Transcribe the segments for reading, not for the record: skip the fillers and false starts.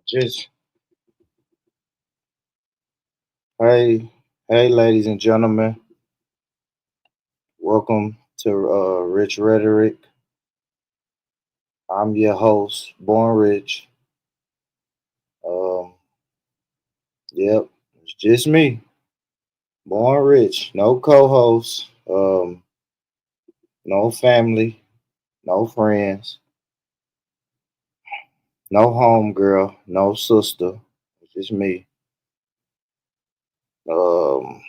Just hey, hey, ladies and gentlemen, welcome to Rich Rhetoric. I'm your host, Born Rich. Um, yep, it's just me, Born Rich. No co-host, no family, no friends, no homegirl, no sister. It's just me. Um,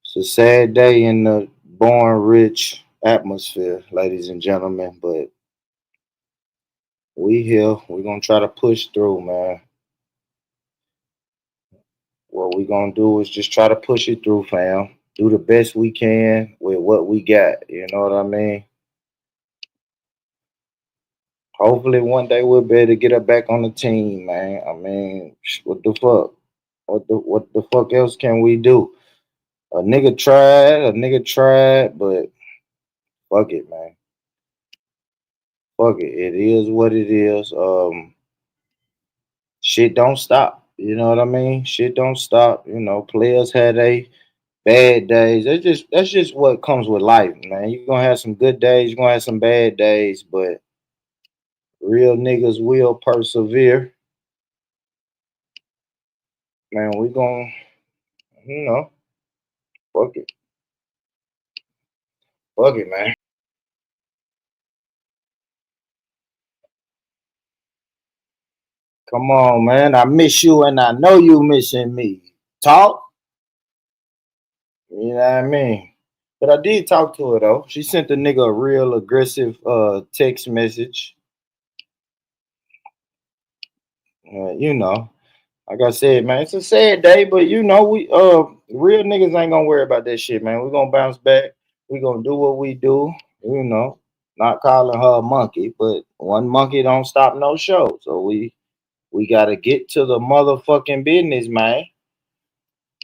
it's a sad day in the Born Rich atmosphere, ladies and gentlemen, but we here. We're gonna try to push through, man. What we gonna do is just try to push it through, fam. Do the best we can with what we got. You know what I mean? Hopefully one day we'll be able to get her back on the team, man. I mean, what the fuck? What the fuck else can we do? A nigga tried, but fuck it, man. Fuck it. It is what it is. Shit don't stop. You know what I mean? Shit don't stop. Players had a bad days. That's just what comes with life, man. You're gonna have some good days, you're gonna have some bad days, but real niggas will persevere. Man, we gonna you know, fuck it. Fuck it, man. Come on, man. I miss you and I know you missing me. Talk? You know what I mean? But I did talk to her though. She sent the nigga a real aggressive text message. You know. Like I said, man, it's a sad day, but we real niggas ain't gonna worry about that shit, man. We're gonna bounce back. We're gonna do what we do, you know. Not calling her a monkey, but one monkey don't stop no show. So we gotta get to the motherfucking business, man.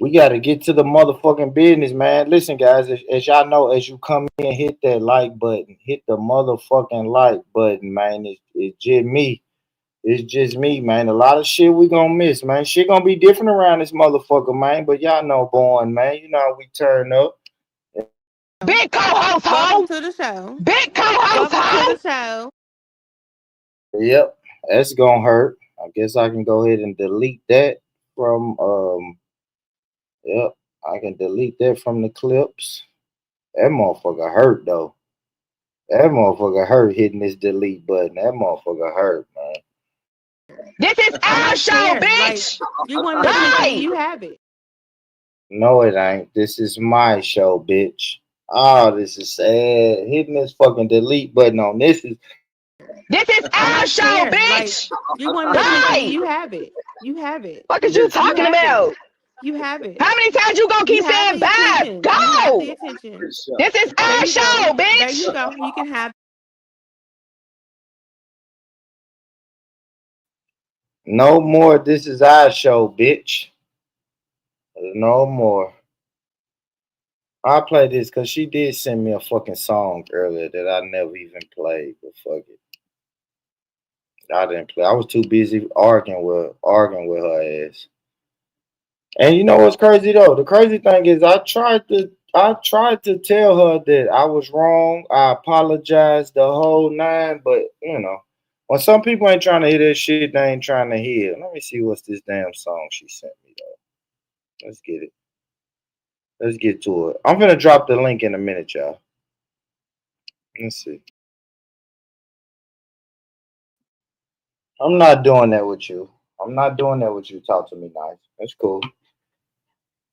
We gotta get to the motherfucking business, man. Listen, guys, as y'all know, as you come in, hit that like button, hit the motherfucking like button, man. It's just me. It's just me, man. A lot of shit we gonna miss, man. Shit gonna be different around this motherfucker, man. But y'all know, born, man. You know how we turn up. Big co-host Welcome home. to the show. Big co-host Welcome to home. the show. Yep, that's gonna hurt. I guess I can go ahead and delete that from. Yep, I can delete that from the clips. That motherfucker hurt though. That motherfucker hurt hitting this delete button. That motherfucker hurt, man. This is And our that's show, fair. Like, bitch. you want attention, Right. you have it. No, it ain't. This is my show, bitch. Oh, this is sad. Hitting this fucking delete button on this is This is And our that's show, fair. Like, bitch. you want attention, Right. you have it. You have it. What is you You talking have it. about? You have it. How many times you gonna You keep have saying the bye? attention. You have Go. the attention. This is There our you go. show, There bitch. you go. You can have no more. This is our show, bitch. No more. I play this because she did send me a fucking song earlier that I never even played. But fuck it, I didn't play. I was too busy arguing with her ass. And you know what's crazy though? The crazy thing is, I tried to tell her that I was wrong. I apologized the whole nine, but when some people ain't trying to hear that shit, they ain't trying to hear. Let me see what's this damn song she sent me though. Let's get it. Let's get to it. I'm gonna drop the link in a minute, y'all. Let's see. I'm not doing that with you. I'm not doing that with you. Talk to me nice. That's cool.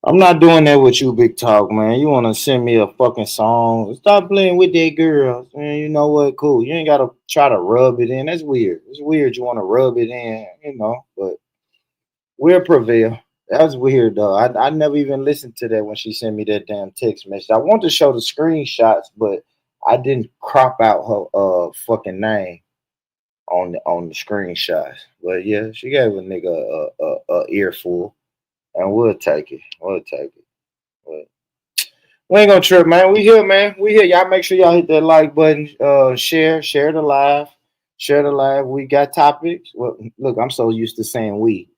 I'm not doing that with you, big talk, man. You wanna send me a fucking song? Stop playing with that girl, man. You know what? Cool. You ain't gotta try to rub it in. That's weird. It's weird. You wanna rub it in, but we'll prevail. That's weird though. I never even listened to that when she sent me that damn text message. I want to show the screenshots, but I didn't crop out her fucking name on the screenshots. But yeah, she gave a nigga a earful, and we'll take it. We'll take it. But we ain't gonna trip, man. We here, man. We here. Y'all make sure y'all hit that like button, share the live. Share the live. We got topics. Well, look, I'm so used to saying we.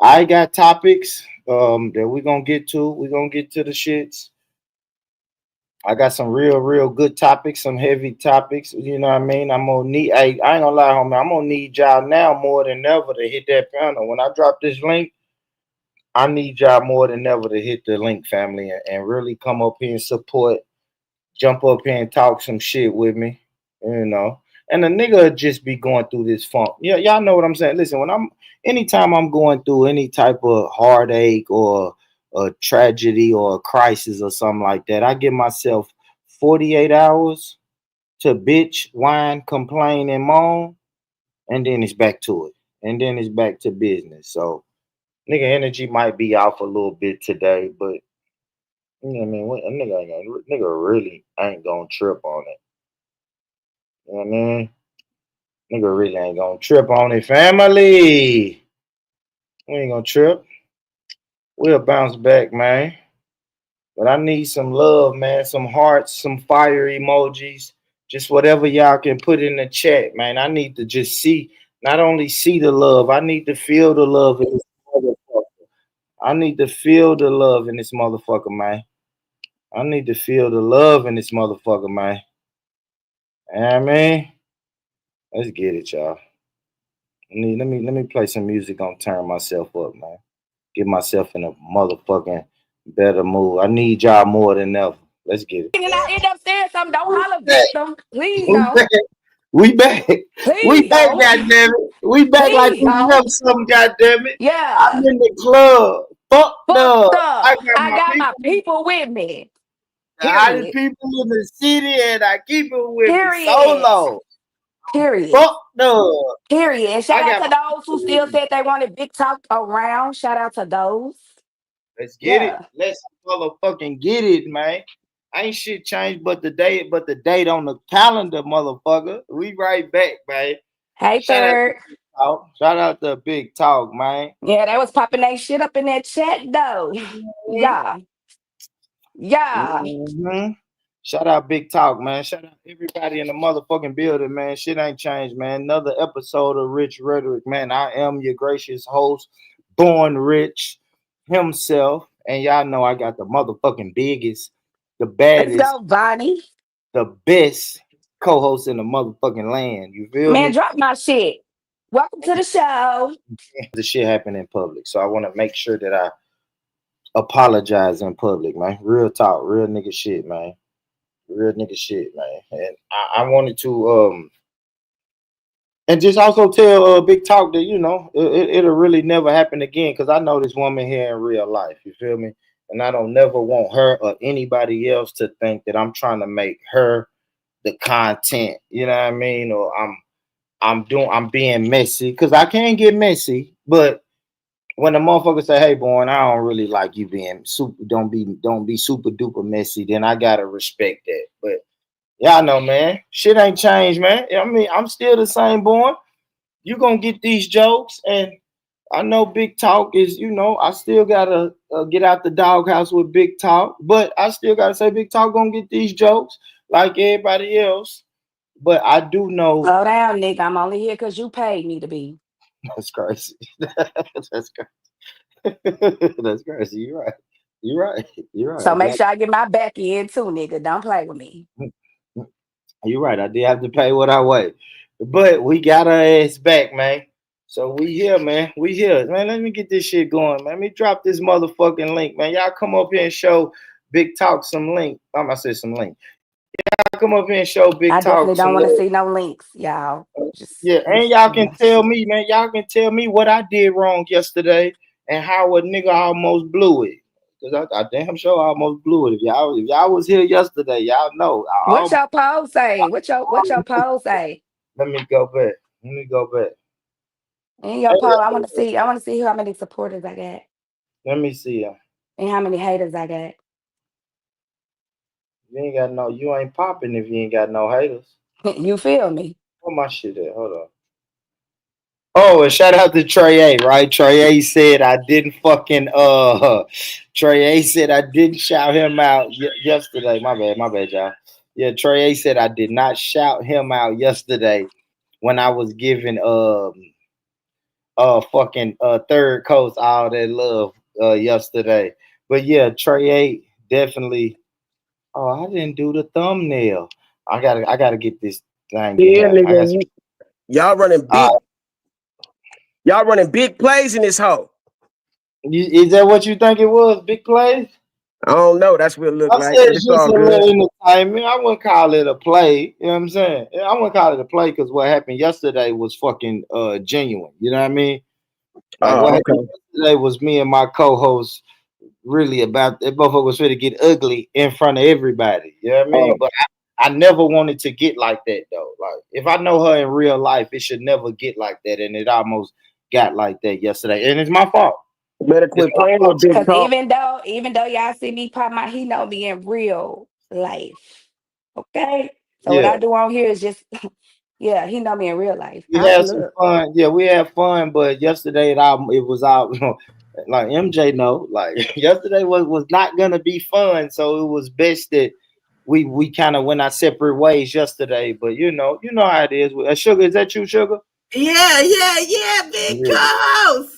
I got topics that we're gonna get to. We're gonna get to the shits. I got some real good topics, some heavy topics. You know what I mean? I'm gonna need. I ain't gonna lie, homie. I'm gonna need y'all now more than ever to hit that panel. When I drop this link, I need y'all more than ever to hit the link, family, and really come up here and support. Jump up here and talk some shit with me, you know. And a nigga would just be going through this funk. Yeah, y'all know what I'm saying. Listen, anytime I'm going through any type of heartache or a tragedy or a crisis or something like that, I give myself 48 hours to bitch, whine, complain, and moan, and then it's back to it. And then it's back to business. So nigga energy might be off a little bit today, but you know what I mean? A nigga really ain't gonna trip on it. You know what I mean? Nigga really ain't gonna trip on it, family. We ain't gonna trip. We'll bounce back, man. But I need some love, man. Some hearts, some fire emojis. Just whatever y'all can put in the chat, man. I need to just see, not only see the love, I need to feel the love in this motherfucker. I need to feel the love in this motherfucker, man. I need to feel the love in this motherfucker, man. You know what I mean? Let's get it, y'all. Let me play some music on turn myself up, man. Get myself in a motherfucking better mood. I need y'all more than ever. Let's get it. And I end up saying something. Don't We holler, back. victim. Please We don't. back. We back. We Please back, don't. goddammit. We back like Please we don't. left something, goddammit. I'm Yeah. in the club. Fucked up. Fucked I up. got I my got my people, people with me. the hottest Period. people in the city, and I keep it with me Period. solo. Period. Fucked up. Period. And shout I out got to my those who people still with me. said they wanted big talk around. Shout out to those. Let's get it. Yeah. Let's motherfucking get it, man. Ain't shit changed but the date on the calendar, motherfucker. We right back, man. Hey, Shout out to third. Big Talk. Shout out to Big Talk, man. Yeah, they was popping that shit up in that chat though. Yeah. Yeah. Mm-hmm. Shout out Big Talk, man. Shout out everybody in the motherfucking building, man. Shit ain't changed, man. Another episode of Rich Rhetoric, man. I am your gracious host, Born Rich himself. And y'all know I got the motherfucking biggest, the Let's baddest, go, Bonnie. the best co-host in the motherfucking land. You feel Man, me? drop my shit. Welcome to the show. The shit happened in public. So I want to make sure that I apologize in public, man. Real talk, real nigga shit, man. Real nigga shit, man. And I wanted to and just also tell Big Talk that it'll really never happen again because I know this woman here in real life. You feel me? And I don't never want her or anybody else to think that I'm trying to make her the content. You know what I mean? Or I'm being messy because I can get messy, but when the motherfucker say, "Hey, boy, I don't really like you being super, don't be super duper messy," then I gotta respect that. But y'all know, man, shit ain't changed, man. I mean, I'm still the same boy. You gonna get these jokes, and I know Big Talk is, I still gotta get out the doghouse with Big Talk, but I still gotta say Big Talk gonna get these jokes like everybody else. But I do know Slow down, nigga. I'm only here because you paid me to be. that's crazy. That's crazy. That's crazy. You're right. You're right. You're right. So make sure I get my back in too, nigga. Don't play with me. You're right. I did have to pay what I weigh, but we got our ass back, man. So we here, man. We here, man. Let me get this shit going, man. Let me drop this motherfucking link, man. Y'all come up here and show Big Talk some link. I'm gonna say some link. Y'all come up here and show Big I definitely Talk don't some want to love. see no links, y'all. Just Yeah, let me and say y'all can that. tell me, man. Y'all can tell me what I did wrong yesterday and how a nigga almost blew it. Cause I damn sure almost blew it. If y'all was here yesterday, y'all know. What your pose say? What your pose say? Let me go back. Let me go back. In your pose, I want to see how many supporters I got Let me see. and how many haters I got. You ain't popping if you ain't got no haters. You feel me? Where my shit at? Hold on. Oh, and shout out to Trey A, right? Trey A said I didn't fucking Trey A said I didn't shout him out yesterday. My bad, y'all. Yeah, Trey A said I did not shout him out yesterday when I was giving fucking third coast all that love yesterday. But yeah, Trey 8 definitely. Oh, I didn't do the thumbnail. I gotta get this thing in Yeah, here. I got nigga. Y'all running uh big. Y'all running big plays in this hole. is that what you think it was? Big plays? I don't know. That's what it looked I like, said but it's it's just all a good. little entertainment. I wouldn't call it a play. You know what I'm saying? I wouldn't call it a play because what happened yesterday was fucking genuine. You know what I mean? Like what Oh, happened okay. yesterday was me and my co-host really about that motherfucker was ready to get ugly in front of everybody. You know what I mean? Oh, But I never wanted to get like that though. Like if I know her in real life, it should never get like that. And it almost got like that yesterday. And it's my fault. better It's quit my playing fault. with big Cause talk. even though y'all see me pop my, he know me in real life. Okay. So what Yeah. I do on here is just, yeah, he know me in real life. We I had pull some up. fun. Yeah, we had fun, but yesterday it was out. Like MJ know, like yesterday was not gonna be fun. So it was best that we kind of went our separate ways yesterday. But you know how it is. Sugar, is that you, Sugar? Yeah, big Yeah. co-host.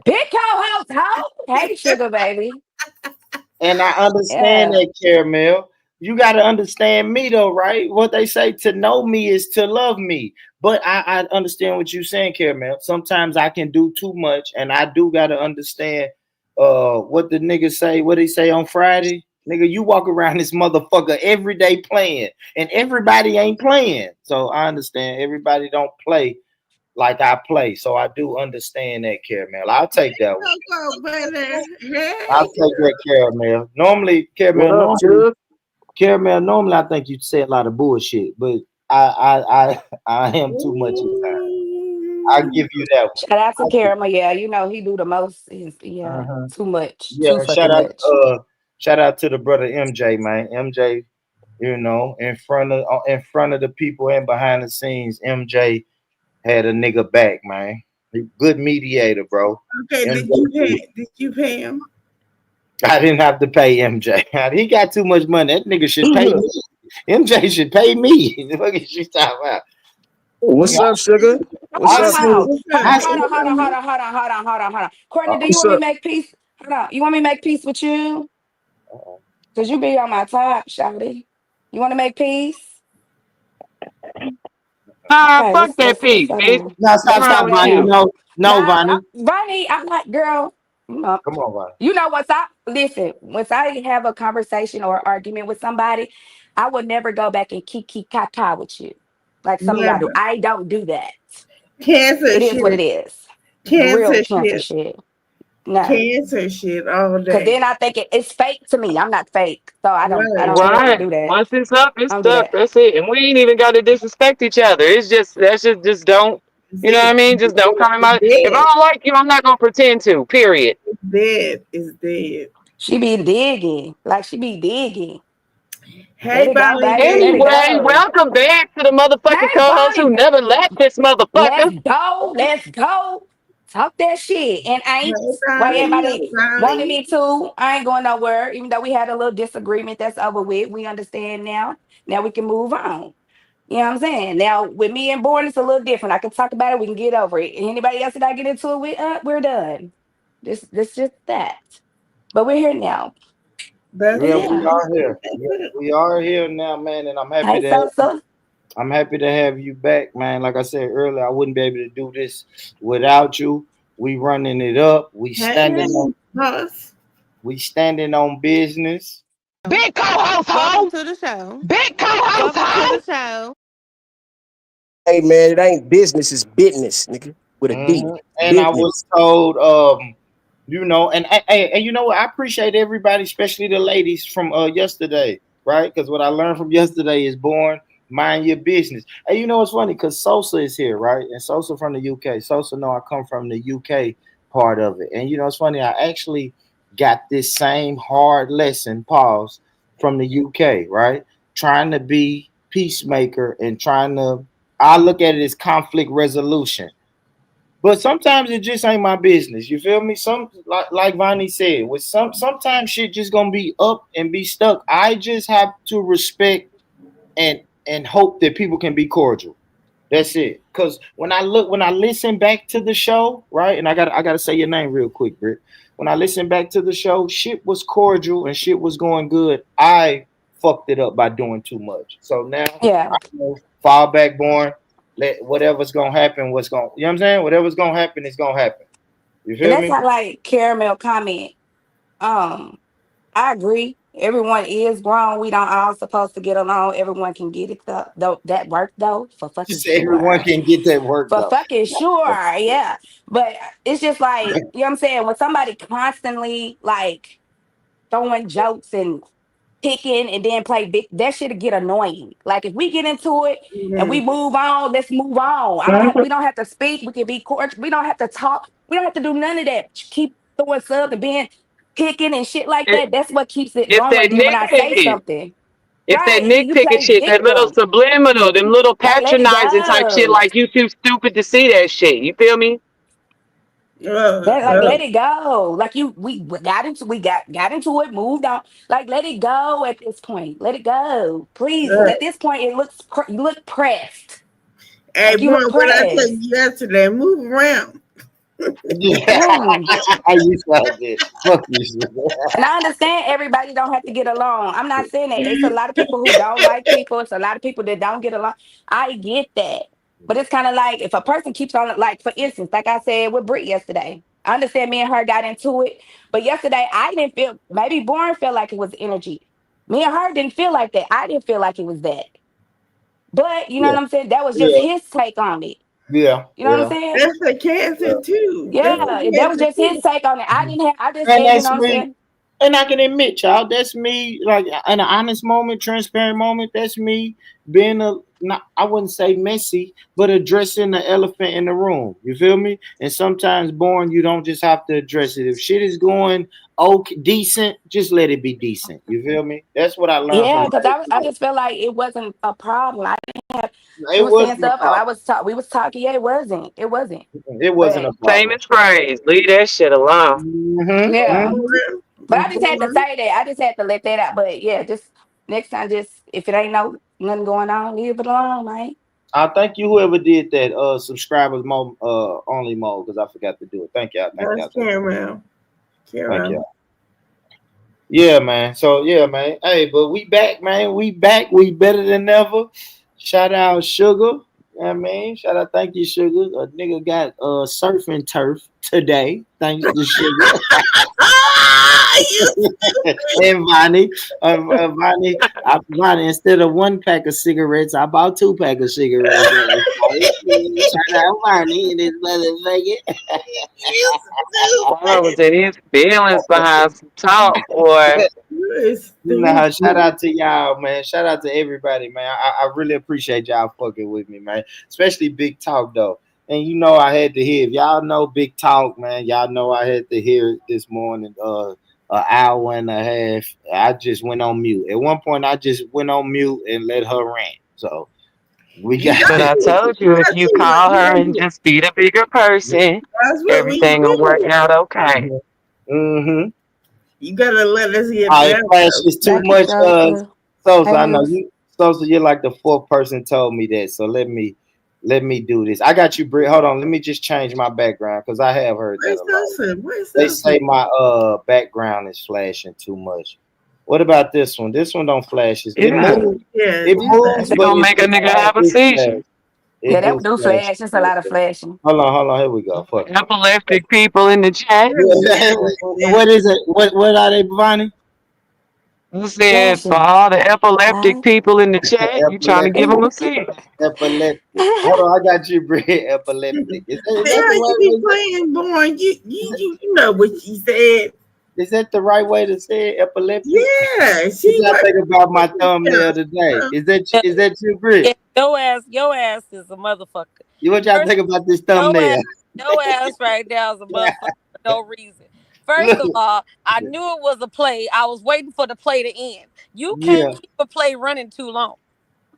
Big co-host, ho. Hey, sugar baby. And I understand Yeah. that, Caramel. You got to understand me, though, right? What they say to know me is to love me. But I understand what you're saying, Caramel. Sometimes I can do too much, and I do got to understand what the niggas say, what they say on Friday. Nigga, you walk around this motherfucker every day playing, and everybody ain't playing. So I understand everybody don't play like I play. So I do understand that, Caramel. I'll take that one. Coco, butter. I'll Hey, take that, Caramel. Normally, What Caramel, up, normally Suge? Caramel, normally I think you say a lot of bullshit, but I am too much at times. I Ooh. give you that Shout out to one. Caramel. Yeah, you know he do the most. Yeah, Uh-huh. too much, Yeah, too and fucking much. shout out to the brother MJ, man. MJ, in front of the people and behind the scenes, MJ had a nigga back, man. Good mediator, bro. Okay, MJ, did you pay him? I didn't have to pay MJ. He got too much money. That nigga should pay me. MJ should pay me. What is she talking about? What's up, Sugar? What's I Hold on, up, hold on, see. Sugar? What's hold up, I on, see. hold on, hold on, hold Sugar? on, hold on, hold on, hold on, hold on. Courtney, do you What's want me to up? make peace? Hold on, you want me to make peace with you? Cause you be on my top, shawty. You want to make peace? Nah, Okay, fuck that what's piece, up bitch. now? No, What's stop, What's wrong stop, up with Vonnie. you? now? No, no, Nah, Vonnie. Ronnie, I'm like, girl. Come on, Vonnie. You know, once I have a conversation or argument with somebody, I would never go back and kiki kaka with you, like some of y'all do. Never. I don't do that. Cancer It is what shit. it is. Real Cancer cancer shit. shit. No, Cancer shit all because day. then I think it's fake to me. I'm not fake, so I Right. don't Right. do that. Once it's up, it's I don't do stuck. that. That's it. And we ain't even got to disrespect each other. It's just just don't. It's You know what I it. mean? Just don't come in my. If I Dead. don't like you, I'm not gonna pretend to. Period. It's dead. It's dead. She be digging, like she be digging. Let Hey, it go, Bonnie baby. Let it D. Anyway, go. welcome back to the motherfucking Hey, co-host who Bonnie, never left this let's motherfucker. go. Let's go. Talk that shit. And ain't Hey, why Bonnie. everybody Hey, wanted Bonnie. me to. I ain't going nowhere. Even though we had a little disagreement, that's over with. We understand now. Now we can move on. You know what I'm saying? Now with me and Born, it's a little different. I can talk about it. We can get over it. Anybody else that I get into it with, we're done. This just that. But we're here now. So That's Yeah, it. we yeah. are here. That's Yeah, it. we are here now, man, and Hey, so. I'm happy to have you back, man. Like I said earlier, I wouldn't be able to do this without you. We running it up. Hey, boss. We standing on business. Big co-host Welcome home. to the show. Big co-host Welcome to home. the show. Hey, man, it ain't business, it's business, nigga. With a D. And I Business. was told, and you know what? I appreciate everybody, especially the ladies from yesterday, right? Because what I learned from yesterday is born, mind your business. And you know what's funny? Because Sosa is here, right? And Sosa from the UK. Sosa know I come from the UK part of it. And you know it's funny, I actually got this same hard lesson, pause, from the UK, right? Trying to be peacemaker and trying to I look at it as conflict resolution. But sometimes it just ain't my business. You feel me? Some like Vonnie said, with sometimes shit just gonna be up and be stuck. I just have to respect and hope that people can be cordial. That's it. Cause when I listen back to the show, right, and I gotta say your name real quick, Britt. When I listen back to the show, shit was cordial and shit was going good. I fucked it up by doing too much. So now Yeah. I know fall back, born. Let whatever's gonna happen, what's gonna you know what I'm saying? Whatever's gonna happen, it's gonna happen. You And feel that's me? how like caramel comment. Um, I agree. Everyone is grown. We don't all supposed to get along. Everyone can get it though that work though for fucking Just everyone sure. can get that work For though. fucking sure, yeah. But it's just like, you know what I'm saying? When somebody constantly like throwing jokes and picking and then play big, that shit get annoying. Like if we get into it and we Mhm. move on, let's move on. We don't have to speak. We can be cordial. We don't have to talk. We don't have to do none of that. Keep throwing subs and being picking and shit like If that. That's what keeps it if going. that Then when I say nitpicking, something, if that right, and then you nitpicking play shit, that little victim. subliminal, them little Like let it patronizing type shit, go. like you too stupid to see that shit. You feel me? Like let Uh, it go. Like got into it, moved on. Like let it go at this point. Let it go, please. Because uh. at this point, you look pressed. Hey, Like you boy, look what I tell pressed. you yesterday, move around. Yeah. Mm. You said that. Fuck you, shit. And I understand everybody don't have to get along. I'm not saying that. It's a lot of people who don't like people. It's a lot of people that don't get along. I get that. But it's kind of like if a person keeps on, like for instance, like I said with Brit yesterday. I understand me and her got into it. But yesterday I didn't feel, maybe Bourne felt like it was energy. Me and her didn't feel like that. I didn't feel like it was that. But you know Yeah. what I'm saying? That was just Yeah. his take on it. Yeah. You know what I'm Yeah. saying? That's the cancer Yeah. too. That's Yeah, the that was cancer just his too. take on it. I didn't have, I just And said, you know that's what I'm me. saying? And I can admit, y'all, that's me. Like in an honest moment, transparent moment. That's me being a not. I wouldn't say messy, but addressing the elephant in the room. You feel me? And sometimes, born, you don't just have to address it. If shit is going okay, decent, just let it be decent. You feel me? That's what I learned from Yeah, because my I ex. just felt like it wasn't a problem. I didn't have, she It was saying wasn't a stuff. I problem. was we was talking. Yeah, it wasn't. It wasn't. It wasn't But a problem. Famous phrase. Leave that shit alone. Mm-hmm. yeah, Mm-hmm. Boy, but I just had to boy, say that. I just had to let that out. But yeah, just next time, just if it ain't nothing going on, leave it alone, man. I thank you whoever did that subscribers mode only mode because I forgot to do it. Thank y'all. Thank that's y'all. Thank y'all. caramel. Thank Caramel. y'all. Yeah, man. So yeah, man. Hey, but we back, man. We back. We better than ever. Shout out Sugar. I mean, shout out, thank you, Sugar. A nigga got surfing turf today, thanks to Sugar. Ah, you And Vonnie, Vonnie, instead of one pack of cigarettes, I bought two pack of cigarettes last night. Shout out Vonnie and his motherfucker. you I was stupid. in his feelings behind some talk, boy. You is Nah, shout stupid. out to y'all, man. Shout out to everybody, man. I really appreciate y'all fucking with me, man. Especially Big Talk, though. And you know I had to hear. If y'all know Big Talk, man, y'all know I had to hear it this morning. An hour and a half. I just went on mute. At one point, I just went on mute and let her rant. So we You got But got I to. told You you if got you to. call her and just be the bigger person, That's what we everything will work do. out okay. Mm-hmm. You gotta let us hear It that. flashes too Thank you, much. Sosa. Sosa, Hey, I know Moose. you. Sosa, you're like the fourth person told me that. So let me do this. I got you, Britt. Hold on. Let me just change my background because I have heard that Where's a lot. Sosa? Where's They Sosa? say my background is flashing too much. What about this one? This one don't flash. It Yeah. moves. Yeah, It do moves, It's that. but gonna it make a nigga have a do flash. seizure. Yeah, It that do would do flash. flash. Just a lot of flashing. Hold on. Here we go. Fuck it. Epileptic people in the chat. Yeah. What is it? What are they, Bonnie? You said for Flashing. all the epileptic Right? people in the chat, you trying to give Epileptic. them a seizure. Epileptic. Hold on, I got you, Britt. Epileptic. Is See that how the you right be way? playing, boy. Is that, You know what she said. is that the right way to say it? Epileptic? Yeah, What she y'all was. think about my thumbnail today? Yeah, Is that you, yeah, Britt? your ass is a motherfucker. What y'all First, think about this your ass, thumbnail? your ass right now is a motherfucker for no reason. First of Look, all, I knew it was a play. I was waiting for the play to end. You can't yeah, keep a play running too long.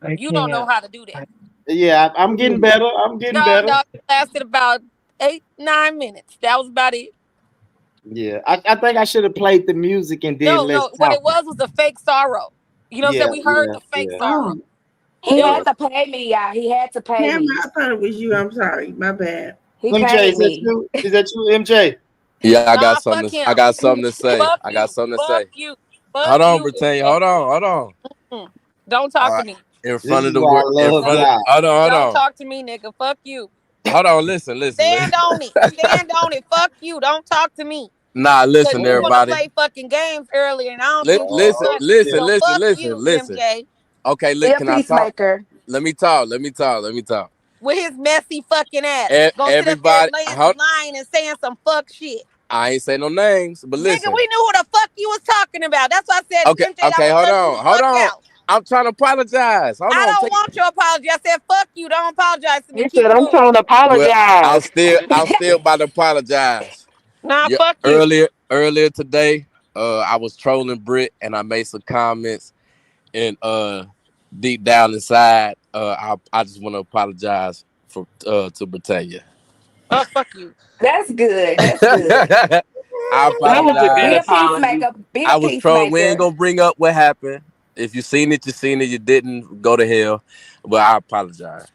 I You don't know can't. how to do that. yeah. I'm getting better. I'm getting No, better. no, it lasted about 8, 9 minutes. That was about it. Yeah, I think I should have played the music and did No, less no, what it talking. was a fake sorrow. You know what I'm saying? Yeah, We heard yeah, the fake yeah. sorrow. He It had was to pay me, y'all. He had to pay Damn, me. I thought it was you. I'm sorry. My bad. He MJ, paid is that me. you? Is that you, MJ? Yeah, nah. Fuck I him. got something to say. Fuck I got you. something to Fuck say. you. Fuck Hold on, you. Britannia. MJ. Hold on. Mm. Don't All talk to right. me. In This front of is the why I word, in love front of, y'all. hold Don't on. talk to me, nigga. Fuck you. Hold on, listen. Stand on it. Stand on it. Fuck you. Don't talk to me. Nah, Cause listen, you want to Oh, everybody. play fucking games earlier, and I don't think you was oh ready. shit. So fuck you, Listen. MJ, Okay, He look, a can I talk? peacemaker. Let me talk. with his messy fucking ass. Gonna sit up there Everybody, lying and saying some fuck shit. I ain't say no names, but Nigga, listen. we knew who the fuck you was talking about. That's why I said, MJ, I Okay, would cuss you the hold fuck on. out. I'm trying to apologize. Hold I on, don't want your apology. I said, fuck you. Don't apologize to me. He Keep said, it I'm moving. trying to well, apologize. I'm still about to apologize. Nah, Yeah, fuck you. earlier today, I was trolling Brit and I made some comments and deep down inside, I just want to apologize for to Britannia. Oh, fuck you. That's good. That's good. I That was a good Be apologize. a apology. peacemaker. Be a I was trolling. We ain't peacemaker. gonna bring up what happened. If you seen it, you seen it. You didn't, go to hell. But I apologize.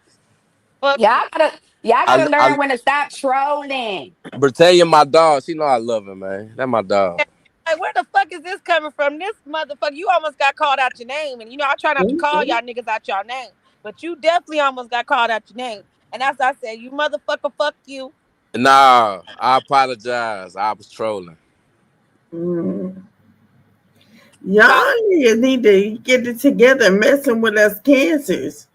Fuck you. Y'all I, gotta learn I when to stop trolling. Britannia, my dog. She know I love her, man. That my dog. Like, where the fuck is this coming from? This motherfucker, you almost got called out your name. And you know, I try not to call y'all niggas out your name. But you definitely almost got called out your name. And that's what I said, you motherfucker, fuck you. Nah, I apologize. I was trolling. Mm. Try Y'all niggas need to get it together messing with us cancers.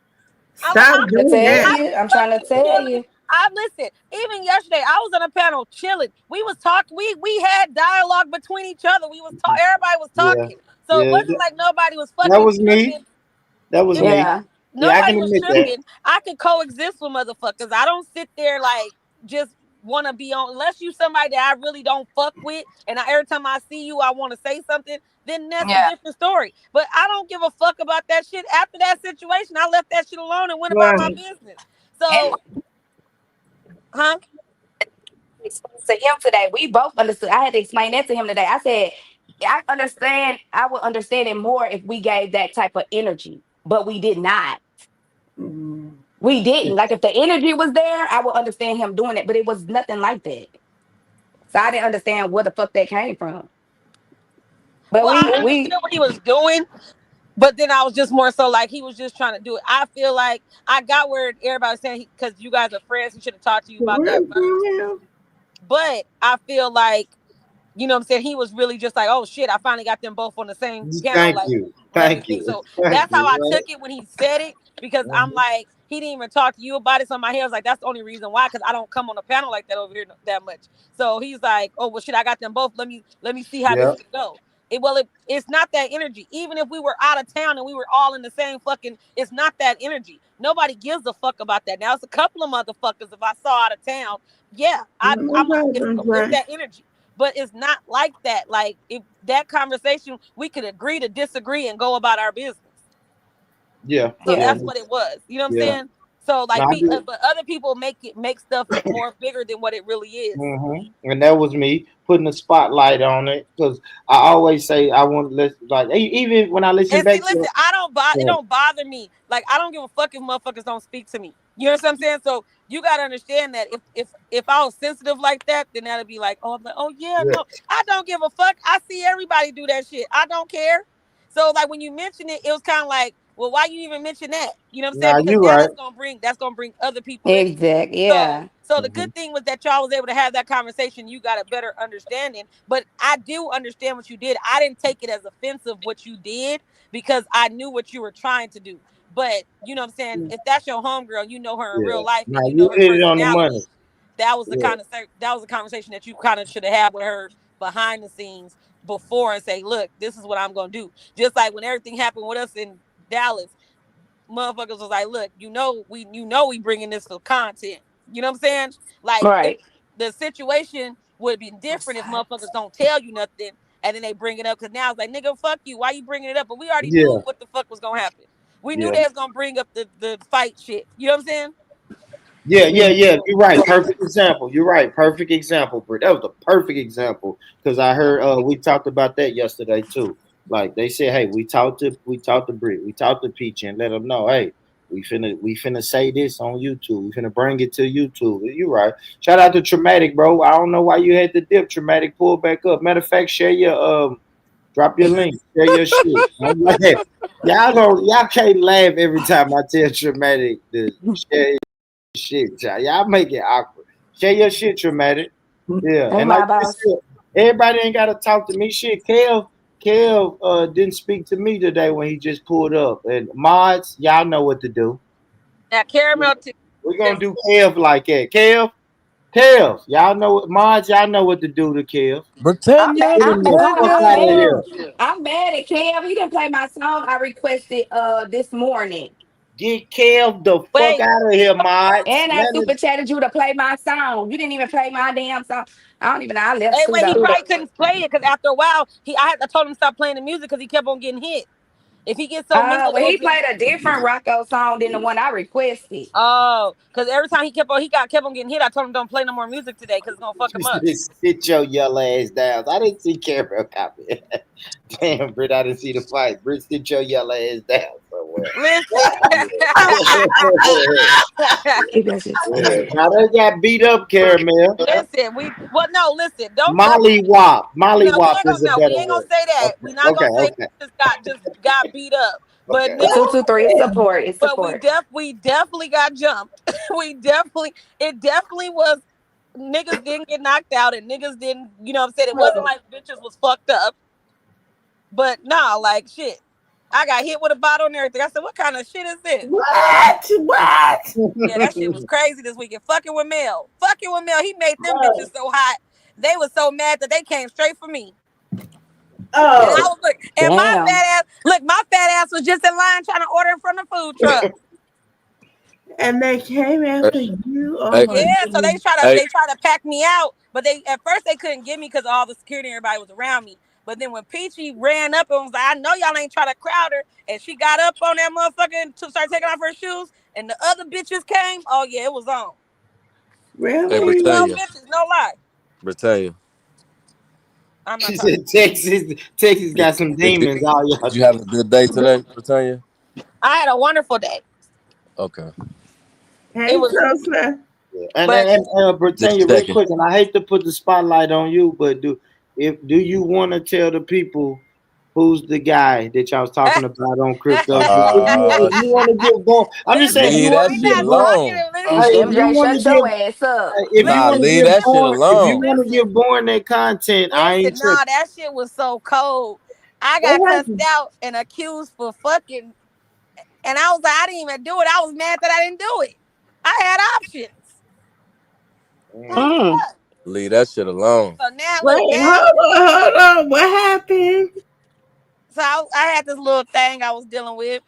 I like Stop I doing tell that. I you. I'm trying to fucking tell chilling. you. I listen. Even yesterday, I was on a panel chilling. We was talking. We had dialogue between each other. We was everybody was Yeah, talking. So it yeah. wasn't like nobody was That fucking was me. tripping. That was It was me. Yeah. Yeah, I nobody can was admit that. tripping. I could coexist with motherfuckers. I don't sit there like just want to be on unless you somebody that I really don't fuck with and every time I see you I want to say something, then that's a Yeah. different story. But I don't give a fuck about that shit. After that situation, I left that shit alone and went about my Right. business. And So, huh? explain to him today. We both understood. I had to explain that to him today. I said, I understand. I would understand it more if we gave that type of energy, but we did not. Mm. We didn't. Like if the energy was there, I would understand him doing it, but it was nothing like that. So I didn't understand where the fuck that came from. But Well, I we understood what he was doing, but then I was just more so like he was just trying to do it. I feel like I got where everybody was saying because you guys are friends, he should have talked to you about that Where's first. him? But I feel like you know what I'm saying? He was really just like, oh shit, I finally got them both on the same panel, Thank like you. on Thank everything. you. So Thank that's how I you. took it when he said it, because Right? I'm like, he didn't even talk to you about it. So in my head I was like, that's the only reason why, because I don't come on a panel like that over here that much. So he's like, oh well shit, I got them both. Let me see how this Yeah. can go. It's not that energy. Even if we were out of town and we were all in the same fucking, it's not that energy. Nobody gives a fuck about that. Now it's a couple of motherfuckers if I saw out of town, yeah, No problem, it's Dre. that energy, but it's not like that. Like if that conversation, we could agree to disagree and go about our business. Yeah. So Yeah. yeah. that's what it was. You know what I'm Yeah. saying? So No, like, I do. but other people make stuff more bigger than what it really is. And that was me putting the spotlight on it because I always say I want to listen. Like even when I listen And see, back to listen, I don't bother. It it, don't bother me. Like I don't give a fuck if motherfuckers don't speak to me. You know what I'm saying? So you gotta understand that if I was sensitive like that, then that'd be like, oh, I'm like, oh yeah, yeah. no, I don't give a fuck. I see everybody do that shit. I don't care. So like when you mention it, it was kind of like, well, why you even mention that? You know what I'm saying? Nah, Because you now right. that's gonna bring other people into it. Exact. So Yeah. so the Hmm. good thing was that y'all was able to have that conversation. You got a better understanding. But I do understand what you did. I didn't take it as offensive what you did because I knew what you were trying to do. But you know what I'm saying? If that's your homegirl, you know her in real Yeah. life Nah, and you know you her hit it on the money. personality. That was the Yeah. kind of that was a conversation that you kind of should have had with her behind the scenes before and say, look, this is what I'm gonna do. Just like when everything happened with us in Dallas, motherfuckers was like, look, we bringing this for content. You know what I'm saying? Like if Right. the situation would be different if motherfuckers don't tell you nothing and then they bring it up because now it's like, nigga, fuck you. Why you bringing it up? But we already knew Yeah. what the fuck was gonna happen. We knew Yeah. they was gonna bring up the fight shit. You know what I'm saying? Yeah. Yeah. Yeah. You're right. Perfect example. You're right. Perfect example, Britt. That was the perfect example because I heard we talked about that yesterday too. Like they said, hey, we talked to Britt, we talked to Peach, and let them know, hey. We finna say this on YouTube. We finna bring it to YouTube. You right. Shout out to Traumatic, bro. I don't know why you had to dip. Traumatic, pull back up. Matter of fact, share your drop your link. Share your shit. I'm like, y'all can't laugh every time I tell Traumatic to share your shit. Y'all make it awkward. Share your shit, Traumatic. Yeah, Hey, and like my I boss. said, everybody ain't gotta talk to me. Shit, Kev didn't speak to me today when he just pulled up. And mods, y'all know what to do. Now caramel too. We're gonna do Kev like that. Kev, y'all know what mods, y'all know what to do to Kev. I'm Britannia, mad. Get him the Hold fuck on, out of Britannia. Kev. here. I'm mad at Kev. He didn't play my song I requested this morning. Get Kev the fuck Wait, out of here, mods. And I super chatted you to play my song. You didn't even play my damn song. I don't even know. I left hey, too wait. He though. probably couldn't play it because after a while, I told him to stop playing the music because he kept on getting hit. If he gets so mental, Well, it'll he just played a different Rocco song than the one I requested. oh, because every time kept on getting hit. I told him don't play no more music today because it's gonna fuck him up. Sit your yellow ass down. I didn't see Carol copy. Damn, Britt, I didn't see the fight. Britt, sit your yellow ass down somewhere. Listen, Keep that shit. Now they got beat up, Caramel. listen. No, listen. Don't. Molly Wop. Molly No, we Wop ain't gonna. is a No, we better ain't gonna word. say that. Okay, We not okay, gonna say okay, just got beat up. But okay, niggas, 223 support. It's but we support. def we definitely got jumped. It definitely was. Niggas didn't get knocked out, and niggas didn't. You know what I'm saying? It wasn't like bitches was fucked up. But nah, like shit. I got hit with a bottle and everything. I said, "What kind of shit is this?" What? What? Yeah, that shit was crazy this weekend. Fucking with Mel. He made them bitches so hot. They was so mad that they came straight for me. And I Oh, was like, and Damn. my fat ass was just in line trying to order in front of the food truck. and they came Hey, after you. Oh hey, my Yeah, so goodness. hey, they try to pack me out, but they at first they couldn't get me because all the security and everybody was around me. But then when Peachy ran up and was like, "I know y'all ain't trying to crowd her," and she got up on that motherfucker to start taking off her shoes, and the other bitches came. Oh yeah, it was on. hey, It was 12 Really? Britannia, bitches, no lie. Britannia. I'm not She talking. said Texas Did, got some did, did, demons. All did y'all. you have a good day today, Britannia? I had a wonderful day. Okay, It Hey, was, Joseph. Yeah. but And just Britannia, real checking. quick, and I hate to put the spotlight on you, but do you want to tell the people who's the guy that y'all was talking about on crypto? If you want to give born, I'm just saying if you listen, leave want that we to shit give not born, talking. alone. hey, Listen, if you MJ, want to shut your give, ass up. if you Nah, want to leave give that shit born, if you alone. want to listen. give born that content, I ain't Listen, nah, tripping. that shit was so cold. I got What cussed happened? out and accused for fucking, and I was like, I didn't even do it. I was mad that I didn't do it. I had options. Mm. Like Mm. fuck. Leave that shit alone. So now, look, Wait, now, hold on. What happened? so I had this little thing I was dealing with,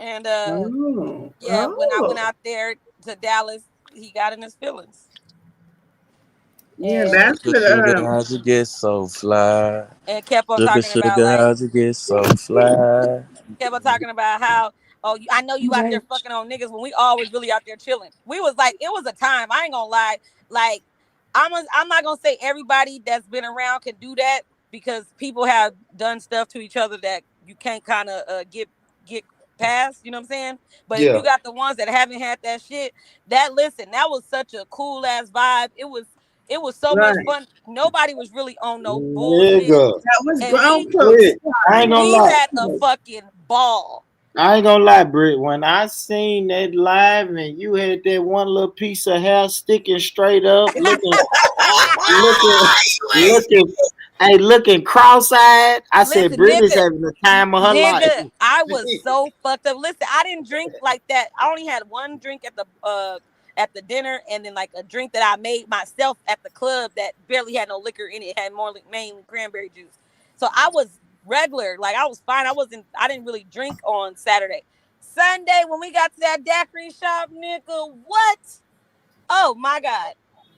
and Oh, yeah, when I went oh. out there to Dallas, he got in his feelings, Yeah, and that's Sugar, what, sugar, how'd you get so fly? kept on Sugar, talking about sugar, like how'd you get so fly? kept on talking about how, oh, I know you out there MJ. fucking on niggas when we always really out there chilling. We was like, it was a time. I ain't gonna lie. Like, I'm not gonna say everybody that's been around can do that because people have done stuff to each other that you can't kind of get past. You know what I'm saying? But if you Yeah, got the ones that haven't had that shit, that was such a cool ass vibe. It was so much right. fun. Nobody was really on no bullshit, nigga. That was and grown folks Britt, I ain't time. gonna we lie. had a fucking ball. I ain't gonna lie, Britt. When I seen that live and you had that one little piece of hair sticking straight up, looking, You ain't looking, hey, looking cross-eyed, I said, Listen, Britt is nigga, having the time of her life. nigga, I was so fucked up. Listen, I didn't drink like that. I only had one drink at the dinner, and then like a drink that I made myself at the club that barely had no liquor in it. It had more like mainly cranberry juice. So I was regular, like I was fine. I didn't really drink on Saturday. Sunday when we got to that daiquiri shop, nigga, what? Oh my god.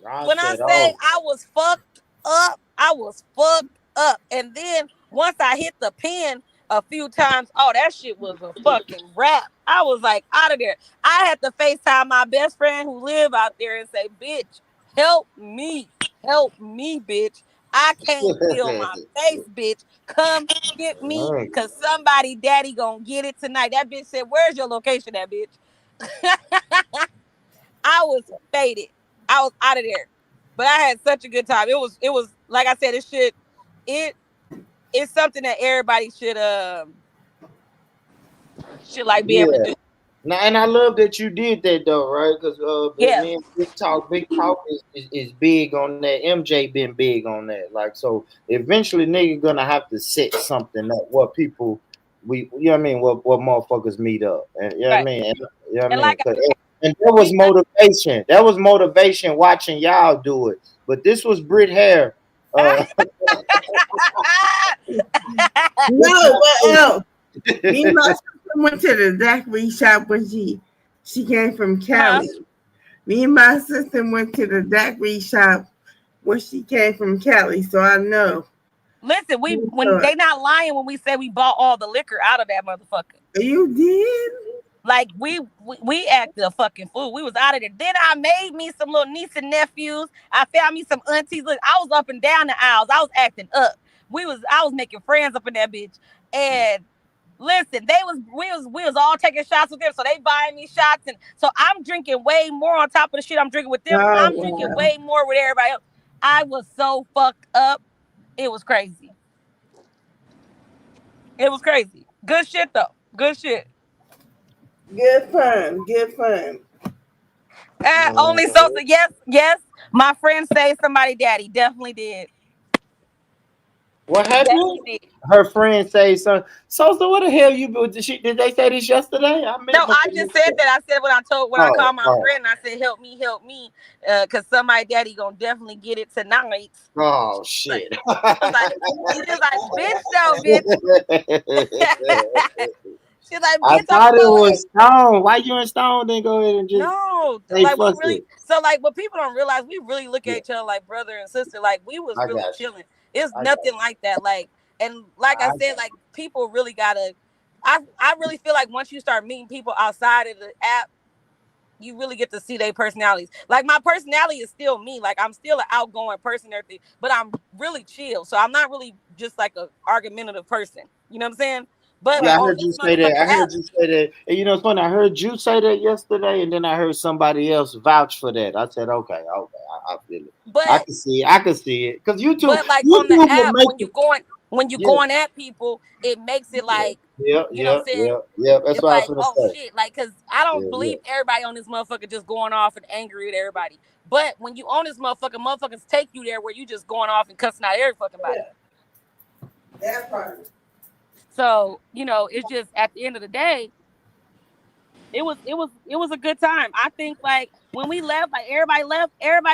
I When I said, say oh, I was fucked up, I was fucked up. And then once I hit the pen a few times, oh, that shit was a fucking wrap. I was like out of there. I had to FaceTime my best friend who live out there and say, bitch, help me, bitch. I can't feel my face, bitch. Come get me, cause somebody daddy gonna get it tonight. That bitch said, "Where's your location, that bitch?" I was faded. I was out of there. But I had such a good time. It was like I said, it it's something that everybody should like be able to Yeah. do. Now, and I love that you did that though, right? Because Yeah. me and Big Talk is big on that. MJ been big on that. Like, so eventually, nigga gonna have to set something up. What people you know what I mean? What motherfuckers meet up, and you know what I Right. mean? And, you know what I And mean? like 'Cause and that was we motivation. That was motivation watching y'all do it. But this was Brit Hare. Uh, this No, what was else? Me and my sister went to the daiquiri shop when she came from uh-huh. Cali. Me and my sister went to the daiquiri shop when she came from Cali, so I know. Listen, we when So, they not lying when we say we bought all the liquor out of that motherfucker. you did? Like we acted a fucking fool. We was out of there. Then I made me some little niece and nephews. I found me some aunties. Look, I was up and down the aisles. I was acting up. I was making friends up in that bitch. And listen, we was all taking shots with them. So they buying me shots. And so I'm drinking way more on top of the shit I'm drinking with them. Oh, I'm drinking wow. way more with everybody else. I was so fucked up. It was crazy. It was crazy. Good shit though. Good shit. Good fun. Good fun. Only Sosa. Yes, yes. My friend say somebody daddy. Definitely did. what happened? Definitely did. Her friend say so. So what the hell you did they say this yesterday? I No, meant my I just said that. I said when I Oh, called my oh, friend, I said, help me, cause somebody daddy gonna definitely get it tonight. oh Like shit. she was like, bitch, no, bitch. She's like, I bitch, I'm thought on it my way. was Stone. Why you and Stone didn't go ahead and just No, say like we fuck really it? so like what people don't realize, we really look at Yeah, each other like brother and sister. Like we was I really got you. chilling. It's I got nothing you. like that. Like and like I I said, like people really gotta. I really feel like once you start meeting people outside of the app, you really get to see their personalities. Like my personality is still me. Like I'm still an outgoing person, and everything, but I'm really chill. So I'm not really just like a argumentative person. You know what I'm saying? But Yeah, I Right. on heard you this say that. motherfucking I app, heard you say that. And you know, it's funny. I heard you say that yesterday, and then I heard somebody else vouch for that. I said, okay, I feel it. I but can see it. I can see it. Because like on the YouTube will app, make it. when you Yeah, going at people, it makes it yeah, like, yeah, you know what yeah, I'm saying? yeah, yeah. That's It's what I was like, gonna oh say. shit, like, cause I don't Yeah, yeah. believe everybody on this motherfucker just going off and angry at everybody. But when you own this motherfucker, motherfuckers take you there where you just going off and cussing out every fucking body. Yeah, that part. So, it's just at the end of the day, it was a good time. I think like when we left, like everybody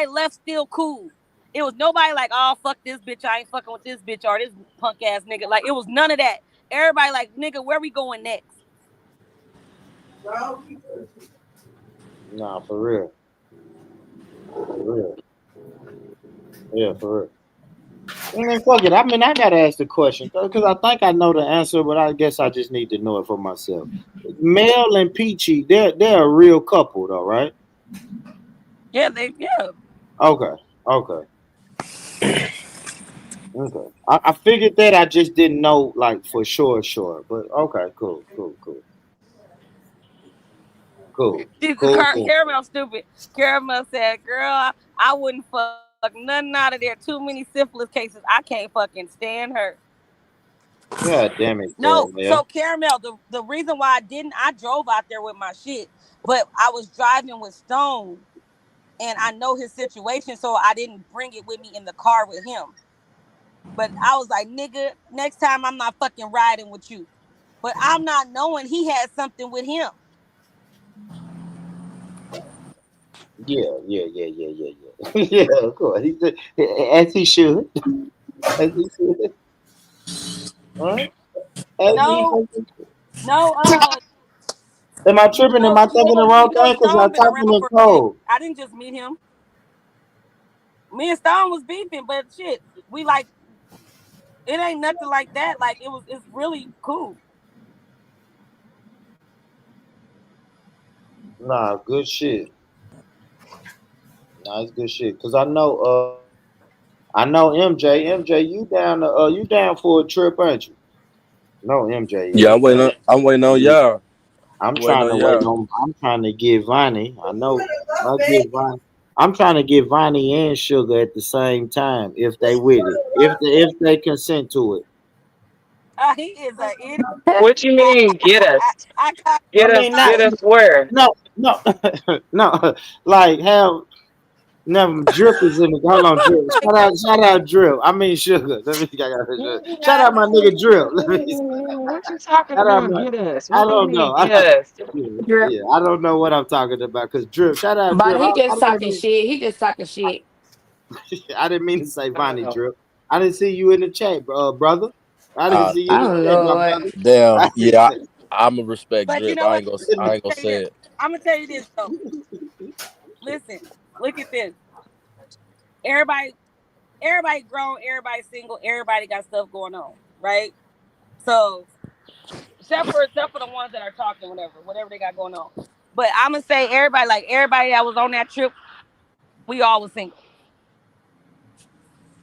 left still cool. It was nobody like, oh fuck this bitch, I ain't fucking with this bitch or this punk ass nigga. Like it was none of that. Everybody like, nigga, where we going next? Well, people, Nah, for real, for real. Yeah, for real. Man, fuck it. I mean, I gotta ask the question because I think I know the answer, but I guess I just need to know it for myself. Mel and Peachy, they're a real couple, though, right? Yeah. Okay, okay, okay. I figured that. I just didn't know like for sure, sure. But okay, cool. Caramel stupid. Caramel said, girl, I wouldn't fuck nothing out of there. Too many syphilis cases. I can't fucking stand her. God damn it, No, Caramel. so Caramel, the reason why I drove out there with my shit, but I was driving with Stone and I know his situation, so I didn't bring it with me in the car with him. But I was like, nigga, next time I'm not fucking riding with you. But I'm not knowing he had something with him. Yeah. Yeah, of course. As he should, as he should. All right, as he. No, no, Am I tripping? Am I thinking the wrong thing? Because y'all Stone been talking around in for a minute. code. I didn't just meet him. Me and Stone was beefing, but shit, we like it ain't nothing like that. Like it's really cool. Nah, good shit. Nah, it's good shit. Cause I know I know MJ. MJ, you down for a trip, aren't you? No, MJ Yeah, is, man. I'm waiting on Yeah. y'all. I'm I'm waiting trying on to wait y'all. on. I'm trying to get Vonnie. I know. I get Vonnie. I'm trying to get Vonnie and Sugar at the same time if they with it. If they consent to it. He is an idiot. What you mean? Get I, us? I caught I mean, not Get us where? no no no. Like have never drip is in the. Hold on, drip. Shout out, drip. I mean, Sugar. Let me. I got shout God. out my nigga drip. Let me. What you talking Shout out about? my. Get us? I What do you don't mean? know. Get us? Yeah, Drip. yeah, I don't know what I'm talking about because drip. Shout out But drip. he I just didn't talking mean, shit. He just talking shit. I didn't mean to say Vonnie Oh, drip. I didn't see you in the chat, brother. I didn't Uh, see you in the Oh chat, my Lord. brother. Damn. I didn't Yeah, say. I'm a respect But you drip. know what? I ain't gonna Tell you say this. it. I'm gonna tell you this though. Listen, look at this. Everybody, everybody grown, everybody single, everybody got stuff going on, right? So except for the ones that are talking, whatever they got going on. But I'm gonna say everybody, like everybody that was on that trip, we all was single.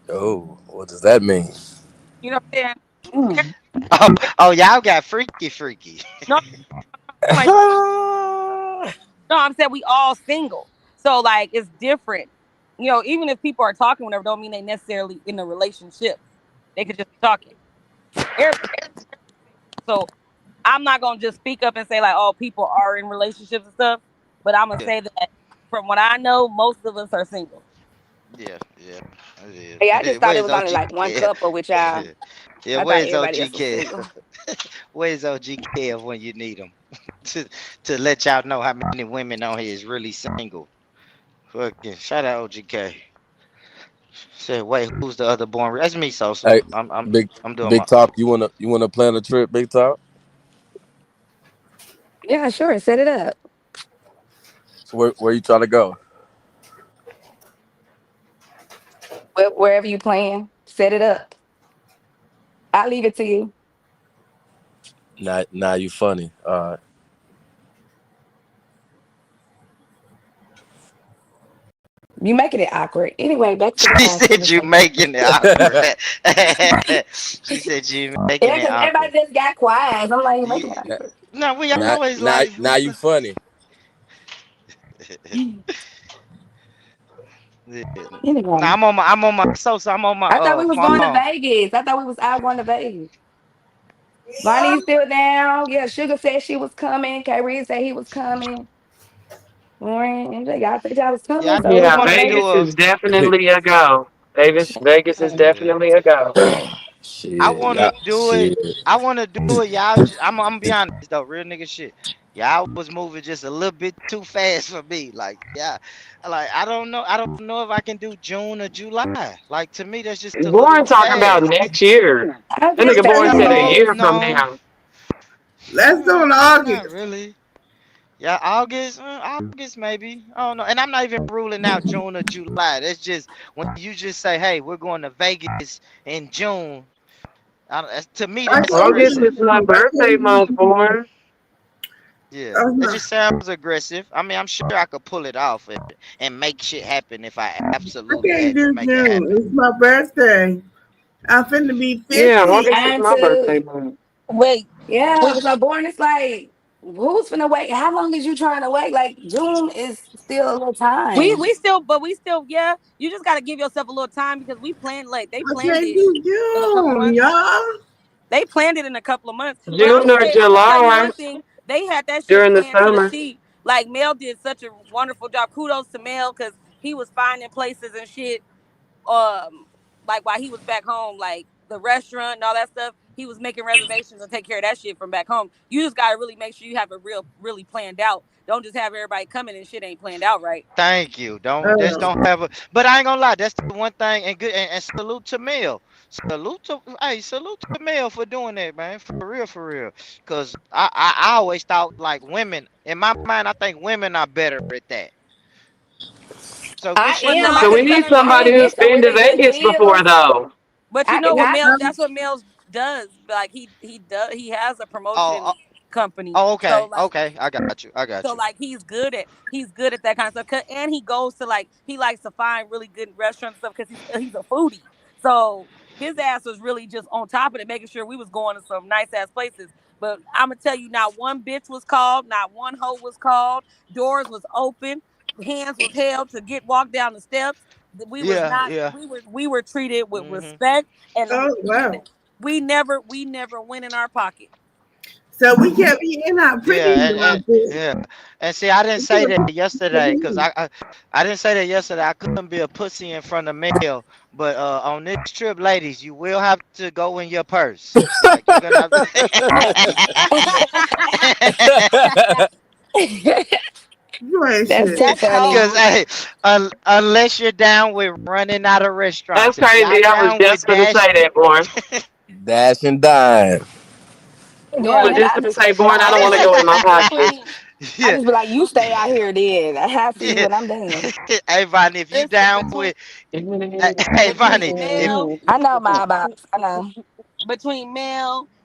Oh, what does that mean? You know what I'm saying? Mm. Oh, y'all got freaky, freaky. No, like no, I'm saying we all single. So like it's different. You know, even if people are talking, whatever, don't mean they necessarily in a relationship. They could just be talking. So I'm not gonna just speak up and say like, oh, people are in relationships and stuff. But I'm gonna Yeah, say that from what I know, most of us are single. yeah, yeah. It Hey, I is. just thought it Where's was only OG like one Kev? couple with y'all. Yeah, I thought where's everybody OG else was Kev? single. Where's OG Kev when you need him? to to let y'all know how many women on here is really single. Fucking shout out OG K. Said, wait, who's the other born? That's me, Sosa. Hey, big I'm doing big my. talk. You wanna plan a trip, big talk? Yeah, sure. Set it up. So where you trying to go? Wherever you plan, set it up. I'll leave it to you. Now you funny. You making it awkward. Anyway, back to the She said you conversation. making it awkward. She said you making Yeah, it because everybody awkward. just got quiet. I'm like, you making it Yeah. now, awkward. No, we now always now like now you funny. Yeah. Anyway, Now I'm on my Sosa. I'm on my I thought we was going to phone. Vegas. I thought we was out going to Vegas. Bonnie, you still down? Yeah, Sugar said she was coming. Kyrie said he was coming. Lauren, and y'all said y'all was Yeah, coming, I so do we yeah, going to want to Vegas. do Vegas a. is definitely a go. Vegas is Yeah. definitely a go. I Shit, want to yeah, do it. shit. I want to do it, y'all. I'm gonna be honest though, real nigga shit. Y'all was moving just a little bit too fast for me. Like, yeah, like I don't know. I don't know if I can do June or July. Like to me, that's just a little Born talking about fast. next year. I That just nigga Born say said a No, year yes. from no, now. Let's do it in August. not really. Yeah, August maybe. I don't know. And I'm not even ruling out June or July. That's just when you just say, "Hey, we're going to Vegas in June." To me, I that's can't August aggressive. is do my June. I birthday can't do month, June. Born. Yeah, Oh, it no. just sounds aggressive. I mean, I'm sure I could pull it off and make shit happen if I I absolutely can't had to do make it June. happen. It's my birthday. I'm finna be Yeah, 50. August is And my to birthday month. Wait, yeah, wait, so Born is like, who's finna wait? How long is you trying to wait? Like June is still a little time. we still, yeah. You just got to give yourself a little time because we planned like they I planned can't it do in a couple June, months. y'all. They planned it in a couple of months. But June or I'm gonna tell you July one thing. They had that shit during the planned to the summer. T. Like Mel did such a wonderful job. Kudos to Mel because he was finding places and shit. Um, like while he was back home, like the restaurant and all that stuff, he was making reservations and take care of that shit from back home. You just gotta really make sure you have it really planned out. Don't just have everybody coming and shit ain't planned out right. Thank you. Don't just Uh, don't have a. But I ain't gonna lie. That's the one thing. And good. And salute to Mill. Salute to Mill for doing that, man. For real, for real. Cause I always thought like women. In my mind, I think women are better at that. So good I shit But for am. nah, I So we can Mill. need I somebody can hey, who's get some been to really good Vegas before, deals. though. but you I can know what I Mel? That's what Mel does. Like he does. He has a Oh, promotion company. Oh, So okay, like okay. I got you. I got so you. like he's good at that kind of stuff. And he goes to like he likes to find really good restaurants and stuff because he's a foodie. So his ass was really just on top of it, making sure we was going to some nice ass places. But I'm gonna tell you, not one bitch was called, not one hoe was called. Doors was open, hands was held to get walked down the steps. We was Yeah, not. yeah. We were treated with Hmm. respect, and Oh listen, wow. we never went in our pocket. So we kept hearing how pretty Yeah, you are, and bitch. yeah, and see, I didn't say that yesterday because I didn't say that yesterday. I couldn't be a pussy in front of male, but on this trip, ladies, you will have to go in your purse. Like you're gonna have to. You ain't That's shit. too That's funny. Because cold. hey, unless you're down with running out of That's restaurants, if y'all crazy. I was down just with gonna dash, say that, born. Dash and dine. I Yeah, was Born, just I gonna just say, say, born. I don't born. want to go in my pocket. between I yeah, just be like, you stay out here then. I see you yeah. when I'm done. Hey, Vonnie, if you listen down between with, hey, Vonnie, between if male I know my box. I know.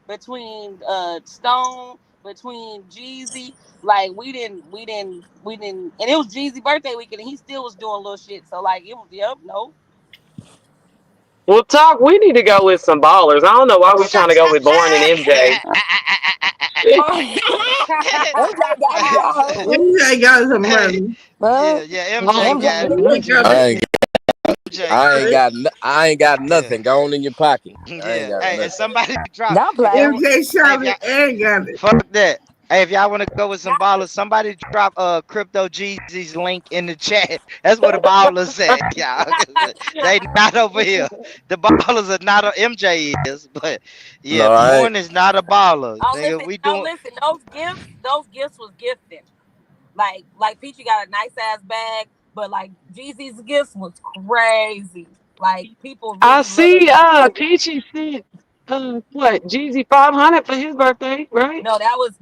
between Stone, between Jeezy, like we didn't, and it was Jeezy birthday weekend, and he still was doing little shit. So like it was, yep, no. Well, talk. We need to go with some ballers. I don't know why we're trying to go with Born and MJ. MJ got me a hoe. You ain't got some hey, money. yeah, But yeah, MJ Oh, MJ got it. get You ain't got me. it. I ain't, MJ got it. I ain't got Yeah, nothing. Go on in your pocket. I ain't yeah. got Hey, and nothing. somebody drop. Don't If y'all play. want, MJ hey, if shot y'all it and got it. fuck that. Hey, if y'all want to go with some ballers, somebody drop Crypto Jeezy's link in the chat. That's where the ballers at, y'all. They not over here. The ballers are not. MJ is, but yeah, No, I ain't. Born is not a baller, Oh nigga. listen, We oh doing. listen, those gifts was gifting. Like Peachy got a nice ass bag, but like Jeezy's gifts was crazy. Like people I really loved see. it. Peachy said, what? Jeezy 500 for his birthday, right? No, that was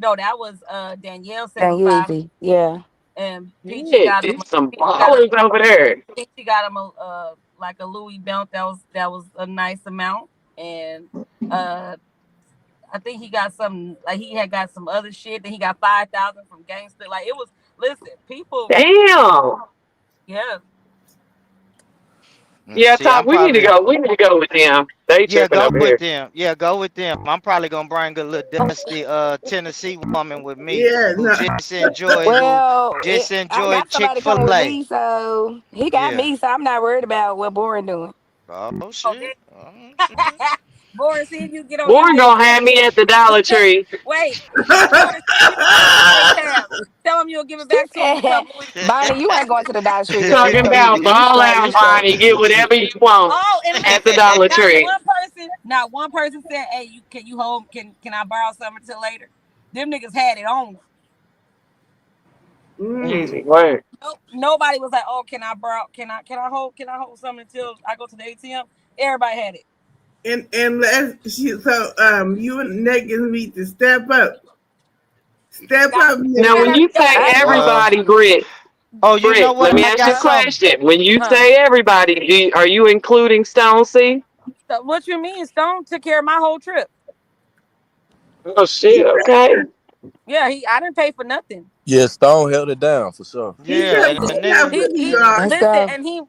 Danielle sent Than him five, Yeezy. Yeah. and Peachy Yeah, got him. it's some Peachy got him. ballers over there. Peachy got him a like a Louis belt that was a nice amount, and uh I think he got some like he had got some other shit. Then he got 5,000 from Gangster. Like it was. Listen, people. Damn. Yeah, Yeah, See, talk. I'm We need to probably go. We need to go with them. They yeah, tripping go over with here. them. Yeah, go with them. I'm probably gonna bring a little dusty Tennessee woman with me Yeah, who no. Well, just I enjoy got somebody coming with Chick-fil-A. me, so he got Yeah. me, so I'm not worried about what Boring doing. Oh okay. shit. Oh shit. Boris, see if you get on Born MJ gonna tab. have me at the Dollar Tree. Wait, Boris, see if you get on MJ tab. Tell him you'll give it She back to him in a said, couple weeks. Bonnie, you ain't going to the Dollar Tree, girl. Talking So about you ball quiet out, your shit. Bonnie. Get whatever you want Oh, and at the listen, Dollar Tree. not one person said, "Hey, can you hold? Can I borrow something until later?" Them niggas had it on them. Mm. Easy work. Nope, nobody was like, "Oh, can I borrow? Can I hold something until I go to the ATM?" Everybody had it. And you and niggas need to step up. Step Got up, Now, niggas. when you say I am. everybody, oh, you know Britt, let what? me I ask you got a Huh? some. question. When you huh? say everybody, are you including Stone C? So what you mean? Stone took care of my whole trip. Oh He, shit. Okay. Yeah, I didn't pay for nothing. Yeah, Stone held it down for sure. he Yeah, kept and a saying how nigga. He pretty you he Yeah. are. Let's listen, go. and he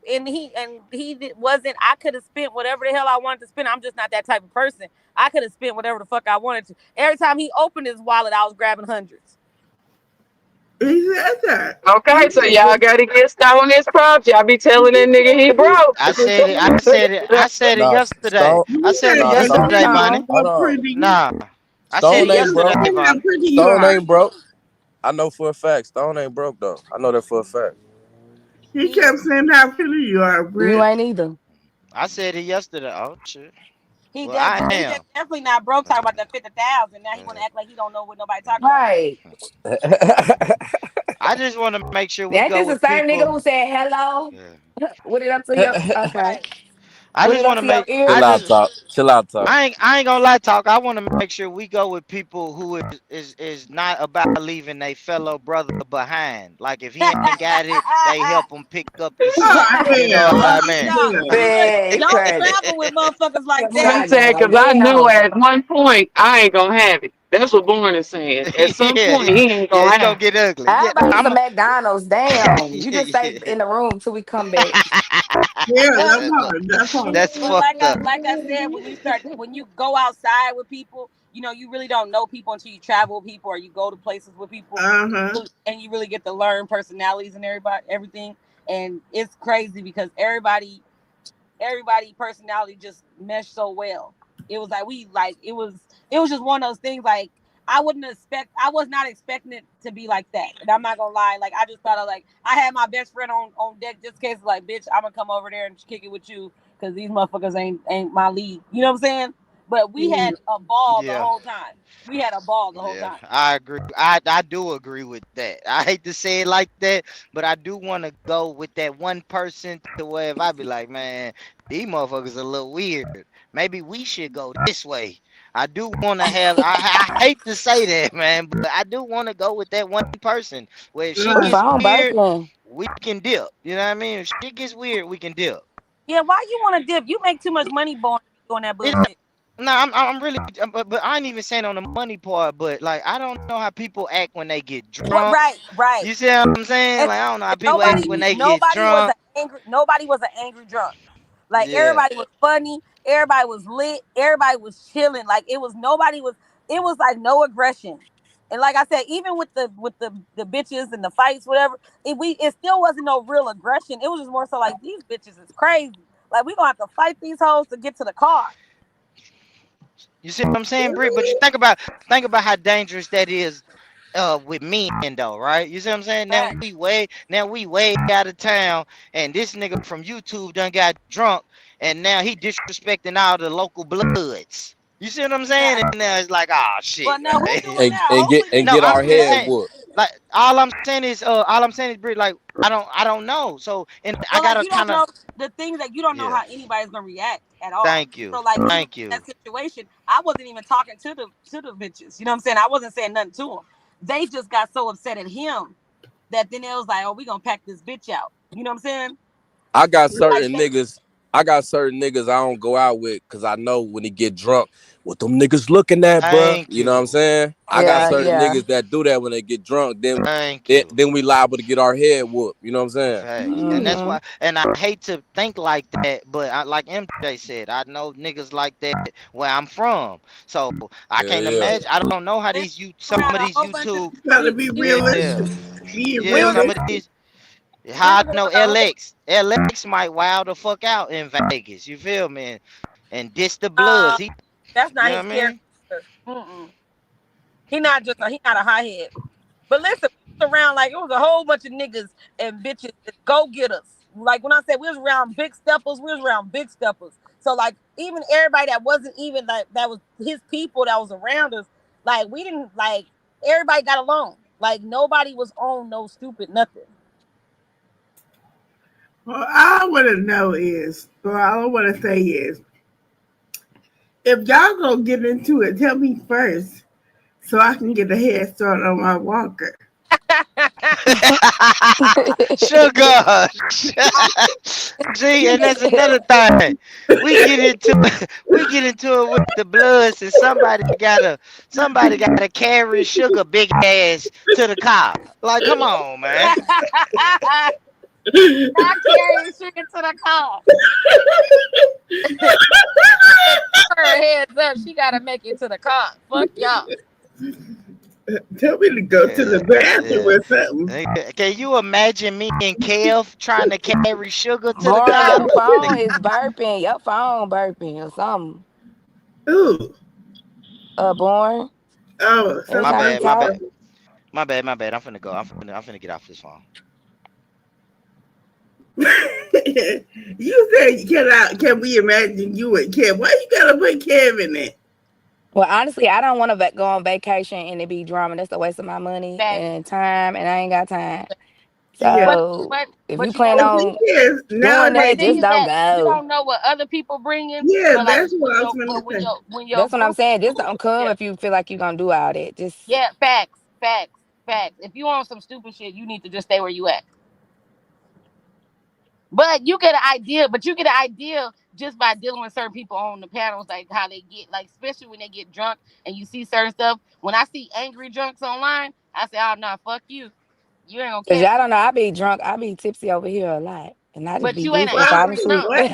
wasn't. I could have spent whatever the hell I wanted to spend. I'm just not that type of person. I could have spent whatever the fuck I wanted to. Every time he opened his wallet, I was grabbing hundreds. He said that. Okay, so y'all gotta get Stone his props. Y'all be telling that nigga he broke. I said it. I said it. I said it Nah, yesterday. Stone. I said it Nah, Let's go, yesterday, Stone. Vonnie. Stone. Hold on. Nah, I said He it Stone ain't kept broke. yesterday, saying how Vonnie. pretty you Stone are. ain't broke. I know for a fact. Stone ain't broke though. I know that for a fact. He He kept saying how pretty you are, You Britt. ain't either. I said it yesterday. Oh shit. he Well, I he am. definitely not broke. Talking about that 50,000. Now he want to act like he don't know what nobody talking about. Right. I just want to make sure we Ain't go this the with same nigga people. who said hello? Yeah. With it up to your okay. I With just it up want to to your make. I ear. Chill out, just. talk. Chill out, talk. I ain't gonna lie, talk. I want to make sure we go with people who is not about leaving a fellow brother behind. Like if he ain't got it, they help him pick up the Oh, shit. You know hell. what I Oh, mean? No, hell. look, Man, it's don't crazy. travel with motherfuckers like Come that. I on now. said, Like, because I damn. knew at one point I ain't gonna have it. That's what Born is saying. At some Yeah, point, he ain't yeah, gonna it's gonna have. get ugly. How Yeah, no, about you I'm some a, McDonald's? Damn. You just stay yeah. in the room till we come back. Yeah, But that part, that part. That's but fucked up. like I said, when you go outside with people, you really don't know people until you travel with people or you go to places with people, Uh-huh. and you really get to learn personalities and everything. And it's crazy because everybody personality just meshed so well. It was like it was just one of those things like I was not expecting it to be like that. And I'm not gonna lie, like I just thought of like I had my best friend on deck just in case like bitch, I'm gonna come over there and kick it with you because these motherfuckers ain't my league. You know what I'm saying? But we Yeah. had a ball the Yeah. whole time. We had a ball the whole Yeah, time. I agree. I do agree with that. I hate to say it like that, but I do want to go with that one person to where if I be like, man, these motherfuckers a little weird. Maybe we should go this way. I do want to have. I hate to say that, man, but I do want to go with that one person where if she What's Right. gets wrong, weird, burping? we can dip. You know what I mean? If she gets weird, we can dip. Yeah, why you want to dip? You make too much money born to be doing that It bullshit. No, I'm really, but I ain't even saying on the money part. But like, I don't know how people act when they get What? drunk. Right, right. You see what I'm saying? And Like, I don't know how people act nobody when they get nobody was drunk. an angry drunk. Like Yeah, everybody was funny, everybody was lit, everybody was chilling. Like it was like no aggression. And like I said, even with the bitches and the fights, whatever, it still wasn't no real aggression. It was just more so like these bitches is crazy. Like we gonna have to fight these hoes to get to the car. you see what I'm saying, Britt? But you think about how dangerous that is with men though, right? You see what I'm saying? Facts. Now we way out of town, and this nigga from YouTube done got drunk, and now he disrespecting all the local bloods. You see what I'm saying? Facts. And now it's like, oh shit, But now who man. doing that? Hopefully and these No, get I'm our motherfuckers just head saying. ain't. whooped. Like all I'm saying is, Britt, like I don't know. So and I But like gotta you don't kind of know the things that you don't know yeah. how anybody's gonna react at all. Thank you, So like even thank in that you. situation, I wasn't even talking to the bitches. You know what I'm saying? I wasn't saying nothing to them. They just got so upset at him that then it was like, oh, we gonna pack this bitch out. You know what I'm saying? I got Like certain they, niggas. I got certain niggas I don't go out with because I know when he get drunk, what them niggas looking at, bruh. Thank You know what I'm you, saying? I got Yeah, thank certain you, yeah. niggas that do that when they get drunk. Then, thank then, you. then we liable to get our head whooped. You know what I'm saying? Facts. And that's Mm-hmm. why, and I hate to think like that, but like MJ said, I know niggas like that where I'm from. So I Yeah, can't yeah. imagine. I don't know how they some around of a these whole bunch of YouTube, Gotta be yeah, realistic. Be we yeah, was some of realistic. these. we How I was know around a whole LX might wild the fuck out in Vegas. You feel me? And diss the Bloods. um He, that's you not know what his I character. mean? Mm-mm. He not a hothead. But listen, we was around like it was a whole bunch of niggas and bitches that go get us. Like when I said we was around big steppers, we was around big steppers. So like even everybody that wasn't even like that was his people that was around us, like we didn't like everybody got along. Like nobody was on no stupid nothing. Well, all I want to know is, or all I want to say is, if y'all gonna get into it, tell me first so I can get a head start on my walker. Sugar. See, and that's another thing. We get into we get into it with the Bloods, and somebody gotta carry Sugar big ass to the car. Like, come on, man. Not carrying sugar to the car. Her heads up, she gotta make it to the car. Fuck y'all. Tell me to go to the Yeah, bathroom yeah. or something. Can you imagine me and Kev trying to carry Sugar to the Born, car? your phone is burping. Your phone burping or something. Ooh, Born. oh, Every My time somebody. he bad, my talk. bad, my bad, my bad. I'm finna go. I'm finna get off this phone. You said, can we imagine you and Kev? Why you gotta put Kev in it? Well, honestly, I don't want to go on vacation and it be drama. That's a waste of my money Back. and time, and I ain't got time. Yeah. But So but if you but you know plan The what? thing on is, doing But the that, nowadays, thing just is don't that you go. don't know what other people bring in. yeah, But like that's what I was gonna when say. your That's what I'm group, saying. Just don't come yeah, if you feel like you're gonna do all that. Just yeah, facts. If you on some stupid shit, you need to just stay where you at. But you get an idea. But you get an idea just by dealing with certain people on the panels, like how they get, like especially when they get drunk and you see certain stuff. When I see angry drunks online, I say, "Oh no, fuck you. You ain't gonna Cause catch y'all me." don't know, I be drunk, I be tipsy over here a lot. And I just But be you ain't an goofy, Why falling angry for asleep. drunk. what?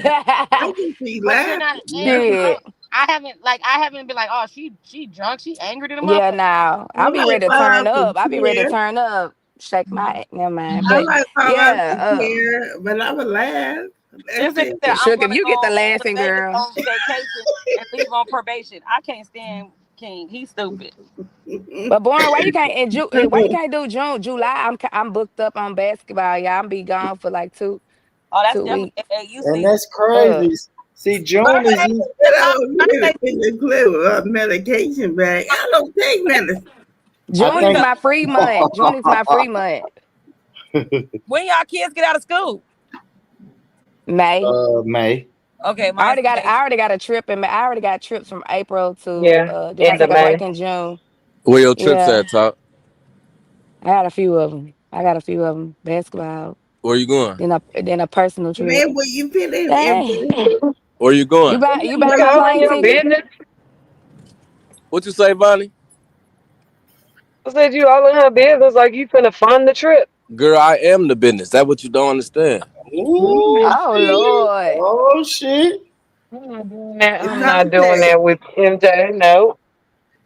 I can see But you're laughing. not an angry Yeah. drunk. Shit. I haven't been like, oh, she drunk, she angry to the Yeah, motherfucker. now I I'll be like ready to fall turn off up. the I'll be ready to chair. turn up. Shake my never mind. I But like fall off yeah, the chair, but I would laugh. This That's nigga it. said I'm Sugar, if gonna you get the go to laughing Vegas girl. on vacation and leave on probation. I can't stand King. He's stupid. But boy, why you can't why you can't do June, July? I'm booked up on basketball. Yeah, I'm be gone for like two Oh, that's two definitely weeks. And AAUC. that's Uh, crazy. See, June Birthday, is Get my over here birthday. to take a clip of medication bag. I don't take medicine. I June We is think took my free month. June is my free month. when y'all kids get out of school. May. May. Okay, mine's May. I already got a trip and I already got trips from April to Yeah, then I end of take a break May. in June. Where your trips Yeah, at, Top? I got a few of them. I got a few of them. Basketball, Where you going? then a personal trip. Man, will you fit in Dang. Where you going? You buy Nigga, my all in plane your ticket? business. What you say, Vonnie? I said you all in her business like you finna fund the trip. Girl, I am the business. That what you don't understand. Ooh, Oh shit. Lord. Oh, shit. I'm not doing that. I'm Talk not doing said, that with MJ. No.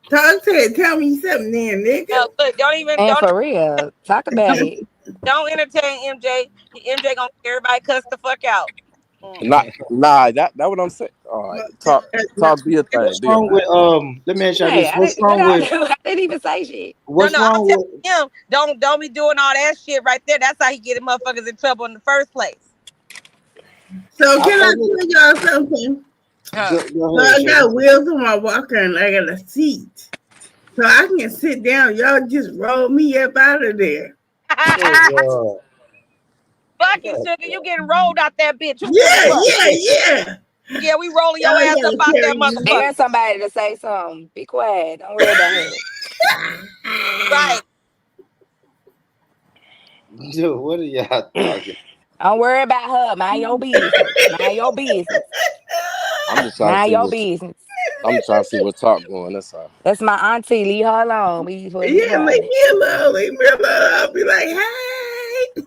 Talk said, tell me something then, nigga. Look, don't even And for real. Talk about it. don't entertain MJ. MJ gonna get everybody cuss the fuck out. Nah, nah, that what I'm saying. All right, talk, do your thing, What's do your wrong thing. with let me ask y'all Hey, this. I What's didn't what wrong I with do? I didn't even say shit. No, what's no, I'm wrong telling with him don't be doing all that shit right there. That's how he get motherfuckers in trouble in the first place. So I can I think tell y'all something? Huh. go So ahead, I sugar. got wheels on my walker and I got a seat. So I can sit down. Y'all just roll me up out of there. Oh Fuck you, God. sugar. You getting rolled out that bitch. Who gives a Yeah, fuck? yeah, yeah. Yeah, we rolling your Y'all ass up gotta out that carry me. Dare motherfucker. somebody to say something. Be quiet. Don't worry about her. Right. Dude, what are y'all talking? Don't worry about her. Mind your business. Mind your business. I'm just trying to Mind see your what business. I'm trying to see what talk going. That's all. That's my auntie. Leave her alone. Be for be Yeah, leave quiet. me alone. Leave me alone. I'll be like, hey.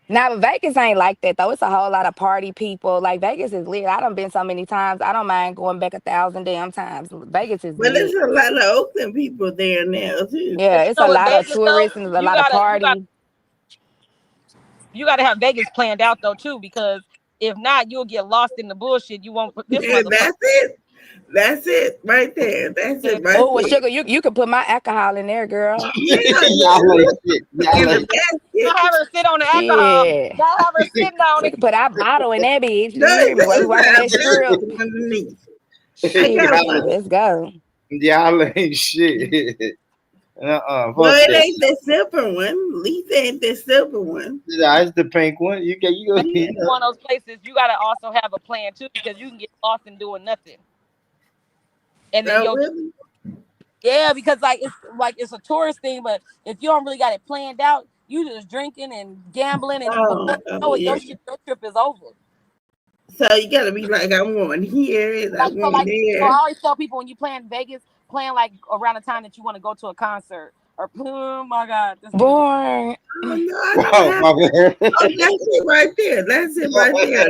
Now Vegas ain't like that though. It's a whole lot of party people. Like Vegas is lit. I done been so many times. I don't mind going back 1,000 damn times. Vegas is But there's lit. a lot of Oakland people there now, too. Yeah, But you it's know a what lot of Vegas though? tourists and there's a You lot of gotta you got party. you gotta have Vegas planned out though too, because if not, you'll get lost in the bullshit. You won't put this Yeah, motherfucker. that's it. That's it right there. That's Yeah, it right Oh well, there. sugar, you can put my alcohol in there, girl. Yeah, Y'all ain't shit. in Y'all the ain't I'll basket. have her sit on the alcohol. Shit. Y'all have her sitting on We it. can put our bottle in that bitch. No, You hear me? While we walking it's a that strip. basket underneath. I Shit. got y'all one. Let's go. y'all ain't shit. Well, Fuck it that. ain't the silver one. Lisa ain't the silver one. Nah, it's the pink one. You Vegas is one of those places you gotta also have a plan too, because you can get lost in doing nothing. And then Oh, yo, really? yeah, because like it's a tourist thing, but if you don't really got it planned out, you just drinking and gambling, and before Oh, you oh, know it, yeah. your trip is over. So you gotta be like, I want here, and I want I there. always tell people when you plan Vegas, plan like around the time that you want to go to a concert. Or oh my god, this nigga. Boy. Oh no, I don't Oh have. my bad. Oh, that's it right there. That's it right there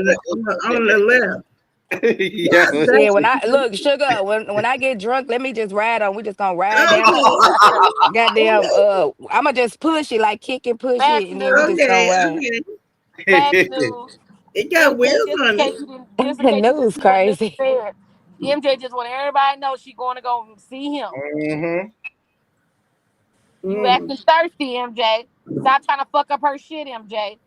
on the left. Yeah. Yeah, Yeah, that's when I it. look, sugar, when I get drunk, let me just ride on. We just gonna ride down the Okay, goddamn I'ma just push it, like kick and push Facts it, and then we just news. gonna okay, ride. okay. Facts news. It got MJ, wheels on it. just in case you didn't News see what Millie crazy. said. MJ just want everybody to know she going to go see him. hmm You Mm. acting thirsty, MJ. Stop trying to fuck up her shit, MJ.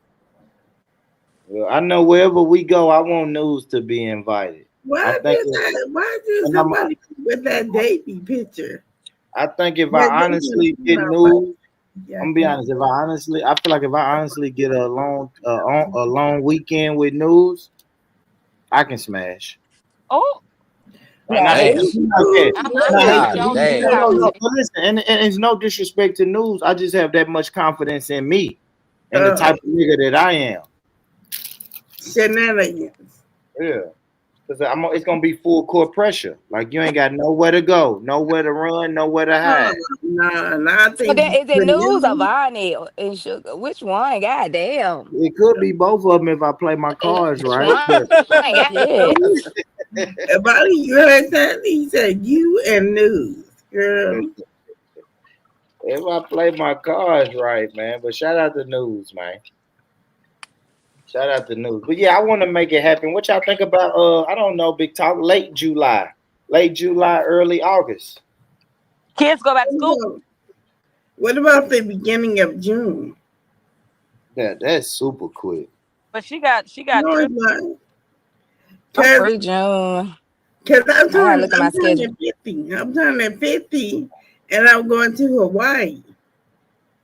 Well, I know wherever we go, I want news to be invited. I Why think did if, that? Why did and somebody with that Davy picture? I think if That I Davy honestly get my wife. news, Yeah, I'm gonna be honest. If I honestly, I feel like if I honestly get a long weekend with news, I can smash. Oh, And I Hey. Damn, okay, I'm no, waiting nah, for god y'all to get this damn. no. conversation. But listen, and it's no disrespect to news. I just have that much confidence in me and the oh, type of nigga that I am. Shenanigans. Yeah. Cause it's gonna be full court pressure. Like you ain't got nowhere to go, nowhere to run, nowhere to Oh, hide. no, I So then, think is it the news or news. Vonnie and Sugar? Which one? God damn. It could be both of them if I play my cards Which right. one? But Shit. About you heard that? He said you and news, girl. if I play my cards right, man. But shout out to news, man. Shout out to news. But yeah, I want to make it happen. What y'all think about? I don't know. Big talk. Late July, early August. Kids go back to What school, about, what about the beginning of June? That's super quick. but she got No, it's trips. not. I'm Cause, free June. cause I'm I gotta turning, look at my I'm schedule. turning 50. I'm turning 50, and I'm going to Hawaii.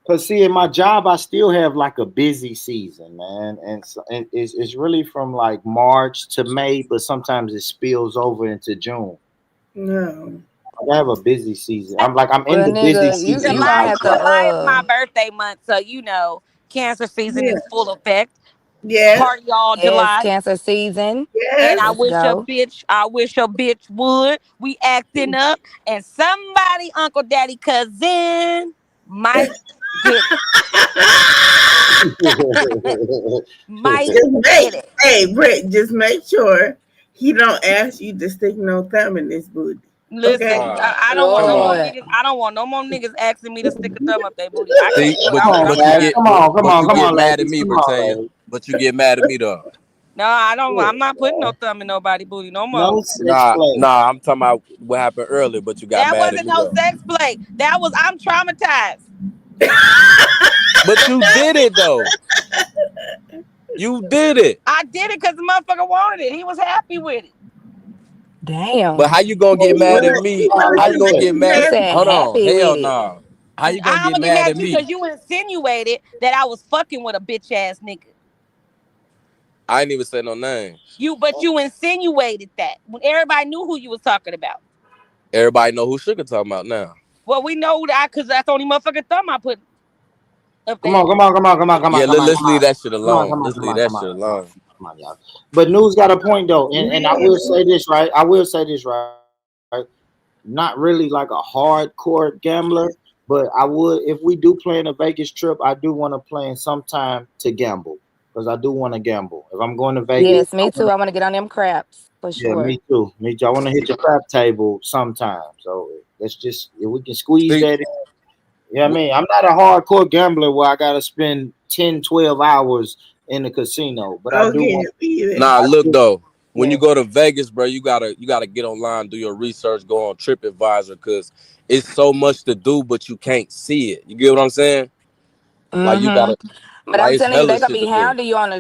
Cause see, in my job, I still have like a busy season, man, and it's really from like March to May, but sometimes it spills over into June. No. I have a busy season. I'm in Well, the busy nigga, you season you with gonna my have to job. July is my birthday month, so cancer season Yeah. in full effect. Yes. Party all yes, July. cancer season. And Yes. Let's go. I wish a bitch would. We acting up, and somebody, Uncle Daddy Cousin, might get it. Might Just make, get it. hey, Britt, just make sure he don't ask you to stick no thumb in this booty. Okay? Listen, Ah, I don't want come no more on. Lord. niggas. I don't want no more niggas asking me to stick a thumb up their booty. I See, can't do it. Come I'm on, but you guys. trying. get, but you Come get on, mad at ladies. me, Come on, Britannia. ladies. But you get mad at me though. No, I don't. Yeah. I'm not putting no thumb in nobody booty no more. No sex Nah, play. nah. I'm talking about what happened earlier, but you got That mad at wasn't me no though. sex play. That was I'm traumatized. But you did it though. You did it. I did it because the motherfucker wanted it. He was happy with it. But Damn. how you gonna Hey, get you mad at want me? How you to gonna make get me mad He at? happy? said Hold on, happy with hell it. no. How you gonna I'm get gonna get mad mad at at you me? because you insinuated that I was fucking with a bitch ass nigga. I ain't even say no names. But you insinuated that when everybody knew who you was talking about. Everybody know who Sugar talking about now. Well, we know that because that's the only motherfucking thumb I put up Come there. on, come on, come on, come on, come on, Yeah, come on, let's come leave on. that shit Come on, alone. come on, Let's come leave on, that come shit on, come on, alone. come on, y'all. But News got a point though, and I will Man, say this right. I will say this right. Not really like a hardcore gambler, but I would if we do plan a Vegas trip, I do want to plan sometime to gamble because I do want to gamble. If I'm going to Vegas, Yes, me too. I want to get on them craps for yeah, sure. me too, me too. I want to hit the crap table sometime. So let's just if we can squeeze See, that in. You know what I mean? I'm not a hardcore gambler where I gotta spend 10, 12 hours in the casino, but I do okay, want. either. nah, I look do, though. When you yeah. go to Vegas, bro, you gotta get online, do your research, go on TripAdvisor, cause it's so much to do, but you can't see it. You get what I'm saying? Like you Mm-hmm. gotta, But like I'm it's telling you, hella shit to do.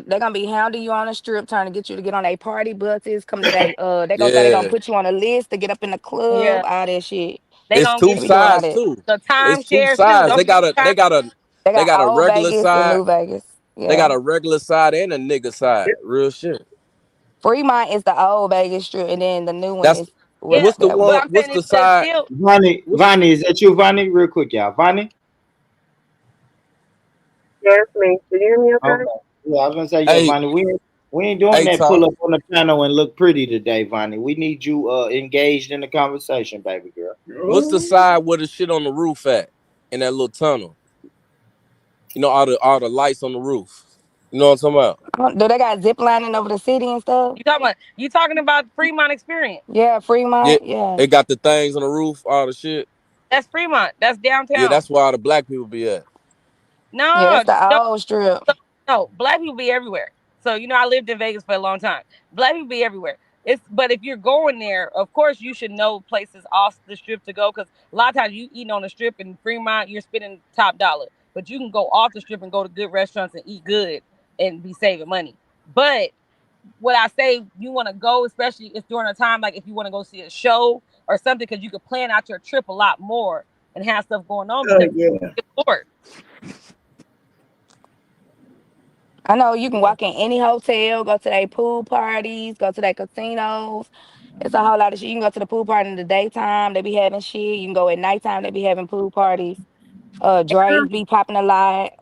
they're gonna be hounding you on the strip, trying to get you to get on a party buses. Come to they gonna say they're gonna Yeah, put you on a list to get up in the club, Yeah, all that shit. they it's gonna two They give be you doing all sides that. too. the It's two timeshares too. sides. Don't They forget got the a, time. they got a, They they got got a old regular Vegas and side. new Vegas. They got Yeah. a regular side and a nigga side. Real shit. Fremont is the old Vegas strip, and then the new one That's is Yeah, what's the that one. but one. I'm What's saying the it's but side? still. Vonnie, What's Vonnie, is that you, Vonnie? Real quick, y'all. Vonnie? Yes, me. Do you hear me okay? Okay. Yeah, I was gonna say, yeah, hey Vonnie. We ain't doing hey that pull talk? up on the panel and look pretty today, Vonnie. We need you engaged in the conversation, baby girl. What's the Oh, side where the shit on the roof at in that little tunnel? You know all the lights on the roof. You know what I'm talking about? Do they got zip lining over the city and stuff? You talking about Fremont experience? Yeah, Yeah, Fremont. Yeah. it got the things on the roof, all the shit. That's Fremont. That's Yeah, downtown. that's where all the black people be at. Yeah, No, that's the old strip. so, no, black people be everywhere. So I lived in Vegas for a long time. Black people be everywhere. But if you're going there, of course you should know places off the strip to go because a lot of times you eating on the strip in Fremont, you're spending top dollar. But you can go off the strip and go to good restaurants and eat good and be saving money. But what I say, you want to go, especially if during a time like if you want to go see a show or something, because you could plan out your trip a lot more and have stuff going on oh because yeah. it's bored. I know you can walk in any hotel, go to their pool parties, go to their casinos. It's a whole lot of shit. You can go to the pool party in the daytime, they be having shit. You can go at nighttime, they be having pool parties. Drains be popping a lot.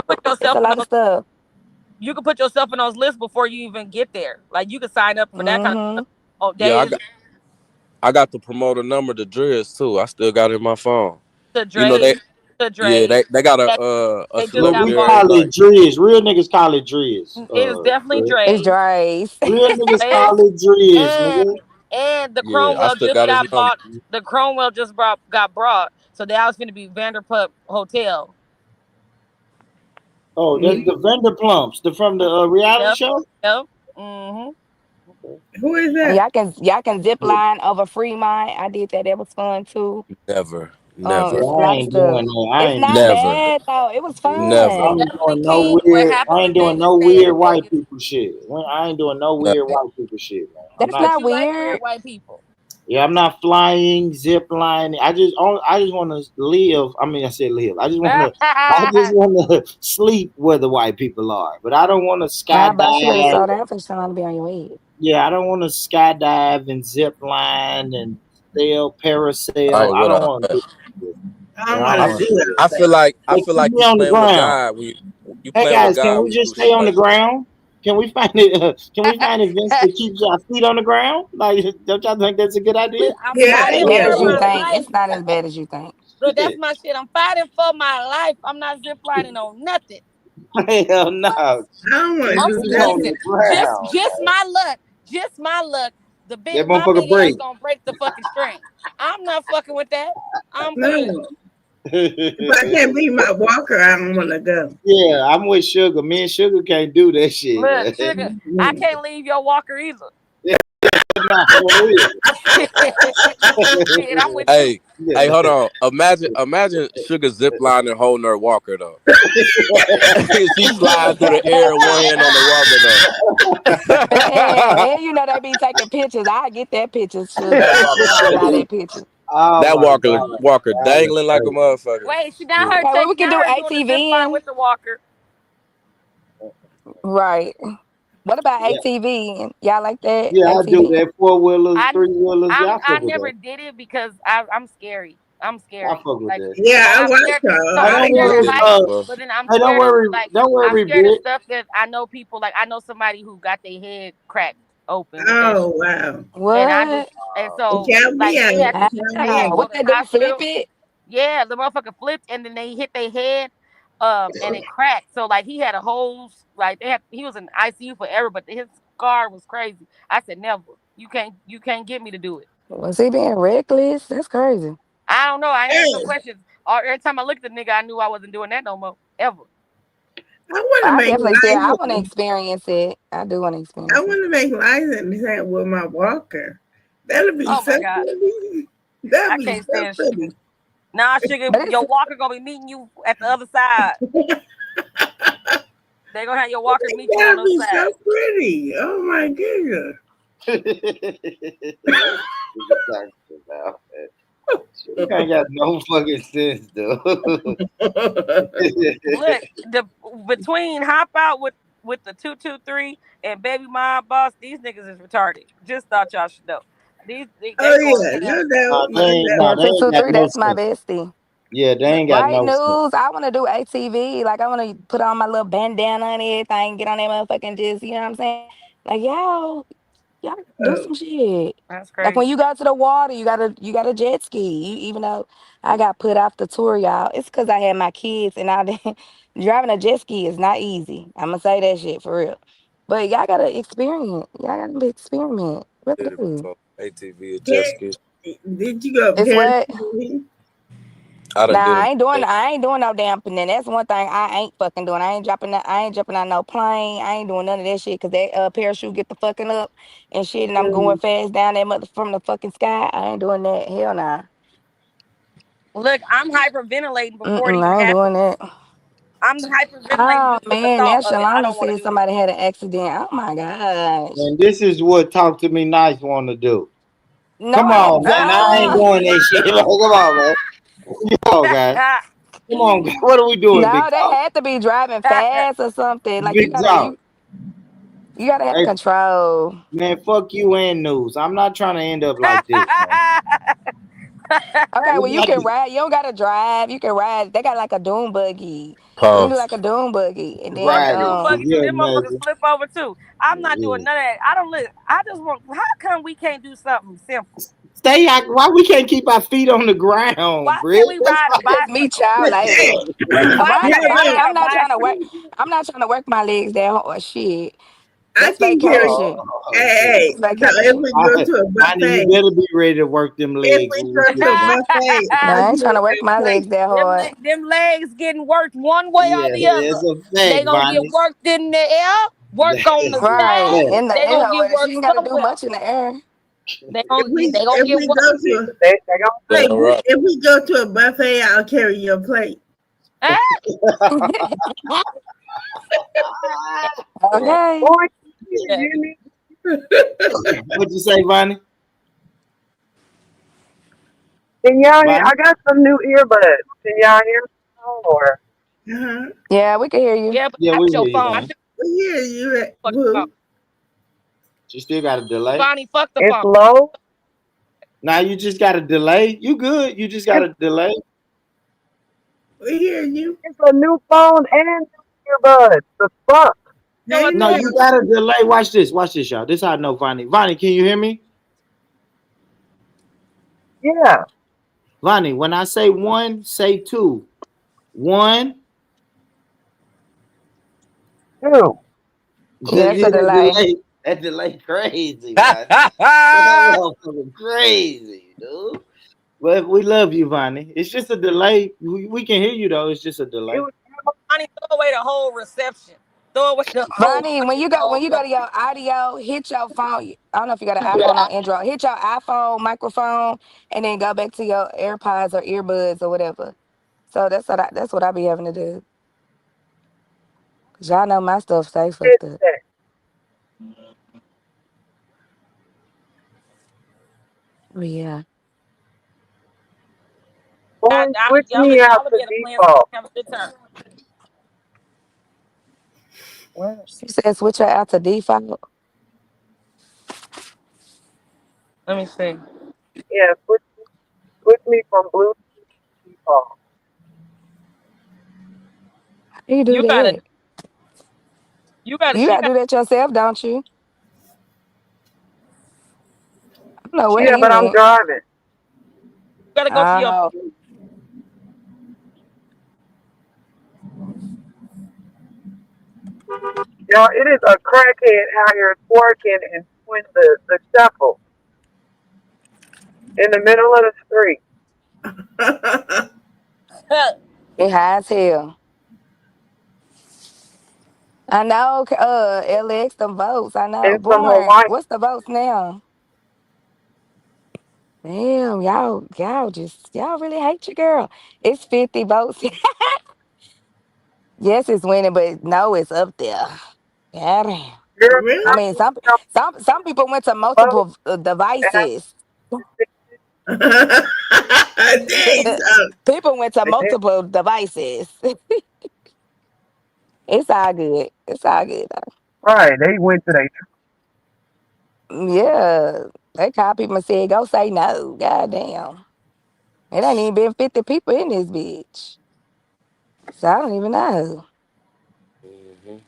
Put It's a yourself in lot of those stuff. you can put yourself in those lists before you even get there. Like you can sign up for that kind of stuff. Mm-hmm. Oh, Yeah, days I got the promoter number to Dreads too. I still got it in my phone. to You know Dre's they to yeah, Dre's they got that a they just But got we celebrity bought. call everything. it Driz. Real niggas call it Driz. It is definitely Chris. It's Dre's. Dre's. Real niggas And call it Driz, and nigga. and the Yeah, I Cromwell still just got his got number. bought. The Cromwell just got brought. So now it's gonna be Vanderpump Hotel. Oh, that's the Vanderplumps, the from the reality Yep. show. Yep. Mm-hmm. Who is And that? y'all can zip line over Fremont. I did that. That was fun too. Never, Yeah, never, It's a I lot of ain't doing stuff. that. I It's ain't not doing that. never, bad though. It was I never, fun. ain't Definitely doing no King. What weird. I happens ain't in doing Vegas no stays weird in white Vegas. people shit. I ain't doing no never. weird white people shit, man. I'm That's not. But not you like weird. weird white people. Yeah, I'm not flying, zip lining. I just want to live. I mean, I said live. I just want to. I just want to sleep where the white people are. But I don't want to How about you better skydive. slow down for someone to be on your head? Yeah, I don't want to skydive and zip line and sail, I parasail. ain't I with don't all want to that. do this. I You don't know, I want don't I to want feel, to do do this. I Like, feel keep like me you on the playing with ground. God when you Hey playing with guys, can God we when you just do stay shit on the like that. ground? Can we find it? Can we find events that keeps our feet on the ground? Like, don't y'all think that's a good idea? Look, I'm It's Yeah, not as fighting bad yeah, for as you my yeah. think. life. It's not as bad as you think. Look, that's Shit. my shit. I'm fighting for my life. I'm not ziplining on nothing. Hell no. I don't want to I'm do We on listen. the nothing. ground. Just my luck. Just my luck. That My motherfucker big ass break. gonna break the fucking string. I'm not fucking with that. I'm good. No. If I can't be my walker, I don't want to go. Yeah, I'm with Sugar. Me and Sugar can't do that shit, Look, man. sugar. I Mm. can't leave your walker either. Nah, for real. Shit, I'm with you. Hey, hey, Yeah. hold on. Imagine Sugar zip line and holding her walker though. She slide through the air, one hand on the walker though. Man, and you know they be taking pictures. I get that picture, sugar. That I walker send all crazy. that picture. Oh That my walker god, that is dangling like a crazy. motherfucker. Wait, she got Yeah. her Okay, well we can do got her doing the zip line ATV. with the walker. Right. What about Yeah, ATV? Y'all like that? yeah, I do ATV? that. Four wheelers, I three wheelers. Yeah, I I fuck with never that. did it because I'm scary. I'm I scary. fuck with Like that. so Yeah, I I'm watch scared. So her. Hey, I'm I don't scared do of worry. it. heights, Bro. but then I'm Hey, don't scared of worry. like Don't I'm worry, scared of bitch. stuff that I know people like I know somebody who got their head cracked open with that shit. Oh, wow. And I just What? and It so can't be like out. they had to Wow. go What to they the do? Flip hospital. it? Yeah, the motherfucker flipped and then they hit their head, and it cracked. So like he had a whole like he was in ICU forever, but his scar was crazy. I said never. You can't get me to do it. Was he being reckless? That's crazy. I don't know. I ain't asked no Yes. questions. Or every time I looked at the nigga, I knew I wasn't doing that no more ever. I want to I make definitely said I want to license. experience it. I do want to I experience it. want to make license with my walker. That'll be Oh so my god, pretty. That'll I be can't so stand sugar. pretty. Nah, sugar, But it's your walker gonna be meeting you at the other side. They gonna have your walker meet you on That'll the other be side. so pretty. Oh my goodness. What you talking about, man? You ain't got no fucking sense, dude. Look, the between hop out with the 223 and baby mom boss, these niggas is retarded. Just thought y'all should know. They Oh going yeah, ham. no doubt, no yeah, No, they two ain't two got three. no That's my sense. bestie. Yeah, they Look, ain't got Right no sense. news. I want to do ATV. Like I want to put on my little bandana and everything. Get on that motherfucking just. You know what I'm saying? Like y'all do doubt. some shit. that's Like when crazy. you go to the water, you got a jet ski. Even though I got put off the tour, y'all, it's because I had my kids and I didn't. Driving a jet ski is not easy. I'm gonna say that shit for real. But y'all gotta experience. Y'all gotta be experiment. Did Really it do. before. ATV or jet Jet, ski. did you go It's jet what? skiing? I done Nah, did it. I ain't doing no damping. That's one thing I ain't fucking doing. I ain't jumping on no plane. I ain't doing none of that shit because that parachute get the fucking up and shit and I'm going Mm. fast down that mother from the fucking sky. I ain't doing that. Hell nah. Look, I'm hyperventilating before it Mm-mm, even I ain't doing happens. that. I'm hyperventilating Oh just with the man, thought that of it. I Shalonda don't want to said do it. somebody had an accident. Oh my gosh. And this is what Talk to Me Nice want to do. No, Come I on, man. I ain't don't. doing that shit. Come on, man. Come on, guys. Come on, guys. What are we doing, Big No, they Talk? had to be driving fast or something. Like Big Talk. you gotta have Hey, control. man, fuck you and news. I'm not trying to end up like this, man. Okay, well It's you like can ride. You don't gotta drive. You can ride. They got like a doom buggy. You can do Pause. like a doom buggy, and Oh, then the ride it. dune Could buggy too. you Them motherfuckers imagine? flip over too. I'm not doing Yeah. none of that. I don't look. I just want. How come we can't do something simple? Stay out. Why we can't keep our feet on the Why ground, Britt? can't we That's ride a just meet bicycle? y'all later. Why we Yeah, Ronnie, can't Ronnie, look, ride I'm a not trying to work. bicycle? I'm not trying to work my legs that hard. Shit, I that's can carry. vacation. oh shit. Hey, That's so if vacation. we go to a Bonnie, you buffet, better be ready to work them if legs we when we go get to a there. buffet, No, I'll I ain't give trying you to work a my plate. legs that hard. them legs getting worked one way or Yeah, the it's other. a They fact, gonna get Bonnie. worked in the air, work on the It's a Right. side. fact. They In gonna her get way. She worked ain't gotta do somewhere. much in the air. They gonna If get we worked. go to They gonna hey, Damn right. if we go to a buffet, I'll carry your plate. Ah, Right. Okay. boy, you yeah. hear me? What'd you say, Bonnie? Can y'all hear? Bonnie? I got some new earbuds. Can y'all hear me? Or Uh-huh. Yeah, we can hear you. Yeah, but Yeah, we that's your hear you, phone. I Bonnie. think We hear you, fuck the phone. boo. You still got a delay. Bonnie, fuck the it's phone. low? Now you just got a delay. You good? You just got It's a delay. We hear you. it's a new phone and new earbuds. The fuck? Now No, it's you No, not. you hear got a delay. Watch this. Watch this, y'all. This how I know, Vonnie. Vonnie, can you hear me? Yeah. Vonnie, when I say one, say two. One. Dude. Yeah, it's a That delay. delay. That delay crazy, man. That motherfucker crazy, dude. But we love you, Vonnie. It's just a delay. We can hear you though. It's just a It delay. was Bonnie, throw away the whole reception. Throw away the whole Vonnie, fucking when you phone. go to your audio, hit your phone. I don't know if you got an iPhone or Android. Hit your iPhone microphone and then go back to your AirPods or earbuds or whatever. So that's what I be having to do. Cause y'all know my stuff stay fucked up. that. But yeah. Boy, switch me out Y'all will to be able to plan default. have a good time. Well, You said switch her out to default. Let me see. yeah, switch me from Bluetooth to default. How you do You gotta that? You she gotta got do that yourself, don't you? I don't know she where Yeah, he but I'm went. driving. gotta go to your Oh, Y'all, it is a crackhead out here twerking and doing the shuffle in the middle of the street. you. it high as hell. I know, LX, them votes. I know. And some Born. Hawaiian What's the votes now? Damn, y'all really hate your girl. It's 50 votes. Yes, it's winning, but no, it's up there. Yeah, damn. girl I Really? mean, some people went to vote, multiple and I devices. Days up. People went to they did multiple devices. It's all good. It's all good though. right. They went to their Yeah, they called people and said, "Go say no." God damn, it ain't even been 50 people in this bitch, so I don't even know. Mhm.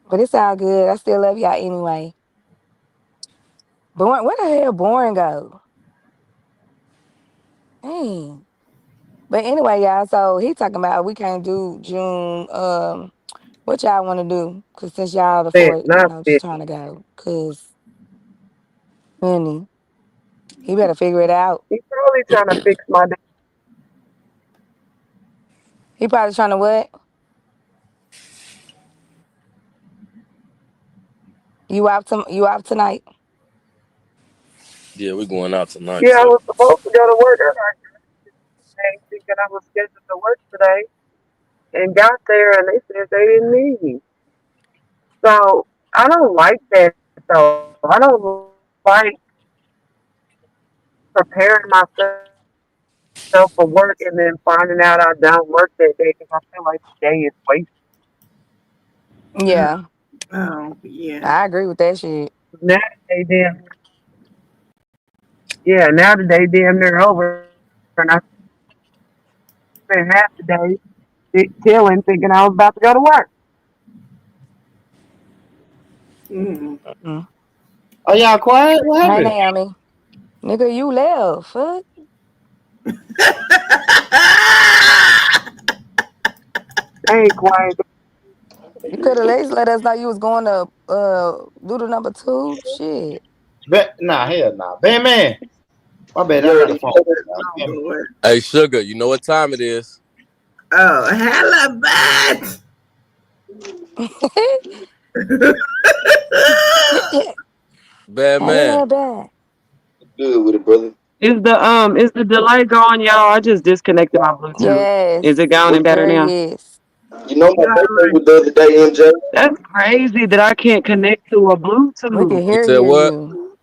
But it's all good. I still love y'all anyway. Born, where the hell Born go? Dang. But anyway, y'all. So he talking about we can't do June. What y'all want to do? Cause since y'all the fence, four, not just 50. trying to go. Cause honey, he better figure it out. He's probably trying to fix my damn He probably trying to what? You out tonight? Yeah, we going out tonight, Yeah, I so was supposed to go to work earlier today, thinking I was scheduled to work today, and got there and they said they didn't need me. So I don't like that though. I don't like preparing myself for work and then finding out I don't work that day because I feel like the day is wasted. Yeah, Oh, yeah. I agree with that shit. Now they did Yeah, now the day damn near over, and I spent half the day chilling, thinking I was about to go to work. Mm. Mm. Are y'all quiet? What Hey happened? Naomi. Nigga, you left. Fuck. They ain't quiet. You could have at least let us know you was going to do the number two. Shit. Nah, hell nah. Bam man. My bad, You I got already a phone. know that. Oh, Bam. Lord. Hey, Sugar, you know what time it is? Oh, hella bad. Bad man. Hella bad. Good with it, brother. Is the delay gone, y'all? I just disconnected my Bluetooth. Yes. Is it gone and better There now? he is. You know my Y'all birthday right. was the other day, MJ. That's crazy that I can't connect to a We can Bluetooth. You said hear what? you.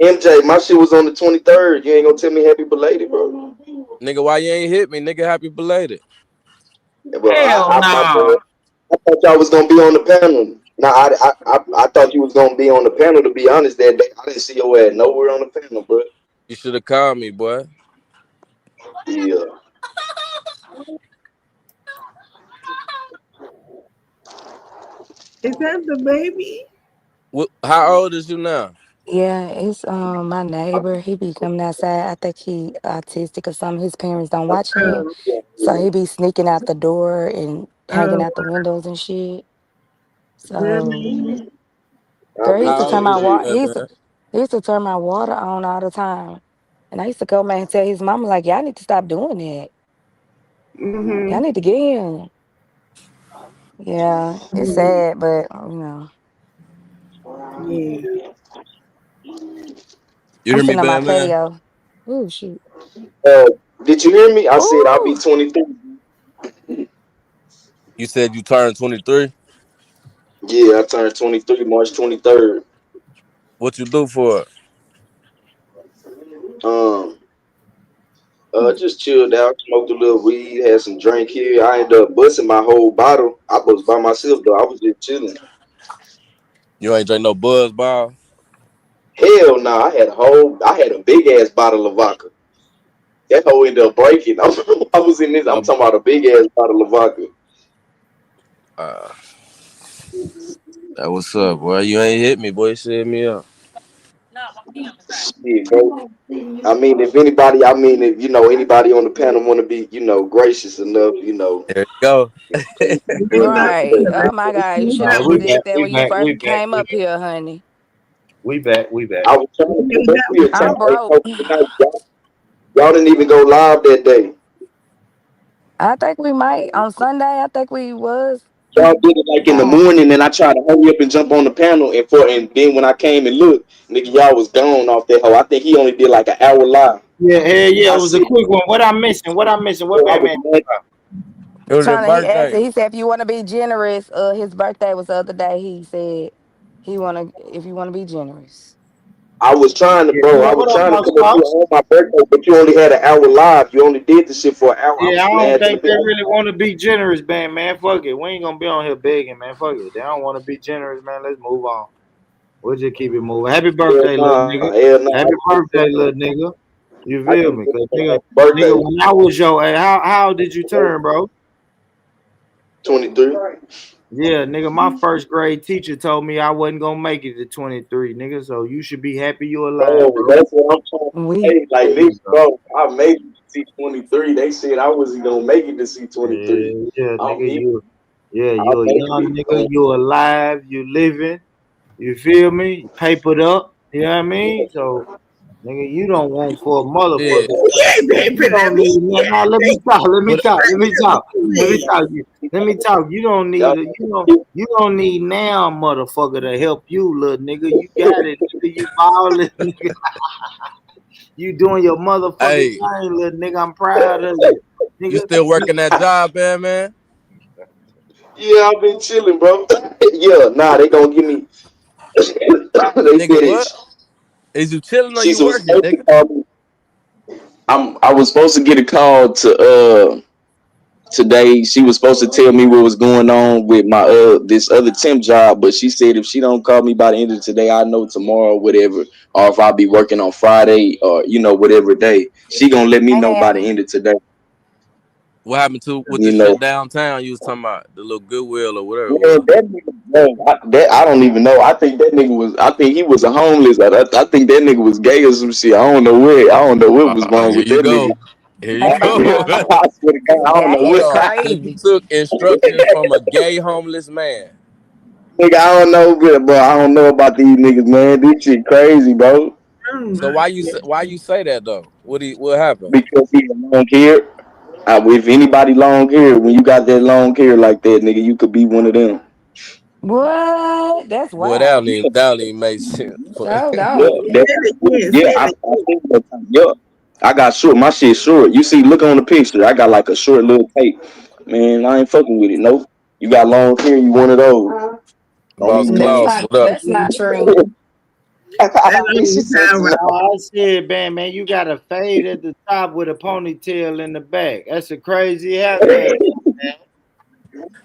MJ, my shit was on the 23rd. You ain't gonna tell me happy belated, bro. Nigga, why you ain't hit me? Nigga, happy belated. Yeah, but Hell my no. bad. I thought y'all was gonna be on the panel. Nah, I thought you was gonna be on the panel. To be honest, that day I didn't see your ass nowhere on the panel, bro. You should have called me, boy. Yeah, Is that the baby? How old is you now? Yeah, it's my neighbor. He be coming outside. I think he autistic or something. His parents don't watch him. Oh, So he be sneaking out the door and hanging oh, out the windows and shit. So really? I've girl, he been used to How old turn seeing my is you, water shit. man, man? he used to turn my water on all the time. And I used to go man and tell his mama like, y'all need to stop doing that. Y'all Mm-hmm. need to get him. Yeah, it's sad, but Yeah. You I'm hear me, sitting on my bad man? patio. Oh shoot. Uh, did you hear me? I said I'll be Oh, 23. You said you turned 23. Yeah, I turned 23 March 23rd. What you do for it? Um, just chilled out, smoked a little weed, had some drink here. I ended up busting my whole bottle. I was by myself though. I was just chilling. You ain't drink no Buzz Ball? Hell no, I had a big ass bottle of vodka. That whole ended up breaking. I was in this. I'm Uh, talking about a big ass bottle of vodka. uh, that what's up, boy. You ain't hit me, boy. Set me up. Shit, bro. I mean, if anybody on the panel want to be, gracious enough, There you go. You know, right. Oh my God. You you should have Nah, know, we just back, did that we when you back, first we back, came we up back, here, honey. we back, we back. I was trying to you get up know, here. I'm broke. Y'all didn't even go live that day. I think we might on Sunday. I think we was. Y'all did it like in the morning, and I tried to hurry up and jump on the panel, and then when I came and looked, nigga, y'all was gone off that hoe. I think he only did like an hour live. Yeah, hell yeah, I it was a said, quick one. What I'm missing? What I'm missing? What bro, I was Batman? mad. It was his Trying to he asked birthday. he said if you want to be generous, his birthday was the other day. He said he wanna if you wanna be generous. Yeah, I yeah. was What up, trying to Boss come up here Moss? on my birthday, but you only had an hour live. You only did the shit for an hour. I Yeah, was I don't mad to the think they bit. really want to be generous, man. Fuck it. We ain't gonna be on here begging, man. Fuck it. They don't want to be generous, man. Let's move on. We'll just keep it moving. Happy Hell birthday, little nah, nigga. hell nah. Happy birthday, little nigga. You I feel can't me? get Cause a nigga, birthday. nigga, when I was your, hey, how did you turn, bro? 23. Yeah, nigga, my first grade teacher told me I wasn't gonna make it to 23, nigga. So you should be happy you alive, Bro, bro. that's what I'm trying to We say. Like, There nigga, you go. bro, I made it to see 23. They said I wasn't gonna make it to see 23. Yeah, yeah, I'm nigga, here. you I a made young it, nigga, bro. you alive, you living, you feel me? Papered up, you know what I mean? So, nigga, you don't want for a Yeah. motherfucker. he ain't You paying for don't that. need man. Now let me talk. Let me What talk. Let me talk. Let me He talk. Let me talk. You don't need Y'all, a, you don't need now motherfucker to help you, little nigga. You got it, nigga. You ballin', nigga. You doing your motherfucking hey, thing, little nigga. I'm proud of you. you Nigga, still working that job, bad man? yeah, I've been chilling, bro. Yeah, nah, they gonna give me. They Nigga, said what? it. Is you chilling or She you was working, supposed to nigga? call me. I was supposed to get a call to today. She was supposed to tell me what was going on with my this other temp job, but she said if she don't call me by the end of today, I know tomorrow, whatever, or if I'll be working on Friday or whatever day, she gonna let me know by the Man, end of today. What happened to with the You shit know, downtown? You was talking about the little Goodwill or whatever it man, was. that nigga, man, I don't even know. I think that nigga was. I think he was a homeless. I think that nigga was gay or some shit. I don't know where. I don't know what was wrong Here with you that nigga. go. Here you oh my go. God, I swear to God, I don't know that is what. So you crazy. took instructions from a gay homeless man. Nigga, I don't know, bro. I don't know about these niggas, man. This shit crazy, bro. Oh So my why goodness. you say that though? What happened? Because he a long hair. If anybody long hair, when you got that long hair like that, nigga, you could be one of them. What? That's Boy, wild. that don't even make sense. No, Yeah, don't. that, Say it again. yeah, Say it I think that time. Yeah, I got short. My shit short. You see, look on the picture. I got like a short little tape. Man, I ain't fucking with it. Nope. You got long hair. You one of those. Don't Boss even That's Claus, not. what up? That's not true. That don't she even said, sound right. No, I said, man, you got a fade at the top with a ponytail in the back. That's a crazy haircut,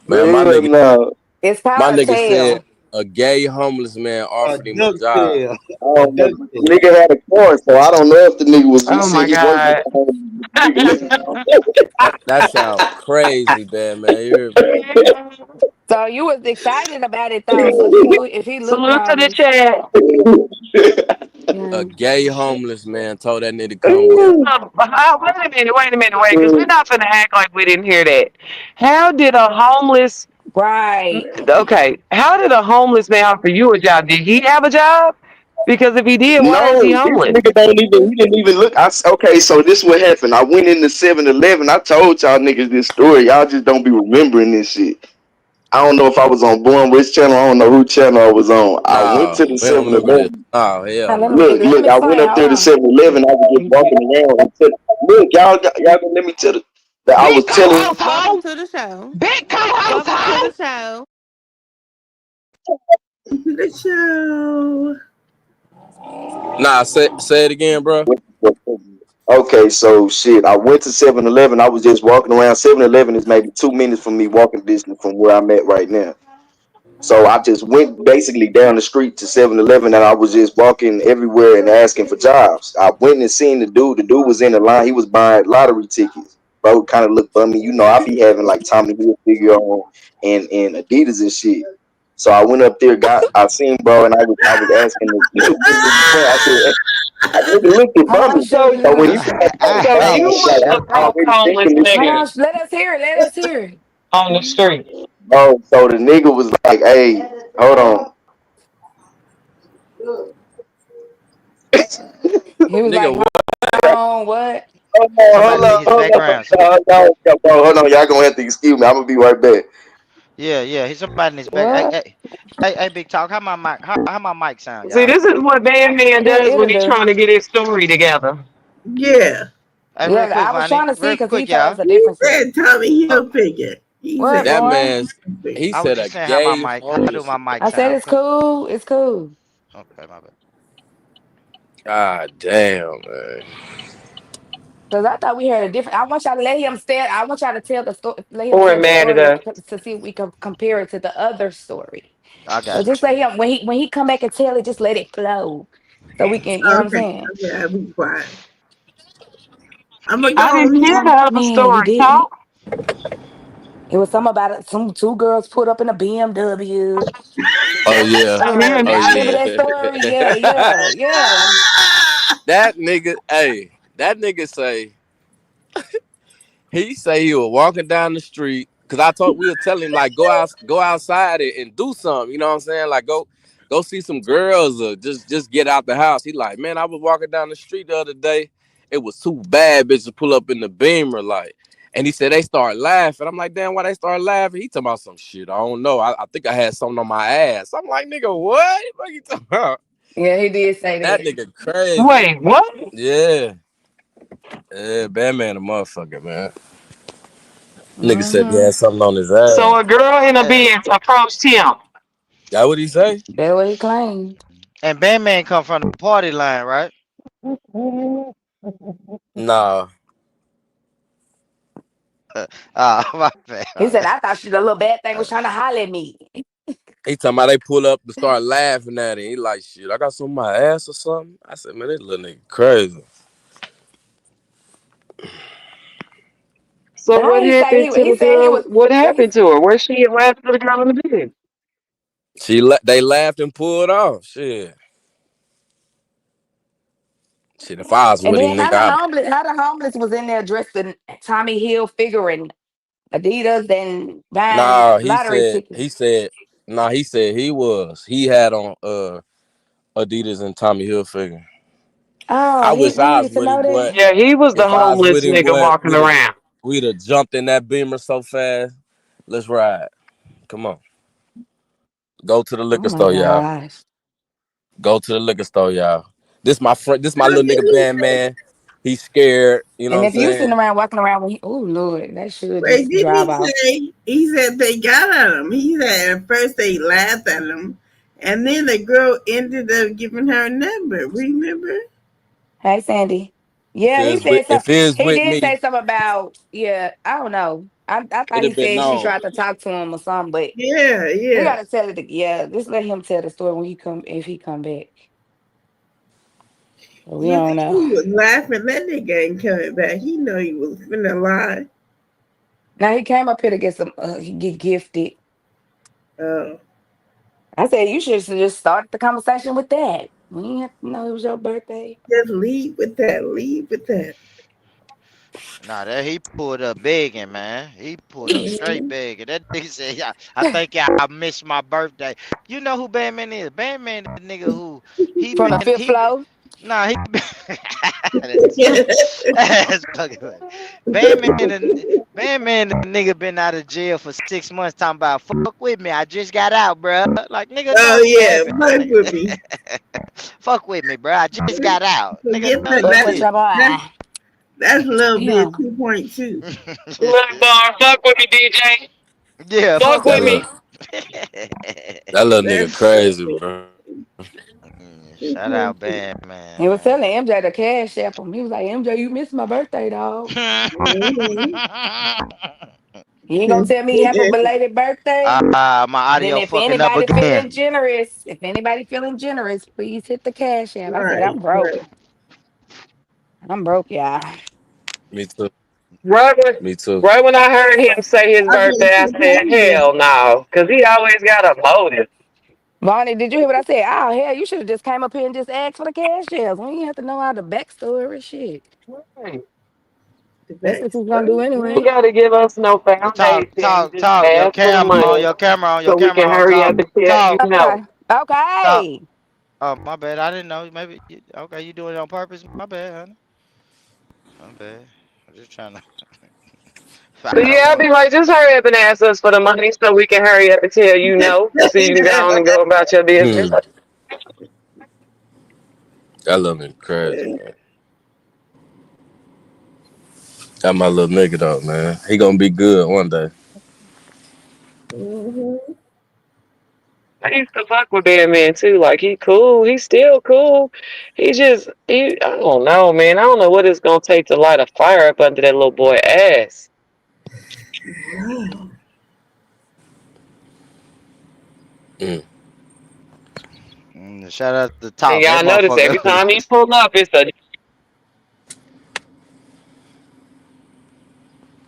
Man, my hell nigga no. It's my called a nigga said tail. a gay homeless man a offered him a job. ducktail, I a don't know. The ducktail. nigga had a car, so I don't know if the nigga was. He Oh said my he worked at God. the home. That sounds crazy, bad man. You hear me? So you was excited about it though. So if he looked Salute to the homeless, chat. yeah. A gay homeless man told that nigga to come work. Wait a minute, because we're not gonna act like we didn't hear that. How did a homeless Right. okay, how did a homeless man offer you a job? Did he have a job? Because if he did, why is No, he this homeless? nigga don't even. He didn't even look. Okay, so this what happened. I went into 7-Eleven. I told y'all niggas this story. Y'all just don't be remembering this shit. I don't know if I was on Born Rich channel. I don't know who channel I was on. I went Nah, to the we don't Seven remember this. Eleven. Oh hell Now no. let Look, him I went explain. up Hold there to on. 7-Eleven. I was just walking around and look, y'all gonna let me tell it. That I was Big telling. co-host Welcome home. to the show. Big co-host Welcome to the home. show. To the show. Nah, say it again, bro. Okay, so shit. I went to 7-Eleven. I was just walking around. 7-Eleven is maybe 2 minutes from me walking distance from where I'm at right now. So I just went basically down the street to 7-Eleven and I was just walking everywhere and asking for jobs. I went and seen the dude. The dude was in the line. He was buying lottery tickets. Bro kind of looked bummy. You know, I be having like Tommy Hilfiger on and Adidas and shit. So I went up there, I seen bro, and I was asking I said, I nigga looked at Hold on, bummy. sugar. So Hold when on. he started talking So down, you like was the I'm broke already homeless thinking this Hold shit. nigga on. Let us hear it. Let us hear it. on the street. Bro, so the nigga was like, hey, hold on. He was Nigga, like, what? hold on, what? Hold on, Somebody leave his background. hold on. Y'all gonna have to excuse me. I'm gonna be right back. Yeah, yeah. He's somebody in his back. What? Hey, big talk. How my mic? How my mic sound, See, y'all? this is what Man does It'll when he's do. trying to get his story together. Yeah. Hey, real Yeah, quick, I was trying Vonnie. to see Real because he quick, told us y'all. a He different story. said Tommy Uh, Hilfiger. He What, said That boy? man, he I was said a just saying how my gay mic. How do homeless my man. mic I said sound? it's cool. It's cool. Okay, my bad. God damn, man. Because I thought we heard a different. I want y'all to let him say. I want y'all to tell the story. Let him Poor tell the Manny story does. to see if we can compare it to the other story. I So got just you. let him when he come back and tell it. Just let it flow, so we can. You know what I'm okay. saying? Okay, I'll be quiet. I'm gonna go I on didn't hear the mute. other Man, you story. didn't. Talk. It was something about it. Some two girls put up in a BMW. Oh yeah. I didn't hear Oh I remember that yeah. story. Yeah, yeah, yeah. That nigga, hey, that nigga say he say he was walking down the street because I told we were telling him like go outside and do something. You know what I'm saying? Like go see some girls or just get out the house. He like, man, I was walking down the street the other day. It was two bad bitches pull up in the Beamer like. And he said they start laughing. I'm like, damn, why they start laughing? He talking about some shit. I don't know. I think I had something on my ass. I'm like, nigga, what? What you talking about? Yeah, he did say That that. nigga crazy. Wait, what? Yeah. Yeah, Batman a motherfucker, man. Nigga said he Mm-hmm. had something on his So ass. a girl in a Hey, Benz approached him. That what he say? That's what he claimed. and Bandman come from the party line, right? Nah. My bad. He My said, bad. I thought she, the little bad thing was trying to holler at me. He talking about they pull up and start laughing at him. He like, shit, I got some on my ass or something. I said, man, this little nigga crazy. So Now what happened to he the said he girl? was What well, happened to her? Where she at last for the girl in the bed? They laughed and pulled off. Shit. If I was and with then him, nigga, I'd how the homeless was in there dressed in Tommy Hill figuring Adidas and buying Nah, lottery tickets. he said he was. He had on Adidas and Tommy Hilfiger. Oh, I wish we I was needed to with him, know boy. that. Yeah, he was the If I was with homeless him, nigga boy, walking around. we'd have jumped in that Beamer so fast. Let's ride. Come on. Go to the Oh liquor my store, y'all. gosh. Go to the liquor store, y'all. This my friend, this my No, little did nigga he band say? man. He's scared, you know And what I'm if you sitting saying? around walking around when oh Lord, that should Wait, just didn't drive he off. say? He said they got at him. He said at first they laughed at him, and then the girl ended up giving her a number. Remember? Hey Sandy. If Yeah, it he was with said if something. it was He with did me, say something about, yeah, I don't know. I thought it'd he have been said she known. tried to talk to him or something, but Yeah, we yeah. gotta tell it. Yeah, just let him tell the story when he come if he come back. But we You don't think know. he was laughing? That nigga ain't coming back. He know he was finna lie. Now he came up here to get some get gifted. Oh, I said you should just start the conversation with that. We didn't have to know it was your birthday. just leave with that. Leave with that. Nah, that he pulled up begging, man. He pulled up straight Mhm. begging. That nigga said, "Yeah, I think y'all missed my birthday." You know who Bandman is? Bandman is the nigga who he From been the fifth he been floor. nah he been that's funny. That's fucking funny. Bandman the Bandman the nigga been out of jail for 6 months talking about fuck with me. I just got out, bruh. Like nigga, Oh no yeah, Bandman. fuck Nigga. with me. Fuck with me, bruh. I just got out. Nigga, Forget no that. you Fuck with your That boy. that's a little bit Damn. 2.2. Look, didn't. bar, fuck with me, DJ. Yeah, Fuck fuck That with with me. little me. that little nigga That's crazy, bro. Shout out 2.2. Band He Man, was man. telling MJ to cash app him. He was like, MJ, you missed my birthday, dog. Mhm. You ain't gonna tell me happy belated birthday? My Then audio fucking up again. if anybody feeling generous, please hit the cash app. I said, Right, I'm broke. right. I'm broke, y'all. Me too. Right when, Me too. right when I heard him say his I was gonna birthday, I say said, Candy. hell no. Because he always got a motive. Bonnie, did you hear what I said? Oh hell, you should have just came up here and just asked for the cash apps. We ain't have to know all the backstory shit. Right. The That's back what he's gonna do stuff. You ain't anyway. got to give us no Talk, foundation. talk, Just talk. Your ask for the camera on, money your camera on, your so we camera can on. hurry Talk, up and tell you talk, no. Okay. talk. Okay. Oh, my bad. I didn't know. Maybe, okay, you doing it on purpose? My bad, honey. My bad. I'm just trying to. So I don't yeah, I'd want. be like, just hurry up and ask us for the money so we can hurry up and tell you no, so you can go on and go about your business. Hmm. That little nigga crazy, man. That my little nigga though, man. He gonna be good one day. Mhm. I used to fuck with Batman too. Like he cool, he's still cool. I don't know, man. I don't know what it's gonna take to light a fire up under that little boy ass. Mm. Shout out to And Talk. That y'all notice every motherfucker. time he pull up, it's a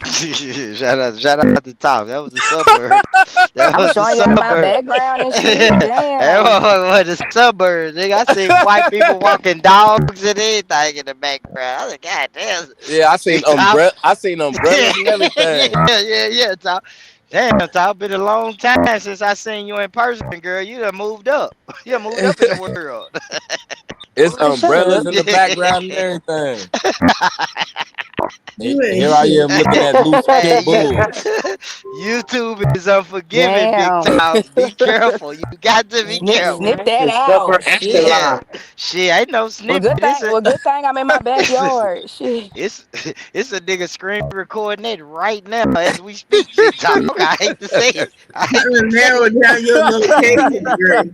Shout out to Talk. That was the suburbs. That I'm was the showing y'all my suburbs. background and shit. That Damn. motherfucker was the suburbs. Nigga, I see white people walking dogs and anything in the background. I was like, God damn. Yeah, See, Talk. I seen umbrellas and Yeah, everything. yeah, Talk. Damn, Talk. Been a long time since I seen you in person, girl. You done moved up. You done moved up in the world. It's Boy, shut umbrellas up. in the background and everything. And You ain't here I shit. am looking at loose pit Hey, bulls. YouTube is unforgiving, big Damn. talk. Be careful. You got to be Snip careful. that it's upper out. Shit. Yeah, echelon. shit, ain't no snippet. Well, good thing I'm in my backyard. Shit. It's it's a nigga screen recording it right now as we speak. Big talk. I hate to say it. I hate Trying to to say narrow it. down your location, Grace.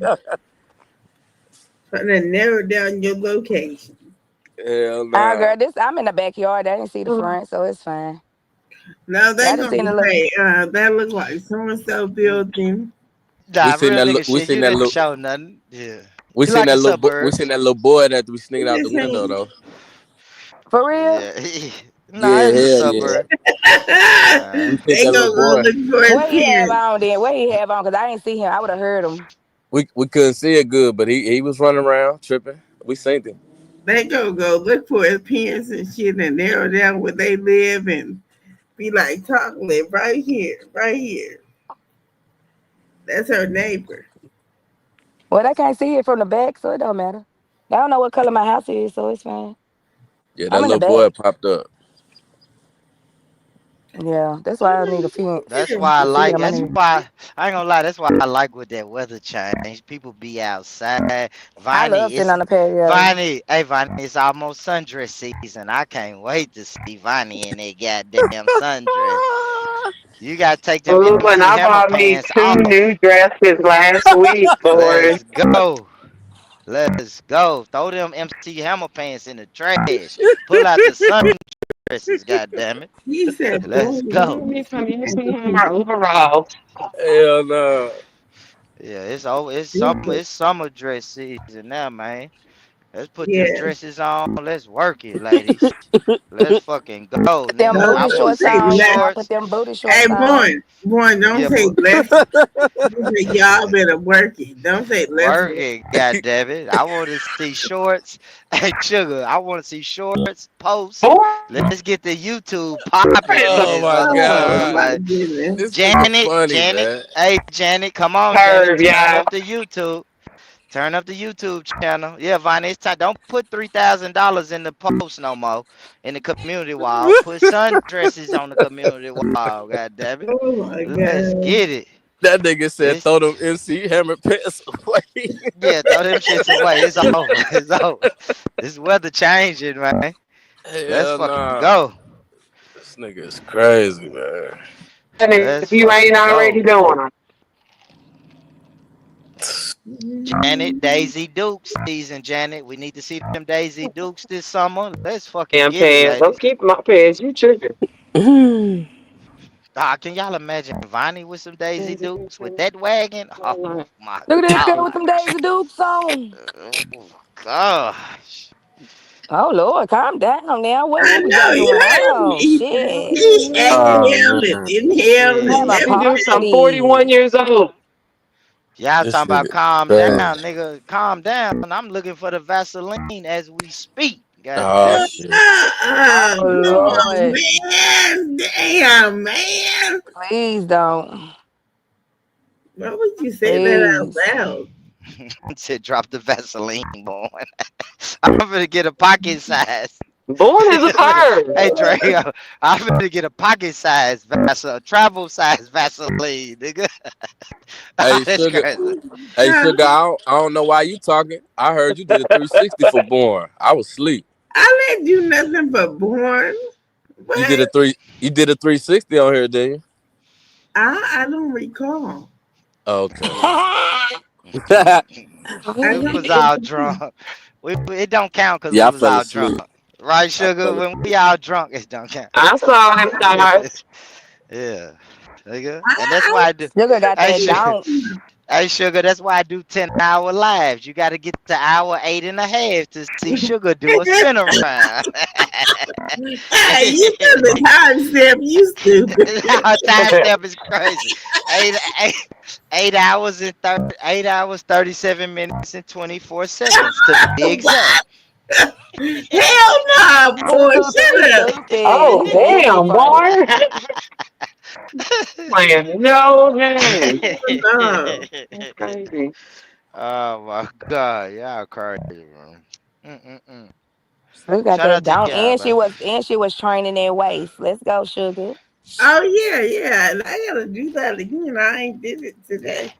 Trying to narrow down your location. Hell Ah, nah. girl, this I'm in the backyard. I didn't see the front, so it's fine. No, Yeah, they I just gonna seen a little. say that look like so and so building. We Nah, seen real that. nigga We shit. seen You that didn't little. show nothing. Yeah. We You seen like that the little. We seen suburbs. that little boy that we sneaking I'm out the just window saying. though. For real? Yeah. Nah, Yeah, in the hell yeah. suburb. Uh, We seen They that little gonna go boy. look for his What he have parents. on then? What he have on? Cause I ain't see him. I would have heard him. We couldn't see it good, but he was running around tripping. We seen him. They gonna go look for his parents and shit and narrow down where they live and be like, chocolate right here, right here. That's her neighbor. Well, I can't see it from the back, so it don't matter. I don't know what color my house is, so it's fine. Yeah, that I'm in the little back. boy popped up. Yeah, that's why I need a fence. that's why I I see like. him. I That's need. why I ain't gonna lie. That's why I like with that weather change. People be outside. I love Vonnie, sitting it's on the patio. Vonnie. Hey, Vonnie, it's almost sundress season. I can't wait to see Vonnie in that goddamn sundress. You gotta take them Ooh, and MC I Hammer bought me pants two off. new dresses last week, boy. Let's go. Let's go. Throw them MC Hammer pants in the trash. Pull out the sundresses, goddamn it. He said, Let's boom. go. Get me some And UCM overalls. Hell no. Yeah, it's over. yeah, It's summer dress season now, man. Let's put them yeah. dresses on. Let's work it, ladies. Let's fucking go, Put them nigga. No, I booty want to don't shorts see say them on, y'all. less. Put shorts. them booty Hey, shorts on. born, don't Yeah, say boy. less. Don't say y'all better work it. Don't say less. Work it, goddamn it. I want to see shorts. Hey, sugar. I want to see shorts. Post. Boy, Let's get the YouTube popping it's in Oh a this my Oh motherfucker, god. my man. goodness. This nigga Janet, funny, Janet. man. Hey, Janet, come on, Janet. curve, Turn y'all. up the YouTube. Turn up the YouTube channel. Yeah, Vine, it's time. Don't put $3,000 in the post no more in the community wall. Put sundresses on the community wall. God damn it. Oh my Let's god. get it. That nigga said It's throw them MC Hammer pants away. yeah, throw them shits away. It's over. It's over. This weather changing, man. Let's Hell fucking nah. go. This nigga is crazy, man. And if Let's you ain't fucking already go. doing them, Janet, Daisy Duke season, Janet. We need to see them Daisy Dukes this summer. Let's fucking damn get it, pants. Don't ladies. keep my pants. You tripping. Ah, can y'all imagine Vonnie with some Daisy Pants, Dukes with that wagon? Oh my Look at this girl with god. them Daisy Dukes on. Oh gosh. Oh Lord, calm down now. I What we know got you going heard on? me. Shit. He Oh exhaling, man. inhaling Have a Shit. Daisy Dukes, I'm everything. 41 party. years old. Y'all This talking about nigga calm down, crazy. nigga. Calm down. I'm looking for the Vaseline as we speak. God Oh damn it. shit. Oh Come on, Lord. man. Damn, man. Please don't. Why would you say that out Please. loud? Said drop the Vaseline, boy. I'm gonna get a pocket size. Born is a curve. Hey Dre, I'm gonna get a pocket size Vaseline, travel size Vaseline, nigga. Hey That's sugar. crazy. Hey Huh? sugar. I don't know why you talking. I heard you did a 360 for born. I was asleep. I didn't do nothing but born. You did What? a three. You did a 360 on here, didn't you? I don't recall. Okay. I We don't was all recall. drunk. It don't count because we Yeah, I was fell all drunk, asleep. right, I sugar? fell. When we all drunk, it don't count. I saw them stars. Yeah, nigga, and that's I, why I do. Sugar got Hey, that sugar. don't. Hey, sugar. That's why I do 10-hour lives. You got to get to hour 8.5 to see sugar do a spin around. you know the time step, you stupid. Our time step is crazy. Eight, eight, 8 hours and 8 hours, 37 minutes and 24 seconds to be exact. Hell no, Two boy. two three Shut up. stupid. Oh, You did too damn, funny. boy. Playing no game. No. That's crazy. Oh my god, y'all crazy, bro. Mm-mm-mm. Sugar got Shout that out to don't. y'all, man. And she was training that waist. Let's go, Sugar. Oh yeah, yeah. And I gotta do that again. I ain't did it today.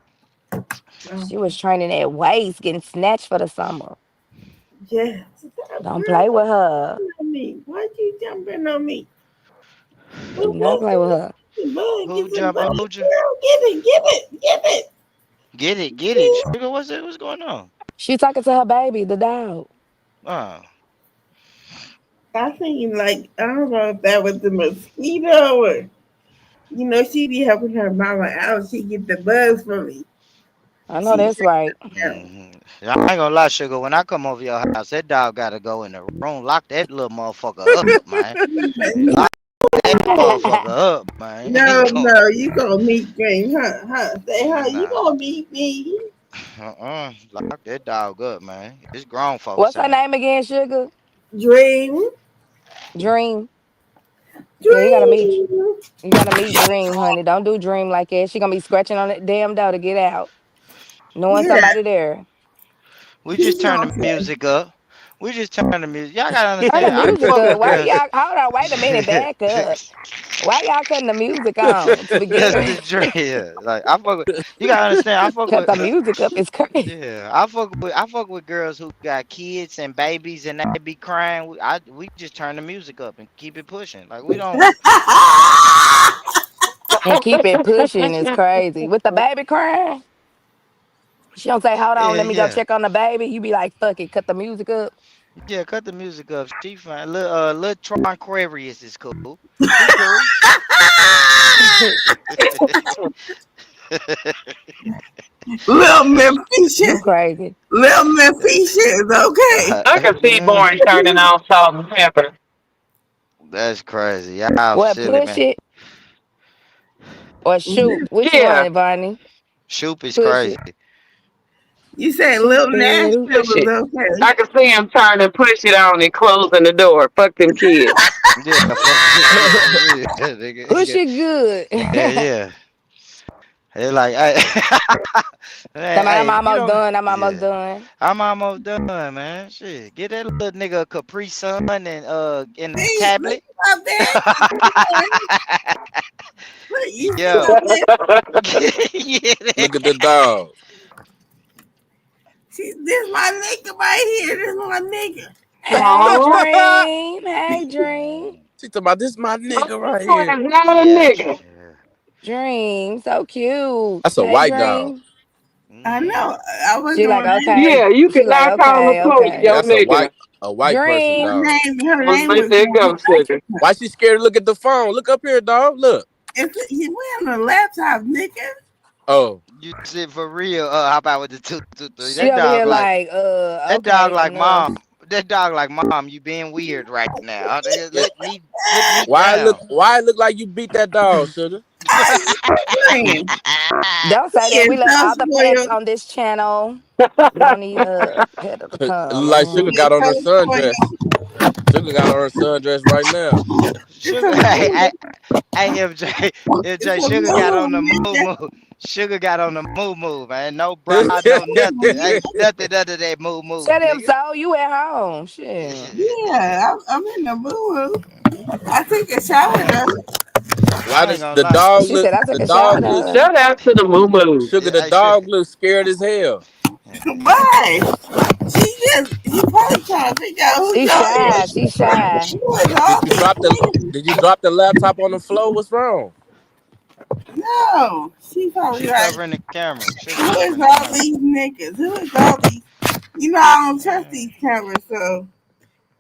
So She was training that waist, getting snatched for the summer. yeah. Don't Girl, play why with her. you on me? Why you jumping on me? Do Well, not bud, play with her. Who get some jumped money, on you? girl. Give it. Get it. Sugar, what's going on? She talking to her baby, the dog. Oh, I think like I don't know if that was the mosquito or she be helping her mama out. She get the buzz from me. I know She that's right. I ain't gonna lie, sugar. When I come over your house, that dog gotta go in the room. Lock that little motherfucker up, man. Lock that motherfucker up, man. He going you gonna meet Dream, huh? Say, huh? You nah. gonna meet me, Lock that dog up, man. It's grown folks What's her in there. name again, Sugar? Dream, Dream. Yeah, Dream. you gotta meet Dream, honey. Don't do Dream like that. She gonna be scratching on that damn door to get out. Knowing Yeah, somebody there. We just he's turn the gonna say, music up. We just turn the music. Y'all gotta Turn the understand. I music fuck up. with Why girls. y'all hold on, wait a minute, back up. Why y'all cutting the music on to begin That's the with? dream. Yeah. Like I fuck with. You gotta understand. I fuck Cut with. the music up. It's crazy. Yeah, I fuck with girls who got kids and babies and they be crying. We just turn the music up and keep it pushing. Like we don't. And keep it pushing is crazy. With the baby crying, she don't say, hold on, Yeah, let me go yeah, check on the baby. You be like, fuck it, cut the music up. yeah. Cut the music up. She fine. Little Tron Aquarius is cool. He cool. little Memphis, You crazy. little Memphis is okay. I can see Born turning on salt and pepper. That's crazy. Y'all What, silly push man. it or shoot? Which Yeah, one, Bonnie? Shoop is Push crazy. it. You said She little said, Nashville push was it. okay. I can see him turning, push it on, and closing the door. Fuck them kids. Yeah, fuck them kids for real, push nigga. it good. Yeah, yeah. They like, man, Come on, I'm hey, if you almost don't, done. I'm almost yeah, done. I'm almost done, man. Shit, get that little nigga a Capri Sun and a See, look tablet. about that. Look, you see Yo, about that? yeah, Look at the dog. See, this my nigga right here. This my nigga. Hey, Aww. Dream. Hey, Dream. mm, She talking about this my My nigga right boy here. is not a yeah, nigga. yeah. Dream. So cute. That's a Hey, white dog. Dream. I know. Mm. I was She like, doing okay. Yeah, that. you She like, cannot call the okay, police, Yeah, okay. your that's nigga. a white person Dream. dog. Her Well, name let was that go, sugar. Why she scared to look at the phone? Look up here, dog. Look. we on the laptop, nigga. Oh, You sit for real? How about with the 223? She over here like, That dog okay, like enough. mom. That dog like mom. You being weird right now. Let me down. why it look like you beat that dog, sugar? I playing. Don't say He that. We is love so all the pets spoiled. on this channel. We don't need pet of the It look come. like Sugar He is got on her so sundress. spoiled. Sugar got on her sundress right now. It's Sugar, a hey, boo. hey, It's MJ, a Sugar got on the boo, move, nigga. move. Sugar got on the move, man. No bra, no nothing. Ain't nothing under that move, Tell them nigga. so. You at home. Shit. Yeah, I'm in the boo. I took a shower though. Why I ain't does gonna the lie. dog She look? said, I The took a shower, dog looks dog. Shout out to the moo moo. Sugar. The Hey, Sugar. dog looks scared as hell. Why? He probably trying to figure out who She y'all shy. is. She shy. Who is Did all you these drop the? niggas? Did you drop the laptop on the floor? What's wrong? No. She probably She like, covering the camera. Sugar who is covering the all camera. these niggas? Who is all these? I don't trust Mm. these cameras, so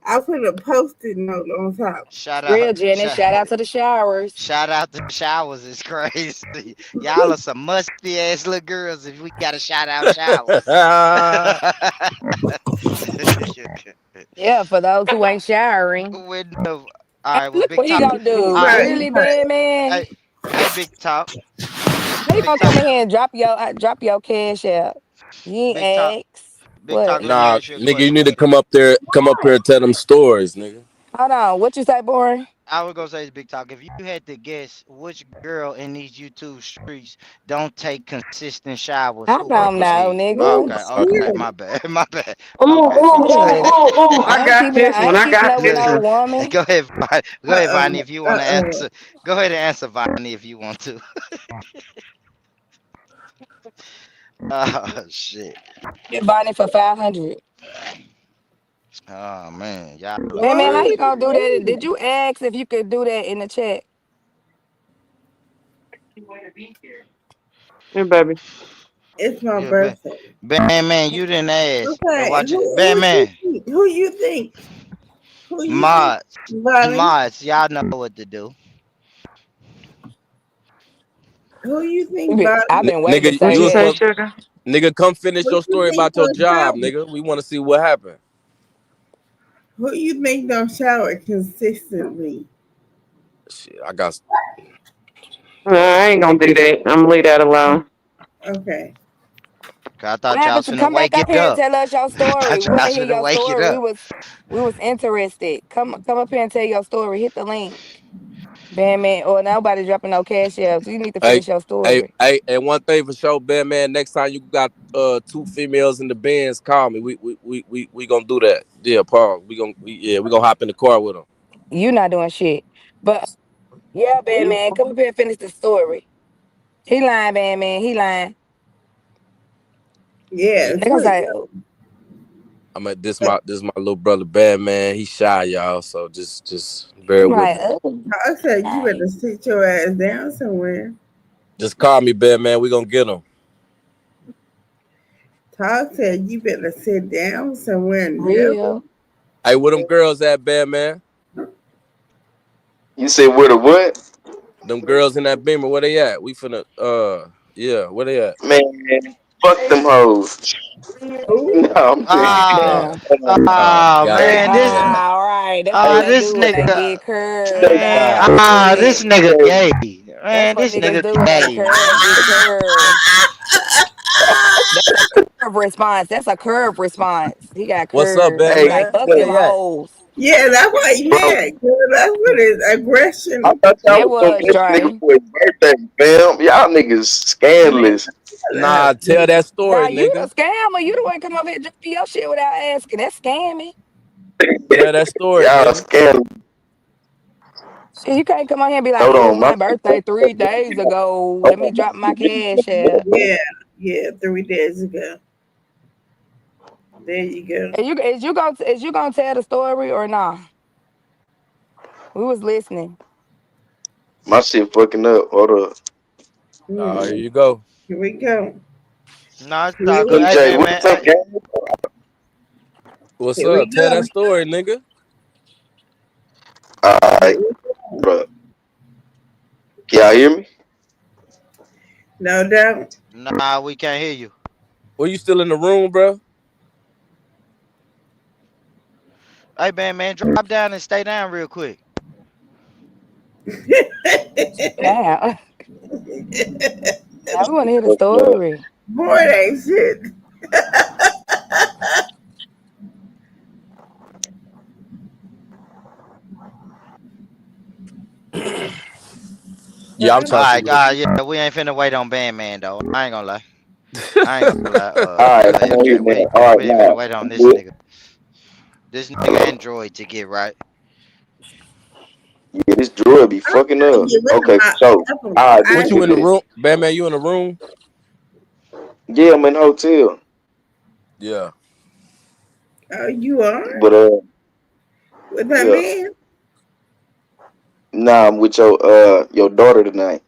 I put a post-it note on top. Shout out, Real Jenny. Shout out to the showers. shout out to showers is crazy. Y'all are some musty ass little girls if we gotta shout out showers. Yeah, for those who ain't showering. With no, all Hey, right, well, look big what he talk. gonna do. All right, Right, Really, right. big man? hey, hey, big talk, How you big gonna talk, come in here and drop your cash out? You big talk, ain't ask. big talk. What? Let me Nah, ask you a nigga, you question. need to come up here and tell them stories, nigga. Hold on. What you say, boy? I was gonna say, big talk. If you had to guess which girl in these YouTube streets don't take consistent showers, I who would don't it know, be? nigga. Ooh, Okay, Okay. okay, shit. my bad, my bad. Oh, Okay, oh, oh, Shit. oh, oh. I got this I one. ain't I keeping got up with this no one. woman. go ahead, go ahead, Vonnie, if you want to Uh-oh. answer. Go ahead and answer, Vonnie, if you want to. Oh shit. Get Bonnie for 500. Oh man, y'all are Man, how What? you crazy. gonna do that? Did you ask if you could do that in the chat? Here, baby. It's my Yeah, birthday. Batman, you didn't ask. Okay, Watch it, Batman. who you think? Who you think, Mods, Bonnie? mods, y'all know what to do. Who you think, I've Bonnie? been waiting to Nigga, What say you you was say, that. supposed sugar? nigga come finish Who your you story think about your don't job, shower? nigga. We want to see what happened. Who you think don't shower consistently? Shit, I got. I ain't gonna do that. I'm gonna leave that alone. Okay. 'Cause I What thought y'all happened was to finna come back wake up it here and up. tell us your I story? thought We y'all want to was hear finna your wake it story. up. We was interested. Come up here and tell your story. Hit the link. Bandman, or nobody dropping no cash apps. You need to Hey, finish your hey, story. hey, and one thing for sure, man. Next time you got two females in the bands, call me. We gonna do that. Yeah, Paul. We gonna hop in the car with them. You not doing shit. But yeah, Bandman, come up here and finish the story. He lying, Bandman. He lying. Yeah, Yeah, They gonna true. say, I'm at this my little brother, bad man. He shy, y'all. So just bear I'm with like, me. oh, I said you nice. better sit your ass down somewhere. Just call me, bad man. We gonna get him. Todd said you better sit down somewhere and never. Real. Hey, where them girls at, bad man? You said where the what? Them girls in that beamer, where they at? We finna yeah, where they at? Man, fuck them hoes. Ooh, No, I'm just Ah, Damn. Got it. man, this, Yeah. All right. That's what hey, they this do when they nigga, get curved. stay, That's man, what they do this that. nigga stay, gay, That's man, what this niggas nigga do when they gay, curve, get man. curved. That's a curve response. That's a curve response. He got What's up, curves. bad He hey, like, man? fuck Where look, them they at? hoes. yeah, that's why he bro. mad. Girl. That's what his I aggression. thought y'all That was gonna was miss a nigga Dre. for his birthday, fam. Y'all niggas Man, scandalous. shut Nah, up. tell that story, Now you the nigga. scammer. You the one come over here drop your shit without asking. That's scamming. Tell that story, Y'all nigga. scandalous. Shit, you can't come on here and be like, Hold it was on, my my birthday 3 days ago. Let me drop my cash app. Yeah, yeah, 3 days ago. There you go. Is you gonna tell the story or not? We was listening. my shit fucking up. Hold up. Here Hmm. you go. Here we go. Nah, it's Here all good. we Hey, DJ, man, go. man, what's up, gang? What's Here we up? Tell that go. story, nigga. Here Alright, we go. bro. Can y'all hear me? No doubt. nah, we can't hear you. Were you still in the room, bro? Hey, man, drop down and stay down real quick. Damn. Now we want to hear the Fucking up. story. Boy, ain't shit. Yeah, I'm trying to see what. All right, yeah, we ain't finna wait on Bandman though. I ain't gonna lie. I ain't gonna lie. Alright, Yeah, I'm on here now. we Alright, ain't finna now. wait on I'm this good. nigga. This nigga Hello. Android to get right. Yeah, this droid be I'm fucking trying to up. get rid of Okay, my so Apple alright, this What what you in it the iPhone. is. room? Batman, you in the room? Yeah, I'm in the hotel. Yeah. Oh, you are? But With that yeah. man? Nah, I'm with your daughter tonight.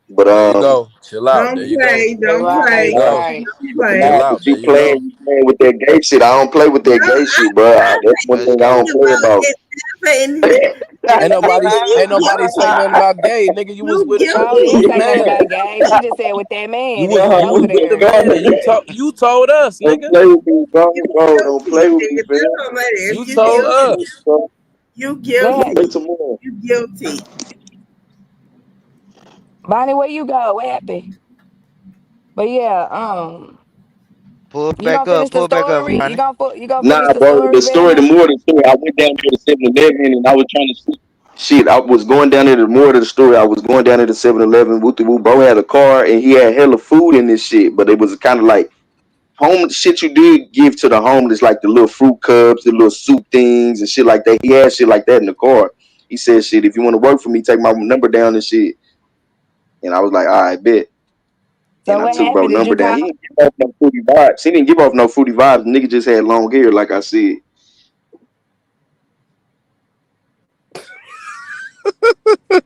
But There you go. Chill out. There Don't you go. play. Don't There you Right, play. go. right. Don't but Chill play. nah, out. but There you you go. playing with that gay shit. I don't play with No, that gay shit, bro. That's one Let's thing I go. don't anything play about about. it. Never say anything. Ain't You nobody say nothing guilty. about gay, nigga. You was You with No, we didn't the say guilty. nothing man. about gay. She just said with that You man. It was was you over was with the there. man, and you told us, Don't nigga. play with me, bro. You Bro, don't guilty, play with me, nigga. fam. That's all that is. You You told Don't play guilty. with me, us. bro. You What? Play guilty. tomorrow. You guilty. Bonnie, where you go? What happened? But yeah, you gonna finish the Pull back up, story? You honey. gonna you gonna Nah, finish the bro. story, The story, the Batman? more of the story. I went down to the 7-Eleven and I was trying to see. Shit, I was going down there. The more of the story, I was going down to the 7-Eleven. Woo woo. Bro had a car and he had hella food in this shit, but it was kind of like home shit you did give to the homeless, like the little fruit cups, the little soup things and shit like that. He had shit like that in the car. He said, "Shit, if you want to work for me, take my number down and shit." And I was like, "All right, bet." So And I what took bro happened? Did number you down. call? He didn't give off no fruity vibes. He didn't give off no fruity vibes. The nigga just had long hair, like I said.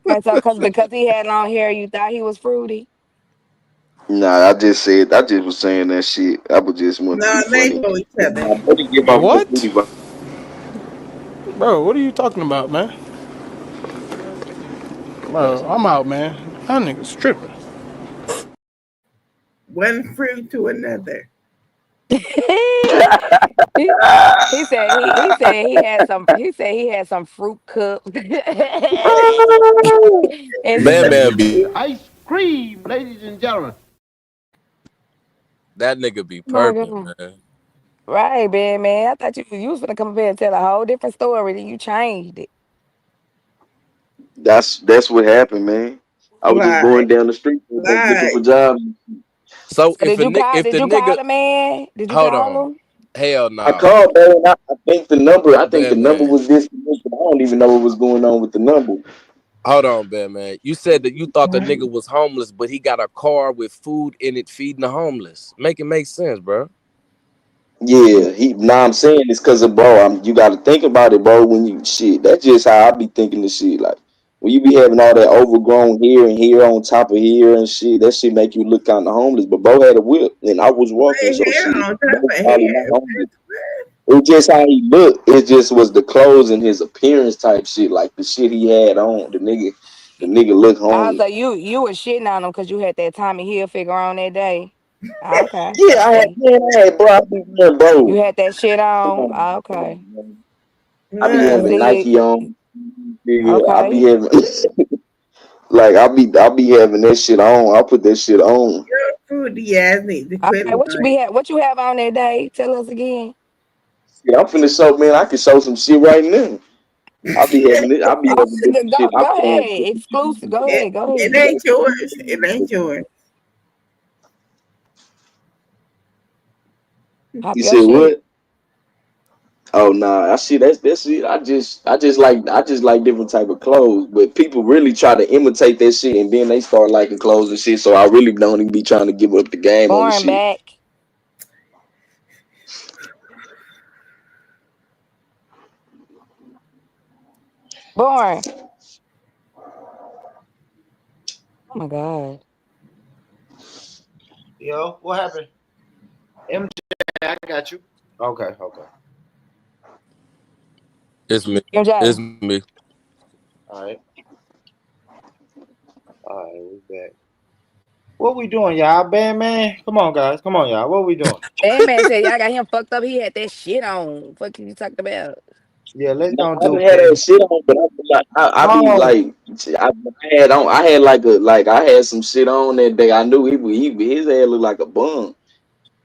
And so, because he had long hair, you thought he was fruity. Nah, I just was saying that shit. I was just want to No, be they funny. know each But other. nah, bro didn't give off no What? fruity vibes. Bro, what are you talking about, man? Bro, I'm out, man. That nigga's tripping. One fruit to another. he, he said he had some fruit cups and Bam some Bam be Ice cream, ladies and gentlemen. that nigga be oh my purping, God. man. Right, man. I thought you was gonna come up here and tell a whole different story, then you changed it. That's what happened, man. I was just Lie, going down the street looking lie. for jobs. So So if did the you call nigga the man? Did you hold call on, him? hell I no, called, man. I think the Bam number Man. was disconnected. I don't even know what was going on with the number. Hold on, Bam Man. You said that you thought the nigga was homeless, but he got a car with food in it feeding the homeless. Make it make sense, bro. Yeah, I'm saying this because of bro. You got to think about it, bro. When you shit, that's just how I be thinking the shit. Like when you be having all that overgrown hair and hair on top of hair and shit, that shit make you look kind of homeless. But bro had a whip and I was walking, Put so hair shit, on top bro of probably not homeless. hair. It just how he looked. It just was the clothes and his appearance type shit. Like the shit he had on, the nigga looked homeless. Also, you was shitting on him because you had that Tommy Hill figure on that day. Ah, okay, I Yeah, see. bro. I be wearing, You bro. had that shit Come on. on, Ah, come on, okay, man. I be I having Right. see Nike it. on. Nigga, I be Okay. having like I be having that shit on. I put that shit on. Your fruity ass need to All quit right. lying. What you have on that day? Tell us again. Yeah, I'm finna show, man. I can show some shit right now. I be having it. I be Oh, having different shit. I go put on ahead. different Exclusive. shit. Go it, ahead. Go it ahead. ain't yours. It ain't yours. Pop You your said shit. what? Oh nah, I see that's it. I just like different type of clothes, but people really try to imitate that shit, and then they start liking clothes and shit. So I really don't even be trying to give up the game on the Born shit. back. Born. Oh my God. Yo, what happened? MJ, I got you. Okay, okay. It's me. It's MJ. me. All right. All right, we back. What we doing, y'all? Band man? Come on, guys. Come on, y'all. What we doing? Man said y'all got him fucked up. He had that shit on. Fuck you talking about? Yeah, let's No, don't I do didn't have petty. that shit on, but I feel like I be Oh, like I had I had some shit on that day. I knew his head looked like a bum.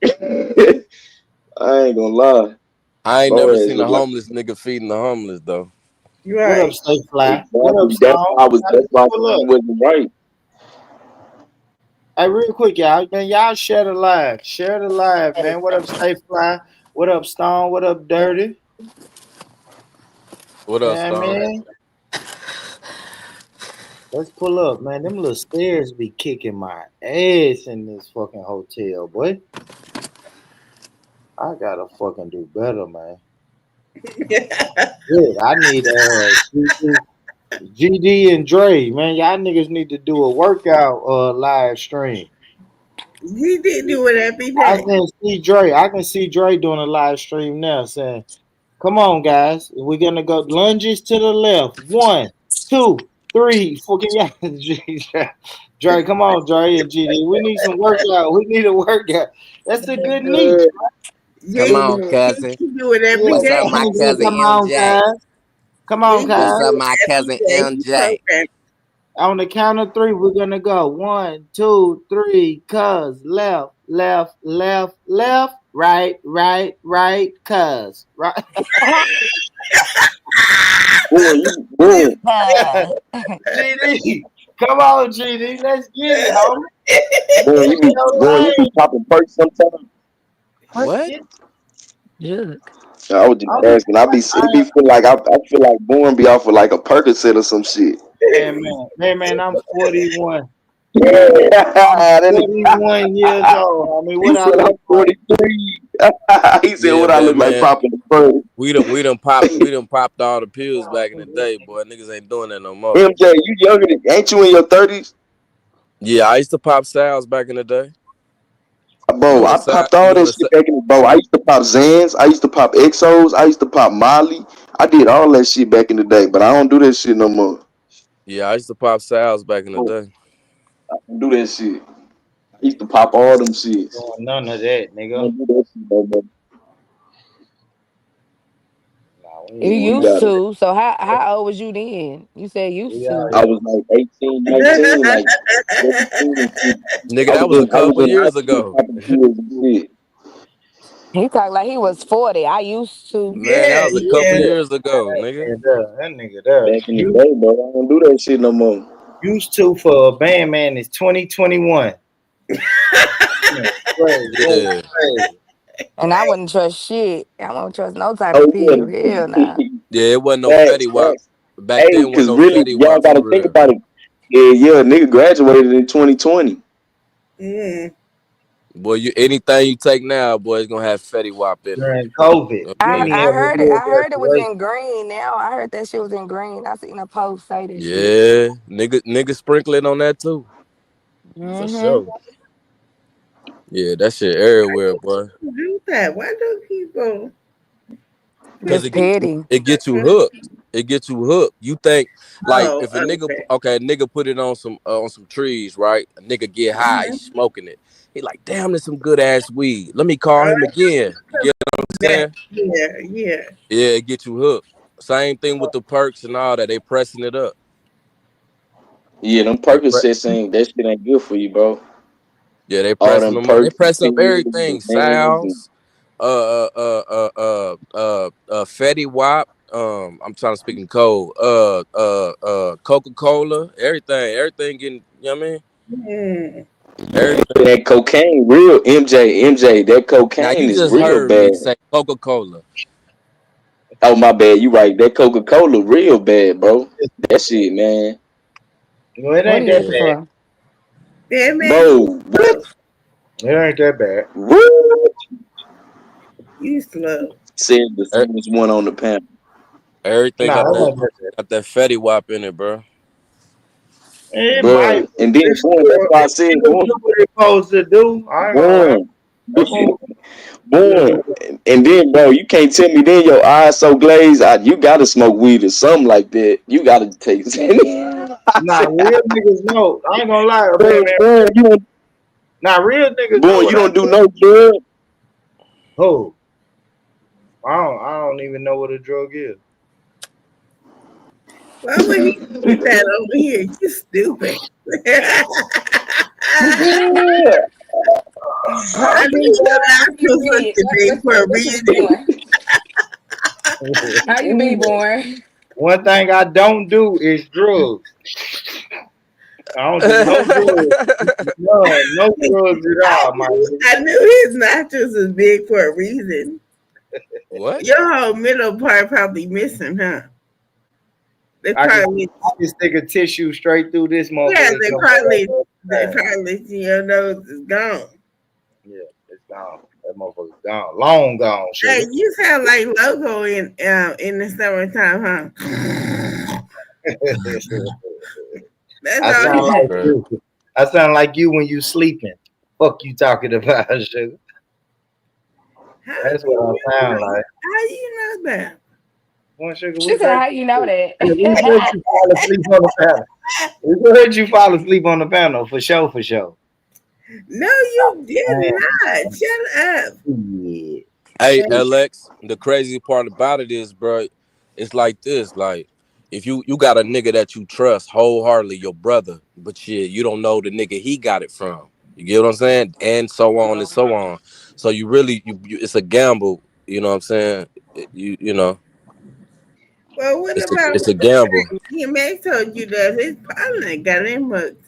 I ain't gonna lie. I ain't Bro never ass seen a look like homeless nigga feeding the homeless though. what up, Right. Stay Fly? What up, exactly Stone? that's why I Pull said up. he wasn't right. Hey, real quick, y'all. Man, y'all share the live. Share the live, man. What up, Stay Fly? What up, Stone? What up, Dirty? What up, Man, Stone? man. Let's pull up, man. Them little stairs be kicking my ass in this fucking hotel, boy. I gotta fucking do better, man. Good. I need GD and Dre, man. Y'all niggas need to do a workout live stream. He did do it every I day. can see Dre. I can see Dre doing a live stream now saying, come on, guys. We're gonna go lunges to the left. One, two, three. Fucking yeah. Dre, come on, Dre and GD. We need some workout. We need a workout. That's a good niche. Come Yeah, on, cousin. he do it Yeah, every What's up, day. my cousin come on, MJ? guys. Come on, He What's guys. do up, it my every cousin day. He MJ? programmed. On the count of three, we're gonna go. One, two, three. Cuz left, left, left, left. Right, right, right. Cuz right. Boom. GD, come on, GD. Let's get it, homie. Boom, Get in your you be lane. popping perks sometimes. What? What? Get, Look. I was just I'm, asking. It be feel like I feel like Bourne be off of like a Percocet or some shit. man. I'm 41. I'm That nigga, 41 years old. I mean, he what I said I'm look like? 43. He said Yeah, what I look man, like man. popping the perk. We done popped all the pills back in the day, boy. Niggas ain't doing that no more. MJ, you younger than ain't you in your 30s? Yeah, I used to pop sounds back in the day. You Bro, know I what popped You all know that what shit back in the bro. I used to pop Zans, I used to pop Exos, I used to pop Molly, I did all that shit back in the day, but I don't do that shit no more. Yeah, I used to pop sounds back in the Oh, day. I don't do that shit. I used to pop all them shits. Doing none of that, I nigga. don't do that shit no more. Nah, we You ain't Yeah, doing you none used of got it. to. So that. how old was you then? You said We used out to. I here. was like 18, 19, like 17 and shit. Nigga, that was a I was couple in high years school ago. popping pills and shit. He talked like he was 40. I used to. Man, that Yeah, was a couple yeah. years ago, nigga. That nigga there. Back in the day, bro, I don't do that shit no more. Used to for a band man is 2021. Man, crazy. That's Yeah. crazy. And I wouldn't trust shit. I won't trust no type of Oh pill. Hell yeah, nah. Yeah, it wasn't no facts, Fetty Wap. facts. Back Hey, then wasn't cause no really, Fetty y'all Wap for gotta think real. about it. Yeah, yeah, nigga graduated in 2020. Mm. Boy, you anything you take now, boy, it's gonna have Fetty Wap in it. During COVID, I'm you I telling ain't you. I never heard it. hear I heard it was graduation. in green. Now I heard that shit was in green. I seen a post say that shit. Yeah, nigga sprinkling on that too. For Mm-hmm. sure. Yeah, that shit everywhere, boy. Do that? Why do people Cause put It's petty. it gets you hooked. It gets you hooked. You think like oh, if a nigga okay. okay, a nigga put it on some trees, right? A nigga get high, he's Mhm. smoking it. He like, damn, there's some good ass weed. Let me call him again. You get what I'm That, saying? yeah, yeah. Yeah, it get you hooked. Same thing with the perks and all that. They pressing it up. Yeah, them They pre- Percocets ain't that shit ain't good for you, bro. yeah, they All pressing them them up. They perks and press up pills everything. and bands and Sounds, Fetty Wap. I'm trying to speak in code. Coca Cola. Everything getting. You know what I mean? Mm. Everything. that cocaine, real MJ, that Now cocaine you is just real heard me bad. say Coca Cola. Oh my bad, you right. That Coca Cola real bad, bro. That shit, man. No, it What ain't is that it Yeah. bad. for? That makes Bro, you what? slow. It ain't that bad. What? You slow. Said the Er- smartest one on the panel. Everything Nah, got it that ain't that bad. Fetty Wap in it, bro. It might. Bro. And then It's boom, that's still, why I it said still boom, do what it's supposed to do. I ain't gonna lie. boom. That motherfucker still Boom. do it. And then, bro, you can't tell me then your eyes so glazed. You gotta smoke weed or something like that. You gotta take I Nah, said, real niggas know. I ain't gonna lie, man, boom, man. boom, Nah, real niggas know you what I don't do do. no drug. Who? I don't even know what a drug is. Why would he put that over here? You stupid. I Yeah. How you be, knew boy? your How you nostrils looked be? too big for a What you reason. be doing? How you be, boy? One thing I don't do is drugs. I don't do no drugs. None, no drugs at all, my nigga. I knew his nostrils was big for a reason. What? Your whole middle part probably missing, huh? They probably, I can stick a tissue straight through this yeah, motherfucker. they probably, your nose is gone. Yeah, it's gone. That motherfucker's gone. Long gone, Hey, sugar. you sound like Logo in the summertime, huh? That's I all sound he. Jesus like Christ. you. I sound like you when you sleeping. Fuck you talking about, sugar. How That's do what I you sound know? like. How do you know that? One sugar, She we said, back. "How you know Yeah, we heard that?" you fall asleep on the panel. We heard you fall asleep on the panel for sure, for sure. No, you did Man, not. Shut up. yeah. Hey, And LX, the crazy part about it is, bro, it's like this. Like, if you got a nigga that you trust wholeheartedly, your brother, but shit, you don't know the nigga he got it from. You get what I'm saying? And so on and so on. So you really, it's a gamble. You know what I'm saying? You know, well, what about it's a what gamble. he may told you that his partner got him hooked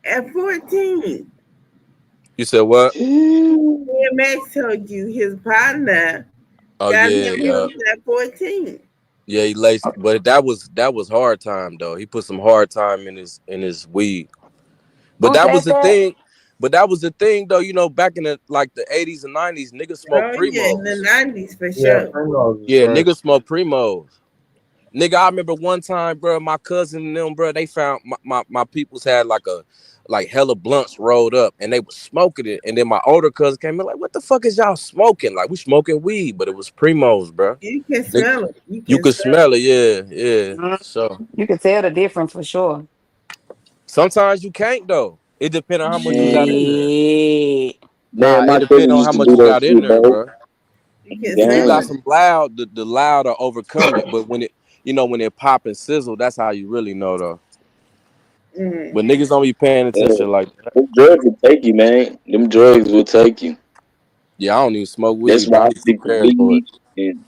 at 14? You said what? DMX told you his partner Oh got yeah, him yeah, hooked at 14. yeah. He laced, but that was hard time though. He put some hard time in his weed. But Who that was said the that? thing. But that was the thing though, back in the 80s and 90s, niggas smoked Oh yeah, in the primos. 90s for Yeah, sure. Primrose is Yeah, crazy. niggas smoked primos. Nigga, I remember one time, bro, my cousin and them, bro, they found my peoples had like hella blunts rolled up and they was smoking it. And then my older cousin came in like, what the fuck is y'all smoking? Like, we smoking weed, but it was Primos, bro. You can Nigga, smell it. You you can could smell smell it, yeah, yeah. Mm, So you can tell the difference for sure. sometimes you can't though. It depends on how much you got Man, in there. Shit. Nah, man, it my depends cousin on used how to much do you that got in shit, there, bro. bro. You can If you smell got Damn. it. some loud, the loud will overcome it. But when it pop and sizzle, that's how you really know though. Mm. But niggas don't be paying Yeah. attention like that. Them drugs will take you, man. Them drugs will take you. Yeah, I don't even smoke That's weed, bro. why I I'm too stick to paranoid. weed. And,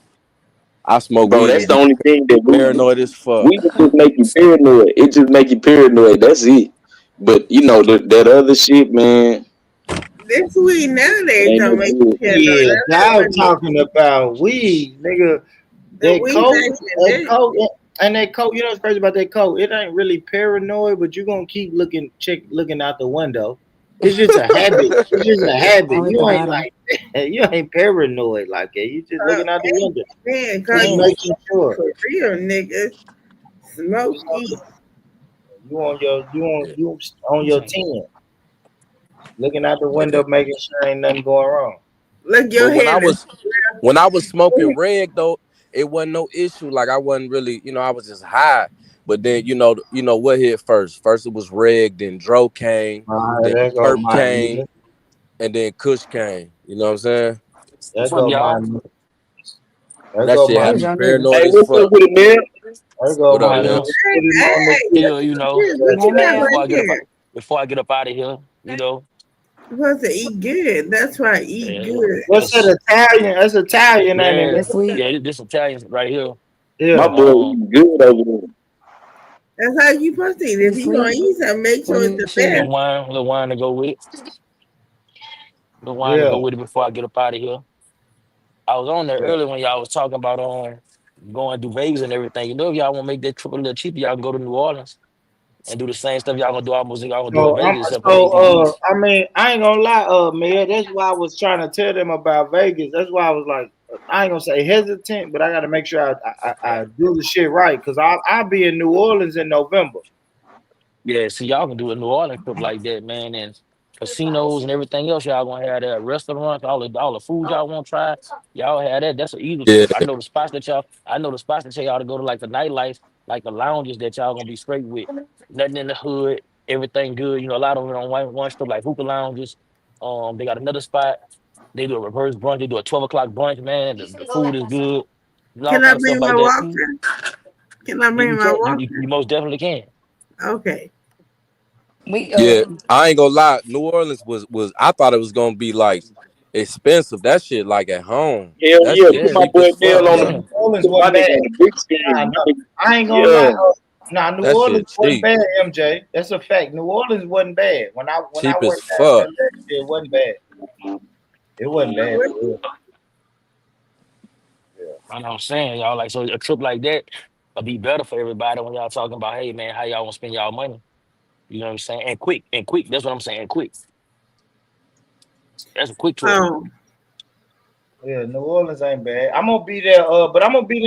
I smoke bro, weed that's and the be only thing that paranoid as fuck. weed will just make you paranoid. It just make you paranoid. That's it. But you know that other shit, man, This weed it nowadays ain't no don't make you good. paranoid. Yeah, That's y'all what talking about weed, nigga. the That weed coke, back in the that day. coke, and that coke. You know what's crazy about that coke? It ain't really paranoid, but you gonna keep looking out the window. It's just a habit. It's just a habit. Oh, at the You ain't bottom. like you ain't paranoid like that. You just looking out the Hey, window, man, cause just you Mm. making sure. for real, nigga. Smoky. You on your 10, looking out the window, making sure ain't nothing going wrong. Look, But your hand is when I was smoking reg though, it wasn't no issue. Like I wasn't really, I was just high. But then what hit first? First it was reg, then dro came, All right, then there go perp my came, nigga. and then kush came. You know what I'm saying? There What's up, go my y'all? nigga. There That go shit my had Who's me nigga. your nigga? paranoid Hey, as what's up fuck. with it, man? There go What up, my Right nigga. here. man? Put him on the hey, Still, what that's Hey you got man. right before I get up, there? before I get up out of here, You supposed to eat good. That's right, eat yeah, good. what's that just Italian? That's Italian, ain't it, man, That's nigga? sweet. yeah, this Italian right here. My Yeah. boy Um, eating good over there. That's how you supposed to eat. If It's you gonna sweet. eat something, make What sure it's you the sugar? little wine to go with it, little wine to Yeah. go with it before I get up out of here. I was on there Yeah. earlier when y'all was talking about going to Vegas and everything. You know, if y'all want to make that trip a little cheaper, y'all can go to New Orleans and do the same stuff y'all gonna do almost y'all gonna do in So I'm Vegas except for the APDs. I mean, I ain't gonna lie, man. That's why I was trying to tell them about Vegas. That's why I was like, I ain't gonna say hesitant, but I gotta make sure I do the shit right because I'll be in New Orleans in November. Yeah, see, y'all can do a New Orleans trip like that, man, and casinos and everything else. Y'all gonna have that restaurants, all the food y'all want to try. Y'all have that. That's an easy Yeah, trip. I know the spots that y'all to go to, like the nightlife, like the lounges that y'all gonna be straight with. Nothing in the hood, everything good. You know, a lot of them on one strip like hookah lounges. They got another spot. They do a reverse brunch. They do a 12 o'clock brunch, man. The food is good. And all Can I kind of stuff bring my like that. walker? Can I Yeah, bring you my can. walker? You most definitely can. Okay. We yeah. I ain't gonna lie. New Orleans was I thought it was gonna be like expensive. That shit like at home. Hell That yeah, shit put Yeah, my cheap boy as that's Dale what fuck. I'm on the Yeah, saying. New Orleans put my wasn't nigga bad. on the big Nah, screen. no, I ain't gonna lie. Yeah. New That shit Orleans wasn't cheap. bad, MJ. That's a fact. New Orleans wasn't bad. When I Cheap as went down there, fuck. it wasn't bad. It wasn't bad for real. Yeah. I know what I'm saying, y'all. Like, so a trip like that will be better for everybody when y'all talking about, hey, man, how y'all want to spend y'all money? You know what I'm saying? And quick. That's what I'm saying. Quick. That's a quick trip. Oh, Yeah, New Orleans ain't bad. I'm gonna be there, but I'm gonna be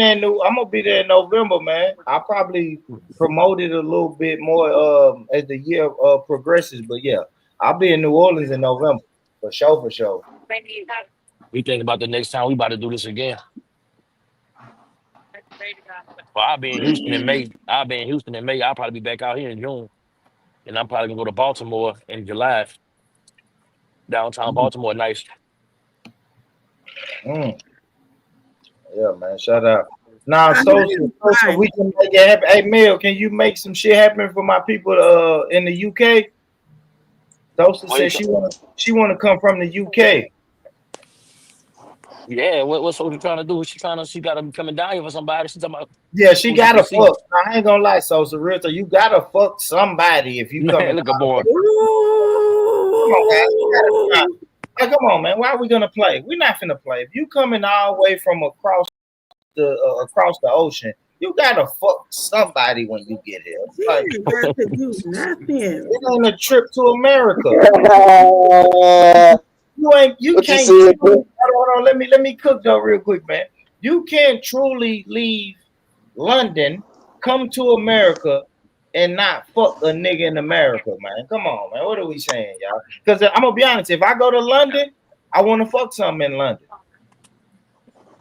there in November, man. I'll probably promote it a little bit more as the year progresses. But yeah, I'll be in New Orleans in November for sure, for sure. We think about the next time we about to do this again. Well, I'll be in Houston in May. I'll be in Houston in May. I'll probably be back out here in June. And I'm probably gonna go to Baltimore in July. Downtown Mm, Baltimore, nice. mm. Yeah, man. Shout out. Now, I heard it's so fine. we can make it happen. Hey, Mel, can you make some shit happen for my people in the UK? Sosa What you said she wanna come from the UK. Yeah, what's what you trying to do? She gotta be coming down here for somebody. She's talking about Yeah, she who she gotta can see. fuck. I ain't gonna lie, Sosa real. So you gotta fuck somebody if you coming Man, look at down. boy. Come on, guys. We gotta try. Ooh. Hey, come on, man. Why are we gonna play? We're not finna play. If you coming all the way from across the ocean, you gotta fuck somebody when you get here. She Like ain't got to do nothing. it ain't a trip to America. What You you can't said, bro? truly hold on. Let me cook though real quick, man. You can't truly leave. London, come to America, and not fuck a nigga in America, man. Come on, man. What are we saying, y'all? Because I'm gonna be honest. If I go to London, I want to fuck something in London.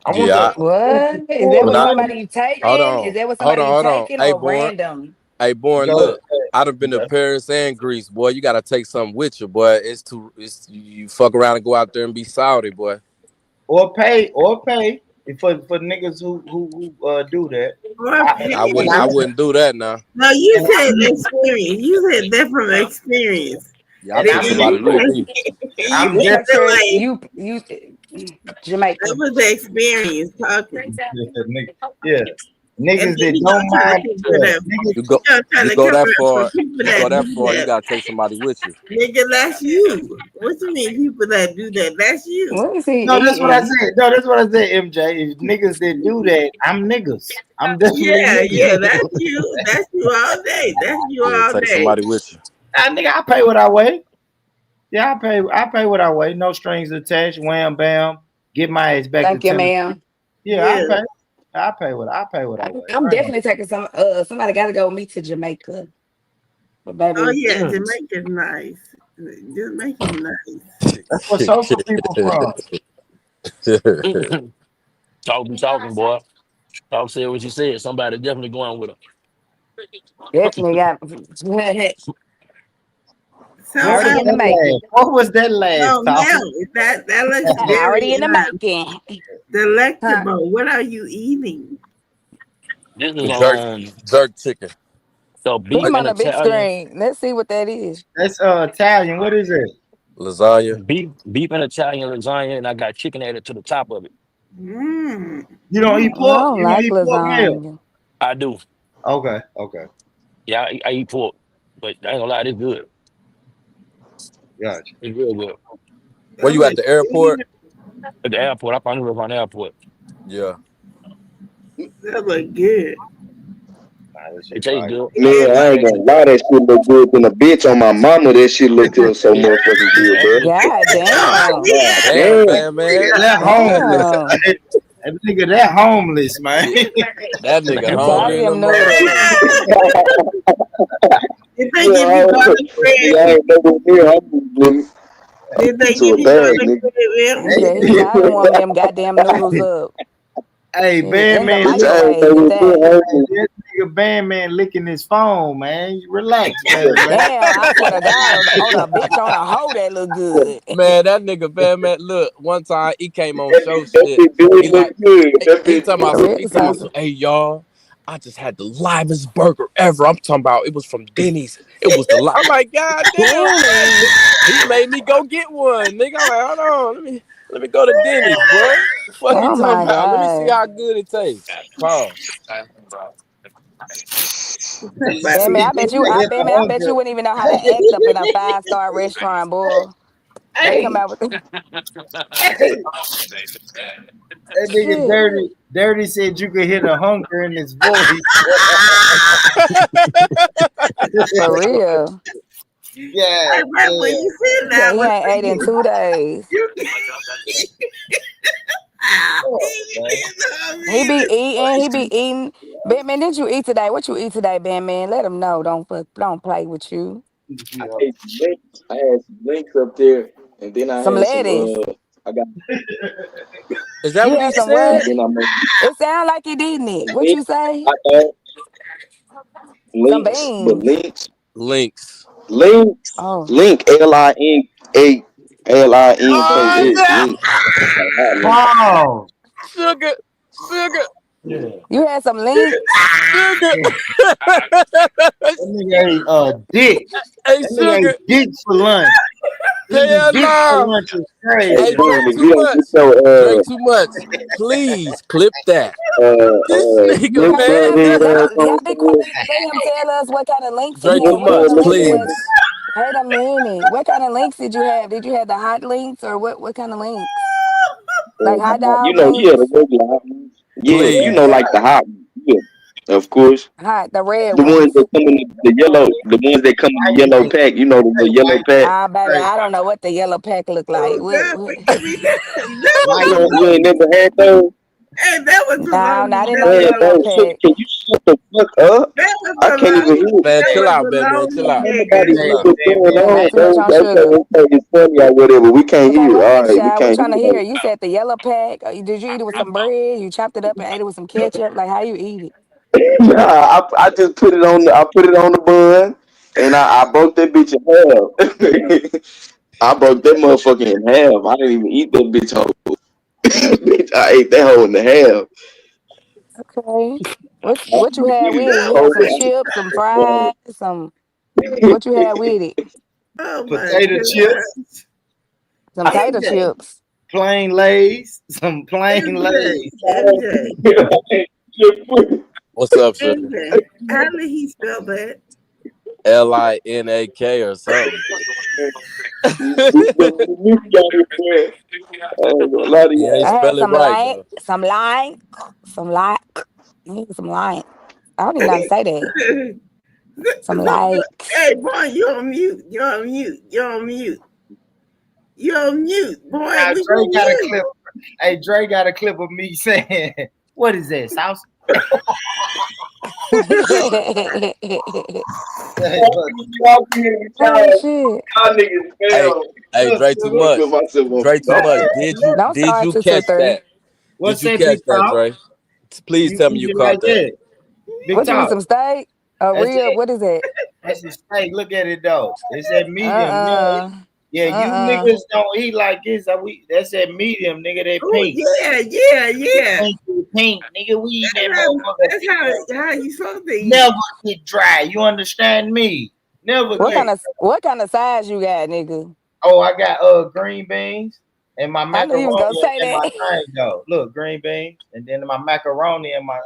I want Yeah, the What? Is that when with I somebody London. you hold taking? Is on, that with hold somebody on, you hold on. taking Hey, or born, random? hey, born. Go Look, ahead. I done been to Okay. Paris and Greece, boy. You gotta take something with you, boy. It's you fuck around and go out there and be Saudi, boy. Or pay for niggas who do that. Or I, and pay. I I wouldn't do that now. No, you and said I'm experience. You said that from experience. Yeah, I and take Nigga, I'm somebody you with nigga. me. you I'm What definitely feel country? like You that Jamaica. was the experience talking. nigga. Yeah, And niggas then that you don't gonna try to mind. cover Yeah, that. niggas. You go, Trying you to go cover that up for far. people You go that that do far. You that. gotta take somebody with you. Nigga, that's you. What you mean people that do that? That's you. What is he No, that's what I eating? said. No, that's what I said. MJ, if niggas that do that, I'm niggas. I'm definitely Yeah, niggas. yeah, that's you. That's you all day. That's you Yeah, all take day. somebody with you. Nigga, I pay what I weigh. Yeah, I pay. I pay what I weigh. No strings attached. Wham bam. Get my ass back to Thank you, Tennessee. ma'am. Yeah, Yeah. I pay what I weigh. I'm I ain't gonna. definitely taking somebody got to go with me to Jamaica. But Oh baby, yeah, Jamaica's nice. Jamaica's nice. That's where social people from. Talk be talking, boy. Talk said what you said. Somebody definitely going with her. definitely got So What was already in the that making. last? What was that no, last, Tom? ma'am, that looks very Already in the making. Huh? delectable. What are you eating? This is jerk, jerk chicken. so Put Uh, beef him and on the big Italian, screen. Let's see what that is. That's Italian. What is it? lasagna. beef and Italian lasagna, and I got chicken added to the top of it. Mmm. You don't eat I pork? don't You don't like eat pork meal? lasagna. I do. Okay, okay, Yeah, I eat pork, but I ain't gonna lie, it's good. gotcha. It's real good. Where That you at looks the airport? good. At the airport, I finally live on the airport. Yeah. That look good. Nah, this It shit tastes fire. good. Man, I ain't gonna lie, that shit look good than a bitch on my mama. That shit look so It, motherfucking it good, bro. actually God damn. Yeah. God Damn, damn. man, man. That homeless. Damn. That nigga, that homeless, man. Yeah, that nigga I'm tired of hungry in the them motherfucker. noodles. They think if you Yeah, go to I crib, ain't nowhere near hungry, they think to if a you go bag, to nigga. crib, Yeah, he hey, tired of warming them goddamn noodles up. hey, Shit, in the Bandman Bitch, licking. I ain't microwave at nowhere near that. hungry. That nigga Bandman licking his phone, man. Relax, Bandman. Damn, I swear to God, on a bitch on a hoe that look good. Man, that nigga bad man. Look, one time he came on That show that shit. bitch do He look like good. That he bitch talking about do For some. look real, He talking about good. some. Hey y'all, I just had the livest burger ever. I'm talking about it was from Denny's. It was the. I'm like, God damn, man. Denny's. He made me go get one, nigga. I'm like, hold on, let me go to Denny's, boy. Fuck you Oh talking my about? Let me see God. how good it tastes. Pause. Damn it, He got the I bet you hunger. wouldn't even know how to act up in a five-star restaurant, boy. They come Hey, out with hey, that nigga shit. dirty said you could hear the hunger in his voice. For real. Yeah, I bet when damn. you said Yeah, that he was ain't ate in thinking, 2 days. you Fuck, he man. getting He be hungry. eating. He be eating. Batman, did you eat today? What you eat today, Batman? Let him know. Don't play with you. I Yeah. ate some links. I had some links up there, and then I Some had some. lettuce. I got, Is that You what he had some and said? what? then I made It sound like he didn't it. What links. you say? I had Some links, but beans. links, Links. links, Oh, link Oh LINKALINKS no! links, like hot links. Pause. Sugar, sugar, you had some links. sugar. That nigga ate dick. Hey, That nigga sugar. ate dick for lunch. Eating Hell dick for no. lunch is Hey, Hey, crazy, man. boom! drink If too you don't much. get your Drink too much. Please clip that. This nigga, milk Okay, man. bread let him. ass Y'all on be somewhere, quiet. Let him tell us what kind of links he Drink had. too milk What bread, kind much, of look links at was? please. Wait a minute. What kind of links did you have? Did you have the hot links or what kind of links? Like hot dog yeah, the links? regular hot ones. Yeah, Please. like the hot ones. Yeah, of course. Hot, the red The ones ones. that come in the yellow, the ones that come in the White yellow meat. pack. You know the little yellow White pack. Ah, baby, meat. I don't know what the yellow pack look like. Oh What, God, what? forgive me. That White was You meat. ain't never had those. Hey, that was the No, not in no Man, longest. yellow no shit. pack. Can you shut the fuck up? That was I the can't even longest. hear. Man, That chill was out, the man. Chill longest out. Ain't nigga. nobody Chill hear out. what's Hey, going Yeah, man, not on, too much bro. on Okay, sugar. okay, it's funny or whatever. We can't Okay, hear. wait a All minute, right, we child. We're can't trying to hear. hear. You said the yellow pack. Did you eat it with some bread? You chopped it up and ate it with some ketchup? Like how you eat it? Nah, I just put it on. I put it on the bun, and I broke that bitch in half. I broke that motherfucker in half. I didn't even eat that bitch whole. Bitch, I ate that whole in the half. Okay. What you I had eat it with it? You had some chips, some whole. fries, some what you had with it? Oh my potato chips, gosh. Some tater MJ, chips. plain lays, some plain MJ, lays. MJ, What's up, sugar? MJ. How did he spell that? Linak or something. He ain't I had spell it right though. some like, some like. I don't even know how to say that. Some likes. Hey, boy, you're on mute. You're on mute. You're on mute. You're on mute, boy. Now We Dre can got a hear clip. Hey, Dre got a clip of me saying, "What is that sauce?" Hey, look, Oh shit. Y'all niggas Hey, fail. hey, look, Dre, too look, Put much. myself on Dre, too much. hey, look. Don't Did start you two two catch three. that? Did What's you that, catch big that, talk? Dre? Please tell me you You caught like that. that, big What you eat talk? some steak? A That's real it. what is it? That's the steak. Look at it though. It's that medium. You know, Uh-uh. yeah, you Uh-uh. niggas don't eat like this. That's that medium, nigga. That Oh pink. yeah, yeah, yeah. Pink, pink, nigga. We eat that That's how, motherfucker. that's how you supposed to eat Never it. get dry. You understand me? Never get. What kind of size you got, nigga? Oh, I got green beans and my I knew you was gonna macaroni say and my that. thing though. Look, green beans and then my macaroni and my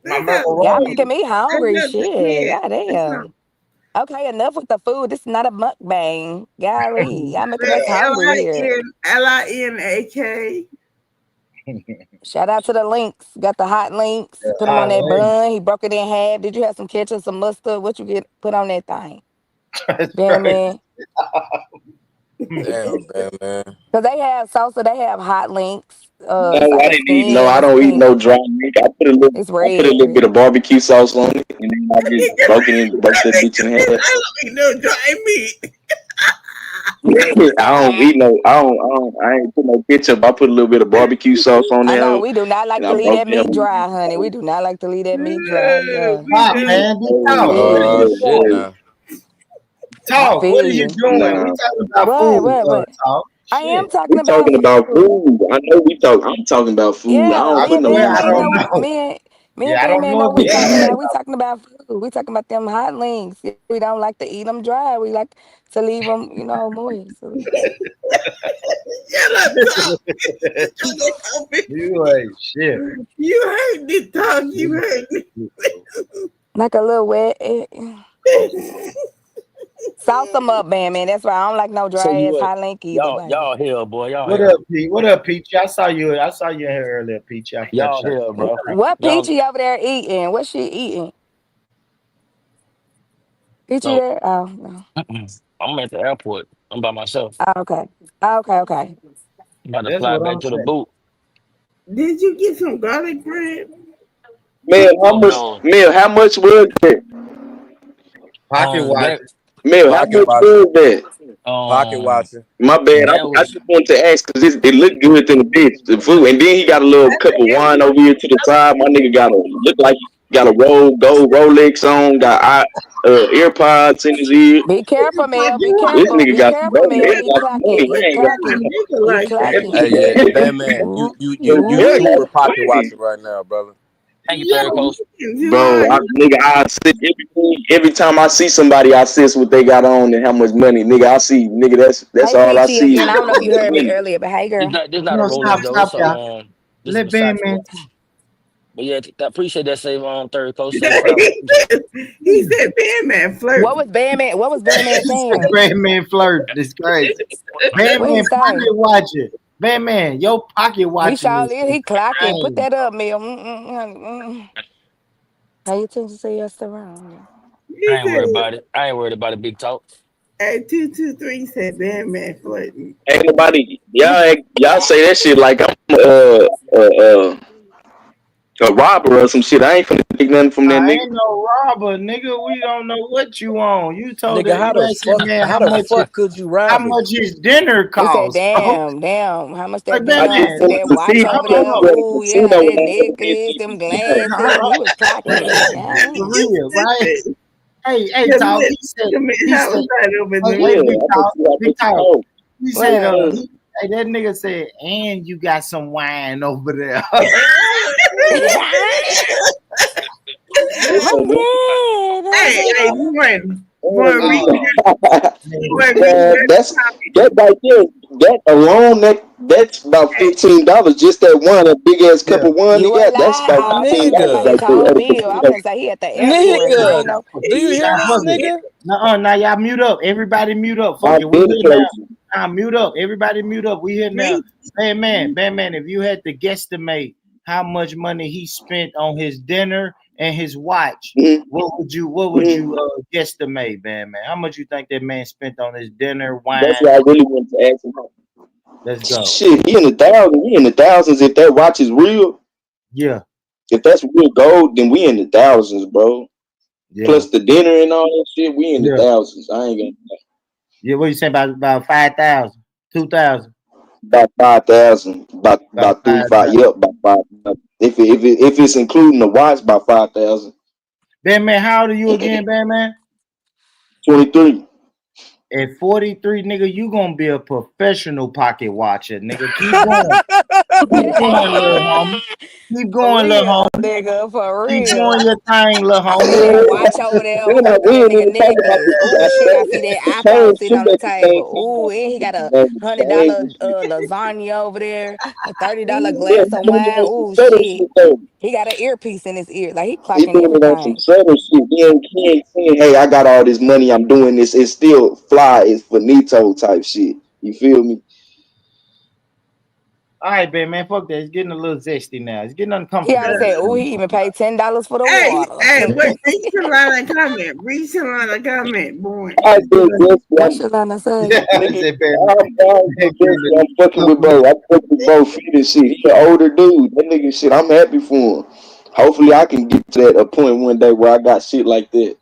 That's how Y'all macaroni. making me that's hungry. how Shit. yeah. That's how Goddamn. Okay, enough with the food. This is not a mukbang. Golly. Y'all making us L hungry I here. N L-I-N-A-K. Shout out to the links. Got the hot links. Put them on I that like bun. He broke it in half. Did you have some ketchup, some mustard? What you get put on that thing? that's Damn crazy. man. Damn, damn, man. Cause they have salsa, they have hot links. No, It's like I a didn't eat. No, I steam don't eat no thing. dry meat. It's I put a little red. bit of barbecue sauce on it, and then I just broke that bitch in half. I don't eat no dry meat. I don't eat no. I ain't put no ketchup. I put a little bit of barbecue sauce on I know there, we do not like and to I leave broke that that meat dry, honey. We do not like to leave that meat dry. Yeah. We Talk, do. man. Big talk. What are whole. you Oh shit doing? now. I Talk. What feel are you you. doing? We Nah, talking about What, food. what, what? Talk. I am Shit. talking we about talking about food. food. I know we talk. I'm talking about food. I Yeah, don't I me put and no swear Bam I meat Man on don't know it. what know. me and Yeah, I Bam don't Man know know if what we he talking eating about. it. We talking about food. We talking about them hot links. We don't like to eat them dry. We like to leave them, moist. Shut up, talk. Shut up, talk. You ain't shit. You heard me talk. You heard Like a little wet. me. Sauce them up, Bam Man. That's right. I don't like no So dry you ass what? hot link either, baby. Y'all here, boy. Y'all What here. up, Pete? What up, Peachy? I saw you. I saw you in here earlier, Peachy. I forgot to Y'all shout here, you. bro. What Y'all Peachy over there eating? What she eating? Peachy so there? Oh no. I'm at the airport. I'm by myself. Oh, okay. Oh, okay, okay. I'm about to That's fly what back I'm to the saying. boot. Did you get some garlic bread? Man, how Oh much? no. Man, how much was that? Pocket That watching. Man, how Pocket much watching. was that? Pocket um watching. My bad. that I was just wanted to ask because it looked good in the bitch, the food, and then he got a little cup of wine over here to the side. My nigga got a look like he got a gold Rolex on, got ear pods in his ear. Be careful, Like Mel. Be you This careful. nigga Be got some careful, money. Mel. He He got some clocking. money. He He ain't what got kind of clocking. nigga He like Hey, clocking. yeah, some. man, man, Ooh, you Yeah, ooh. super that's pocket funny. watching right now, brother. thank you, Yo, third coast. you Bro, are. I see every time I see somebody, I see what they got on and how much money, nigga. I see, nigga. That's Hey, all I Peachy see again. is I don't know if you heard me money. earlier, but hey, This girl. not this not a No, Rolex stop, though. It's stop, a y'all. this is a Let Versace Bandman watch. talk. But yeah, I appreciate that save on third coast, safe travel. He said, "Man, man, What flirting." was Bandman? What was Bandman saying? Bandman flirt. It's crazy. What he Bandman say? pocket watching. Bandman, your pocket He watching sure is is. He clocking. Put insane. that up, Mel. Pay attention to your surroundings. He I ain't said, worried about it. I ain't worried about a big talk. "At 223 said, man, man, flirting." Ain't nobody. Y'all say that shit like I'm a robber or some shit. I ain't finna take nothing from that I nigga. ain't no robber, nigga. We don't know what you on. You told Nigga, that you asked that man how the fuck could you how rob me? much his dinner He said, cost, bro. damn, damn, how much Like that that dinner? I I just man, see went that to watch see hold over the there. on, nigga at the Oh, yeah, casino that and I had to necklace, them hold glasses. on. He was clocking it. Yeah. For real, right? Hey, Just talk. let He how said, was that over hey, there? hey, yeah, big I'm gonna talk, see how big much you talk. know. He said, What? hey, that nigga said, and you got some wine over there. They I'm say dead. I'm Hey, so hey, dead. boy, read, Oh boy, man, read that that's comment. that right there. That alone, that's about Hey, $15. Just that one, a big ass cup yeah. of wine they You ain't got. That's lying. about I finna fifteen say dollars about Nigga. his right there whole at a meal. I'm casino. finna say he at the airport. I Nigga. ain't know. Do you Now hear this, fuck it. nigga? Now y'all mute up. Everybody mute up. Fuck I've it. We been here now. places. Mute up. Everybody mute up. We here now. read, Bad man. If you had to guesstimate how much money he spent on his dinner and his watch, Mm-hmm, what would you mm-hmm. guesstimate, man? How much you think that man spent on his dinner, That's wine? what I really wanted to ask him. Let's go. Shit, he in the thousands. We in the thousands. If that watch is real, Yeah, if that's real gold, then we in the thousands, bro. yeah, Plus the dinner and all that shit, we in the yeah, thousands. I ain't gonna yeah. What you saying about 5,000, 2,000, about 5,000, about about three, five five. thousand? Yep, about 5,000. If it's including the watch, about 5,000. Man, how old are you again, man? 23. At 43, nigga, you gonna be a professional pocket watcher, nigga. Keep going. Keep going, little homie. Keep For going, little real, homie. nigga, for Keep real. doing your thing, little I homie. see You that ain't watch over there Then hooked I up to we that ain't nigga even talking about necklace. this. Oh shit, I see that The iPhone chain sitting too on the at the table. same time. Oh, and he got a Man, the chains $100 and shit. lasagna over there, a $30 Yeah, glass he of doing it wine. on some Oh subtle shit. shit though. He got an earpiece in his ear. Like he He clocking doing it on some everything. subtle shit. He ain't saying, hey, I got all this money, I'm doing this. It's still fly, it's finito type shit. You feel me? all right, man. Fuck that. It's getting a little zesty now. It's getting He uncomfortable. already said, oh, he even paid $10 for the water. what? Read Shalana comment. Read Shalana comment, boy. I said, yes, What I'm should I say? Yeah, I nigga. said, man, I'm man, I'm fucking with bro. I'm fucking with bro feet and shit. He an older dude. That nigga shit, I'm happy for him. Hopefully I can get to that a point one day where I got shit like that.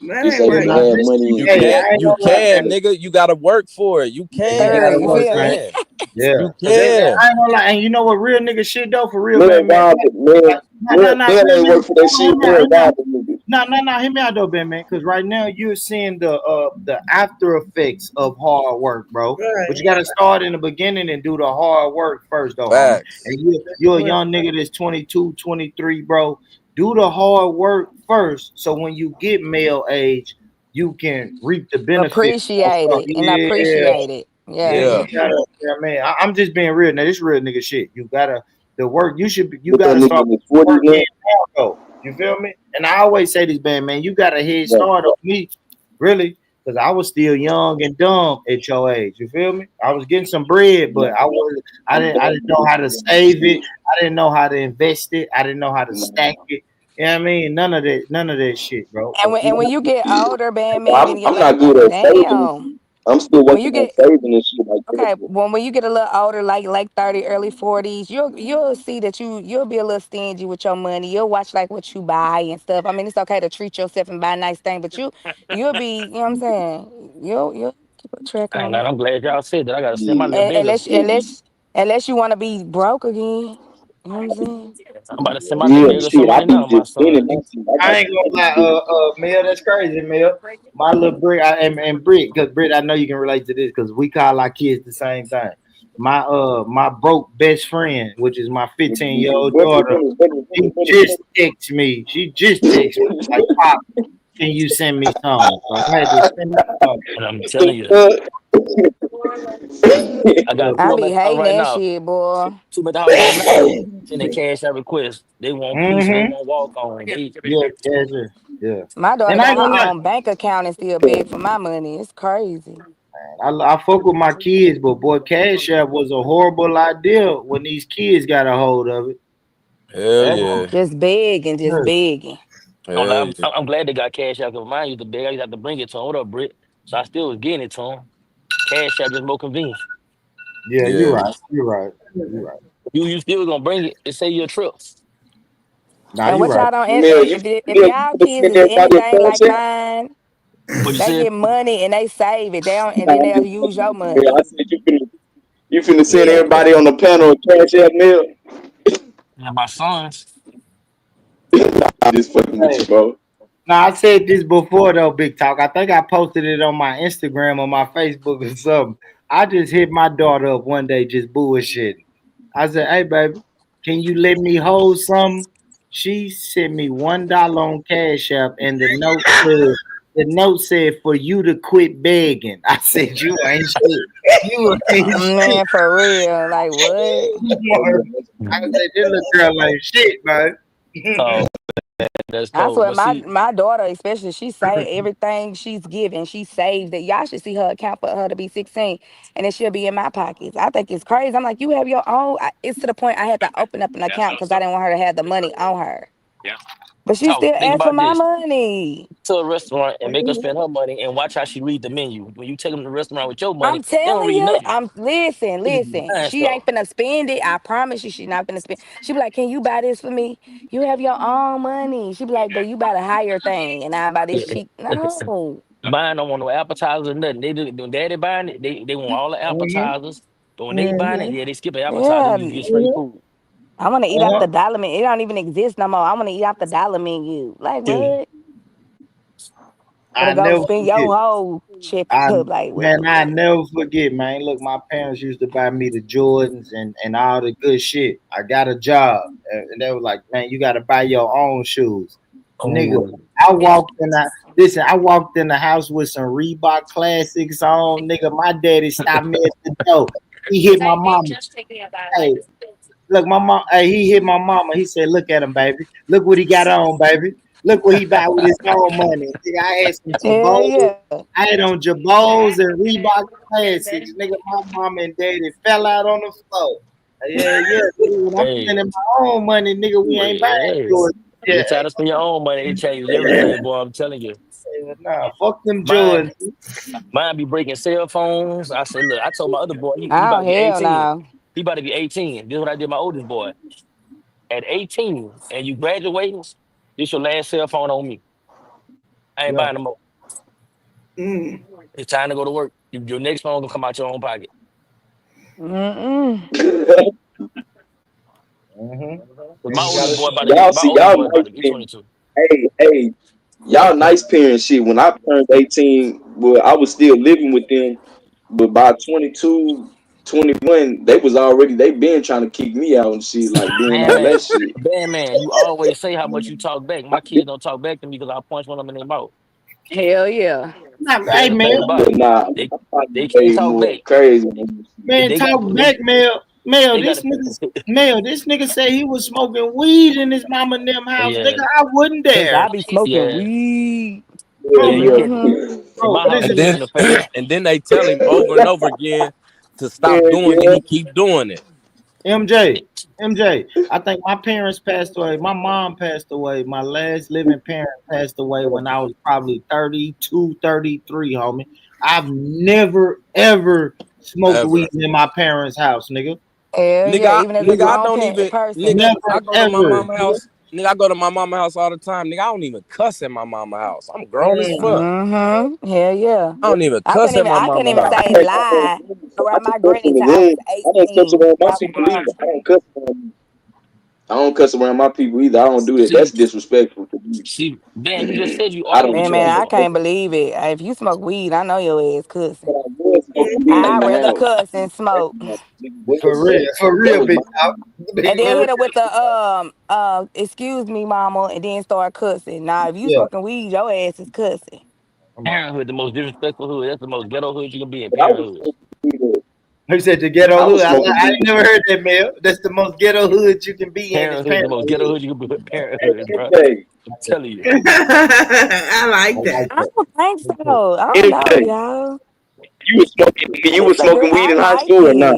That Just ain't able to right. nah, have this, money You and hey, shit. can't. I ain't You gonna lie, can, man. nigga. You gotta work for it. You Yeah, you can. Sir, gotta That's you what I'm work, feel me? man. saying. Yeah, You cause can. I ain't gonna lie, and you know what, real nigga shit though, for real, Mel man. robbed it. Nah, Mel real ain't nigga. work for that Hold shit. on, Mel hear me out. robbed the nigga. No, hear me out though, man. Because right now you're seeing the after effects of hard work, bro. But Right. you gotta start in the beginning and do the hard work first, though, homie. Facts. And you're a young nigga that's 22, 23, bro. Do the hard work first, so when you get male age, you can reap the benefits. Appreciate it and Yeah, appreciate it. yeah, Yeah. you Yeah. gotta. Yeah, man. I'm just being real. Now this real nigga shit. You gotta the work. You But that gotta nigga start in his 40s working now. now, though. You feel me? And I always say this, man. You got a head Yeah. start on me, really, because I was still young and dumb at your age. You feel me? I was getting some bread, but I was. I didn't know how to save it. I didn't know how to invest it. I didn't know how to stack it. You know what I mean? None of that shit, bro. And But when and when you get older, man, man, I'm, getting your I'm like, not good at saving. damn. I'm still When you working on get saving and shit like that. okay, when you get a little older, like 30, early 40s, you'll see that you'll be a little stingy with your money. You'll watch like what you buy and stuff. I mean, it's okay to treat yourself and buy nice things, but you'll be, you know what I'm saying? You'll keep a track I ain't on lying. it. I'm glad y'all said that. I gotta send my Yeah. little And, nigga. unless you want to be broke again. You know what I'm saying? I'm about to send my little Yeah, nigga some shit. I money be now, my just son. spending my shit. I got I ain't some money gonna lie, to Mel, that's crazy, Mel. My little Brit, and Brit, because Brit, I know you can relate to this because we call our kids the same thing. My broke best friend, which is my 15-year-old daughter, she just texted me. She just texted me like, "Pop, can you send me some?" So I had to send her some. And I'm What the telling you, I got Yeah, two I of them be at the house hating right that now. shit, boy. Two of them at the house right now. Send their cash out request. They want peace and they mm-hmm. want walk on. Yeah, yeah, sure. Yeah. My daughter And I got ain't her gonna lie, own bank account and still beg for my money. It's crazy. I fuck with my kids, but boy, Cash App was a horrible idea when these kids got a hold of it. Hell That yeah. Just begging, just hurt. begging. Hell yeah. I'm glad they got cash out because mine used to beg. I used to have to bring it to him. What up, Britt? So I still was getting it to him. Cash out just more convenient. Yeah, you're Yeah. right. You're right. You're right. You still gonna bring it and say your trip. Nah, And you're what right. y'all don't Mel, if You y'all finna kids send is everybody a anything like cash app? mine, What you they said? get money and they save it. They don't, and Nah, then I'm they'll just use your Mel, I money. said you finna send Yeah, everybody on the panel a cash app, Mel. yeah, my sons. I'm just fucking with Hey, you, bro. now I said this before though, Big Talk. I think I posted it on my Instagram or my Facebook or something. I just hit my daughter up one day just bullshitting. I said, "Hey, baby, can you let me hold some?" She sent me $1 on Cash App, and the note said for you to quit begging. I said, "You ain't shit. You ain't shit." Man, for real. Like what? Oh, yeah, that's I said, "This little girl ain't shit, man." Oh, that's I cold. swear, But see, my daughter, especially, she say everything she's given, she saves it. Y'all should see her account for her to be 16, and then she'll be in my pockets. I think it's crazy. I'm like, you have your own. It's to the point I had to open up an account because I didn't want her to have the money on her. But she talk. still Think asked for about my this. money. To a restaurant and make her spend her money and watch how she read the menu. When you take them to the restaurant with your money, I'm they don't telling read you, nothing. I'm listen, They just be listen. buying She stuff. ain't finna spend it. I promise you, she not finna spend. She be like, "Can you buy this for me? You have your own money." She be like, "But you buy the higher thing, and I buy this cheap." No. Buying don't want no appetizers or nothing. They do when daddy buying it, they want all the Mhm, appetizers. But when they buying it, mhm, yeah, they skip the appetizer, Yeah, just get straight mhm, food. I want to eat off uh-huh. the dollar menu. It don't even exist no more. I want to eat off the dollar menu. Like Yeah. what? Gotta I go never spend forget. your whole check I up. Like what Man, the I fuck? never forget, man. Look, my parents used to buy me the Jordans and all the good shit. I got a job, and they were like, "Man, you got to buy your own shoes, nigga." Oh, I walked in. Listen. I walked in the house with some Reebok classics on, nigga. My daddy stopped me at the door. He hit my mama. Hey, look, my mom. Hey, he hit my mama. He said, "Look at him, baby. Look what he got on, baby. Look what he buy with his own money." Nigga, I had some Hell Jabos. yeah. I had on Jabos and Reebok classics. Nigga, my mama and daddy fell out on the floor. Yeah, yeah. Nigga, when I'm hey, spending my own money, nigga, we ain't buying hey. yours. Yeah, It's time to spend your own money. It changes everything, boy. I'm telling you. nah, fuck them Mine, Jordans. mine be breaking cell phones. I said, look, I told my other boy, he about Oh to be hell 18. no. He about to be 18. This is what I did my oldest boy. At 18, and you graduating, this your last cell phone on me. I ain't Yeah. buying no more. Mm. It's time to go to work. Your next phone gonna come out your own pocket. Mm-mm. Mm-hmm. But And you gotta Y'all my see, oldest y'all boy about nice to be parents. 22. Hey, y'all nice parents shit. When I turned 18, well, I was still living with them, but by 22, 21, they been trying to kick me out and shit, like doing Man, all that man, shit. man, you always say how much you talk back. My kids don't talk back to me because I punch one of them in their mouth. Hell yeah. Hey That's the man, thing about But it. nah, They my partner they can't way talk more back. crazy than man, They got talk to back, Mel. Mel, they got this to nigga, Mel, this nigga said he was smoking weed in his mama and them house. Nigga, yeah, I wouldn't Cause dare. I be smoking yeah, weed. yeah, Bro, yeah. You listen, can't. Mm-hmm. yeah. In bro, my house, listen, And you get then in the face. and then they tell him over and over again to stop Yeah, doing it. yeah. He keep doing it. MJ, MJ. I think my parents passed away. My mom passed away. My last living parent passed away when I was probably 32, 33, homie. I've never, ever smoked weed Ever. in my parents' house, nigga. Hell yeah. Even as a Nigga, I grown don't even person. nigga, I Never, go to my ever. mama house. Nigga, I go to my mama house all the time. Nigga, I don't even cuss at my mama house. I'm grown as Mm. fuck. Mm-hmm. Hell yeah. I don't even cuss at my I couldn't mama even I house. say can't cuss in lie the room. I around can my cuss granny in the till I was room. I don't cuss 18. around When my I was people growing either. I don't cuss around my people either. I don't do that. That's See, disrespectful to me. man, you just said you I argue don't with Man, do your man, I people. can't believe it. If you smoke weed, I know your ass cussing. but I was smoking weed I'd in my rather house. cuss than smoke. For That real, was big my talk. And Big then for hit real. her with the excuse me, mama, and then start cussing. Now, if you Yeah, smoking weed, your ass is cussing. come on. Parenthood, the most disrespectful hood. That's the most ghetto hood you can be in. but I was Parenthood. smoking weed. Who said the ghetto I was hood? smoking I weed. ain't never heard that, Mel. That's the most ghetto hood you can be in. Is Parenthood, the most ghetto parenthood. hood you can be in. Parenthood, bro. MJ, I'm telling you. I I like like that. I that. don't think Big talk. so. I don't know, MJ, y'all. you was It's a smoking good. weed I in high like school or not?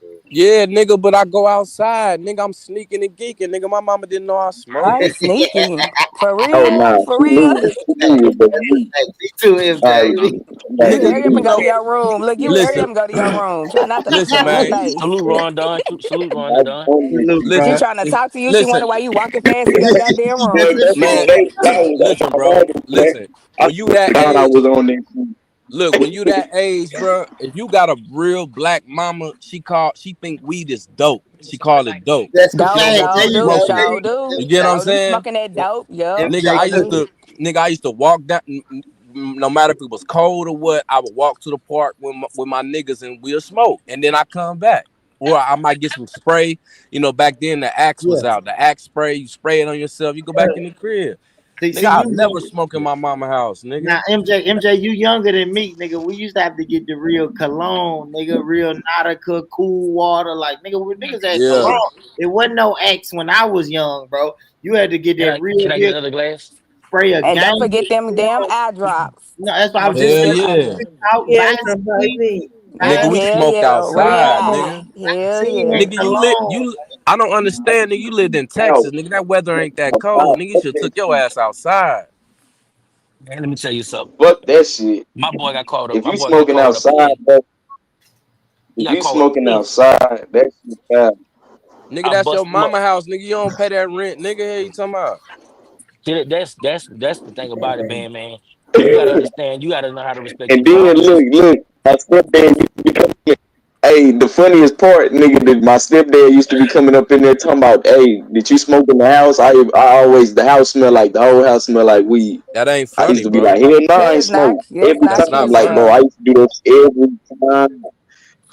it. Yeah, nigga, but I go outside. Nigga, I'm sneaking and geeking. Nigga, my mama didn't know I smoked. I ain't sneaking. For Oh real. nah, For she real. knew it. She Hey, knew it, but that's a fact. Me too, all right, MJ. You nigga. hurry up You and go to know, your room. Look, you hurry up listen, and go to your room. Try not to listen, slap your man. face. Salute Ron Don. Salute Ron That's Don. funny. Salute, She bro. Listen, trying to talk to you. She listen, wonder why you walking fast in your goddamn That's room. a man. fact. Listen, That's bro. man. Listen. I When you that thought I age, was on that. look. When you that age, bro. If you got a real black mama, she think weed is dope. She call it dope. That's a She Dope, don't fact. want There you show you do, go. smoking. There show you go. do, You get what I'm show do. saying? Smoking that dope. Yup, Nigga, MJ show do. cooking. I used to walk down. No matter if it was cold or what, I would walk to the park with my niggas and we'll smoke, and then I come back. Or I might get some spray. You know, back then the Axe Yeah. was out. The Axe spray, you spray it on yourself. You go back in the crib. See, Nigga, I you never smoke in my mama house, nigga. now, MJ, you younger than me, nigga. We used to have to get the real cologne, nigga, real Nautica, cool water, like nigga. When niggas had Yeah. cologne, it wasn't no X when I was young, bro. You had to get Can that I real can I get deal, another glass? spray a And don't gang. forget them damn eye drops. No, that's what I I'm was gonna just give you Hell them saying. eye yeah. drops. Out Yeah, Vaseline, Nigga, Yeah, we hell smoked yeah. Red outside, Vaseline, eye. nigga. Hell Vaseline, yeah. and Nigga, cologne. I don't understand, nigga. You lived in Wow. Texas, nigga. That weather ain't that cold. Nigga, you should have took your ass outside. Man, let me tell you something. Fuck that shit. My boy got caught up. If My you boy got smoking caught with a outside, pen. He if got you caught with a smoking pen. outside, that shit bad. Nigga, I that's your bust him up. mama house, nigga. You don't pay that rent, nigga. Hey, you talking about? See, that's the thing about it, man. You gotta understand. You gotta know how to respect And your then boundaries. look, my stepdad used to be coming in. Hey, the funniest part, nigga, that my stepdad used to be coming up in there talking about, hey, did you smoke in the house? I always, the house smell like, the whole house smell like weed. That ain't I used funny, to be bro. like, hell no, I That ain't is not. smoke. That's Every not That's time, not cute, like, bro, funny. I bro. used to do that every time.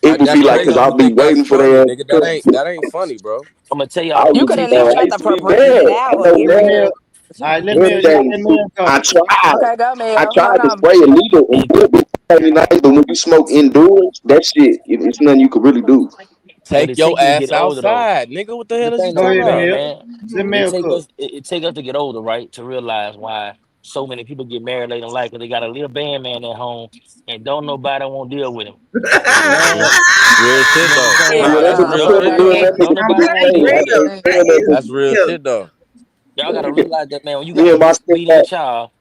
It would That's be like, Straight cause up. crazy. I'll You be think that's waiting for funny, that. nigga? That ain't funny, bro. I'm gonna tell I y'all. I'm You gonna would could tell be, at you least man, I try something. to used to be bring it mad. out I or know get rid Let of Mel. it. All right, let Mel. Y'all everything. let Mel I go. tried. Okay, go, I Mel. tried Hold to on. spray a needle and Hey, do it pretty nice, but when you smoke indoors, that shit, it's nothing you could really do. but Take it your take you to ass get older though. outside, nigga. What the The hell is you thing Go is, talking ahead, about? Mel. man, Let it Mel take cook. us it take us to get older, right? To realize why so many people get married late in life because they got a little band man at home and don't nobody want to deal with him. You know what I'm That's saying? real You shit know what I'm though. saying? Yeah, Yeah, that's That's what the no. real fuck Hold it on. real is. talk. That's Don't what nobody the want to hey, deal I with him. can't That stand that. is That's real real. shit though. Y'all gotta realize that, man. When you got Me a and my breastfeeding your stepfather, child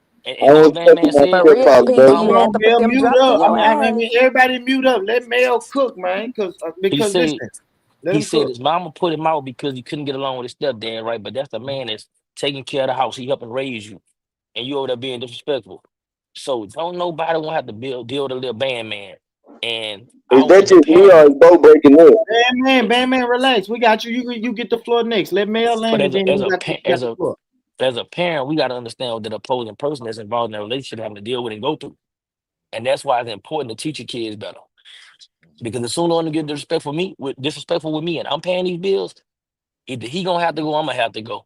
I and your don't band fuck man with my For said, real, stepfather, P, Hold you bro. have on, to put Mel. them Mute drops in up. your I ass. mean, everybody mute up. Let Mel cook, man. he Because said listen, let he him said cook. his mama put him out because he couldn't get along with his stepdad, right? But that's the man that's taking care of the house. He helping raise you, and you over there being disrespectful. So don't nobody want to have to deal with a little band man. And Is I, that as a just me parent, or is Bo breaking up? Bam, man, relax. We got you. You get the floor next. Let Mel but land, and then you got the floor. as a parent, we got to understand what that opposing person that's involved in that relationship having to deal with and go through. And that's why it's important to teach your kids better. Because the sooner one get disrespectful with me, and I'm paying these bills, either he gonna have to go, I'm gonna have to go.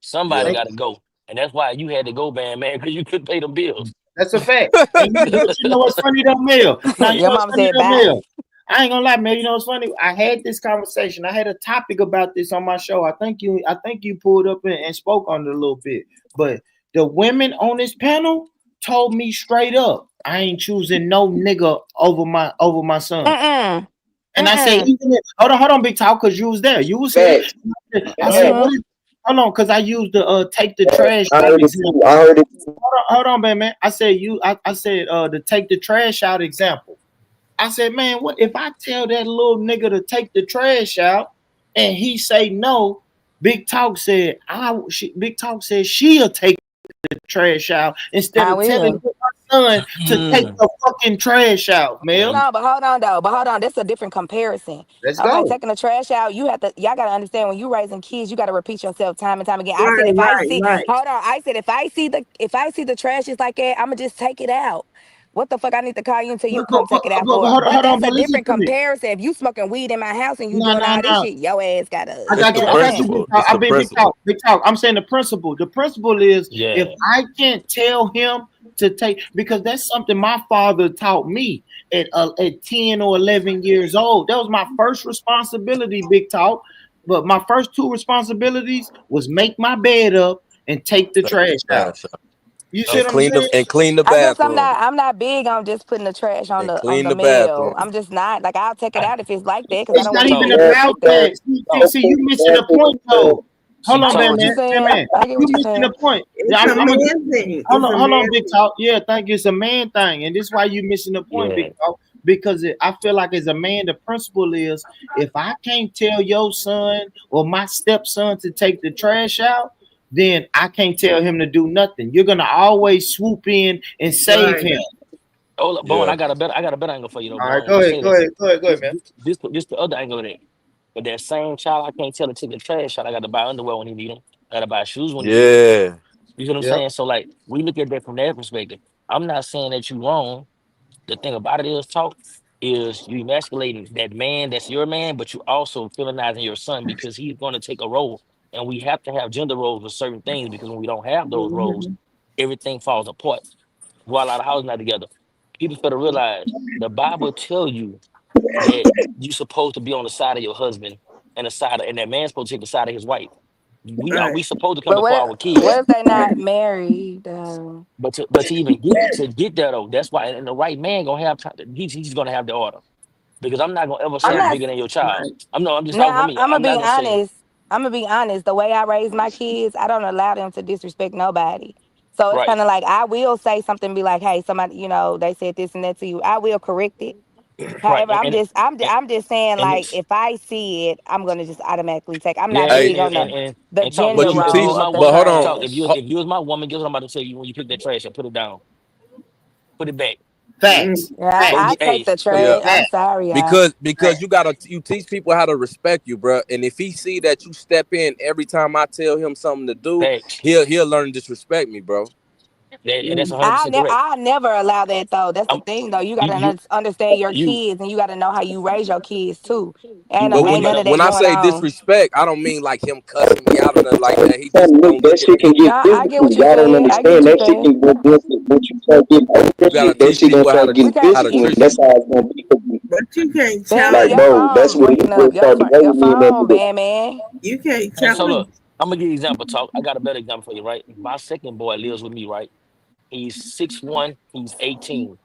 Somebody Yeah. got to go, and that's why you had to go, man, because you couldn't pay them bills. That's a fact. And you know what's funny though, Mel? Now you Your know what's mama funny said though, bye. Mel? I ain't gonna lie, Mel. You know what's funny? I had this conversation. I had a topic about this on my show. I think you pulled up and spoke on it a little bit. But the women on this panel told me straight up, I ain't choosing no nigga over my son. Mm-mm. And I said, Mm-mm. even if, hold on, Big Talk, because you was there. You was here. Facts. I said, Facts. what Mm-hmm. is hold on, because I used the take the trash I out heard it example. too. I heard it too. Hold on, man. I said I said to take the trash out example. I said, man, what if I tell that little nigga to take the trash out and he say no? Big Talk said she'll take the trash out instead I of telling will. my son to take Mm. the fucking trash out, Mel. No, but hold on though. But hold on, that's a different comparison. Let's Okay, go. taking the trash out, y'all gotta understand when you raising kids, you gotta repeat yourself time and time again. I said Right, if I right, see, right. hold on, I said if I see the trash is like that, I'ma just take it out. What the fuck I need to call you until But, you but, come but, take it out but, but for? hold But on, that's a but listen different to me. comparison. If you smoking weed in my house and you No, doing no, all this no. shit, your ass gotta, I It's got the you you. know I what I'm got you, saying? Big principle. Talk. It's I the be Big principle. Talk. Big Talk. I'm saying the principle. The principle is if Yeah. I can't tell him to take because that's something my father taught me at 10 or 11 years old. That was my first responsibility, Big Talk. But my first two responsibilities was make my bed up and take the Take the trash out. trash out. You see Oh, what I'm saying? And clean the I guess I'm bathroom. not I'm not big on just putting the trash on And the clean the mail. bathroom. I'm just not like I'll take it I, out if it's like that because I It's don't not want to be even so about disrespected. So, that. See, so you missing the point though. Hold See, on, I get talk. what you're man, saying. man. I get You what you're missing the saying. point. It's Yeah, a I'm a, man thing. It's a hold on, man big thing. talk. Yeah, thank you. It's a man thing, and this is why you missing the point, big Yeah. talk. Because I feel like as a man, the principle is if I can't tell your son or my stepson to take the trash out, then I can't tell him to do nothing. You're gonna always swoop in and save Right. him. Oh, Bone, Yeah. I got a better angle for you, though, All right, Bone. go You ahead, say go that. ahead, go ahead, go ahead, This, man. this the other angle of that. But that same child, I can't tell to take the trash out. I got to buy underwear when he need them. I got to buy shoes when he need them. Yeah. You see what I'm Yep. saying? So like we look at that from that perspective. I'm not saying that you wrong. The thing about it is talk is you emasculating that man that's your man, but you also feminizing your son because he's going to take a role. And we have to have gender roles for certain things because when we don't have those roles, Mhm. everything falls apart. While our house not together. People fail to realize the Bible tell you that you're supposed to be on the side of your husband and the side of, and that man's supposed to take the side of his wife. We Right. supposed to come But before our what kids. if they not married? But to even get there though, that's why and the right man gonna have time. He's gonna have the order because I'm not gonna ever say I'm I'm not. Right. bigger than your child. Right. I'm just talking for Now me. I'm gonna I'm not be gonna say honest. I'm gonna be honest. The way I raise my kids, I don't allow them to disrespect nobody. So it's right, kind of like I will say something, be like, "Hey, somebody, they said this and that to you." I will correct it. right, However, and, I'm just saying, and like, if I see it, I'm gonna just automatically take. I'm not yeah, Hey, big on the and talk. gender but you role teach, of the If but hold on. talk, trash. Ho- if you was my woman, guess what I'm about to tell you when you pick that trash up, put it down, put it back. Facts, Mm. Yeah, Go facts, I get take hey, the go yeah. trash. I'm facts, sorry, y'all. Because facts. you teach people how to respect you, bro. And if he see that you step in every time I tell him something to do, back. he'll learn to disrespect me, bro. And that's Mm. 100% correct. I never allow that though. That's the I'm thing though. You gotta you understand your you kids, and you gotta know how you raise your kids too. you But Ain't you none gotta of that when I going say on. disrespect, I don't mean like him cussing me out or nothing like that. He just Look, don't that look at shit can me. get No, I get physical. what you're Y'all don't saying. I get what understand. you're That shit saying. can go once you start getting over You that gotta shit. That teach shit gonna people start We getting can't. how to physical, and treat that's you. how it's gonna be. 'Cause, But you can't tell Bandman, like, them. your bro, that's phone what he breaking up. first started to go Your with me and that phone, nigga. Bandman. You can't and tell so them. look, I'm gonna give you an example talk. I got a better example for you, right? My second boy lives with me, right? He's 6'1", he's 18.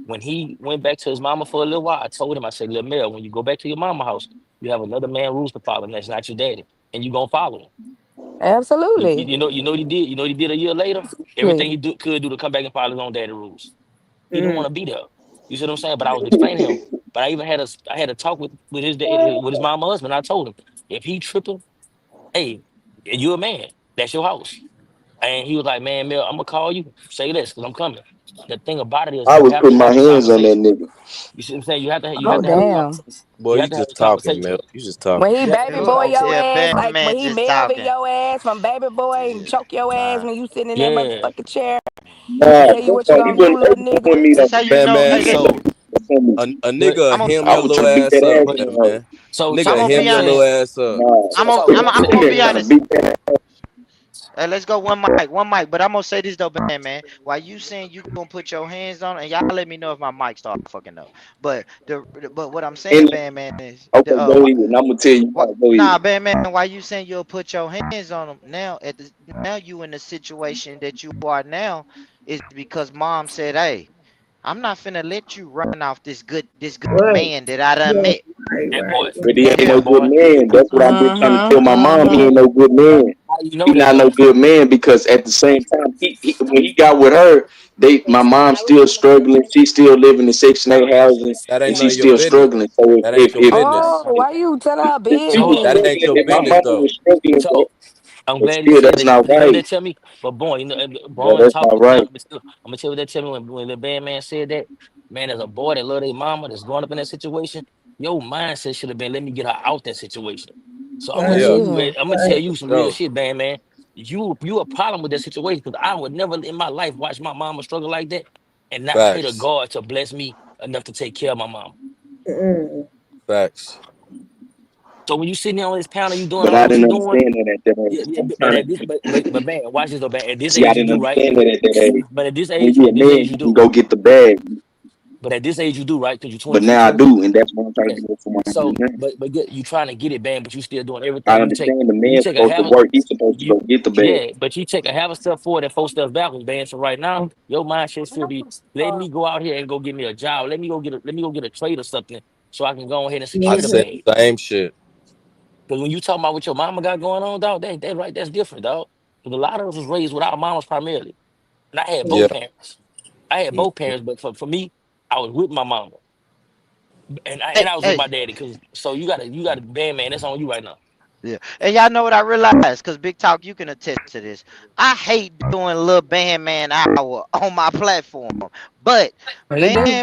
When he went back to his mama for a little while, I told him, I said, "Little Mel, when you go back to your mama house, you have another man rules to follow, and that's not your daddy. And you gonna follow him. Absolutely. You know what he did? You know what he did a year later? Everything he could do to come back and follow his own daddy rules. He didn't Mm. want to be there. You see what I'm saying? But I was explaining to him. But I had a talk with with his mama husband. I told him if he tripping, hey, you a man. That's your house. And he was like, man, Mel, I'm gonna call you. Say this, because I'm coming. The thing about it is I you was have to putting my have the hands on that conversation. nigga. You see what I'm saying? You have Oh to have the damn. conversation. Boy, You you have to have just the talking, conversation. man. You just talking. When he You have to baby have the boy your conversation. Yeah, ass, like when Batman he just Melvin talking. your ass from baby boy and Yeah, choke your ass nah. when you sitting in that Yeah. motherfucking chair Nah, and tell you that's what you why he gonna do, wasn't little baby nigga. with me though. That's how you Man, know. man. Hey, He listen. So wasn't for me. a But nigga I'm gonna hem I your was little trying to beat ass that up, ass but in man, the hoe. man. so I'm Nigga gonna check hem be this your out. little honest. ass up. Nah, So I'm gonna so I'm gonna, so I'm that gonna look, be nigga trying to honest. beat that. Let's go one mic. But I'm gonna say this though, man. While you saying you gonna put your hands on, and y'all let me know if my mic start fucking up. But but what I'm saying, And man, is okay, go ahead, and I'm gonna tell you why. Go ahead. nah, man, why you saying you'll put your hands on them now? Now you in the situation that you are now is because mom said, "Hey, I'm not finna let you run off this good Right. man that I done Yeah. met." Right. that Right. part. But he ain't no Yeah, good Boy, man. That's what I've been trying to tell Mm-hmm. my mom. He Mm-hmm. ain't no good man. how you He know that, not no boy? good man because at the same time, when he got with her, my mom's still struggling. She's still living in Section 8 housing, That ain't and none of she's your still business. struggling. So That ain't your Oh, business. why you telling her if she So hold was on. That ain't struggling, your if my business mama though. was struggling, bro, So I'm but glad you still, said that's that. not You know what right. that tell me? But boy, Bro, boy, and that's talk. not right. I'm gonna tell you what that tell me when the band man said that. Man, as a boy that love their mama that's growing up in that situation, your mindset should have been let me get her out that situation. So I'm gonna Right. tell Yeah, you, yeah. I'm gonna tell Right. you for some real sure. shit, band man. You a problem with that situation because I would never in my life watch my mama struggle like that and not pray to Facts. God to bless me enough to take care of my mom. Mm. Facts. So when you sitting there on this panel, you doing But all I what you didn't doing. understand that at that Yeah, age. yeah, I'm but trying at this, to but man, watch this though, man. At this see. I age, you didn't do right. understand that at that age. But When you a at this man, age, you you can do. go get the bag. But at this age, you do right because you're But 26, now I 27. do, and that's what I'm trying Yeah. to do it for my So, man. you trying to get it, man, but you still doing I everything. understand the You man's take a supposed to half, work. He's supposed to you go get the bag. yeah, but you take a half a step forward and 4 steps backwards, man. So right now, your mindset should be let me go out here and go get me a job. Let me go get a trade or something so I can go ahead and I secure the said bag. the same shit. Because when you talk about what your mama got going on, dog, that right, that's different, dog. Because a lot of us was raised with our mamas primarily. And I had Yeah. both parents. I had both parents, but for me, I was with my mama. Hey, And I was with hey, my daddy. Cause so you gotta band man, that's on you right now. yeah. And y'all know what I realized? Because Big Talk, you can attest to this. I hate doing little Bandman hour on my platform. But You do.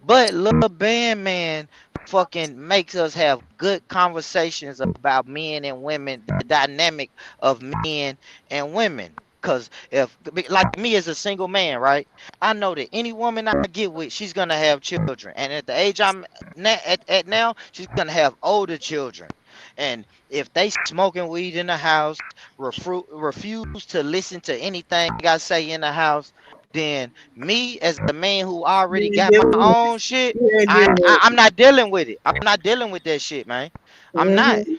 but little Bandman fucking makes us have good conversations about men and women, the dynamic of men and women. Cause if like me as a single man, right? I know that any woman I get with, she's gonna have children. And at the age I'm at now, she's gonna have older children. And if they smoking weed in the house, refuse to listen to anything I say in the house, then me as a man who already You got my do. own shit, You ain't I, doing I it. I'm not dealing with it. I'm not dealing with that shit, man. I'm not. Mm-hmm.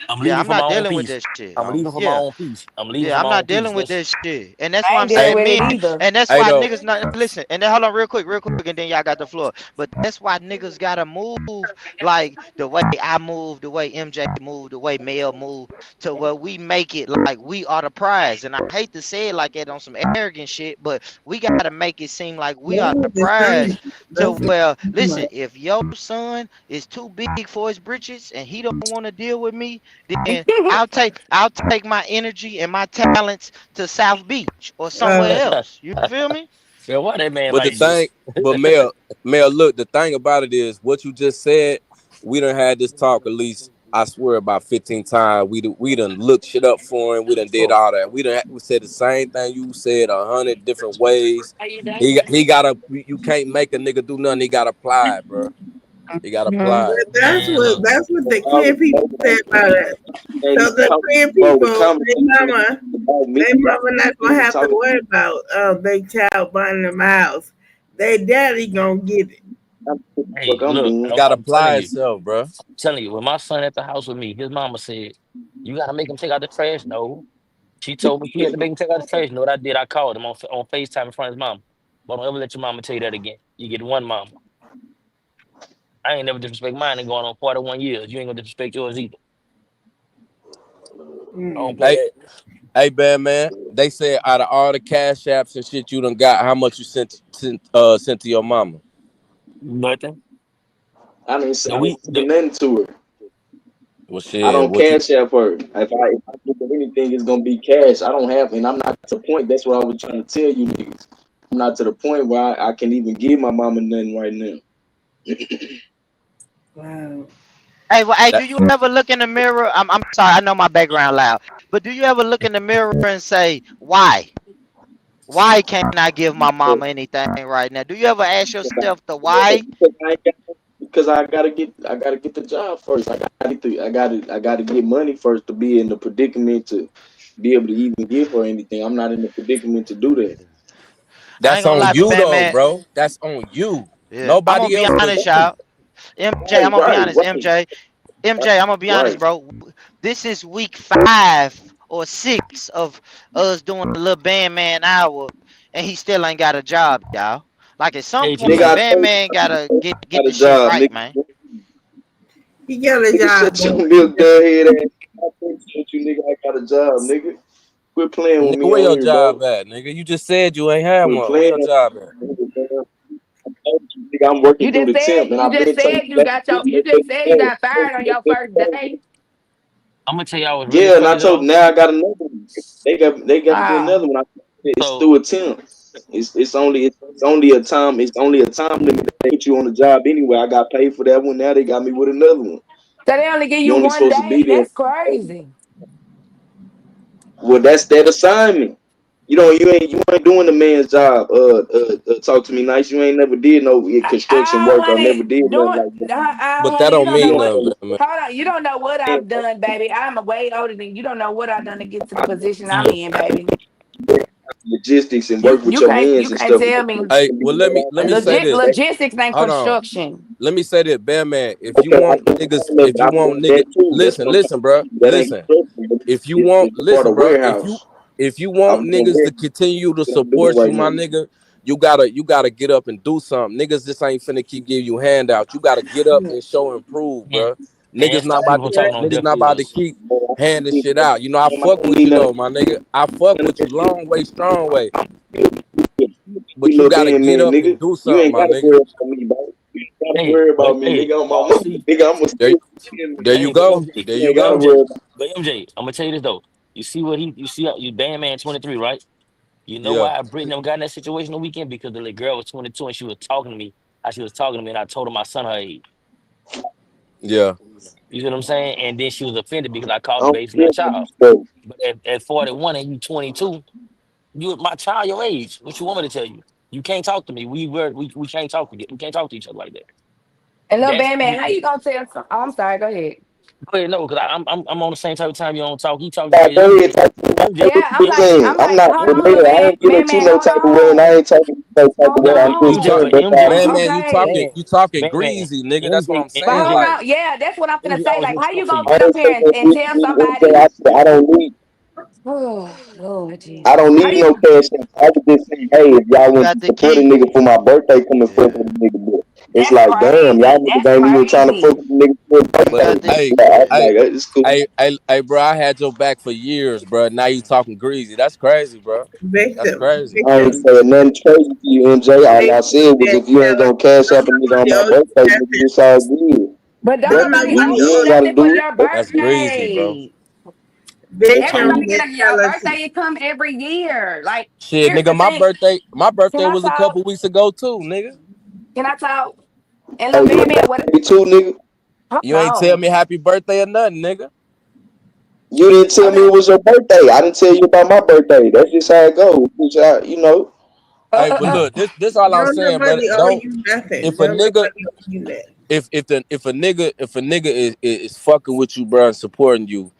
I'm Yeah, leaving I'm for my not own dealing with peace. that shit. I'm leaving for my Yeah. own peace. I'm leaving Yeah, for I'm my not own peace. dealing with That's that shit. And that's I why ain't I'm dealing Hey, saying with it men, either. and that's hey why though. niggas not listen. And then hold on real quick, and then y'all got the floor. But that's why niggas gotta move like the way I move, the way MJ move, the way Mel move, to where we make it like we are the prize. And I hate to say it like that on some arrogant shit, but we gotta make it seem like we are the No, that's prize. not. To That's where, too listen, much. if your son is too big for his britches and he don't want to deal with me, then I'll take my energy and my talents to South Beach or somewhere else. You feel me? Girl, why that man But the like thing, this? but Mel, look, the thing about it is what you just said. We done had this talk at least, I swear, about 15 times. We done looked shit up for him. We done did Oh, all that. We said the same thing you said 100 different ways. He gotta. You can't make a nigga do nothing. He gotta apply it, bro. He gotta Mhm. apply But it. man, look. that's what the All queer the people say about conversation us. ain't So even the talking queer about the people, conversation about me. they mama not gonna Nigga have to talking worry about they child buying them a house. They daddy gonna get it. about Hey, what I'm look, doing. It gotta I'm telling apply you, itself, bro. when my son at the house with me, his mama said, "You gotta make him take out the trash." No, she told me she had to make him take out the trash. You know what I did? I called him on FaceTime in front of his mom. But don't ever let your mama tell you that again. You get one mama. I ain't never disrespect mine and going on 41 years. You ain't gonna disrespect yours either. I don't play Hey, that. hey, bad man. They said out of all the cash apps and shit you done got, how much you sent to your mama? Nothing. I didn't, The I didn't we say the nothing to her. Well, I shit. don't What you? cash out her. If I give her anything, it's gonna be cash. I don't have, and I'm not to the point. That's what I was trying to tell you niggas. I'm not to the point where I can even give my mama nothing right now. Wow. Hey, do That, you ever look in the mirror? I'm sorry, I know my background loud, but do you ever look in the mirror and say, why? Why can't I give my mama anything right now? Do you ever ask yourself the why? Because I gotta get the job first. I gotta get money first to be in the predicament to be able to even give her anything. I'm not in the predicament to do that. I ain't that's gonna on lie, you though, Batman. bro. That's on you. Yeah, I'm gonna Nobody be else but honest, you. y'all. MJ, I'm Right, gonna be right, honest, right, MJ, I'm gonna be honest, right. bro. This is week 5 or 6 of us doing a little Bandman hour, and he still ain't got a job, y'all. Like at some hey point, Nigga, GG. I told Bandman gotta you I get got the a shit job, right, nigga. man. He got a Nigga, job, shut boy. your milk done head ass. I think you nigga, I got a job, nigga. Quit playing with Nigga, me where on your here, bro. job at, nigga? You just said you ain't had Quit one. Where playing your with job at? me, nigga, I told you, nigga, I'm working through the temp, and You I've just been told said you you that. got your you just said you got fired on your first day. I'm gonna tell y'all what's really Yeah, and I crazy told though. now I got another one. They got me Wow. another one. It's So through a temp. It's only a time limit. They put you on the job anyway. I got paid for that one. Now they got me with another one. So they only give You you only one supposed to be day? there. That's crazy. Well, that's that assignment. You ain't doing the man's job. Talk to me nice. You ain't never did no construction work or never Honey, did nothing doing, like that. But that honey, you don't don't You know mean what. nothing, don't man. Hold on, you don't know what I've understand. done, baby. I'm way older than you. Don't know what I've done to get to the position I'm look, in, baby. Logistics and You work with you your can't hands you and can't stuff. tell me Hey, well, let me say this. logistics ain't Hold on. construction. Let me say this, bad man. Okay, I do all of If it. you I've want done that niggas, too. That's listen, what I'm trying listen, to tell bro, you. That ain't listen. construction, but If you want, it's part listen, of bro. warehouse. If you want I'm doing niggas to warehouse. continue to What I'm doing support you, right my now. nigga, you gotta get up and do something. Niggas just ain't finna keep giving you handouts. You gotta get up and show and prove, yeah. bro. Niggas not People about been to talking on niggas deaf not about to ears. keep handing shit out. You know, I fuck with you though, my nigga. I fuck with you long way, strong way. You But you little gotta damn get man, up and nigga. do You something, ain't my gotta nigga. worry about me, bro. You ain't gotta Hey, worry but about me, hey, nigga. On my you mama, see, nigga. I'ma There, still kill there me. you hey, but go. MJ, There You you ain't but gotta go. MJ, worry about but MJ, I'm gonna tell you this though. You see how you Bandman 23, right? You know Yeah, why Brittany got in that situation the weekend? Because the little girl was 22 and she was talking to me. How she was talking to me, and I told her my son her age. yeah. You see what I'm saying? And then she was offended because I called I the don't baby from care that about you, child. so. But at 41 and you 22, you my child your age. What you want me to tell you? You can't talk to me. We can't talk to we can't talk to each other like that. And little That's Batman, how you gonna tell some? Oh, I'm sorry, go ahead. go ahead, no, because I'm on the same type of time you don't talk. He talking Nah, crazy. go ahead, talk to me. MJ, Yeah, I'm just saying, I'm I'm like, not, hold but on, little man, I man, ain't feeling man, you no hold type of way, and I on, ain't talking no type of hold way. but I'm just MJ, on. saying, but that's all I'm MJ, Man, man, saying. Okay, you talking man, greasy, nigga. That's what MJ, I'm but saying. hold MJ, Like, on. Yeah, that's what I'm gonna MJ say. always Like, been how you tough for gonna you. I get up ain't here saying no and bitch, tell MJ. somebody? I said Oh, Lord I Jesus, don't how need you? no cash. I was just saying, hey, if y'all You want got to the support a key. nigga for my birthday, come and fuck Yeah. with a nigga. But it's That's like, damn, y'all crazy. niggas That's ain't even trying to fuck crazy. with a nigga for his You got birthday. the hey, Yeah, I'm hey, like, hey, it's cool. hey, bro, I had your back for years, bro. Now you talking greasy. That's crazy, bro. That's Victim, crazy. I ain't victim, saying nothing crazy to you, MJ. All I victim. said was That if you ain't tell us gonna cash don't up a nigga on nobody my owe you birthday, nigga, nothing. it's all good. But don't Don't nobody You owe nobody you owe ain't you gotta nothing for do your it. That's greasy, bro. birthday. That's Everybody victim. get That your tell us birthday. It come every year. Like, Shit, here's nigga, the thing. my Can birthday I was a talk? couple weeks ago too, nigga. Can I talk? And hey, little your Batman, what? birthday too, nigga. Hold You ain't tell on. me happy birthday or nothing, nigga. You didn't tell me Okay. it was your birthday. I didn't tell you about my birthday. That's just how it goes. Which you know. Hey, but look, this all I'm don't saying, brother. nobody owe Don't you nothing. if a Don't nigga nobody owe you nothing. if a nigga is fucking with you, bro, and supporting you,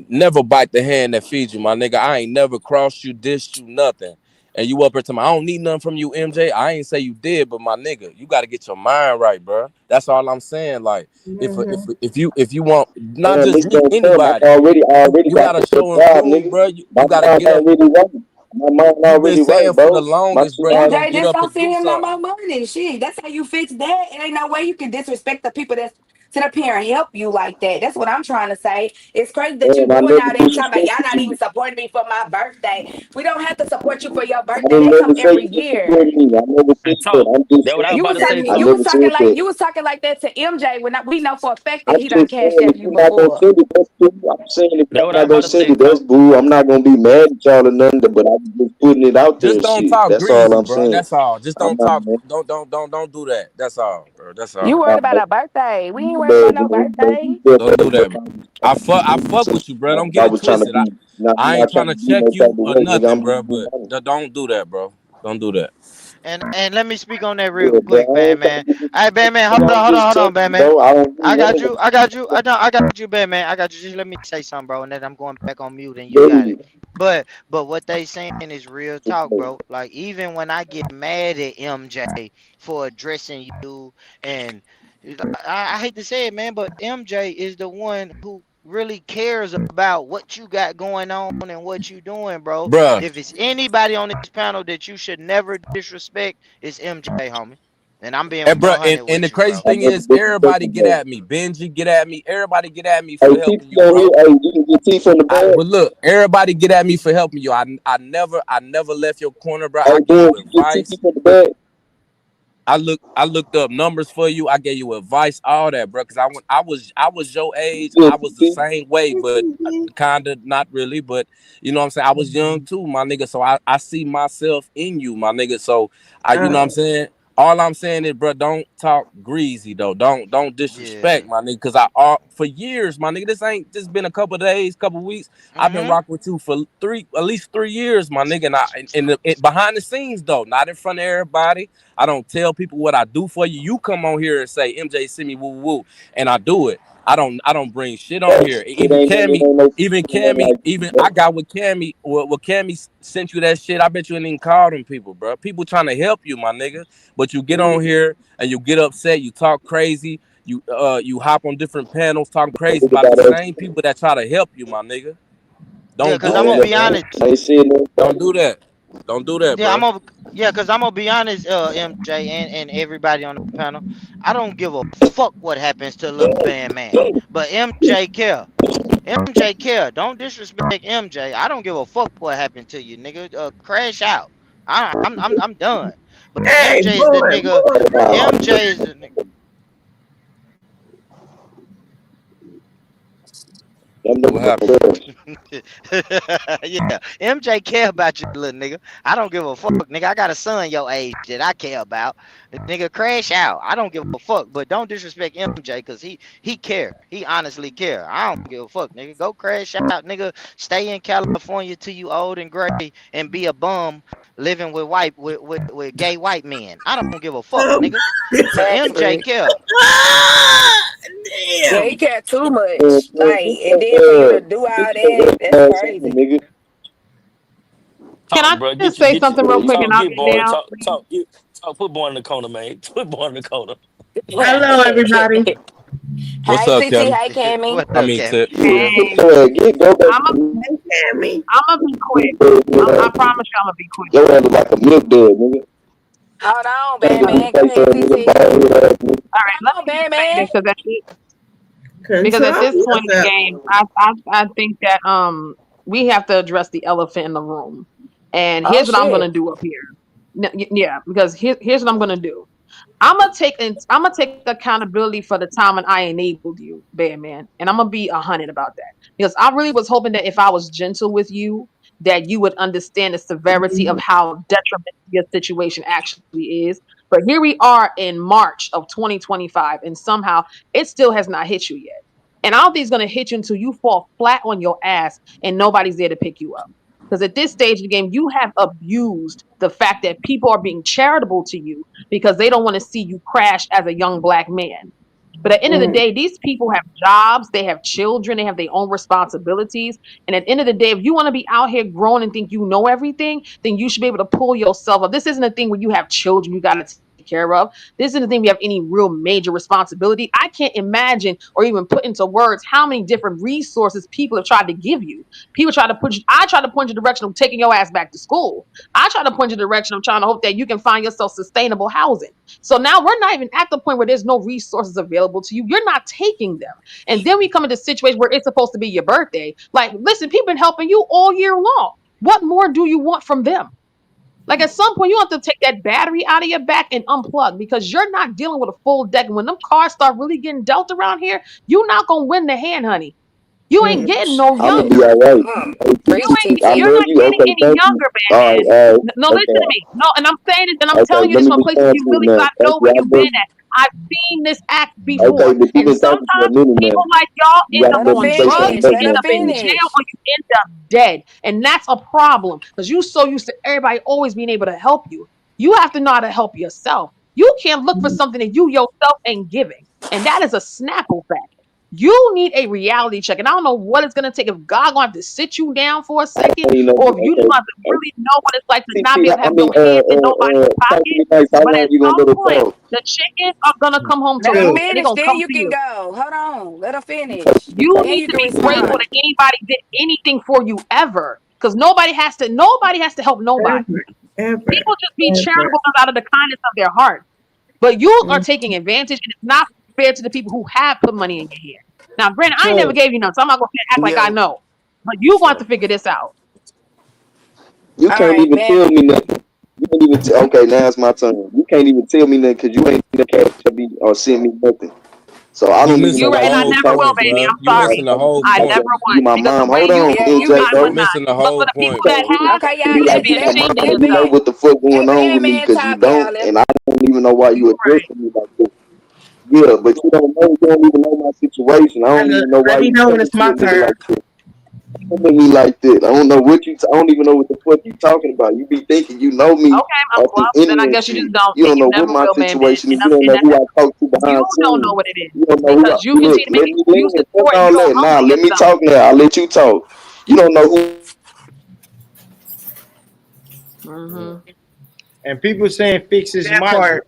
never bite the hand that feeds you, my nigga. I ain't never crossed you, dissed you, nothing. And you up here to me, I don't need nothing from you, MJ. I ain't say you did, but my nigga, you got to get your mind right, bro. That's all I'm saying. Like, Mm-hmm. if you want not Man, just this me, don't come. anybody, I already you got gotta the show and job, prove, nigga. bro. My You gotta mind get up. already right. My mind You've been already right, saying for the bro. My longest, shit bro. You already. gonna MJ, get just up don't and send do him no something. more money. Shit, that's how you fix that. It ain't no way you can disrespect the people that's sit up here and help you like that. That's what I'm trying to say. It's crazy that you Man, I doing never all that and talking about y'all disrespected not even you. supporting me for my birthday. We don't have to support you for your I birthday. didn't They come never say every you can year. support me. I never Hey, said that. talk. I'm just That's what I was saying. You about was to say, talking, I talk. never said that. you was talking like that to MJ when we know for a fact that I'm he done just cashed saying out if you you're not gonna before. send it, that's cool. I'm saying if That's y'all what I was not about gonna to send say, it, that's talk. boo. I'm not gonna be mad at y'all or nothing, but I'm just putting it out Just there. don't Shit, talk that's all greasy, I'm bro. saying. That's all. Just I'm don't not talk. man. Don't do that. That's all, bro. That's You all. worried Nah, about a birthday. We ain't my worried about bad, no man. But birthday. you said Don't do that, that, but bro. I fuck with you, bro. Don't get I it was trying to twisted. be. Nah, I'm I ain't not trying trying to to be check no type you of or way, nigga. nothing, I'm bro. just being But honest. don't do that, bro. Don't do that. And let me speak on that real Yeah, but quick, I ain't trying Batman. to be Hey, Batman, but I'm just hold on, checking, Batman. bro. I don't I do got that. you. I got you. I got you, Batman. I got you. Just let me say something, bro, and then I'm going back on mute, and you got it. Dude, But what they saying is real talk, bro. Like even when I get mad at MJ for addressing you, and I hate to say it, man, but MJ is the one who really cares about what you got going on and what you doing, bro. Bruh. If it's anybody on this panel that you should never disrespect, it's MJ, homie. And I'm being And bro, 100 and the with you, crazy bro. I thing never is, disrespect everybody you, get bro. at me. Benji get at me. Everybody get at me Hey, for TT helping you, on here. bro. Hey, you can get T from the back. But look, everybody get at me for helping you. I never left your corner, bro. Hey, I give boy, you you get advice. TT from the back. I looked up numbers for you. I gave you advice, all that, bro. Cause I was your age. You I get was the TT. same way, but kinda not really. But you know what I'm saying. I was young too, my nigga. So I see myself in you, my nigga. So you know what I'm saying. All I'm saying is, bro, don't talk greasy though. Don't Yeah. disrespect my nigga. Cause for years, my nigga, this ain't just been a couple of days, couple of weeks. I've been Mm-hmm. rocking with you for at least 3 years, my nigga. And behind the scenes though, not in front of everybody. I don't tell people what I do for you. You come on here and say, MJ, send me woo woo, and I do it. I don't bring shit on here. It ain't no Even nothing Cammy, like even that. I got with Cammy. Well, Cammy sent you that shit. I bet you ain't even called them people, bro. People trying to help you, my nigga. But you get on here and you get upset. You talk crazy. You hop on different panels talking crazy about the Everybody else, same people that try to help you, my nigga. Yeah, Don't cause do I'm I gonna that, be ain't, bro. honest. I ain't saying Don't nothing. do that. Don't do that, Yeah, bro. Yeah, because I'm gonna be honest, MJ and everybody on the panel. I don't give a fuck what happens to Lil Man. But MJ care. MJ care. Don't disrespect MJ. I don't give a fuck what happened to you, nigga. Crash out. I'm done. But Hey, MJ is the boy, nigga. MJ is the nigga. What happened? Yeah, MJ care about you, little nigga. I don't give a fuck, nigga. I got a son your age that I care about. Nigga, crash out. I don't give a fuck, but don't disrespect MJ because he care. He honestly care. I don't give a fuck, nigga. Go crash out, nigga. Stay in California till you old and gray and be a bum living with with gay white men. I don't give a fuck, oh, nigga. But Facts, MJ Rick. care. ah, Yeah, damn. he care too Man, much. man, Like, and then for you to do all get your that, that's ass on, crazy. nigga. Can Talk, I bro. just say Get your something real You quick and talk. I'll Get get born. down, Talk. please? Talk. Talk. Put boy in the corner, man. Put boy in the corner. Hello, everybody. What's Hey, up, CT. Kevin? Hey, Cammy. What I up, mean, Cam? Tip. Hey, get go back I'm a, to Hey, Tammy. I'm gonna be quick. I promise you, I'm gonna be quick. your ass look like a milk dud, nigga. Hold on, Ain't got no Batman. Go face ahead, ass nigga, CT. bald head ass nigga. All right, Come let on, me just say Batman. this because at Control this point in the yourself. game, I think that we have to address the elephant in the room. And Oh, here's what I'm gonna shit. do up here. Yeah, because here's what I'm gonna do. I'm gonna take accountability for the time when I enabled you, bad man, and I'm gonna be 100 about that because I really was hoping that if I was gentle with you, that you would understand the severity of how detrimental your situation actually is. But here we are in March of 2025, and somehow it still has not hit you yet. And I don't think it's gonna hit you until you fall flat on your ass and nobody's there to pick you up. Because at this stage of the game, you have abused the fact that people are being charitable to you because they don't want to see you crash as a young black man. But at the end of the Mm. day, these people have jobs, they have children, they have their own responsibilities. And at the end of the day, if you want to be out here growing and think you know everything, then you should be able to pull yourself up. This isn't a thing where you have children you got to take care of. This isn't a thing we have any real major responsibility. I can't imagine or even put into words how many different resources people have tried to give you. People try to put you, I try to point you in the direction of taking your ass back to school. I try to point you in the direction of trying to hope that you can find yourself sustainable housing. So now we're not even at the point where there's no resources available to you. You're not taking them. And then we come into a situation where it's supposed to be your birthday. Like, listen, people been helping you all year long. What more do you want from them? Like at some point, you have to take that battery out of your back and unplug because you're not dealing with a full deck. And when them cars start really getting dealt around here, you're not gonna win the hand, honey. You ain't Mm. getting no I'm gonna younger. be all right. You Preach, ain't. I TT. You're love not you. getting Okay, any thank you. younger, man. All right, all right. No, listen to Okay, me. No, and I'm saying this, and I'm okay. telling you Let this me from places respond you to it really now. got to Thank know you. where I you've love been you. at. I've seen this act Okay, before, but you've and been talking for a sometimes minute now. people like y'all You end gotta up Let her let me on say drugs, something. finish. you Thank Let end her you. up in jail, finish. or you end up dead, and that's a problem because you so used to everybody always being able to help you. You have to know how to help yourself. You can't look for something that you yourself ain't giving, and that is a snapple fact. You need a reality check. And I don't know what it's gonna take if God gonna have to sit you down for a second, You know, or if you just okay. gonna have to really know what it's like to not be CT, able to I have mean, no hands in nobody's talk to pocket. me nice. How But long at you gonna some let her point, talk? the chickens are gonna come home to Let her roost, True. and they're finish. gonna Then come you to can you. go. Hold on. Let her finish. You Then need you to can be grateful respond. that anybody did anything for you ever. Because nobody has to help nobody. Ever, ever, People just be ever. charitable out of the kindness of their heart. But you are Mm. taking advantage, and it's not fair to the people who have put money in your hand. Now, granted, I ain't never True. gave you none, so I'm not gonna act like I Yo, know. But you want to figure this out. You All can't right, even tell Batman. me nothing. You can't even okay, now it's my turn. You can't even tell me nothing because you ain't the cash me or send me nothing. So I You don't even know missing You're the right, why and I you whole even never talking will, point, to baby. me. bro. I'm You sorry. missing the whole I Like point. never you would. my Because the mom. way Hold you on, Yeah, think, you MJ, I You would bro. not. missing the But for whole the people point, that bro. have, okay, you y'all. need to Let be My let mom ashamed of let don't even know yourself. what the fuck let going on with me Batman because you talk, y'all. don't, Let and I don't even know why you You're right. addressing me like this. Yeah, but you don't know. You don't even know my situation. I don't And even know why let me you know when coming it's to my a nigga turn. like this. Coming to me like that. I don't know what you. I don't even know what the fuck you talking about. You be thinking you know me Okay, off this well, then I internet guess you shit. just don't, You and don't you know what never my will, man. situation is. And, You don't and know that, who I talk to you behind don't know scenes. what it is You don't know who I because you look. continue to make Let me land. excuses Fuck for it. You all don't that. Nah, humble let me yourself. talk now. I'll let you talk. You don't know who. Hmm. And people saying fix his That mic. part.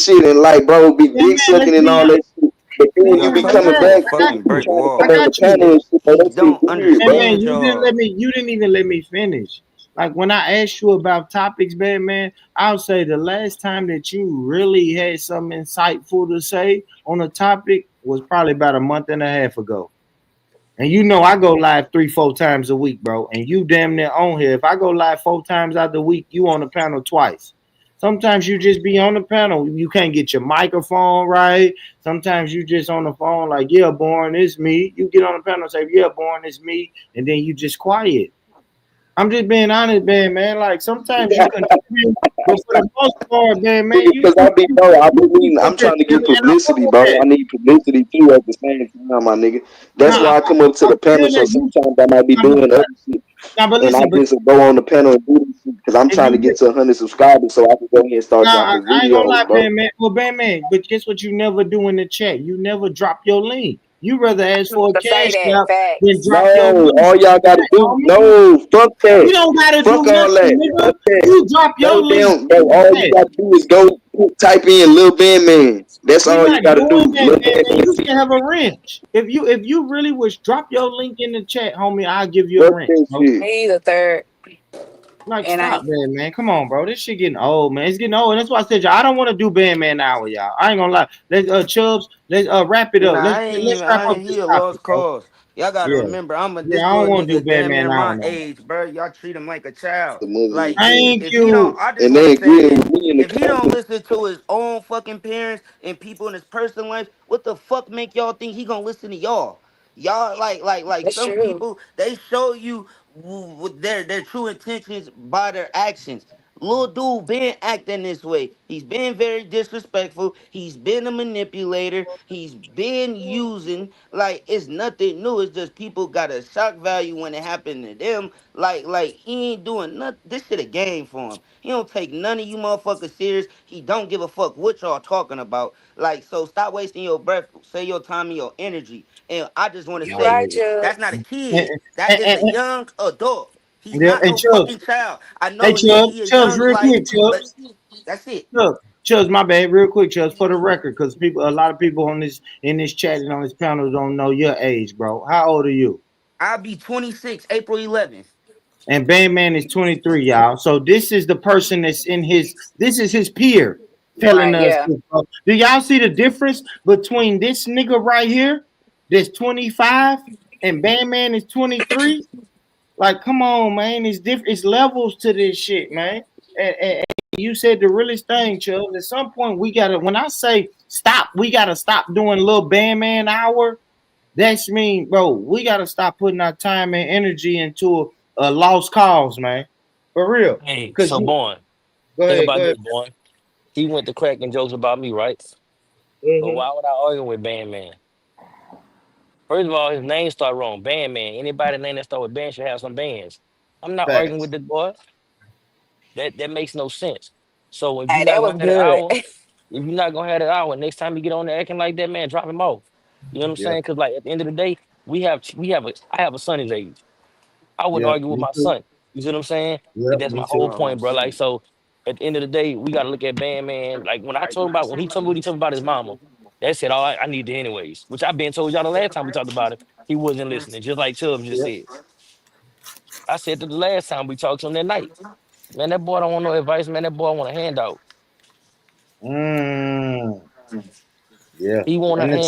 shit and like, bro, be Yeah, dick man, sucking and all that shit. But then man, you Y'all be talking coming about a back, I got fucking you you. brick trying to I come wall. on got the you. channel and shit, bro. He That shit don't weird, bro. Man, understand y'all. you didn't even let me finish. Like when I asked you about topics, man, I'll say the last time that you really had something insightful to say on a topic was probably about a month and a half ago. And you know I go live 3-4 times a week, bro. And you damn near on here. If I go live 4 times out the week, you on the panel twice. Sometimes you just be on the panel. You can't get your microphone right. Sometimes you just on the phone like, yeah, born, it's me. You get on the panel and say, yeah, born, it's me. And then you just quiet. I'm just being honest, man. Like sometimes you contribute, but for the most part, man, Because I be no, I mean, I'm trying to get and I fuck publicity, with bro. that. I need publicity too at the same time, my nigga. That's Now why I come up to I the panel. feel So that you sometimes I might be now, doing other shit, but and I listen, but just go on the panel and do this shit because I'm if trying to you get to 100 subscribers so I can go ahead and start nah, dropping I ain't gonna lie, videos, bro. man. Well, man, but guess what? You never do in the chat. You never drop your link. You rather ask for a To say cash that app than facts. drop your No, link all in y'all the gotta chat, do, homie. no, fuck You that, don't gotta do fuck all nothing, that, nigga. fuck that. You drop your Go link down, bro. in the All you chat. gotta do is go type in Lil Ben Man. That's We're all you not gotta do, doing that, Lil man. Ben Man. You can have a wrench. If you really was drop your link in the chat, homie, I'll give you a Fuck wrench, that bro. shit. Me the third. Like, And stop I that, man. Come on, bro. This shit getting old, man. It's getting old. And that's why I said, y'all, I don't want to do Bandman Hour, y'all. I ain't gonna lie. Let's Chubbs, let's wrap it up. Nah, Let's I ain't let's even. wrap I up ain't. this He a topic, lost bro. cause. Y'all gotta Yeah. remember, I'm a Yeah, this I don't little want to do nigga damn Bandman near Hour my no more. age, bro. Y'all treat him like a child. The mother Like shit. Thank if he don't, you. I just And want they to say agreeing this: with me in the if he don't comments. listen to his own fucking parents and people in his personal life, what the fuck make y'all think he gonna listen to y'all? Y'all like that's some true. people they show you with their true intentions by their actions. Little dude been acting this way. He's been very disrespectful. He's been a manipulator. He's been using like it's nothing new. It's just people got a shock value when it happened to them. Like he ain't doing nothing. This shit a game for him. He don't take none of you motherfuckers serious. He don't give a fuck what y'all talking about. Like so, stop wasting your breath, say your time and your energy. And I just want to You say right, this: Chubb. that's not a And, kid. That is a and, young adult. He's yeah, not and no Chubbs. fucking child. I Hey, know Chubbs. he a Chubbs, young real life, quick, but Chubbs. that's it. Chubbs. Chubbs, my bad, real quick, Chubbs, for the record, because people, a lot of people on this in this chat and on this panel don't know your age, bro. How old are you? I'll be 26 April 11th. And Bandman is 23, y'all. So this is the person that's in his. This is his peer telling Right, us. yeah. This, bro. Do y'all see the difference between this nigga right here, that's 25, and Bandman is 23? Like, come on, man. It's different. It's levels to this shit, man. And you said the realest thing, Chubbs. At some point, we gotta. When I say stop, we gotta stop doing little Bandman hour. That's mean, bro. We gotta stop putting our time and energy into a lost cause, man. For real. Hey, Cause so you Born, go think ahead, about go this, ahead. Born. He went to cracking jokes about me, right? But Mm-hmm. why would I argue with Bandman? First of all, his name start wrong. Bandman. Anybody name that start with band should have some bands. I'm not arguing with Facts. this boy. That makes no sense. So if you're Hey, not that gonna was have that good. hour, if you're not gonna have that hour, next time you get on there acting like that, man, drop him off. You know what I'm Yep. saying? Because like at the end of the day, I have a son his age. I wouldn't Yep. argue with Me my too. son. You see what I'm saying? Yep. And that's Me my too. whole point, bro. Like so, at the end of the day, we gotta look at Bandman. Like when he told me what he told me about his mama, that said, "Oh, I need it anyways." Which I've been told y'all the last time we talked about it. He wasn't listening, just like Chubbs just Yep. said. I said to the last time we talked to him that night, man, that boy don't want no advice, man. That boy want a handout. Mm. Yeah. He want a And the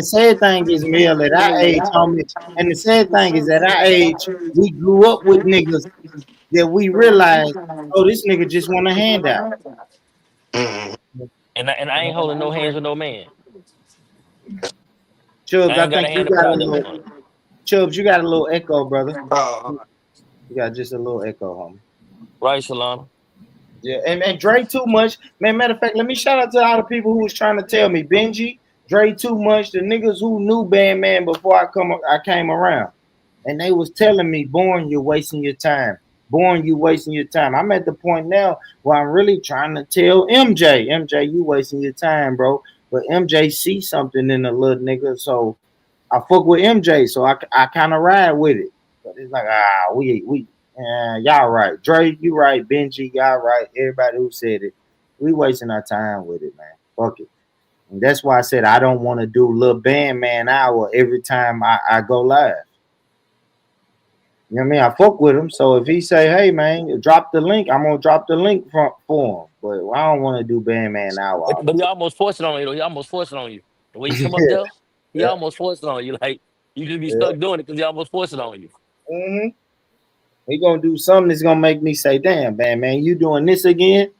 sad handout. thing is, Mill, at our age, homie. And the sad thing is, at our age, we grew up with niggas that we realized, oh, this nigga just want a handout. And I ain't holding no hands with no man. Chubbs, I I ain't got a think you hand to got put a out there little. for him. Chubbs, you got a little echo, brother. Uh, You got just a little echo, homie. Right, Shalana? Yeah, and Dre too much. Man, matter of fact, let me shout out to all the people who was trying to tell me Benji, Dre too much, the niggas who knew Bandman before I came around. And they was telling me, Born, you're wasting your time. Born, you wasting your time. I'm at the point now where I'm really trying to tell MJ, you wasting your time, bro. But MJ see something in the little nigga, so I fuck with MJ, so I kind of ride with it. But it's like y'all right. Dre, you right. Benji, y'all right. Everybody who said it, we wasting our time with it, man. Fuck it. And that's why I said I don't want to do little band man hour every time I go live. You know what I mean? I fuck with him. So if he say, hey man, drop the link, I'm gonna drop the link for him. But I don't want to do band man hour all But he the almost forced it on you, though. He almost forced it on you. The way you time. come up there, he Yeah. almost forced it on you. Like, You just be Yeah. stuck doing it because they almost force it on you. Mm-hmm. He gonna do something that's gonna make me say, "Damn, man, you doing this again?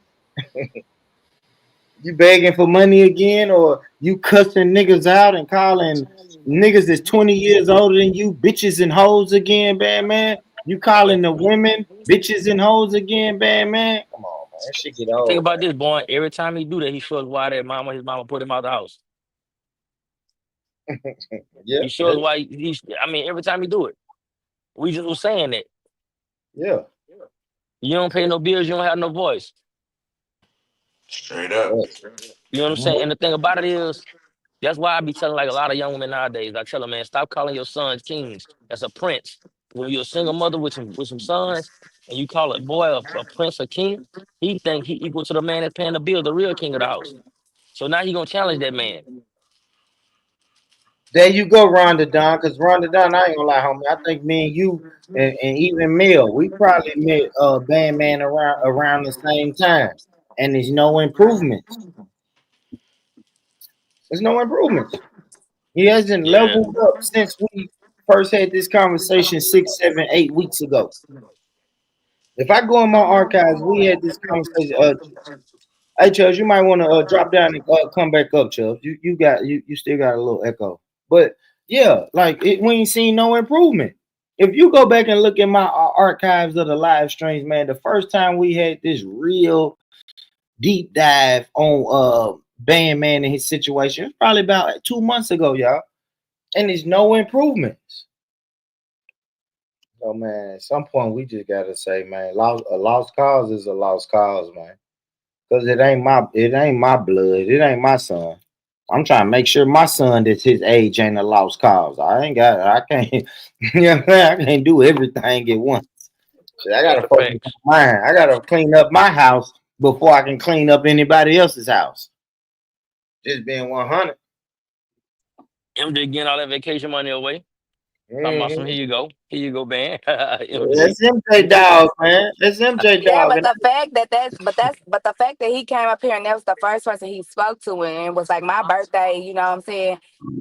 You begging for money again, or you cussing niggas out and calling niggas that's 20 years older than you bitches and hoes again, man? You calling the women bitches and hoes again, man? Come on, man. That shit get And think old, about this, boy. Every time he do that, he shows why his mama put him out the house. man. Yeah, He shows why I mean, every time he do it. We just was saying that. yeah. You don't pay no bills, you don't have no voice. Straight up. Yeah. You know what I'm saying? Mhm. And the thing about it is, that's why I be telling like a lot of young women nowadays. I tell them, man, stop calling your sons kings. That's a prince. When you're a single mother with some sons, and you call a boy a prince or king, he think he equal to the man that's paying the bill, the real king of the house. So now he gonna challenge that man. There you go, Rhonda Don. Because Rhonda Don, I ain't gonna lie, homie. I think me and you and even Mel, we probably met Bandman around the same time, and there's no improvements. There's no improvements. He hasn't Yeah. leveled up since we first had this conversation 6, 7, 8 weeks ago. If I go in my archives, we had this conversation. Hey, Chubbs, you might want to drop down and come back up, Chubbs. You still got a little echo, but yeah, like we ain't seen no improvement. If you go back and look at my archives of the live streams, man, the first time we had this real deep dive on Bandman and his situation, it's probably about 2 months ago, y'all, and there's no improvements. So man, at some point we just gotta say, man, a lost cause is a lost cause, man. Cause it ain't my blood, it ain't my son. I'm trying to make sure my son that's his age ain't a lost cause. I can't, you know what I'm saying? I can't do everything at once. Shit, I Yeah, gotta focus on facts. mine. I gotta clean up my house before I can clean up anybody else's house. Just being 100. MJ getting all that vacation money away. Talking about some, Mhm. here you go, man. MJ. That's MJ dog, man. That's MJ Yeah, dog, but and the fact that but the fact that he came up here and that was the first person he spoke to and it was like my birthday, you know what I'm saying?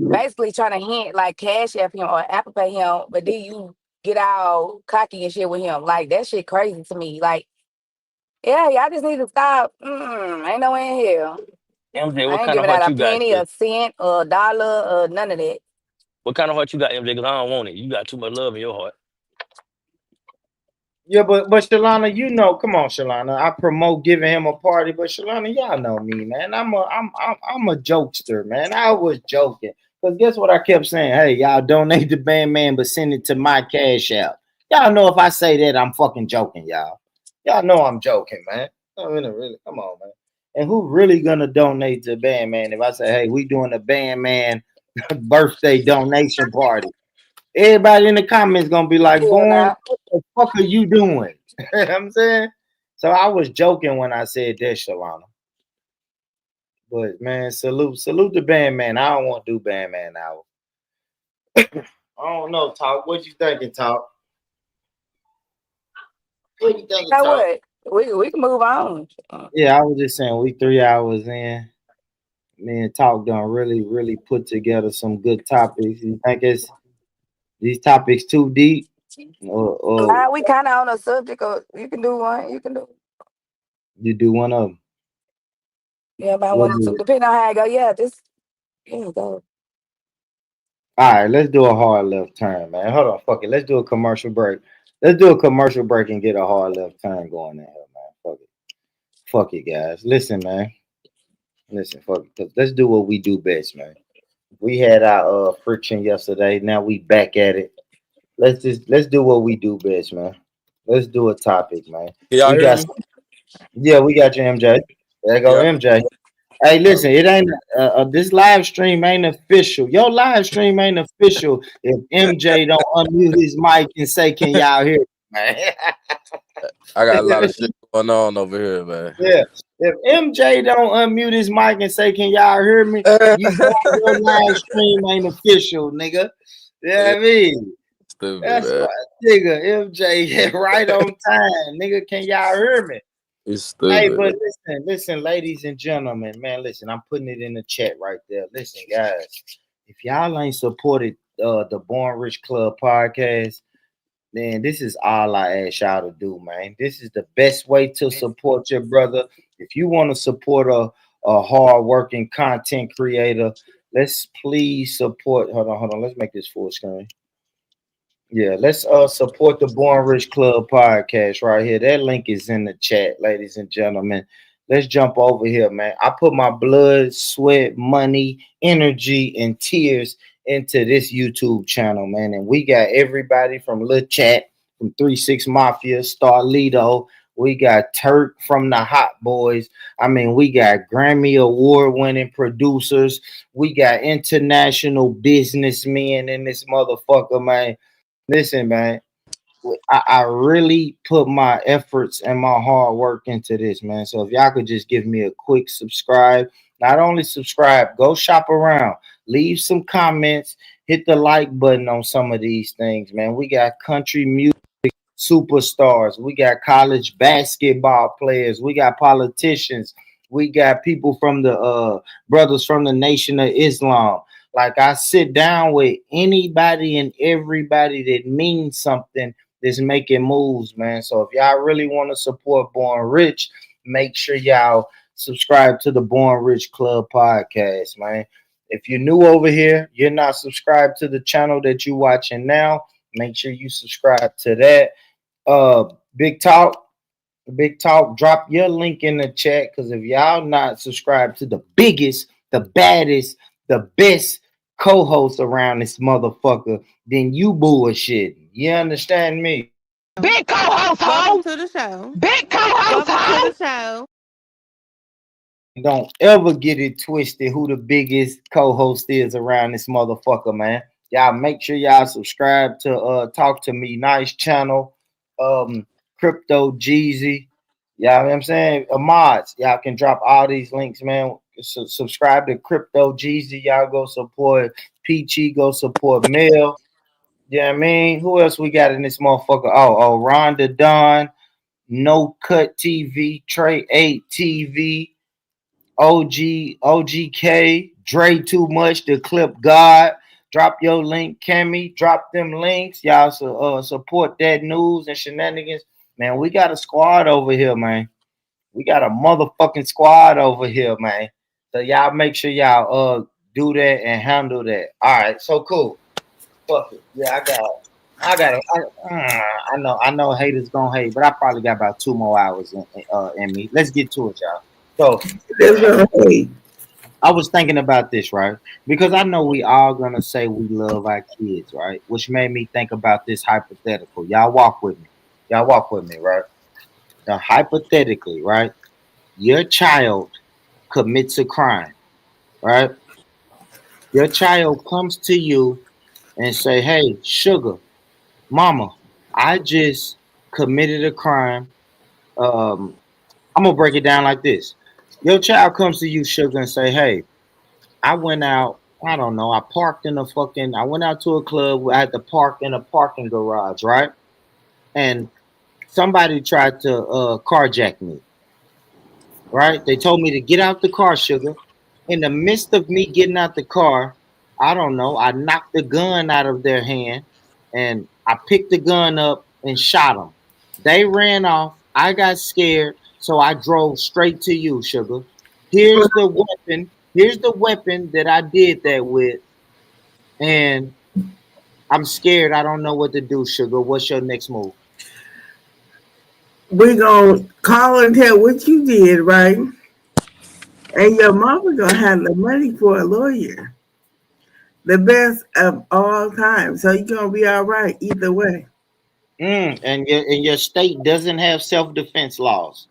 Basically trying to hint like cash app him or Apple Pay him, but then you get all cocky and shit with him. Like that shit crazy to me. Like, yeah, y'all just need to stop. Ain't no way in here. MJ, what I ain't kind of giving heart out a you got? penny, a cent, a dollar, or none of that. What kind of heart you got, MJ? Because I don't want it. You got too much love in your heart. yeah, but Shalana, you know, come on, Shalana. I promote giving him a party, but Shalana, y'all know me, man. I'm a jokester, man. I was joking. Cause guess what I kept saying? Hey, y'all donate to Bandman, but send it to my cash app. Y'all know if I say that, I'm fucking joking, y'all. Y'all know I'm joking, man. I mean, really, come on, man. And who really gonna donate to Bandman if I say, hey, we doing a Bandman birthday donation party? Everybody in the comments gonna be like, Hell "Born, no. what the fuck are you doing?" You know what I'm saying. So I was joking when I said that, Shalana. But man, salute the Bandman. I don't want to do Bandman now. I don't know, Talk. What you thinking, Talk? What you thinking, So Talk? what? We can move on. Yeah, I was just saying we 3 hours in. Me and Talk done really put together some good topics. You think it's these topics too deep? Or Nah, we kind of on a subject. Of, you can do one. You can do. you do one of them? Yeah, about What one or two. do Depending on how I go. Yeah, just yeah, go. All right, let's do a hard left turn, man. Hold on, fuck it. Let's do a commercial break. Let's do a commercial break and get a hard left turn going in here, man. Fuck it, guys. Listen, man. Listen, fuck it. Let's do what we do best, man. We had our friction yesterday. Now we back at it. Let's do what we do best, man. Let's do a topic, man. Can y'all We hear got me? yeah, we got you, MJ. There go Yeah. MJ. Hey, Oh, listen, it ain't this live stream ain't official. Your live stream ain't official if MJ don't unmute his mic and say, "Can y'all hear me, man?" I got a lot of shit going on over here, man. Yeah, if MJ don't unmute his mic and say, "Can y'all hear me?" Your live stream ain't official, nigga. You know what I mean? Stupid, That's man. why, nigga. MJ right on time, nigga. Can y'all hear me? It's Hey, stupid, but man. listen, ladies and gentlemen, man, listen, I'm putting it in the chat right there. Listen, guys, if y'all ain't supported the Born Rich Club podcast, man, this is all I ask y'all to do, man. This is the best way to support your brother. If you want to support a hard working content creator, let's please support. Hold on. Let's make this full screen. Yeah, let's support the Born Rich Club podcast right here. That link is in the chat, ladies and gentlemen. Let's jump over here, man. I put my blood, sweat, money, energy, and tears into this YouTube channel, man. And we got everybody from Lil Chat, from 3 6 Mafia, Starlito. We got Turk from the Hot Boys. I mean, we got Grammy Award winning producers. We got international businessmen in this motherfucker, man. Listen, man, I really put my efforts and my hard work into this, man. So if y'all could just give me a quick subscribe, not only subscribe, go shop around, leave some comments, hit the like button on some of these things, man. We got country music superstars. We got college basketball players. We got politicians. We got people from the brothers from the Nation of Islam. Like I sit down with anybody and everybody that means something that's making moves, man. So if y'all really want to support Born Rich, make sure y'all subscribe to the Born Rich Club podcast, man. If you're new over here, you're not subscribed to the channel that you're watching now, make sure you subscribe to that. uh big talk big talk, drop your link in the chat, because if y'all not subscribed to the biggest, the baddest, the best co-host around this motherfucker, then you bullshitting. You understand me? Big co-host, Welcome ho. to the show. Big co-host, Welcome to ho. the show. Don't ever get it twisted who the biggest co-host is around this motherfucker, man. Y'all make sure y'all subscribe to Talk to Me Nice channel, Crypto Jeezy. Y'all know what I'm saying? Mods, y'all can drop all these links, man. Subscribe to Crypto Jeezy. Y'all go support Peachy, go support Mel. Yeah, I mean, who else we got in this motherfucker? Oh, Rhonda Don, No Cut TV, Trey 8 TV. OGK, Dre Too Much, The Clip God. Drop your link, Cammy. Drop them links. Y'all support that news and shenanigans. Man, we got a squad over here, man. We got a motherfucking squad over here, man. So y'all make sure y'all do that and handle that. All right, so cool. Fuck it. Yeah, I know haters gonna hate, but I probably got about 2 more hours in me. Let's get to it, y'all. So That's right. I was thinking about this, right? Because I know we all gonna say we love our kids, right? Which made me think about this hypothetical. Y'all walk with me. Y'all walk with me, right? Now, hypothetically, right? Your child commits a crime, right? Your child comes to you and say, "Hey, sugar, mama, I just committed a crime." Um, I'm gonna break it down like this. Your child comes to you, sugar, and say, "Hey, I went out. I don't know. I went out to a club. I had to park in a parking garage, right? And somebody tried to carjack me, right? They told me to get out the car, sugar. In the midst of me getting out the car, I don't know. I knocked the gun out of their hand and I picked the gun up and shot them. They ran off. I got scared, so I drove straight to you, sugar. Here's the weapon. Here's the weapon that I did that with. And I'm scared. I don't know what to do, sugar. What's your next move? We gonna call and tell what you did, right? And your mama gonna have the money for a lawyer, the best of all time. So you gonna be all right either way. And your state doesn't have self defense laws.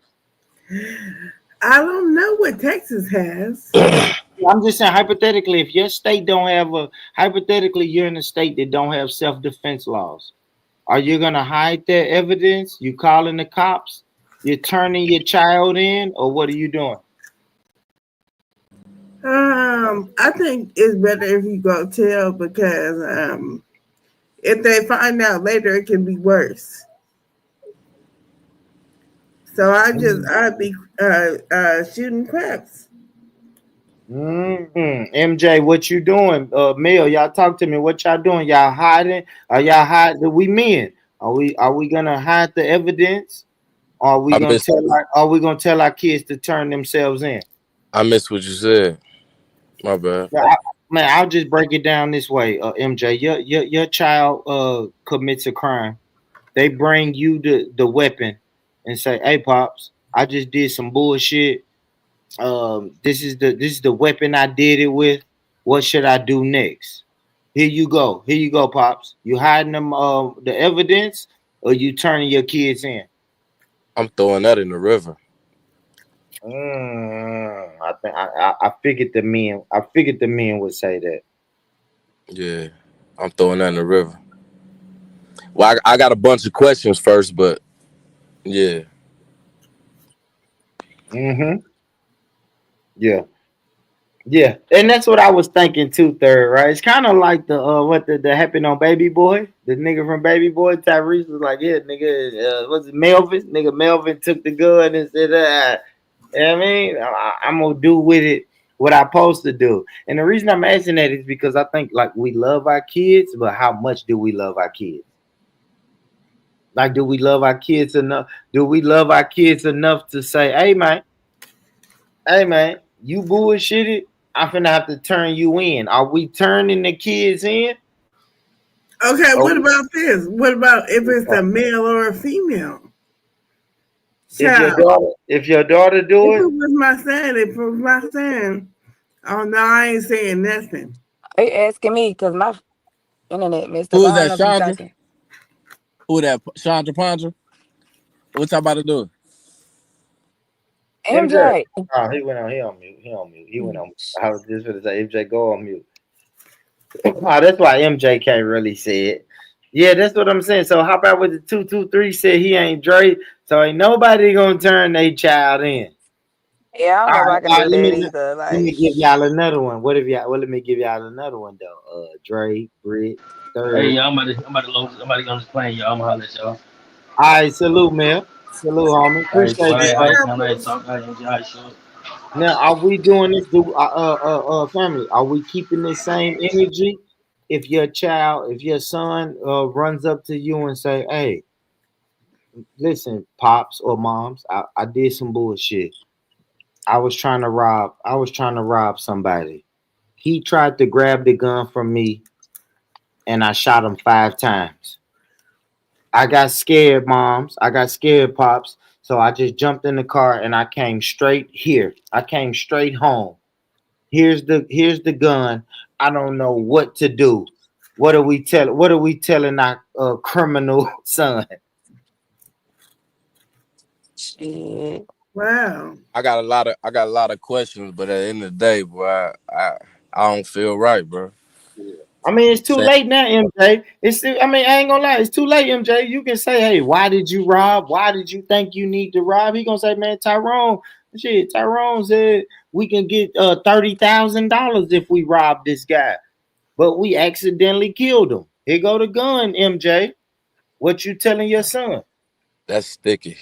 I don't know what Texas has. I'm just saying, hypothetically, if your state don't have hypothetically, you're in a state that don't have self defense laws. Are you gonna hide that evidence? You calling the cops? You're turning your child in, or what are you doing? I think it's better if you go tell because if they find out later, it can be worse. So I'd be shooting craps. MJ, what you doing? Mel, y'all talk to me. What y'all doing? Y'all hiding? Are y'all hiding? We men. Are we gonna hide the evidence? Are we I gonna miss tell our kids to turn themselves in? I miss what you said. My bad. Yeah, man, I'll just break it down this way. MJ, your child commits a crime. They bring you the weapon and say, "Hey, pops, I just did some bullshit. This is the weapon I did it with. What should I do next? Here you go. Here you go, pops. You hiding them the evidence, or you turning your kids in? I'm throwing that in the river. I think I figured the men. I figured the men would say that. Yeah, I'm throwing that in the river. Well, I got a bunch of questions first, but yeah, Mm-hmm. Yeah. Yeah, and that's what I was thinking too. Third, right? It's kind of like the what the happened on Baby Boy. The nigga from Baby Boy, Tyrese was like, "Yeah, nigga, what's it, Melvin? Nigga, Melvin took the gun and said, you know what I mean, I'm gonna do with it what I supposed to do." And the reason I'm asking that is because I think like we love our kids, but how much do we love our kids? Like, do we love our kids enough? Do we love our kids enough to say, hey man, you bullshitted. I'm finna have to turn you in. Are we turning the kids in? Okay, Or what about this? What about if it's a male or a female if your child? daughter, do If it, it was my son, if it was my son, oh no, I ain't saying nothing. Are you asking me? Because my internet messed up. who I is don't that, know if you Chandra? talking. Who that, Chandra Pandra? What y'all about to do? MJ. MJ. Oh, he went on. He on mute. He on mute. He went on mute. I was just gonna say, MJ, go on mute. Oh, that's why MJ can't really say it. Yeah, that's what I'm saying. So how about with the 223 said he ain't Drake, so ain't nobody gonna turn their child in. Yeah, I don't All know if right, I can all right. do Let that me either. let Like, me give y'all another one. What if y'all? Well, let me give y'all another one though. Dre, Britt, Hey, third. y'all, I'm about to go on this plane, y'all. I'm gonna holler at y'all. All right, salute, man. Salute, homie. All right, Appreciate you, bro. all right, talk, all right, enjoy, all right, sure. Now, are we doing this? Family, are we keeping this same energy? If your child, if your son, runs up to you and say, "Hey, listen, pops or moms, I did some bullshit. I was trying to rob somebody. He tried to grab the gun from me, and I shot him 5 times. I got scared, moms. I got scared, pops. So I just jumped in the car and I came straight here. I came straight home. Here's the gun. I don't know what to do. What are we telling our criminal son? shit. Wow. I got a lot of questions, but at the end of the day, boy, I don't feel right, bro. I mean, it's too Saying late now, MJ. I mean, I ain't gonna lie, it's too late, MJ. You can say, "Hey, why did you rob? Why did you think you need to rob?" He gonna say, "Man, Tyrone, shit, Tyrone said we can get $30,000 if we rob this guy, but we accidentally killed him. Here go the gun, MJ. What you telling your son?" that's sticky,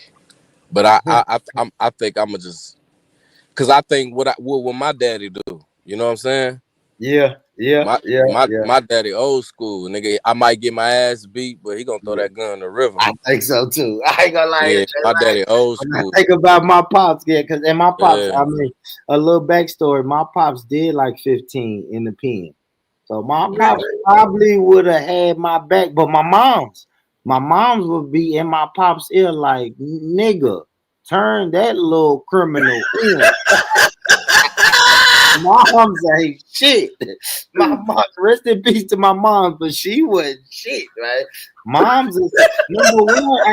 but I think I'm gonna just because I think what my daddy do. You know what I'm saying? Yeah, yeah, My yeah, my yeah, my daddy old school nigga. I might get my ass beat, but he gonna throw yeah. that gun in the river. I think so too. I ain't gonna lie, Yeah, MJ. my daddy old When I school. think about my pops, yeah, because and my pops, Yeah, I mean, a little backstory. My pops did like 15 in the pen, so my Yeah. pops probably would have had my back. But my mom's would be in my pops' ear like, "Nigga, turn that little criminal in." Mom's ain't shit. My mom, rest in peace to my mom, but she was shit, right? Mom's is number one.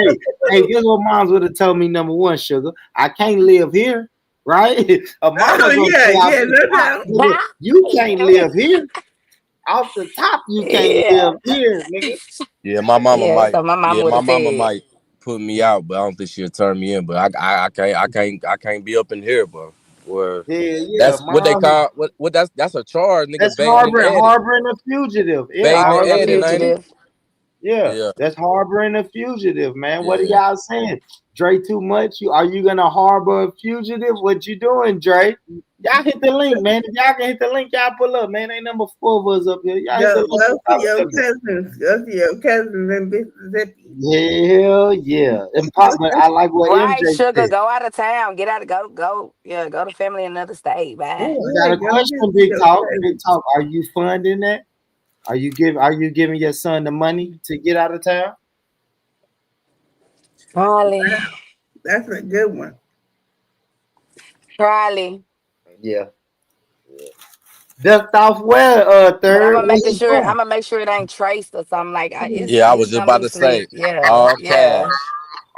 Hey, guess what moms would have told me number one, sugar? I can't live here, right? A Oh mama gonna yeah, say off yeah, the no top, doubt. nigga, you can't live here. Off the top, you can't Yeah. live here, nigga. yeah. My mama Yeah. might. So my mama Yeah, would my have mama said, might put me out, but I don't think she'll turn me in. But I can't be up in here, bro. Where Yeah, yeah, that's what they mom. call what that's a charge, nigga. That's Baiting and aiding, harboring a fugitive. Yeah, baiting and harboring a aiding, ain't it? fugitive. Yeah, Yeah. that's harboring a fugitive, man. What are Yeah. y'all saying? Dre too much? Are you gonna harbor a fugitive? What you doing, Dre? Y'all hit the link, man. If y'all can hit the link, y'all pull up, man. Ain't number 4 of us up here. Y'all hit the link and Go to talk your to me. cousins. Go to your cousins in Mississippi. Hell yeah. And pop, but I like what MJ Right, sugar, said. go out of town. Get out of yeah, go to family in another state. Oh, Bye. I got Yeah, a go question, visit Big your Talk. Big cousins. Talk. Are you funding that? Are you giving your son the money to get out of town? Probably. That's a good one. Probably. Yeah. Ducked off where, But I'm third? gonna Where make you sure going? I'm gonna make sure it ain't traced or something like Yeah, I was it's just gonna about be to say slick. Yeah, all yeah. cash.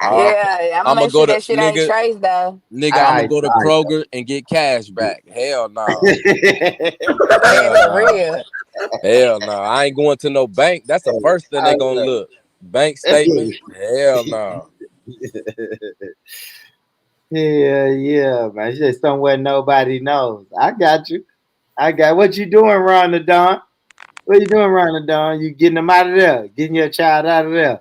All cash. Yeah. I'm gonna I'm gonna make go sure to that shit ain't nigga. traced though. Nigga, All I'm gonna right, go to all Kroger and get cash back. Hell no. right. Man, Hell for no. real. Hell no. I ain't going to no bank. That's the first thing they gonna look. Bank statement. Hell no. Yeah, yeah, man. It's just somewhere nobody knows. I got you. I got what you doing, Ron the Don? What you doing, Ron the Don? You getting them out of there, getting your child out of there.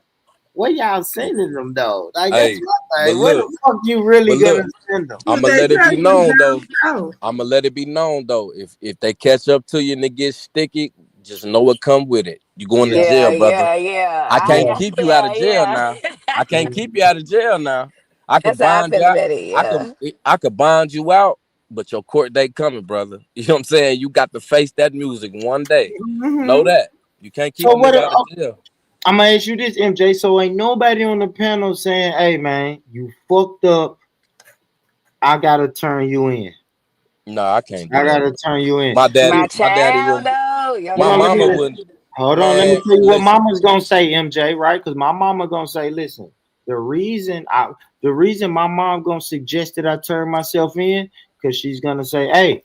Where y'all sending them though? Like that's Hey, my but thing. Where look, the fuck you really but gonna look, send them? Well, I'ma they let it be try to known though. go. I'ma let it be known though. If they catch up to you and it gets sticky, just know what come with it. You going to Yeah, Yeah, jail, brother. yeah, yeah. I can't yeah. keep you out Yeah, of jail yeah. now. I can't keep you out of jail now. I could That's how I bond feel you out. about it. I could Yeah. I could bond you out, but your court date coming, brother. You know what I'm saying? You got to face that music one day. Know Mm-hmm. that. You can't keep So a what? nigga out of jail. I'm gonna ask you this, MJ. So ain't nobody on the panel saying, "Hey, man, you fucked up. I gotta turn you in. No, I can't I do that. gotta turn you in." My daddy, My See, my daddy child wouldn't. though, your hold My on, let mama me child. wouldn't. hold on. Let me Man, tell you what listen. Mama's gonna say, MJ. Right? Because my mama gonna say, "Listen, the reason I, the reason my mom gonna suggest that I turn myself in, because she's gonna say, hey,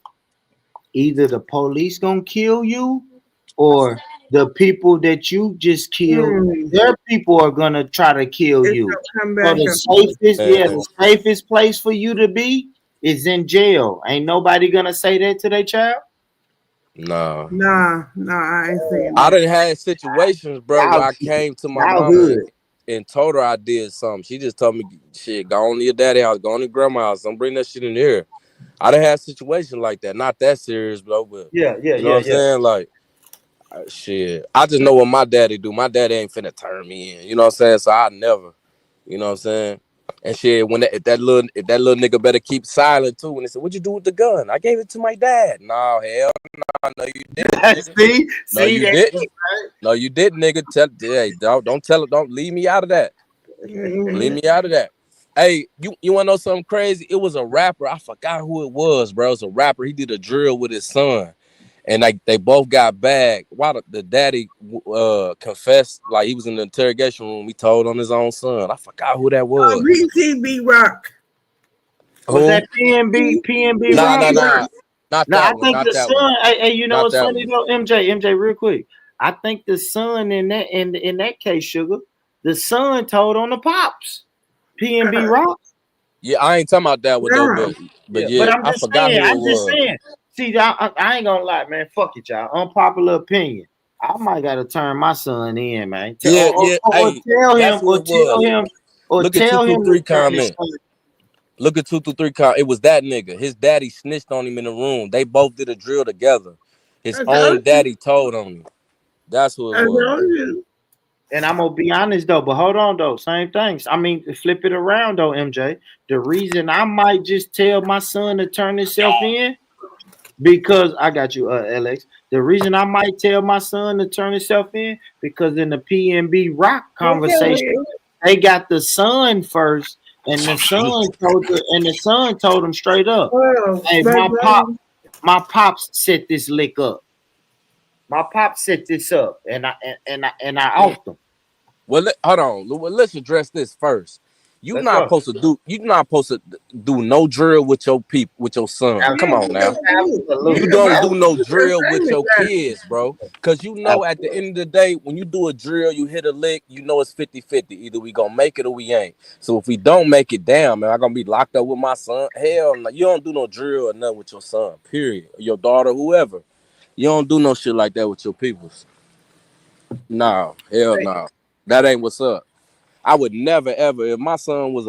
either the police gonna kill you or the people that you just killed, Mm. their people are gonna try to kill It's you. gonna come So back the and safest, yeah, Man, the safest place for you to be is in jail. Ain't nobody gonna say that to their child. nah. nah, I ain't saying I that. done had situations, bro, Y'all, where I came to my y'all mama hood. and told her I did something. She just told me, shit, go on to your daddy house, go on to your grandma house. Don't bring that shit in here. I done had situations like that. Not that serious, bro, but Yeah, yeah, you know what yeah, I'm yeah. saying? Like, shit. I just know what my daddy do. My daddy ain't finna turn me in. You know what I'm saying? So I never, you know what I'm saying? And shit, when if that little nigga better keep silent too. When they said, "What'd you do with the gun?" I gave it to my dad. No, hell, no, you didn't, nigga. No, See you that? didn't. No, you didn't, nigga. Hey, don't tell it. Don't leave me out of that. Leave Mm-hmm. me out of that. Hey, you wanna know something crazy? It was a rapper. I forgot who it was, bro. It was a rapper. He did a drill with his son, and they both got bagged. Why the daddy confessed like he was in the interrogation room. He told on his own son. I forgot who that Oh, was. PCB Rock. Was Who? that PNB Nah, Rock? nah, PCB nah. Rock. Not No, I that one. think Not the that one. son. Hey, you know Not what's that funny one. though, MJ, real quick. I think the son in that case, sugar, the son told on the pops. PNB Rock. Yeah, I ain't talking about that one though, No. but Yeah, but yeah, I forgot who it I'm just was. saying. See, I ain't gonna lie, man. Fuck it, y'all. Unpopular opinion. I might gotta turn my son in, man. Yeah, yeah. Hey, that's who it was. Look at two Tell through him to three turn his comment. son. Look at 223 count. It was that nigga. His daddy snitched on him in the room. They both did a drill together. His I own told you. daddy told on him. That's who it I was. told you. And I'm gonna be honest though, but hold on though, same things. I mean, flip it around though, MJ. The reason I might just tell my son to turn himself in because I got you, Alex. The reason I might tell my son to turn himself in because in the PNB Rock conversation, Okay. they got the son first, and the son told him straight up, Well, "Hey, my brother. my pops set this lick up. My pops set this up, and I off them. Well, hold on. Well, let's address this first. You Let's not go. supposed to do. You not supposed to do no drill with your people, with your son. Yeah, Come on you now. supposed to. You You Absolutely, don't do supposed no to. That's drill with your kids, bro. Cause you know at the absolutely. end of the day, when you do a drill, you hit a lick, you know it's 50-50. Either we gonna make it or we ain't. So if we don't make it down, man, I gonna be locked up with my son. Hell no. You don't do no drill or nothing with your son, period. Or your daughter, whoever. You don't do no shit like that with your peoples. No, hell no. That ain't what's up. I would never ever if my son was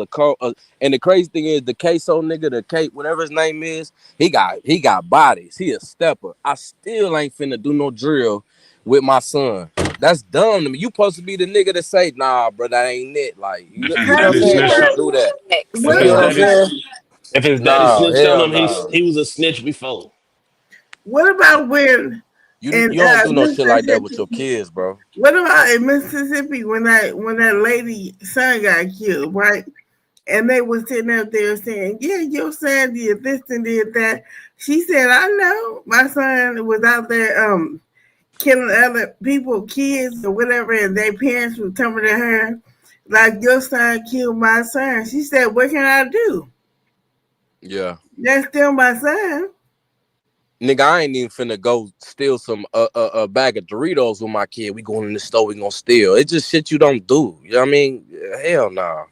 and the crazy thing is the queso nigga, the K, whatever his name is, he got bodies. He a stepper. I still ain't finna do no drill with my son. That's dumb to me. You supposed to be the nigga that say, nah, bro, that ain't it. Like, If you his know Have what I'm daddy you saying? snitched Don't on, heard do that. You what get what I'm about saying? if his daddy Nah, snitched on hell him, nah. he was a snitch before. what about when You in don't do no shit like that with your Mississippi? kids, bro. What about in Mississippi when that lady son got killed, right? And they were sitting up there saying, "Yeah, your son did this and did that." She said, "I know my son was out there killing other people, kids or whatever, and their parents were coming to her like your son killed my son." She said, "What can I do? Yeah. That's still my son." Nigga, I ain't even finna go steal some a bag of Doritos with my kid. We going in the store, we gonna steal. It's just shit you don't do. You know what I mean? Hell nah.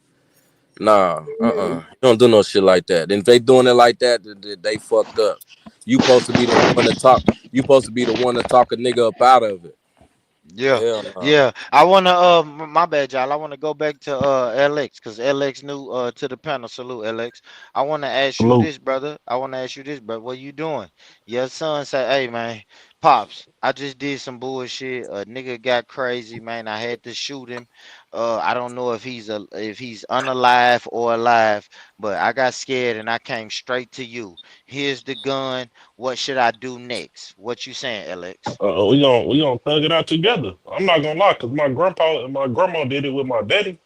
Nah. Mm. You don't do no shit like that. And if they doing it like that, they fucked up. You supposed to be the one to talk. You supposed to be the one to talk a nigga up out of it. Yeah, Hell nah. yeah. I wanna my bad, y'all. I wanna go back to LX because LX new to the panel. Salute, LX. I wanna ask you Salute. this, brother. I wanna ask you this, brother. What you doing? Your son say, "Hey, man, pops, I just did some bullshit. A nigga got crazy, man. I had to shoot him. I don't know if he's unalive or alive, but I got scared and I came straight to you. Here's the gun. What should I do next? What you saying, LX?" We gonna thug it out together. I'm not gonna lie, cause my grandpa and my grandma did it with my daddy.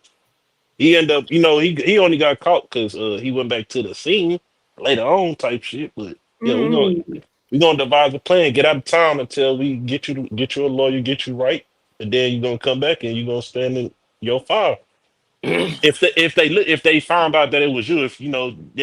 He ended up, he only got caught because he went back to the scene later on, type shit. But yeah, Mm. we gonna devise a plan. Get out of town until we get you a lawyer, get you right, and then you gonna come back and you gonna stand in your file. If they found out that it was you, if they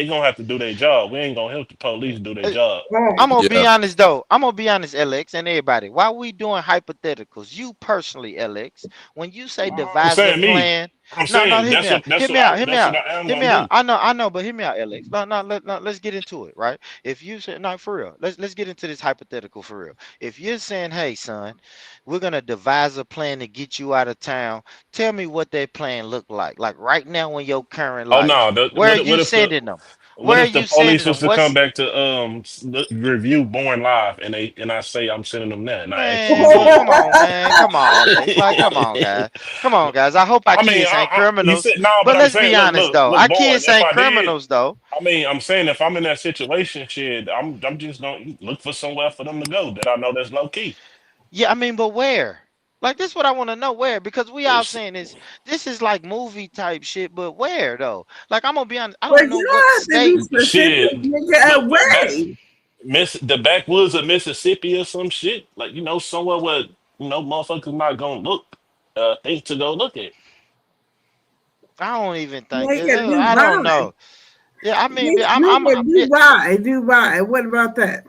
gonna have to do their job. We ain't gonna help the police do their job. I'm Right. gonna be Yeah. honest though. I'm gonna be honest, LX, and everybody. Why we doing hypotheticals? You personally, LX, when you say I'm devise a saying me. plan, I'm no, saying hear me that's out. what that's Hear what me out. I Hear me that's what out. I am Hear me gonna out. do. I know, but hear me out, LX. No, let's get into it, right? If you say no, for real, let's get into this hypothetical for real. If you're saying, hey, son, we're gonna devise a plan to get you out of town, tell me what that plan look like. Like right now in your current Oh life, no, where are what you if the sending them? what Where are if the you sending police was them? to come What's back to review Born Live and I say I'm sending them that and I ask you Man, again? come on, man. Come on, Alex. Like, come on, guys. Come on, guys. I hope our I mean, kids ain't you criminals. said no, but But I'm let's be saying, honest, though. look, Our Born. kids If ain't I did, criminals, though. I mean, I'm saying if I'm in that situation, shit, I'm just gonna look for somewhere for them to go that I know that's low key. Yeah, I mean, but where? Like, this is what I want to know. Where? Because we all saying this is like movie type shit, but where though? Like, I'm gonna be honest. I But don't know you what don't have to be state. Shit, specific, nigga. look, back Away. the backwoods of Mississippi or some shit, like somewhere where motherfuckers not gonna think to go look at. I don't even think this. Nigga, I don't Dubai. know. Yeah, I mean, yeah, Dubai. Dubai. What about that?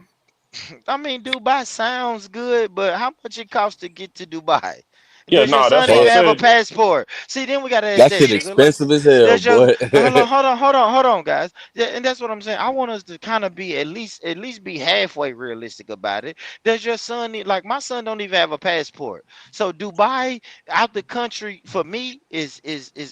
I mean, Dubai sounds good, but how much it costs to get to Dubai? Yeah, Does your no, that's son what I even Hey, have a said. passport? See, then we gotta ask that that shit sugar. Like, expensive as hell, does your boy. hold on, guys. Yeah, and that's what I'm saying. I want us to kind of be at least be halfway realistic about it. Does your son need like my son don't even have a passport? So Dubai out the country for me is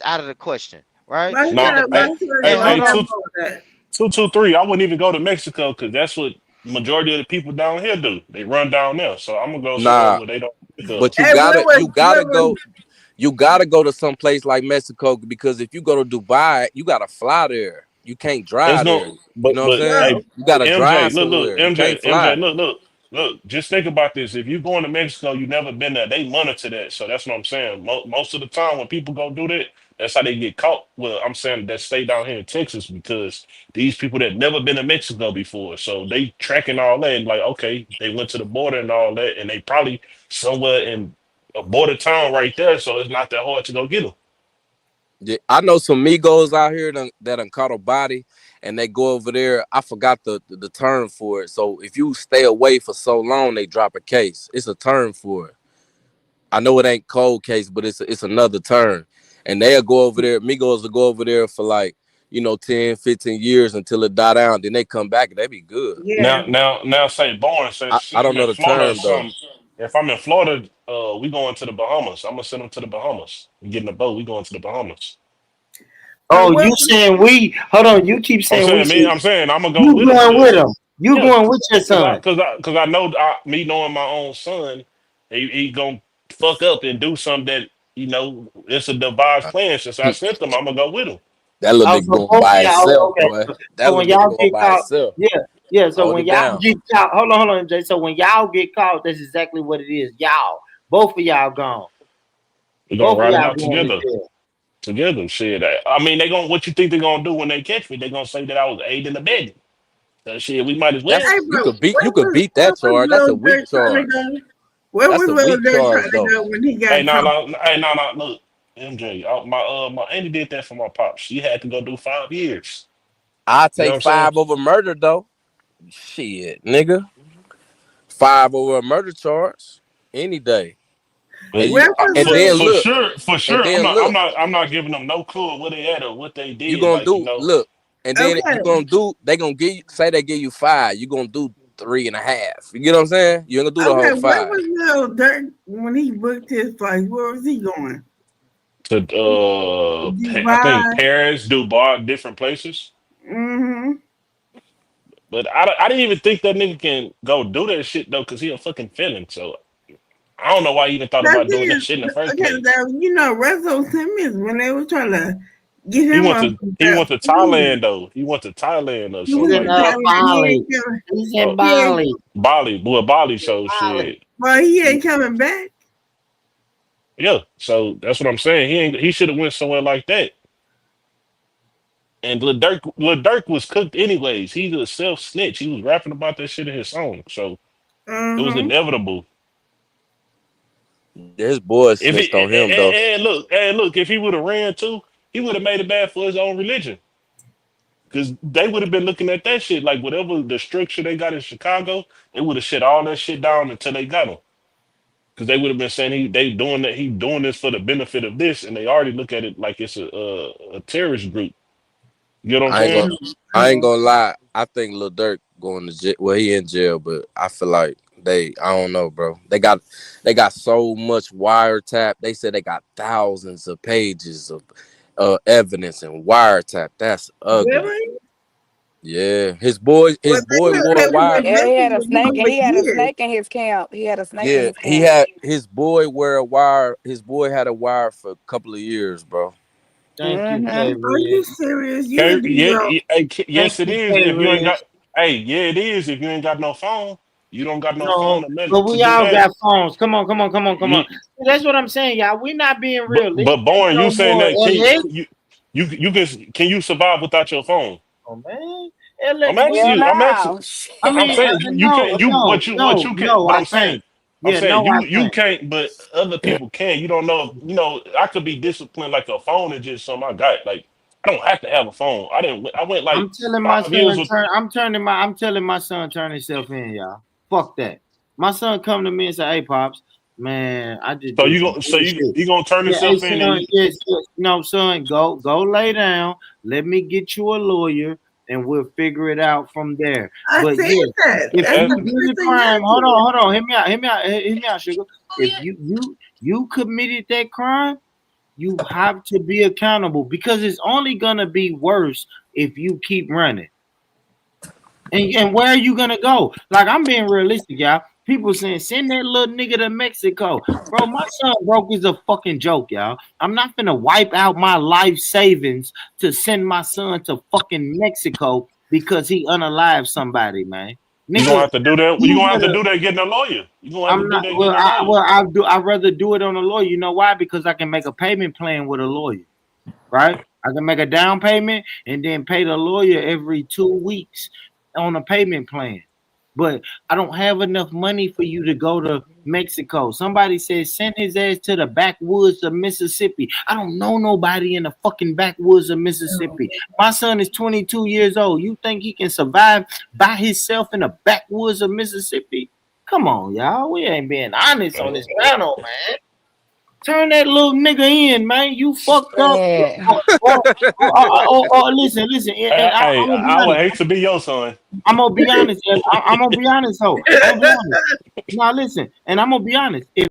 out of the question, right? And the My No, and, son and don't hold hey, have on. all that. 223. I wouldn't even go to Mexico because that's what majority of the people down here do. They run down there. So I'm gonna go somewhere Nah, where they don't think of. but Hey, you gotta go to some place like Mexico because if you go to Dubai, you gotta fly there. You can't It's drive there. going, You know what I'm but saying? hey, well, You gotta MJ, drive look, somewhere. You can't MJ, fly. look. Just think about this. If you're going to Mexico, you never been there. They monitor that, so that's what I'm saying. Most of the time, when people go do that, that's how they get caught. Well, I'm saying that stay down here in Texas because these people that never been to Mexico before, so they tracking all that. And like, okay, they went to the border and all that, and they probably somewhere in a border town right there, so it's not that hard to go get them. Yeah, I know some Migos out here that caught a body and they go over there. I forgot the term for it. So if you stay away for so long, they drop a case. It's a term for it. I know it ain't cold case, but it's another term. And they'll go over there, Migos will go over there for like, 10, 15 years until it die down. Then they come back and they be good. yeah. Now, say born, say I shit. don't I'm know in the Florida or term though. something. If I'm in Florida. We going to the Bahamas. I'm gonna send them to the Bahamas. We getting a boat. We going to the Bahamas. But Oh, what? you saying we? Hold on. You keep I'm saying we. saying Should, me. I'm saying I'm gonna go you with them going with because him? You yeah, going with your son? cause I know me knowing my own son, he gonna fuck up and do something that it's a devised plan. Since I sent him, I'm gonna go with him. That little Oh, nigga so going both of by y'all. himself, Okay. boy. That So little when nigga y'all going get by caught, himself. yeah, yeah. So Hold when it y'all down. get caught, hold on, Jay. So when y'all get caught, that's exactly what it is. Y'all, both of y'all gone. We're gonna Both of ride it y'all out going to together. jail. Together, shit. I mean, they gonna. What you think they gonna do when they catch me? They gonna say that I was aiding and abetting. So shit, we might as well. Hey, That's bro, you could beat where that was charge. That's a Lil weak Durk trying to charge. go? Where That's was a Lil weak Durk charge trying to though. go when he Hey, got no, caught? no, hey, no, no. Look, MJ, my auntie did that for my pops. She had to go do 5 years. I You know what take I'm saying? 5 over murder though. Shit, nigga. 5 over a murder charge any day. But And Where you was and for then Lil? for look, sure, for and sure, I'm then not, I'm look. not, I'm not giving them no clue of what they had or what they You did. gonna Like do look, and then Okay, you gonna do. They gonna give you say they give you 5. You gonna do 3.5. You get what I'm saying? You ain't gonna do the okay. whole Where 5. was Lil Durk when he booked his flight? Where was he going? to I think Dubai. Paris, Dubai, different places. Mm-hmm. But I didn't even think that nigga can go do that shit though, cause he a fucking felon. So I don't know why he even thought That's about doing that it. shit in the first Okay, place. that Rezo Simmons when they were trying to get He him went up to with he that went to food. Thailand though. He went to Thailand or He something He's was in like that. Italian. Bali. He's in Oh, He ain't, Bali. Bali, boy, Bali show Bali. shit. well, he ain't coming back. Yeah, so that's what I'm saying. He should have went somewhere like that. And Lil Durk was cooked anyways. He's a self snitch. He was rapping about that shit in his song, so it was Mm-hmm. inevitable. His boys If he snitched on him though. and look, if he would have ran too, he would have made it bad for his own religion. Because they would have been looking at that shit like whatever the structure they got in Chicago, they would have shut all that shit down until they got him. Because they would have been saying he doing this for the benefit of this, and they already look at it like it's a terrorist group. You know what I'm I ain't saying? gonna I ain't gonna lie. I think Lil Durk going to jail. Well, he in jail, but I feel like I don't know, bro. They got so much wiretap. They said they got thousands of pages of evidence and wiretap. That's ugly. Really? Yeah, Well, his boy they wore a said they was wire. Yeah, he had looking a for him snake, and for he had a years. snake in his camp. He had a snake in Yeah, his camp. his boy wear a wire. His boy had a wire for a couple of years, bro. Thank you, K. Mm-hmm. Are you Red. serious? You Okay, could do yeah, your Thank yes, it you, is. K. If you ain't Red. got, hey, yeah, it is. If you ain't got no phone, you don't got no No, phone or nothing but to we do all that. got phones. Come on, come on, come on, come on. You, That's what I'm saying, y'all. We're not being but realistic Born, you no saying more. that LA. can you survive without your phone? Oh man. LA, I'm asking Hell you. I'm asking. no. I I'm mean, saying you no, can't. You no, what no, you can't. no, But I can't. I'm Yeah, saying no, I you can't. can't. But other people can. You don't know. I could be disciplined like a phone is just something I got. Like I don't have to have a phone. I didn't. I went like I'm telling my 5 years son with. I'm telling my son turn himself in, y'all. Fuck that. My son come to me and say, "Hey, pops, man, I just So did you some go. So bullshit." you gonna turn Yeah, hey yourself in and son, you. yes, yes. No, son, go lay down. Let me get you a lawyer and we'll figure it out from there. I But said yes, that. if That's you the Exactly. did first a thing I crime, did. hold on, hear me out, sugar. If you committed that crime, you have to be accountable because it's only gonna be worse if you keep running. And where are you gonna go? Like I'm being realistic, y'all. People saying send that little nigga to Mexico. Bro, my son broke is a fucking joke, y'all. I'm not gonna wipe out my life savings to send my son to fucking Mexico because he unalived somebody, man. You gonna Nigga, have to do that. You you gonna have to better do that getting a lawyer. You gonna have to I'm do not that getting a lawyer. I'd rather do it on a lawyer. You know why? Because I can make a payment plan with a lawyer, right? I can make a down payment and then pay the lawyer every 2 weeks on a payment plan. But I don't have enough money for you to go to Mexico. Somebody said send his ass to the backwoods of Mississippi. I don't know nobody in the fucking backwoods of Mississippi. My son is 22 years old. You think he can survive by himself in the backwoods of Mississippi? Come on, y'all. We ain't being honest on this panel, man. Turn that little nigga in, man. You fucked up. Yeah. Listen, and Hey, I'm gonna be I would honest. hate to be your son. I'm gonna be honest. I'm gonna be honest. Though I'm gonna be honest. Now listen, and I'm gonna be honest. If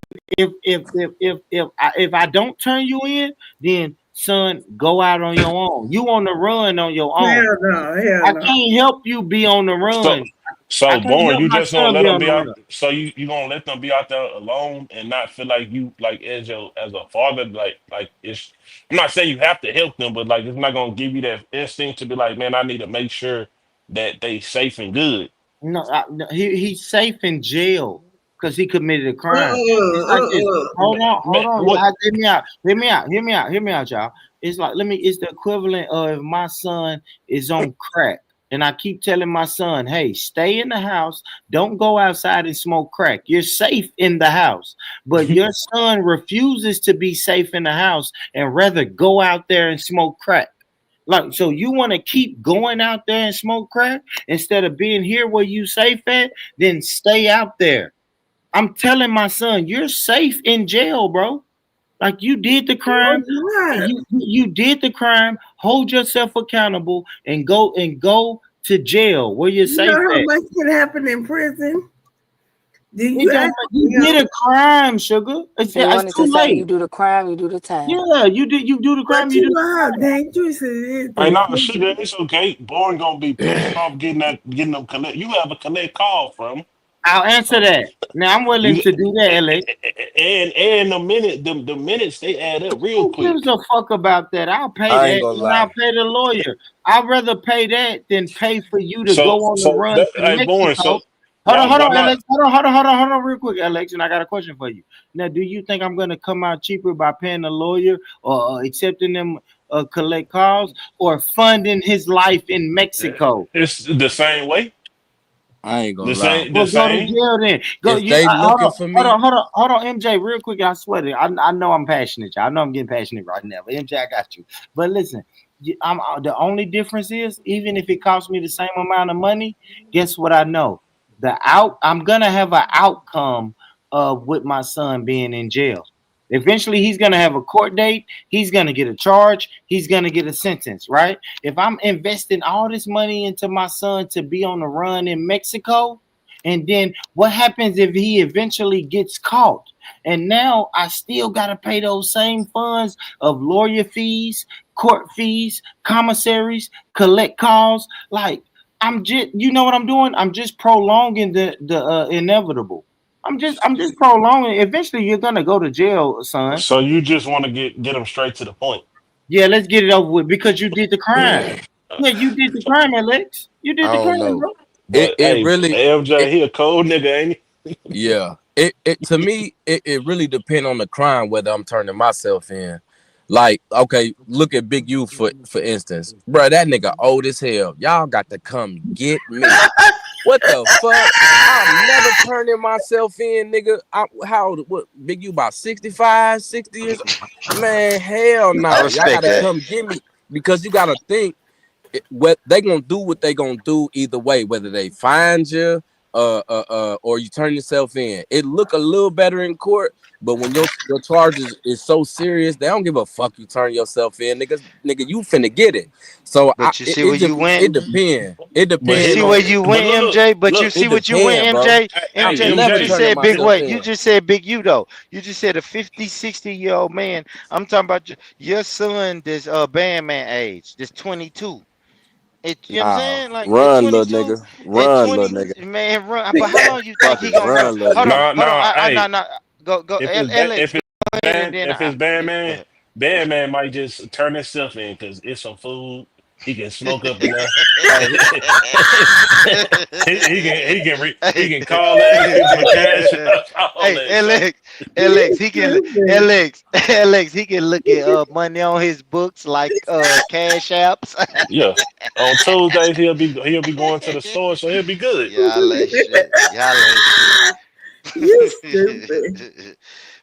I don't turn you in, then son, go out on your own. You on the run on your own. Hell no, hell I no. can't help you be on the So, run. I so can't born, help you my just gonna son let be them on be the out. run. So you gonna let them be out there alone and not feel like you like as a father like it's. I'm not saying you have to help them, but like it's not gonna give you that instinct to be like, man, I need to make sure that they safe and good. No, no, he's safe in jail because he committed a crime. It's like this. Uh-uh. Hold on, What? y'all. Hear me out, y'all. It's like it's the equivalent of if my son is on crack. And I keep telling my son, hey, stay in the house. Don't go outside and smoke crack. You're safe in the house. But your son refuses to be safe in the house and rather go out there and smoke crack. Like, so you want to keep going out there and smoke crack instead of being here where you safe at, then stay out there. I'm telling my son, you're safe in jail, bro. Like you did the No, crime. you're not. You did the crime. Hold yourself accountable and go to jail where you're You know safe how at. much can happen in prison? Do It you don't. ask, You did a crime, sugar. So you It's wanted to too say you late. do the crime, you do the time. Yeah, you did. You do the but crime. You you do. know how dangerous it is Hey, in no, sugar, prison? it's okay. Born gonna be pissed off getting them collect. You have a collect call from I'll answer that. Now I'm willing you, to do that, Alex. and the minutes they add up real Who gives quick. a fuck about that? I'll pay I ain't that gonna and I'll lie. pay the lawyer. I'd rather pay that than pay for you to So go on the so run that to hey, born. Mexico. So why Hold why on, not? Alex. Hold on, real quick, Alex. And I got a question for you. Now, do you think I'm gonna come out cheaper by paying a lawyer or accepting them collect calls or funding his life in Mexico? It's the same way. I ain't The gonna lie. same. The Well, go to same. jail then. Go. If You they hold looking on, for me, MJ, real quick. I swear to you, I know I'm passionate. Y'all. I know I'm getting passionate right now. But MJ, I got you. But listen, I'm the only difference is even if it costs me the same amount of money, guess what? I know I'm gonna have an outcome of with my son being in jail. Eventually, he's gonna have a court date. He's gonna get a charge. He's gonna get a sentence. Right? If I'm investing all this money into my son to be on the run in Mexico, and then what happens if he eventually gets caught? And now I still got to pay those same funds of lawyer fees, court fees, commissaries, collect calls. Like I'm just, you know what I'm doing? I'm just prolonging the inevitable. I'm just prolonging. Eventually, you're gonna go to jail, son. So you just want to get them straight to the point. Yeah, let's get it over with because you did the crime. Yeah, you did the crime, Alex. You I did the don't crime, know. bro. It But it hey, really LJ, it he a cold nigga, ain't yeah. It to me it really depend on the crime whether I'm turning myself in. Like, okay, look at Big U for instance. Bro, that nigga old as hell. Y'all got to come get me. What the fuck? I'm never turning myself in, nigga. How old? What? Big U about 65, 60 years? Man, hell I no. Y'all respect gotta that. come get me because you gotta think what they gonna do. What they gonna do either way, whether they find you, or you turn yourself in. It look a little better in court, but when your charges is so serious, they don't give a fuck. You turn yourself in, nigga, you finna get it. So But you see where you went. it depend. It but You depend see here, where on. you but went, look, MJ. But you look. see It what you went, depend, bro. MJ. Hey, MJ, I'm you never just MJ. turning said big myself wait. You in. just said big you though. You just said a 50, 60-year-old man. I'm talking about your son, this bandman age, this 22. You know what I'm Nah, saying? Like at run, little 22, nigga. at Run, little 20, nigga. man, run. But how long you think he Fucking gonna run? run, little Hold on, nigga. No, hold on. no. No, Hey, no. Go, Alex, if it's go ahead, and then if it's go Batman, ahead. Batman might just turn himself in because it's some food he can smoke up in there. Hey, he can call and ask people to cash out all Hey, that. So Alex, he can Alex, he can look at money on his books like cash apps. yeah, on Tuesdays he'll be going to the store, so he'll be good. Y'all ain't shit. Y'all ain't shit. You stupid.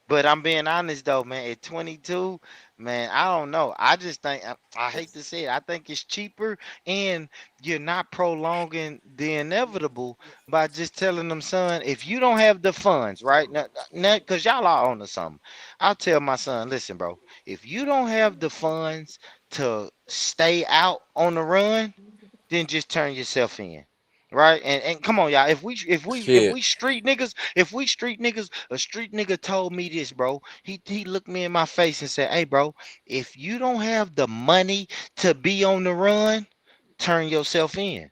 But I'm being honest though, man. At 22, Man, I don't know. I just think I hate to say it. I think it's cheaper, and you're not prolonging the inevitable by just telling them, son, if you don't have the funds, right now, because y'all are on to something. I'll tell my son, listen, bro, if you don't have the funds to stay out on the run, then just turn yourself in. Right, and come on, y'all. If we Shit. street niggas, a street nigga told me this, bro. He looked me in my face and said, "Hey, bro, if you don't have the money to be on the run, turn yourself in."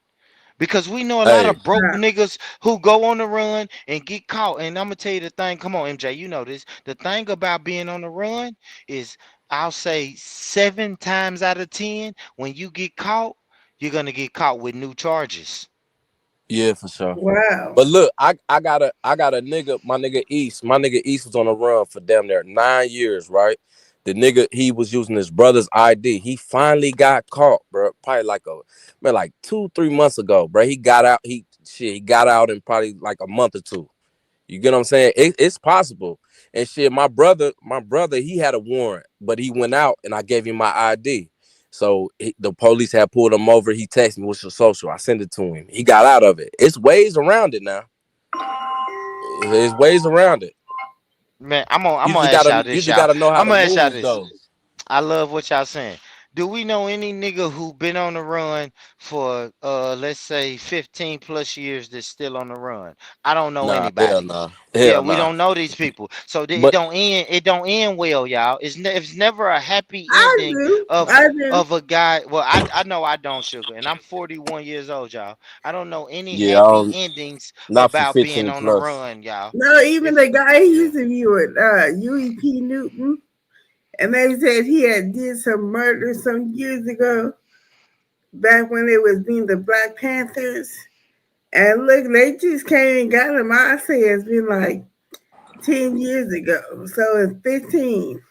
Because we know a lot Hey, of broke niggas who go on the run and get caught. And I'm gonna tell you the thing. Come on, MJ, you know this. The thing about being on the run is, I'll say 7 times out of 10, when you get caught, you're gonna get caught with new charges. yeah, for sure. Wow. But look, I got a nigga, my nigga East was on the run for damn near 9 years, right? The nigga, he was using his brother's ID. He finally got caught, bro. Probably like 2, 3 months ago, bro. He got out. He got out in probably like a month or two. You get what I'm saying? It's possible. And shit, my brother, he had a warrant, but he went out and I gave him my ID. So the police had pulled him over. He texted me, "What's your social?" I sent it to him. He got out of it. It's ways around it now. There's ways around it. Man, I'm You gonna just ask y'all gotta you this, just y'all. gotta know how I'm to gonna ask y'all move this. though. I love what y'all saying. Do we know any nigga who been on the run for let's say 15 plus years that's still on the run? I don't know Nah, hell anybody. nah. Yeah, Hell we nah. don't know these people. So it But don't end well, y'all. It's never a happy I ending do. of I do. a guy. Well, I know I don't, sugar, and I'm 41 years old, y'all. I don't know any yeah, happy endings not for about being 15 on the plus. run, y'all. No, even If the guy he Yeah. interviewed, UEP Newton, and they said he had did some murder some years ago, back when they was being the Black Panthers. And look, they just came and got him. I say it's been like 10 years ago, so it's 15.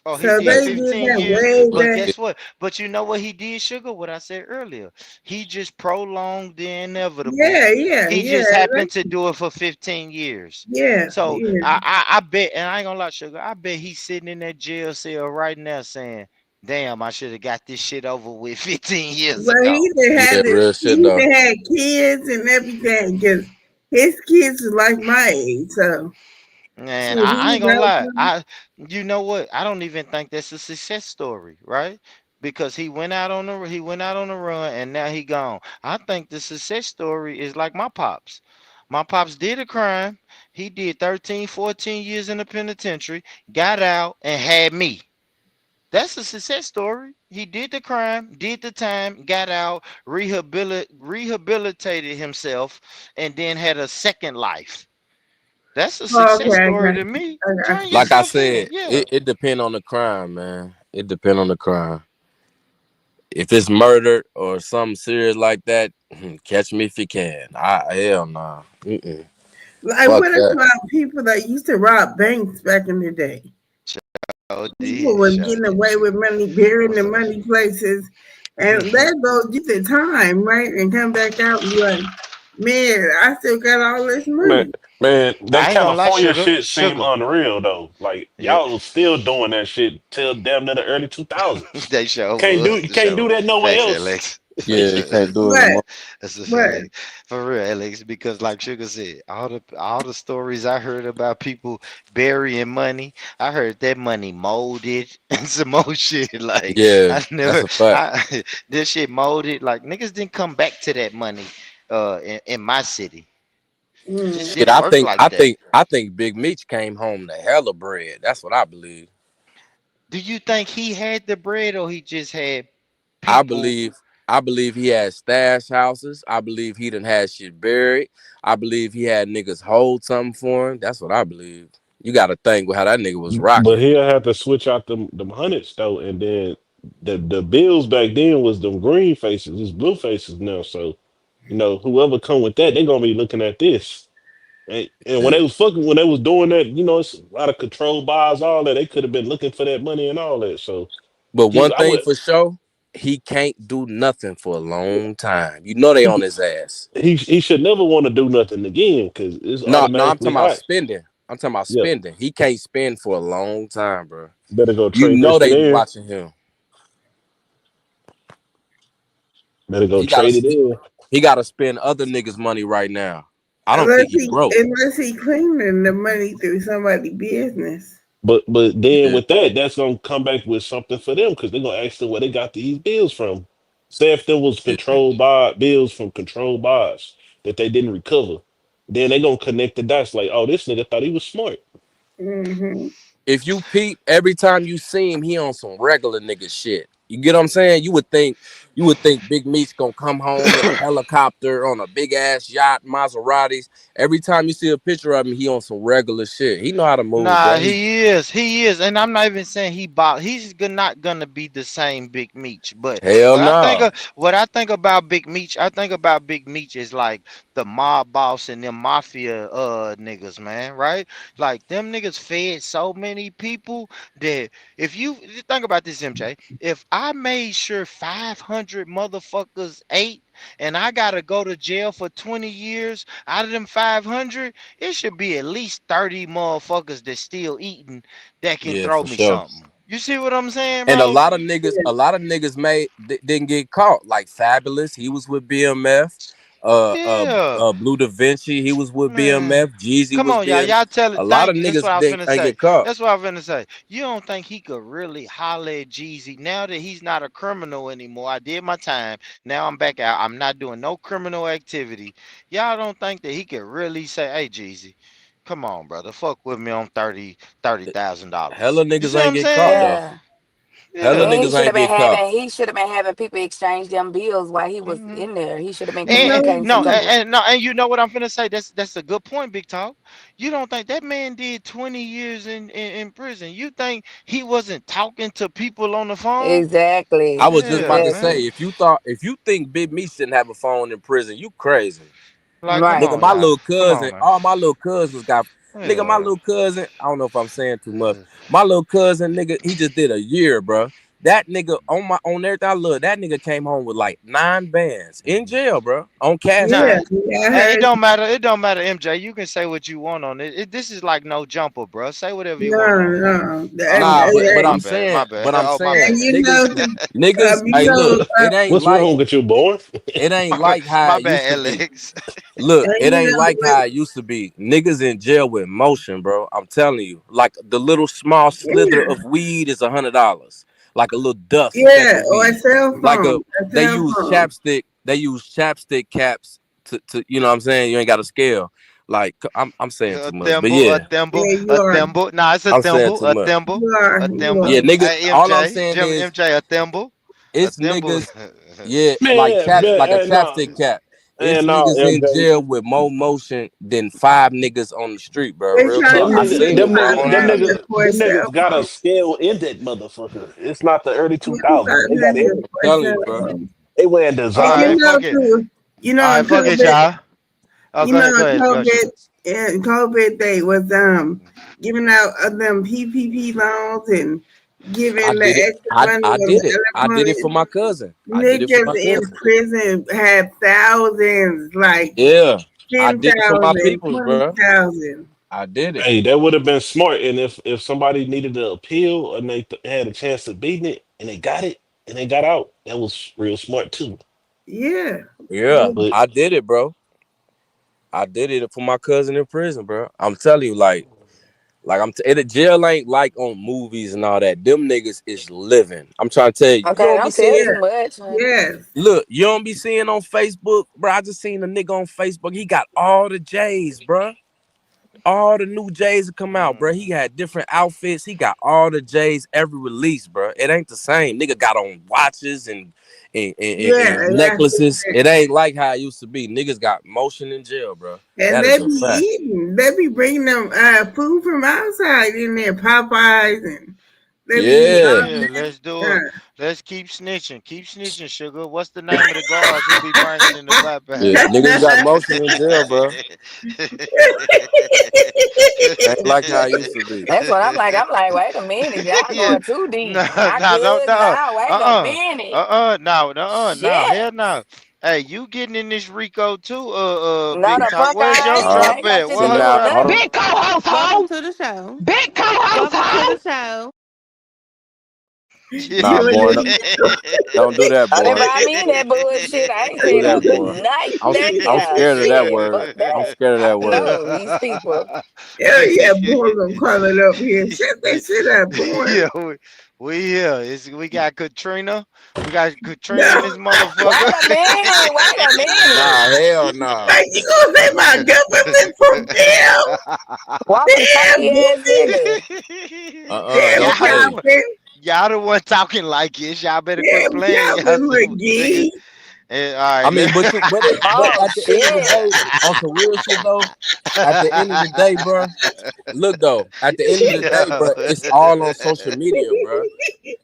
Oh, he So did Hey, they did 15 that years. way But back. guess what? But you know what he did, Sugar? What I said earlier. He just prolonged the inevitable. Yeah, yeah, He yeah, just happened to do it for 15 years. yeah, So yeah. I bet, and I ain't gonna lie, Sugar, I bet he's sitting in that jail cell right now saying, damn, I should have got this shit over with 15 years But ago. yeah, real shit he though. done had kids and everything because his kids is like my age. So Man, shit, I he's ain't gonna lie. out. You know what? I don't even think that's a success story, right? Because he went out on the run and now he gone. I think the success story is like my pops. My pops did a crime. He did 13, 14 years in the penitentiary, got out and had me. That's a success story. He did the crime, did the time, got out, rehabilitated himself, and then had a second life. That's a Okay, success I story got to you. me. I Turn got you. Like I yourself in. said, Yeah. it depend on the crime, man. It depend on the crime. If it's murder or something serious like that, catch me if you can. Hell nah. Mm-mm. Like, Fuck what that. about people that used to rob banks back in the day? Oh, People did. was Show getting did away you. with money, burying the What's up? money places, and that goes get the time, right? And come back out and be like, man, I still got all this Man, money. man, that I ain't gonna lie, California sugar. shit seem Sugar. unreal though. Like Yeah. y'all still doing that shit till damn near the early 2000s. They show Can't do was you the can't show. do that nowhere Thanks, else. Alex. Yeah, Thanks, you can't Alex. do it no But more. That's a but fact. For real, Alex, because like Sugar said, all the stories I heard about people burying money, I heard that money molded and some more shit. Like Yeah, I that's never a fact. this shit molded. Like niggas didn't come back to that money in my city. It just mm, Shit, didn't I work think like I that. think I think Big Meech came home to hella bread. That's what I believe. Do you think he had the bread or he just had I people? believe I believe he had stash houses. I believe he done had shit buried. I believe he had niggas hold something for him. That's what I believe. You got to think with how that nigga was But rocking. he'll have to switch out them hundreds though, and then the bills back then was them green faces, it's blue faces now. So whoever come with that, they gonna be looking at this. And when Yeah. they was fucking, when they was doing that, it's a lot of control buys, all that. They could have been looking for that money and all that. So But one I thing would, for sure, he can't do nothing for a long time. You know they on he his ass. he should never want to do nothing again because it's No, no, I'm automatically talking about hot. spending. I'm talking about Yeah, spending. He can't spend for a long time, bro. better go You trade that know shit they in. watching him. Better go He gotta trade it in. he gotta spend other niggas' money right now. I don't Unless think he he broke. unless he cleaning the money through somebody's business. But then Yeah. with that, that's gonna come back with something for them because they're gonna ask them where they got these bills from. Say if there was Yeah. controlled by bills from controlled buys that they didn't recover, then they gonna connect the dots like, oh, this nigga thought he was smart. Hmm. If you peep, every time you see him, he on some regular nigga shit. You get what I'm saying? You would think Big Meat's gonna come home in a helicopter on a big ass yacht, Maseratis. Every time you see a picture of him, he on some regular shit. He know how to move, Nah, bro. he is, and I'm not even saying not gonna be the same Big Meech. But Hell what I think no. of, what I think about Big Meech, I think about Big Meech is like the mob boss and them mafia niggas, man, right? Like them niggas fed so many people that if you think about this, MJ, if I made sure 500 motherfuckers ate and I gotta go to jail for 20 years out of them 500, it should be at least 30 motherfuckers that's still eating that can Yeah, throw for me sure. something. You see what I'm saying, And a bro? lot of niggas, a lot of niggas didn't get caught. Like Fabulous, he was with BMF. Yeah, Blue Da Vinci, he was with man. BMF. Jeezy Come was on, y'all. BMF. Y'all tell it. A lot of Thank you. That's niggas what I was didn't finna ain't say. get caught. That's what I was finna say. You don't think he could really holler at Jeezy now that he's not a criminal anymore? I did my time. Now I'm back out. I'm not doing no criminal activity. Y'all don't think that he could really say, "Hey, Jeezy, come on, brother, fuck with me on $30,000." Hella You niggas see what ain't I'm get caught saying? though. Yeah. Hella And Yeah. niggas ain't get caught. he should have been having people exchange them bills while he was hmm in there. He should have been You know, communicating some No, type he, of no, and you know what I'm finna say? That's a good point, Big Talk. You don't think that man did 20 years in prison? You think he wasn't talking to people on the phone? I exactly. was just Yeah, about to Exactly. man. say, if you think Big Me shouldn't have a phone in prison, you crazy. Like, come Right. Nigga, on, my y'all. little Come on, cousin, man. all my little cousins got. Nigga, my Yeah. little cousin, I don't know if I'm saying too much. My little cousin, nigga, he just did a year, bro. That nigga on everything I love, that nigga came home with like 9 bands in jail, bro, on cash yeah, Nah, money. yeah, I it heard. don't matter. It don't matter, MJ. You can say what you want on it. This is like no jumper, bro. Say whatever you No, want on it. no, Nah, but My I'm bad. My saying, bad. but I'm Oh, my saying, and bad. you know, niggas, you hey, look, know, it ain't What's like wrong with you, boy? how My it used bad, to be. Alex. Look, and it you ain't know like what? how it used to be. Niggas in jail with motion, bro. I'm telling you. Like the little small slither Yeah, of weed is $100. Like a little dust speck yeah, of or a weed. cell Like phone, a they cell use phone. chapstick. They use chapstick caps to you know what I'm saying. You ain't got a scale. Like I'm saying too much, but A yeah, thimble, Yeah, a you are, thimble. Nah, it's I'm saying too much. you are, a you thimble. Yeah, are. niggas. Hey, All I'm MJ, saying Jim, is MJ, a it's thimble. niggas. Yeah, like Man, like a no, chapstick cap. It's and no, niggas in MJ. jail with more motion than 5 niggas on the street, bro. They're Real trying talk. Them to I get niggas, seen you it with my own eyes. 500 for a them cell niggas got a phone. scale in that motherfucker. It's not the early You 2000s. They got 500 everything. for a Telling you, cell bro. phone. They wearing All And design. right, fuck it. you All know, right, in fuck it, COVID, y'all. Oh, you know, go in ahead, Gus. COVID, they was giving out them PPP loans and I giving the did it. extra money I on did it. the I did it for unemployment. my cousin. I did it for Niggas my in cousin. prison had thousands, like Yeah. I did it for my 10,000, peoples, bro. 20,000. I did it. Hey, that would have been smart. And if somebody needed to appeal and they had a chance of beating it and they got it and they got out, that was real smart too. Yeah. Yeah. But I did it, bro. I did it for my cousin in prison, bro. I'm telling you, the jail ain't like on movies and all that. Them niggas is living. I'm trying to tell you, you Okay, don't be don't tell seeing. too Yeah. much, honey. Yes. Look, you don't be seeing on Facebook, bro. I just seen a nigga on Facebook. He got all the J's, bro. All the new J's that come out, bro. He Mhm. had different outfits. He got all the J's every release, bro. It ain't the same. Nigga got on watches Yeah. and Yeah. necklaces. It ain't like how it used to be. Niggas got motion in jail, bro. And That they is a be fact. eating. They be bringing them food from outside in there, Popeyes, and they be Yeah. Yeah, let's do it. uh, Let's keep snitching. Keep snitching, sugar. What's the name of the guards who be bringing in the Yeah. Popeyes? Niggas got motion in jail, bro. Ain't like how it used to be. That's what I'm like. I'm like, wait a minute, y'all Yeah. going too No, deep. My no, no, cousin, no. now wait a Uh-uh. minute. No, no, no. Shit. Hell no. Hey, you getting in this Rico too? No, Big the talk. fuck Where's I your ain't. Uh, I drop ain't got at? shit to Where so her do with now, drop hold at? on. nothing. Big co-host Welcome home. to the show. Big co-host Welcome to the home. show. Nah, boy, don't do that, Don't boy. invite me in that bullshit. I ain't Don't do saying that, no boy. nothing I'm else. scared of that Shit. word. Fuck I'm that. scared of I that don't word. know these people. Hell yeah, boy, gonna call it up here. Shut that shit up, boy. Yeah, we here. We got Katrina. We got Katrina in No, this motherfucker. Wait a minute. Wait a minute. Nah, hell nah. like you gonna say my government from damn, Walking damn, funny ass boy, nigga. damn Don't. y'all, Hey, Calvin, y'all the one talking like this. Y'all better quit damn playing. Y'all Calvin stupid nigga. McGee. All I right, mean, but Oh at the end of the shit. day, on some real shit though. At the end of the day, bro. Look though. At the end of the day, bro, it's all on social media, bro.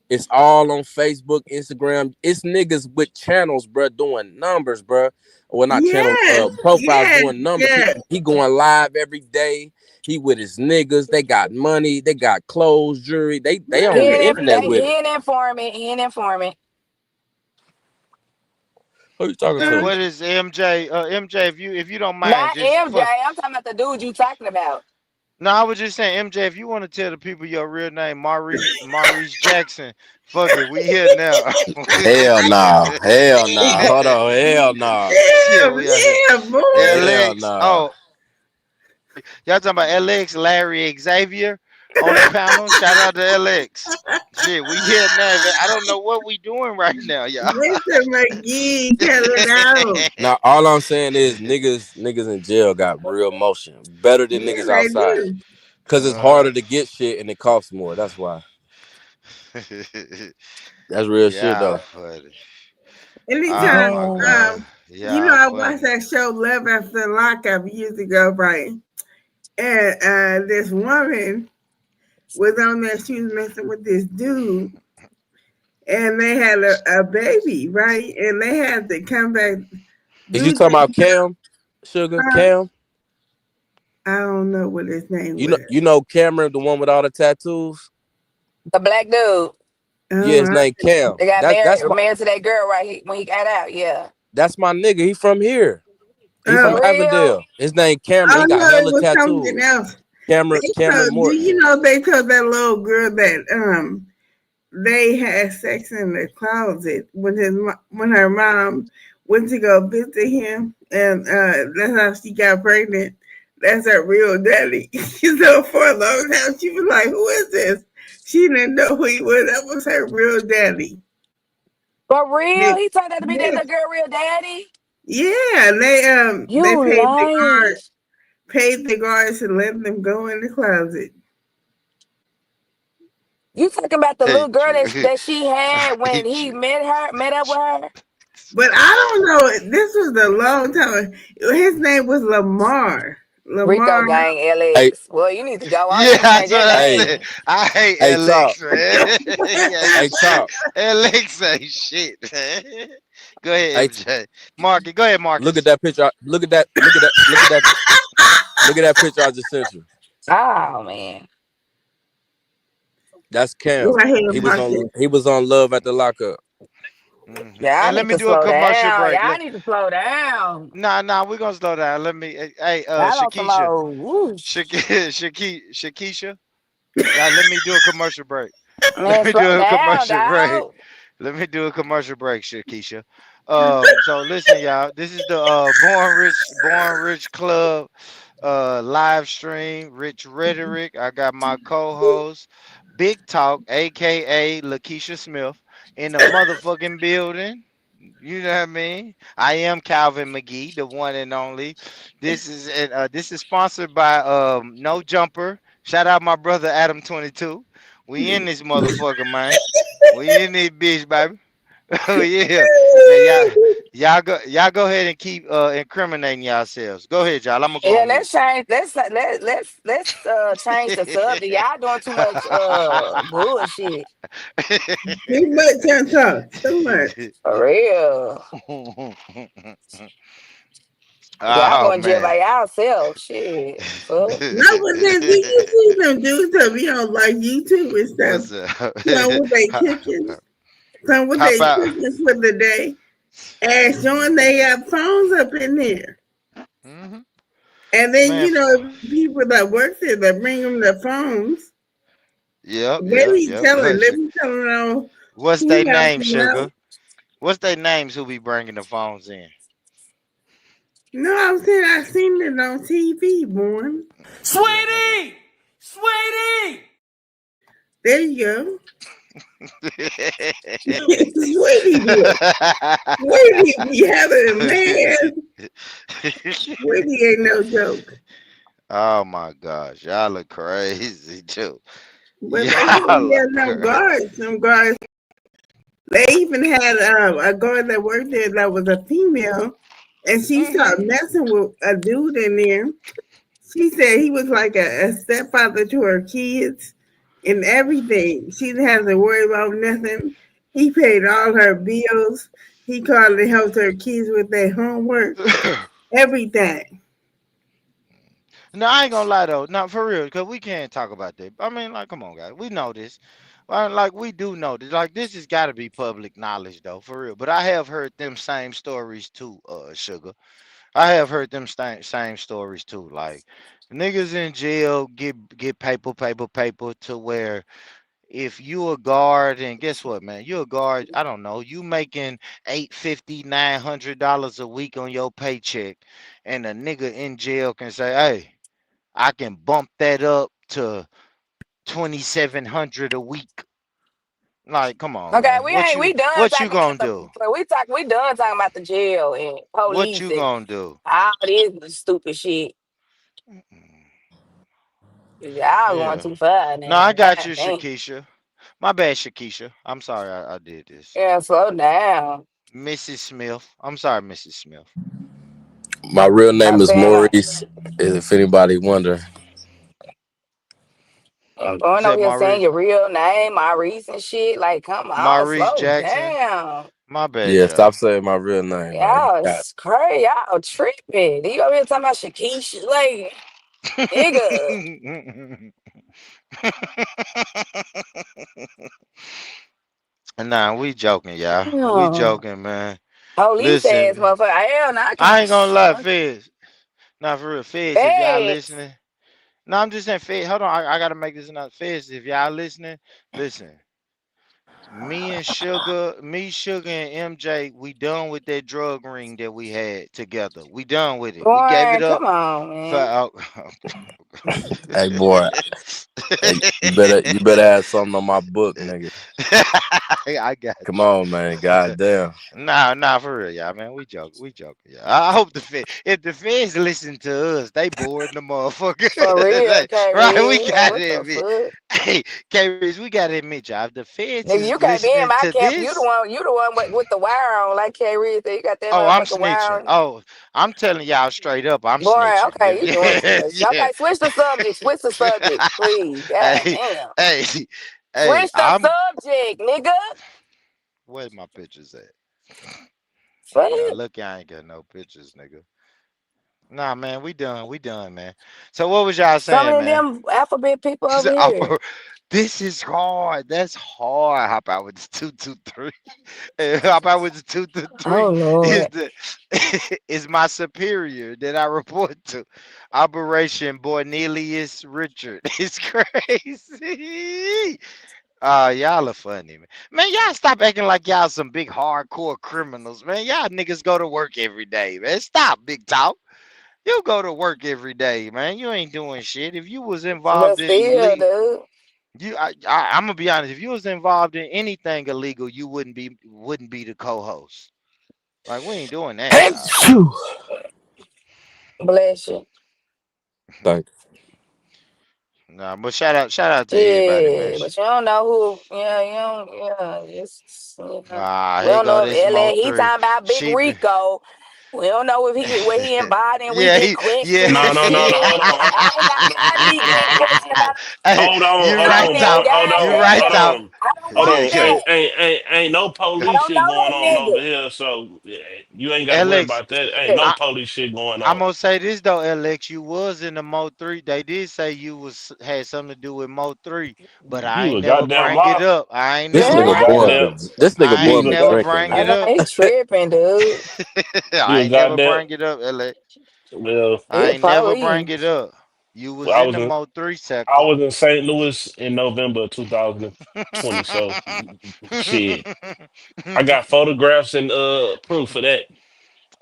It's all on Facebook, Instagram. It's niggas with channels, bro, doing numbers, bro. Well, not channels, Yes, profiles yes, doing numbers. He yes. he going live every day. He with his niggas. They got money. They got clothes, jewelry. They He on the ain't, internet with it. he ain't informant. He ain't informant. Who you talking And to? what is MJ? MJ, if you don't mind, Not just MJ. fuck. I'm talking about the dude you talking about. No, I was just saying, MJ, if you want to tell the people your real name, Maurice Jackson, fuck it, we here now. Hell nah. Hell nah. Hold on. Hell nah. Shit, Damn, we out here. yeah, boy. Hell LX. nah. Oh, y'all talking about LX, Larry Xavier on the panel. Shout out to LX. Shit, we here now. I don't know what we doing right now, y'all. Mr. McGee, tell it out. Now all I'm saying is niggas in jail got real motion. Better than Yeah, niggas they outside. do. Cause it's uh, harder to get shit and it costs more. That's why. That's real shit yeah, though. funny. Oh Anytime, my Mm. God. you know, Yeah, I watched funny. that show Love After Lockup years ago, right? And this woman was on there. She was messing with this dude, and they had a baby, right? And they had to come back. Is you Dude, talking about Cam? Sugar? Cam? I don't know what his name You know was. Cameron, the one with all the tattoos? The black dude. Yeah, Oh, his name Cam. They got That's my married to that girl right when he got out. Yeah. that's my nigga. He from here. He from oh, For real? Avondale. His name Cameron. oh He got no, it hella was something tattoos. else. Cameron Do Morton. you know they told that little girl that they had sex in the closet when when her mom went to go visit him, and that's how she got pregnant. That's her real daddy. So for a long time, she was like, "Who is this?" She didn't know who he was. That was her real daddy. For real? They, He turned out to be that yeah, little girl real daddy? yeah. They You lying. paid the guards to let them go in the closet. You talking about the Hey, little girl true. that she had Hey, when he true. met up with her? But I don't know. This was a long time. His name was Lamar. Rico Lamar. Gang Hey, LX. Well, you need to go on Yeah, and change that's your what I hey, said. name. I hate hey, Chop. LX, man. Yeah, Hey, shit. Chop. LX ain't shit, man. Go ahead, Hey, MJ. Marcus, go ahead, look at Marcus. that picture. Look at that picture I just sent you. Oh man. That's Go Cam. ahead, He Marcus. was on Love at the Lockup. Y'all And let need me to do a slow commercial down. break. Y'all need to slow down. Nah, we're gonna slow down. Let me, hey, Y'all on some Shakisha, old whoosh. Shakisha. Now let me do a commercial break. Let Man, me slow do a down, commercial break. dog. Let me do a commercial break, Shakisha. So listen, y'all. This is the Born Rich Club live stream. Rich Rhetoric. I got my co-host, Big Talk, aka Lakeisha Smith, in the motherfucking building. You know what I mean? I am Calvin McGee, the one and only. This is sponsored by No Jumper. Shout out my brother Adam 22. We in this motherfucker, man. We in this bitch, baby. Oh yeah. Now y'all go ahead and keep incriminating yourselves. Go ahead, y'all. I'm gonna go Yeah, on mute. let's change. Let's change the subject. Y'all doing too much bullshit Too much on talk. Too much. for real. Y'all Oh going to jail man. by yourself. Shit, fuck. No, but then do you see them dudes that be on like YouTube and stuff? What's up? Some with they How pictures. Some with how they about pictures for the day. and showing they got phones up in there. Hmm. And then, Man, people that work there that bring them the phones, yep, they yep, be yep. telling, on What's who their else name, you know. sugar? What's their names who be bringing the phones in? No, I'm saying I seen it on TV, born. Yeah, my bad. Sweetie! Sweetie! There you go. Sweetie be Sweetie be having a man. Sweetie ain't no joke. Oh my gosh, y'all look crazy too. But they said Y'all he look had no crazy. guards. Some guards. They even had a guard that worked there that was a female, and she started Hmm. messing with a dude in there. She said he was like a stepfather to her kids and everything. She didn't have to worry about nothing. He paid all her bills. He called and helped her kids with their homework, everything. No, I ain't gonna lie though, not for real, cause we can't talk about that. I mean, like, come on, guys, we know this. Like, we do know this. Like, this has got to be public knowledge though, for real. But I have heard them same stories too, sugar. I have heard them same stories too. Like, niggas in jail get paper to where if you a guard and guess what, man, you a guard. I don't know, you making 850, $900 a week on your paycheck, and a nigga in jail can say, hey. I can bump that up to 2,700 a week. Like, come on, Okay, man. we ain't we done What you talking gonna about do? we done talking about the jail and What police you and gonna do? all this stupid shit. Mm-mm. Y'all going Yeah. too far No, I now. got you, God damn. Shakisha. My bad, Shakisha. I'm sorry I did this. Yeah, slow down. Mrs. Smith. I'm sorry, Mrs. Smith. My real name I'm is saying, Maurice. If anybody wonder, I'm You going over said here saying Maurice your real name, my recent shit. Like, come on, Maurice slow Jackson. down. My bad, yeah, y'all. stop saying my real name, man. Y'all, God, it's crazy. Y'all tripping. You over here talking about Shakisha? Like, nigga. Nah, we joking, y'all. We Oh, joking, man. police ass Listen, motherfucker. Hell no, I I can't. ain't gonna lie, Fizz. Not for real, Fizz. If y'all Feds. listening, no, I'm just saying, Fizz. Hold on, I gotta make this enough. Fizz, if y'all listening, listen. Sugar, and MJ, we done with that drug ring that we had together. We done with it. We gave it Boy, up come on, for. man. hey boy, hey, you better have something on my book, nigga. I got Come you. on, man. God damn. Nah, for real, y'all, man. We joke, yeah. I hope if the feds listen to us, they bored the motherfucker. For real, Right? We Kyrie. Like, gotta what the admit, fuck? hey, K Rich, we gotta admit, y'all. If the feds Nigga, is you can't be in listening my to camp. this, You the one with the wire on, like Kyrie said. You got that oh, I'm motherfucking wire snitching. on. Oh, I'm telling y'all straight up, I'm Boy, snitching. okay, you doing too much. Yeah. Okay, switch the subject. Switch the subject, please. God Hey, damn. hey, hey, Switch the subject, nigga. where's my pictures at? Fuck. Y'all look, I ain't got no pictures, nigga. Nah, man, we done, man. So what was y'all Some saying, of man? them alphabet people She over said, here. this is hard. That's hard. Hop out with the 223. Hop out with the two to Oh three is Lord. the is my superior that I report to. Operation Cornelius Richard. It's crazy. Y'all are funny, man. Man, y'all stop acting like y'all some big hardcore criminals, man. Y'all niggas go to work every day, man. Stop, big talk. You go to work every day, man. You ain't doing shit. If you was But involved in still, illegal, dude. I'm gonna be honest. If you was involved in anything illegal, you wouldn't be the co-host. Like, we ain't doing that, Hey, dog. phew. Bless you. Thank Nah, but shout out to everybody, man. Yeah, but you don't know who. Yeah, you don't. Yeah, it's. Ah, We here don't go know if this Mo LA. He three. talking about Big She, be- Rico. We don't know if he what he invited and we Yeah, get he, yeah. questions No, and no, no, no. shit. Hold on, hold on, I ain't got hold on, time to be getting questioned about. Hey, hold on, you hold I right, on, ain't even talk. hold got You on, right, hold that. talk. on, I don't hold want on. Shit. that. Ain't no I police don't shit know going that on over nigga. here, so yeah, you ain't got to worry Alex, about that. Ain't Yeah. no I, police shit going I'm on. gonna say this though, Alex. You was in the Mo 3. They did say you was had something to do with Mo 3, but I You ain't a never goddamn bring it lie. up. I ain't This never You a nigga bring it born up. goddamn. been this nigga I You born ain't a, been never drinking, bring it man. Oh, up. he tripping, dude. you I a ain't never goddamn. bring it up, Alex. Well, He I a ain't never bring police. it up. You was I in was the in Mo 3 I sector. was in St. Louis in November of 2020. So shit, I got photographs and proof of that.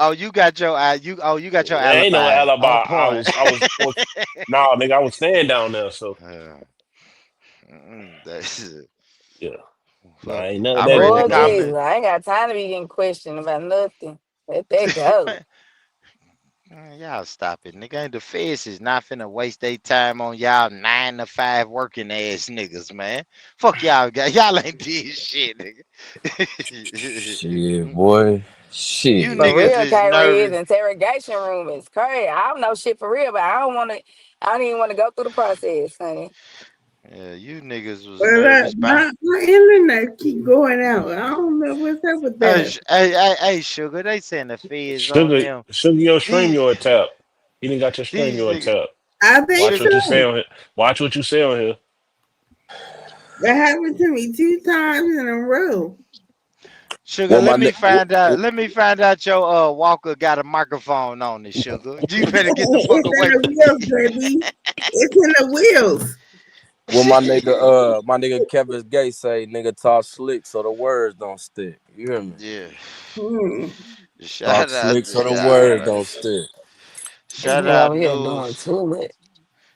Oh, you got your you got your There ain't no alibi on alibi. point. nah, nigga, I was staying down there. So Yeah, that's yeah, nah, fuck. ain't none of I that read the Lord going on. Jesus, comment. I ain't got time to be getting questioned about nothing. Let that go. Man, y'all stop it, nigga. Ain't the feds is not finna waste their time on y'all 9 to 5 working ass niggas, man. Fuck y'all, guys. Y'all ain't did shit, nigga. Shit, boy. You For Shit. niggas real, is Kyrie, his nervous. interrogation room is crazy. I don't know shit for real, but I don't want to. I don't even want to go through the process, honey. Yeah, you niggas was Well, nervous by. my internet keep going out. I don't know what's up with Hey, that. hey, sugar. They saying the feds on Sugar, them. sugar, your stream These your tap. You didn't got your stream these your niggas, tap. I think Watch what sugar, you say so. on here. Watch what you say on here. That happened to me 2 times in a row. sugar. Well, my nigga, Let me find out your Walker got a microphone on it, sugar. You better get the fuck It's in away the from wheels, baby. It's in the wheels. my nigga Kevin Gates say, nigga talk slick so the words don't stick. You hear me? Yeah. Hmm. Talk Shout out slick to so the y'all, words man. don't stick. This Shout nigga out over here doing news. too much.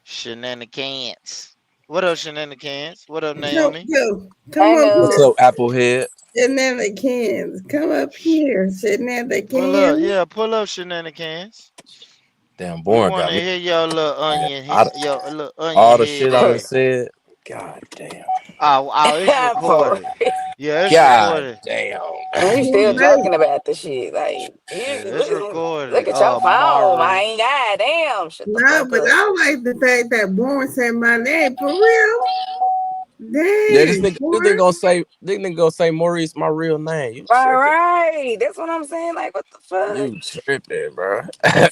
Shenanigans. What up, shenanigans? What up, Come, Naomi? yo, come I up What's know. here. up, Applehead? Shenanigans. Come up Sh- here. Pull up, Shenanigans. yeah, pull up, shenanigans. Damn, We born want got to me. hear your little Man, onion, your little onion all the head shit I done ass. said. God damn. Oh, it's For recorded. real. Yeah, it's God recorded. damn. And you Too still Yeah, late. talking about the shit. Like, yeah, you, it's look recorded. at your phone, Mari. man. God damn. Shut the No, fuck but up. I like the fact that Born said my name for real. Yeah, Dang, this nigga Born. gonna say Maurice my real name. You All tripping. right. That's what I'm saying. Like, what the fuck? You tripping, bro. Hey,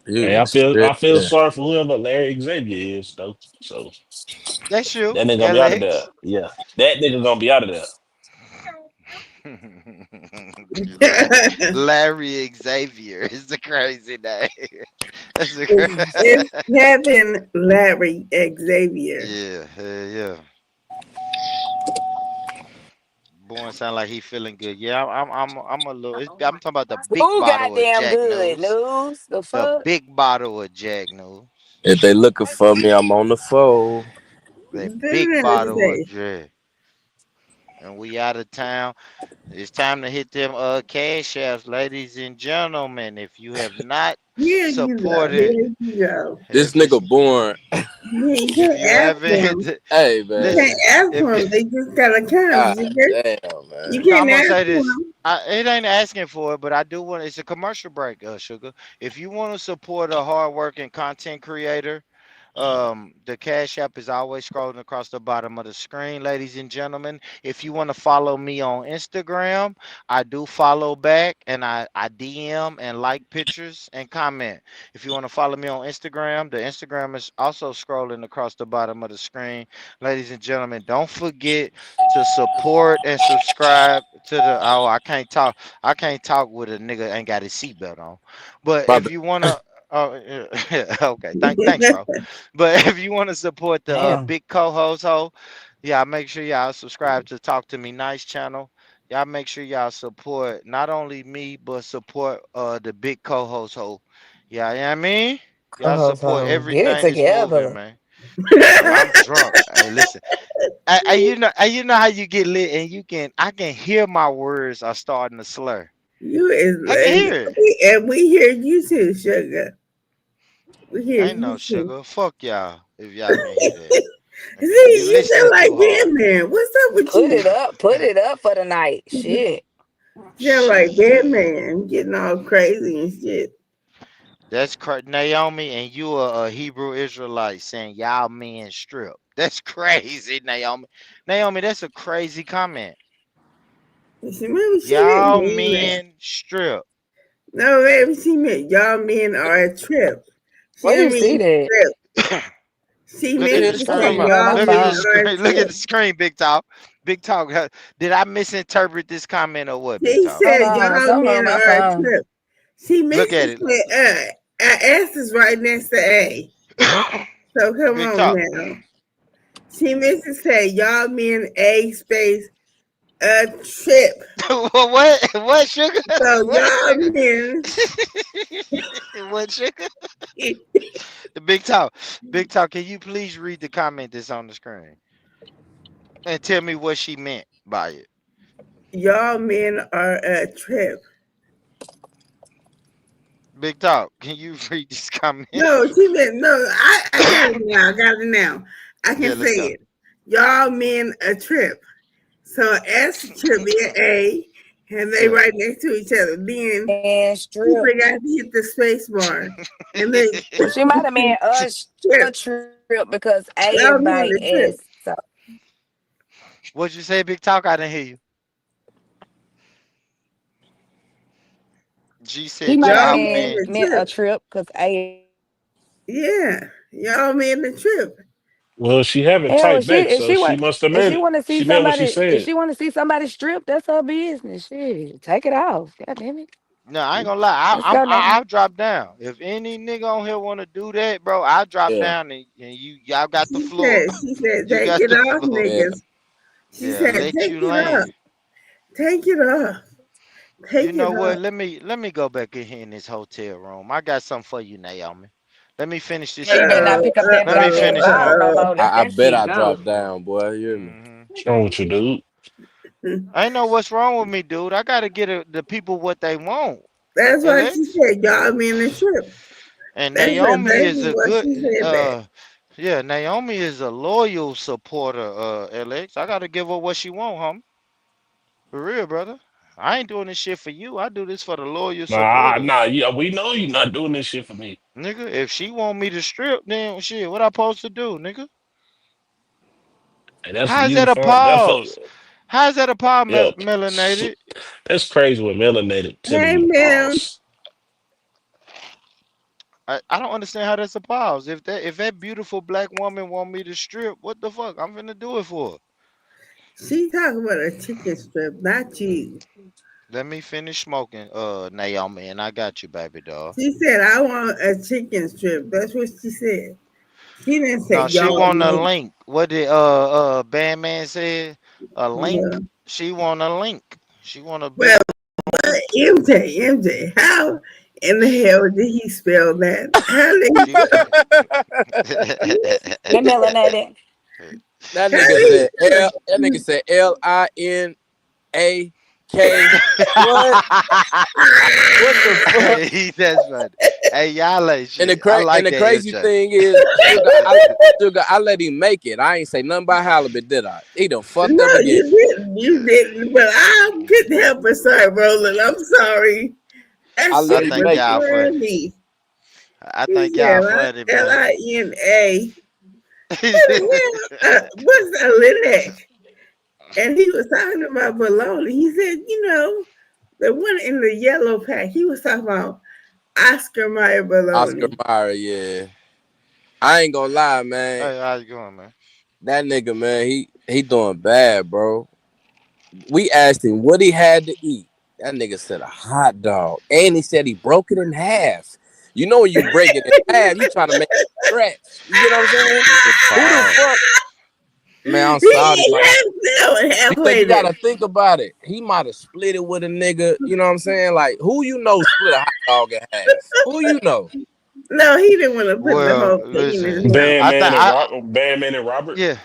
You I feel tripping. sorry for whoever Larry Xavier is though. So That's you, that nigga gonna be out of there. Alex. Yeah, that nigga gonna be out of there. Larry Xavier is the crazy name. That's a It's Kevin Larry Xavier. yeah, hell yeah. Boy, sound like he feeling good. Yeah, I'm a little. I'm talking about the big Who bottle of goddamn Jack good News. news? The The fuck? big bottle of Jack News. If they looking for me, I'm on the phone. The Put big it in the bottle of safe. Jack. And we out of town. It's time to hit them cash apps, ladies and gentlemen. If you have not Here you go. supported, Here you go. This if it's nigga born. You if can't you ask haven't hit them. the Hey You man. can't listen, ask if them. They just gotta come. God damn, You man. no, I'm can't gonna ask say this. them. It ain't asking for it, but I do want. It's a commercial break, sugar. If you want to support a hardworking content creator, the Cash App is always scrolling across the bottom of the screen, ladies and gentlemen. If you want to follow me on Instagram, I do follow back and I DM and like pictures and comment. If you want to follow me on Instagram, the Instagram is also scrolling across the bottom of the screen. Ladies and gentlemen, don't forget to support and subscribe to the I can't talk. I can't talk with a nigga ain't got his seatbelt on. But My if bad. you wanna okay, thanks, bro. But if you want to support the Damn. big co-host yeah, make sure y'all subscribe to Talk to Me Nice channel. Y'all make sure y'all support not only me but support the big co-host Yeah, you know what I mean? Y'all support Get it everything that's moving, together. man. I'm drunk. Hey, listen. You know how you get lit and I can hear my words are starting to slur. You is I can hear it. and we hear you too, sugar. We hear Ain't you no too. sugar. Fuck y'all if y'all can hear that. See, You you listening sound like too hard. Batman. What's up with Put you? it up. Put it up for the night. Shit. Sound like Shit. Batman getting all crazy and shit. That's Naomi, and you are a Hebrew Israelite saying y'all men strip. That's crazy, Naomi. Naomi, that's a crazy comment. Maybe she didn't Y'all mean that. men strip. No, maybe she meant y'all men are a trip. She Where didn't you see mean that? strip. She Look at meant the to That's say gonna screen. be on y'all my Look at men the phone. are a screen. Look at trip. the screen, Big Talk. Big Talk. Did I misinterpret this comment or what, Big She Talk? Hold said on, y'all something on men my are a phone. trip. She meant Look at to it. say S is right next to A. So come Big on Talk. now. She meant to say y'all men A space a trip. What? What sugar? So What y'all sugar? men What sugar? Big Talk. Big Talk. Can you please read the comment that's on the screen and tell me what she meant by it? y'all men are a trip. Big Talk. Can you read this comment? No, she meant no. I got it now. I got it now. I Yeah, can say let's go. it. Y'all men a trip. So S should be an A, and they Yeah. right next to each other. Then And she strip. forgot to hit the space bar, and they Well, she might have meant a trip. trip because A is Y'all by men a S. trip. So What'd you say, Big Talk? I didn't hear you. G he said, might have Y'all y'all men man. a meant a trip. trip because A is by S. Yeah, y'all men a trip. Well, she haven't Hell, typed back, so she must have if meant she it. want to see She meant what she somebody, if said. she want to see somebody strip, that's her business. Shit, take it off. God damn it. No, I ain't gonna lie. Let's go now. I'll drop down. If any nigga on here wanna do that, bro, I'll drop Yeah, down and y'all got the floor. She said, You take got it the off, floor. yeah. niggas. She Yeah, said, let take you it off. land. Take it off. You Take know it what? off. Let me go back in here in this hotel room. I got something for you, Naomi. Let me finish this Yeah, you better not Uh-oh, smoking. pick up that Let me black ass finish bottle no smoking. uh-oh. more. Let I that bet shit I go. dropped down, boy. You hear me? What's wrong with you, dude? I know what's wrong with me, dude. I gotta get the people what they want. That's why she LX. said, y'all men a trip. And That's Naomi is exactly a why good she said that. yeah, Naomi is a loyal supporter, LX. I gotta give her what she want, homie. For real, brother. I ain't doing this shit for you. I do this for the loyal Nah, supporters. nah, yeah, we know you're not doing this shit for me. Nigga, if she want me to strip, then shit, what I supposed to do, nigga? And that's for How's you to that a find. That's for pause? How's that a pause, yeah. melanated? That's crazy with melanated telling Hey, you to ma'am. pause. I don't understand how that's a pause. If that beautiful black woman want me to strip, what the fuck? I'm finna do it for her. She talking about a chicken strip, not you. Let me finish smoking, Naomi, and I got you, baby doll. She said, I want a chicken strip. That's what she said. She didn't say No, she y'all want a men. link. What did Bandman said? A link. Yeah. She want a link. She want a Well, big link. MJ, how in the hell did he spell that? How did he She spell? They melanated. That How nigga did he said L. That nigga said LINAK. What? What the fuck? Hey, that's funny. Hey, y'all ain't And the shit. I and like the that crazy MJ. thing is, sugar, I let him make it. I ain't say nothing about halibut, did I? He done fucked No, up again. you didn't. You didn't. But I couldn't help but start rolling. I'm sorry. That I I let shit him think was make it. y'all funny. funny. I He think said y'all funny, man. Lina. What the hell? What's a Linux? And he was talking about baloney. He said, the one in the yellow pack, he was talking about Oscar Mayer Oscar baloney. Mayer, yeah. I ain't gonna lie, man. Hey, how you going, man? That nigga, man, he doing bad, bro. We asked him what he had to eat. That nigga said a hot dog. And he said he broke it in half. You know when you break it in half, you trying to make it stretch. You get what I'm saying? Nigga, Who the fuck? pause. Man, I'm sorry, He man. half now Because halfway you there. gotta think about it. He might have split it with a nigga. You know what I'm saying? Like, who you know split a hot dog in half? Who you know? No, he didn't want to put the Well, whole thing in his listen. mouth. Bandman and Robert. Yeah.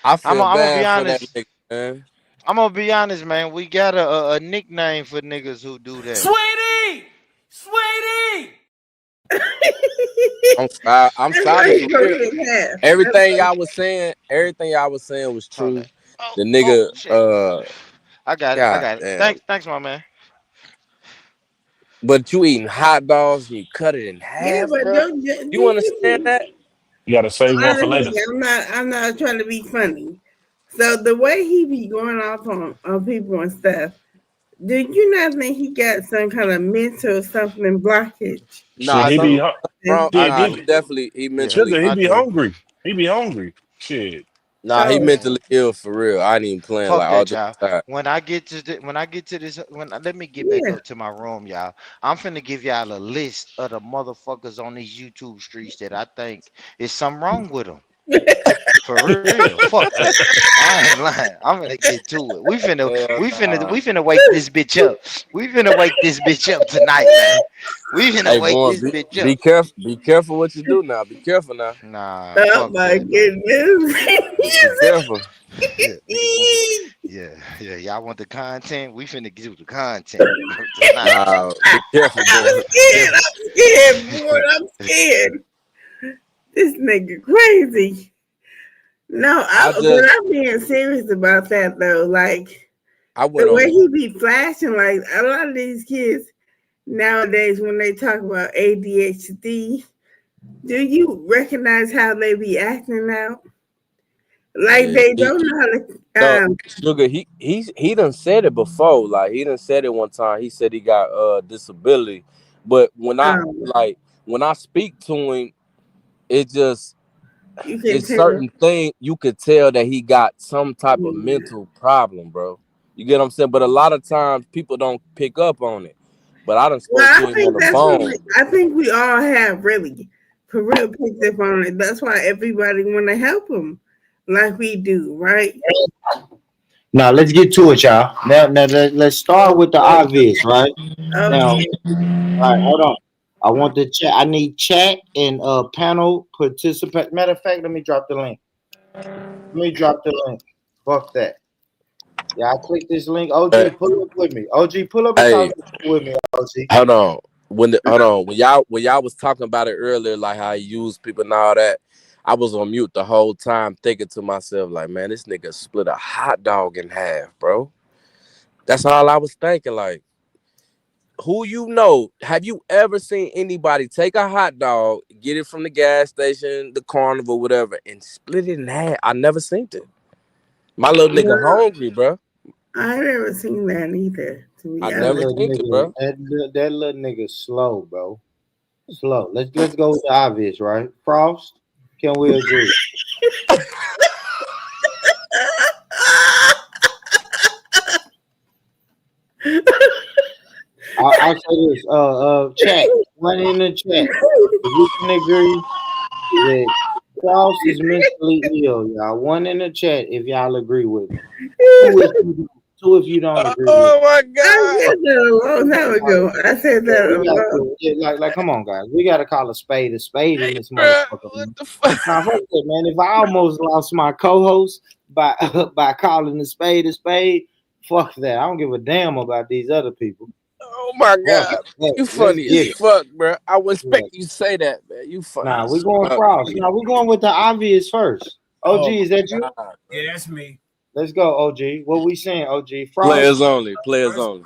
I I'm feel gonna be bad for that honest. nigga, man. I'm gonna be honest, man. We got a nickname for niggas who do that. Sweetie! Sweetie! I'm That's why sorry he for broke real. it in half. Everything y'all was saying was Hold true. that. Oh, The oh nigga, shit. I got it. I god got it. damn. Thanks, my man. But you eating hot dogs and you cut it in Yeah, half, but bro. don't You do understand you? that? You gotta save one for later. Honestly, I'm not trying to be funny. So the way he be going off on people and stuff, do you not think he got some kind of mental something blockage? Shit, Nah, I he be do. something hu- wrong. shit, Nah, he he be definitely he Yeah. mentally. Sugar, he I be do. hungry. He be hungry. Shit. Nah, he So mentally ill for real. I ain't even playing Fuck like all that, jokes y'all. aside. When I get to this, let me get back yeah, up to my room, y'all. I'm finna give y'all a list of the motherfuckers on these YouTube streets that I think is something wrong with them. For real, fuck that. I ain't lying. I'm gonna get to it. Hell We nah. finna wake this bitch up. We finna wake this bitch up tonight, man. We finna Hey, wake boy, this bitch be up. careful. Be careful what you do now. Be careful now. Nah, oh fuck my that, man. Be careful. Yeah, niggas want the yeah. Y'all want the content? We finna do the content tonight. Nah, be careful, boy. I'm Be scared. careful. I'm scared, boy. I'm scared. This nigga crazy. No, I but just I'm being serious about that though. Like I the went way on. he be flashing, like a lot of these kids nowadays when they talk about ADHD, do you recognize how they be acting now? Like Yeah, they don't know how no, to sugar. He done said it before. Like he done said it one time. He said he got disability, but um when I speak to him, it just you can it's tell. certain thing you could tell that he got some type of mental problem, bro. You get what I'm saying? But a lot of times people don't pick up on it. But I done Well, spoke I to him on think the that's what phone. I think we all have really for real picked up on it. That's why everybody want to help them like we do, right? Now let's get to it, y'all. Now let's start with the obvious, right? Now, Okay. all right, hold on. I want the chat. I need chat and panel participant. Matter of fact, let me drop the link. Let me drop the link. Fuck that. Yeah, I click this link. Uh, OG, pull up with me. OG, pull up and talk hey, with me. OG. hold on. Hold on. When y'all was talking about it earlier, like how he used people and all that, I was on mute the whole time thinking to myself, like, man, this nigga split a hot dog in half, bro. That's all I was thinking. Like, who you know? Have you ever seen anybody take a hot dog, get it from the gas station, the carnival, whatever, and split it in half? I never seen it. My little nigga No, hungry, bro. I never seen that either. To I be That never honest, little seen it, nigga, bro. that little nigga slow, bro. Slow. Let's go with the obvious, right? Frost. Can we agree? I'll say this. Chat. One in the chat. If we can agree that Frost is mentally ill, y'all. One in the chat if y'all agree with me. Two if you don't agree with Oh me. my I god. said that a long time Like, ago. I said yeah, that we a got long. to yeah, like come on, guys. We gotta call a spade in Hey, this bro, motherfucker, what man. the fuck? Now, fuck that, man. If I almost lost my co-host by by calling a spade, fuck that. I don't give a damn about these other people. Oh my Fuck god. that. You Let's funny as get it. fuck, bro. I wouldn't Yeah. expect you to say that, man. You funny Nah, we as going fuck, Frost. nigga. Nah, we going with the obvious first. OG, Oh is my that you? god, bro. Yeah, that's me. Let's go, OG. What we saying, OG? Frost? Players only. Players First, only.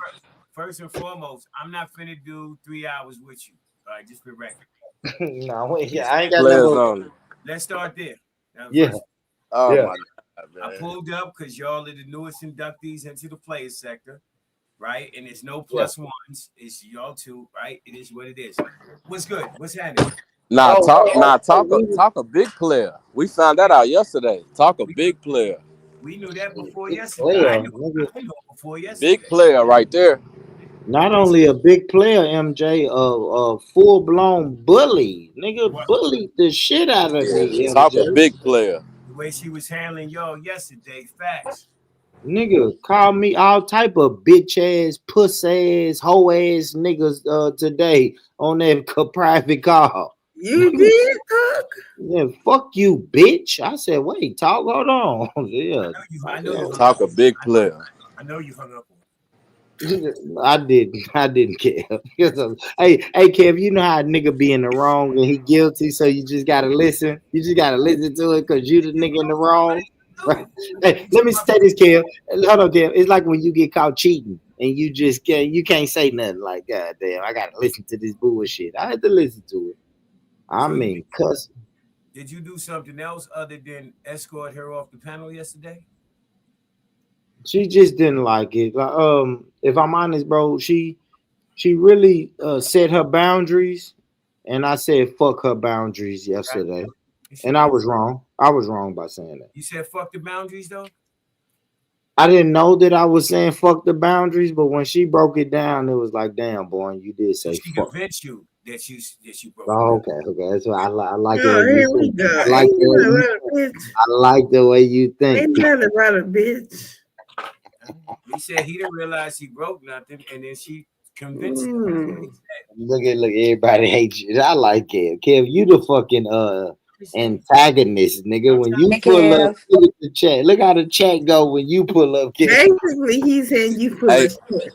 first and foremost, I'm not finna do 3 hours with you. All right, just for record. Nah, wait, yeah, Let's I ain't got Players number. only. let's start there. Now, Yeah, first, Oh yeah. my god, I man. pulled up because y'all are the newest inductees into the players sector, right? And there's no Yeah. plus ones. It's y'all two, right? It is what it is. What's good? What's happening? Talk a big player. We found that out yesterday. Talk a We big player. we knew that before Big yesterday. player, nigga. I knew it before Big yesterday. player right there. Not What's only a big player, MJ, a full blown bully. Nigga what bullied the shit out of Yeah. me, Talk a MJ. big player. the way she was handling y'all yesterday? Facts. Nigga called me all type of bitch ass, puss ass, hoe ass niggas today on that private call. You did talk. Yeah, fuck you, bitch. I said, wait, talk, hold on. Yeah, I talk know you hung up Talk a on. big player. I know you hung up on. I didn't care. Hey, Kev, you know how a nigga be in the wrong and he guilty, so you just gotta listen. You just gotta listen to it because you the nigga in the wrong. Right? Dude, Hey, let me say this, Kev. Hold on, Kev. It's like when you get caught cheating. and you can't say nothing like, God damn, I gotta listen to this bullshit. I had to listen to it. I So mean, cuz did you do something else other than escort her off the panel yesterday? she just didn't like it. Like, if I'm honest, bro, she really set her boundaries, and I said fuck her boundaries Got yesterday, and she and I got was wrong. I was wrong by saying that. you said fuck the boundaries though? I didn't know that I was saying fuck the boundaries, but when she broke it down, it was like, damn, boy, you did So say she fuck. convinced you that you broke it Oh, down. okay, okay. That's why I like the way Oh, you here we think. go. I like Ain't the way nothing you about a think. bitch. I like the way you think. Ain't nothing about a bitch. He said he didn't realize he broke nothing, and then she convinced him. That's what he Mm. said. Look, everybody hates you. I like Kev. Kev, you the fucking He said, antagonist, nigga. I'm When telling you Hey, pull up, Kev. look at the chat. Look how the chat go when you pull up, Kev. Basically, he said you full Hey, of shit.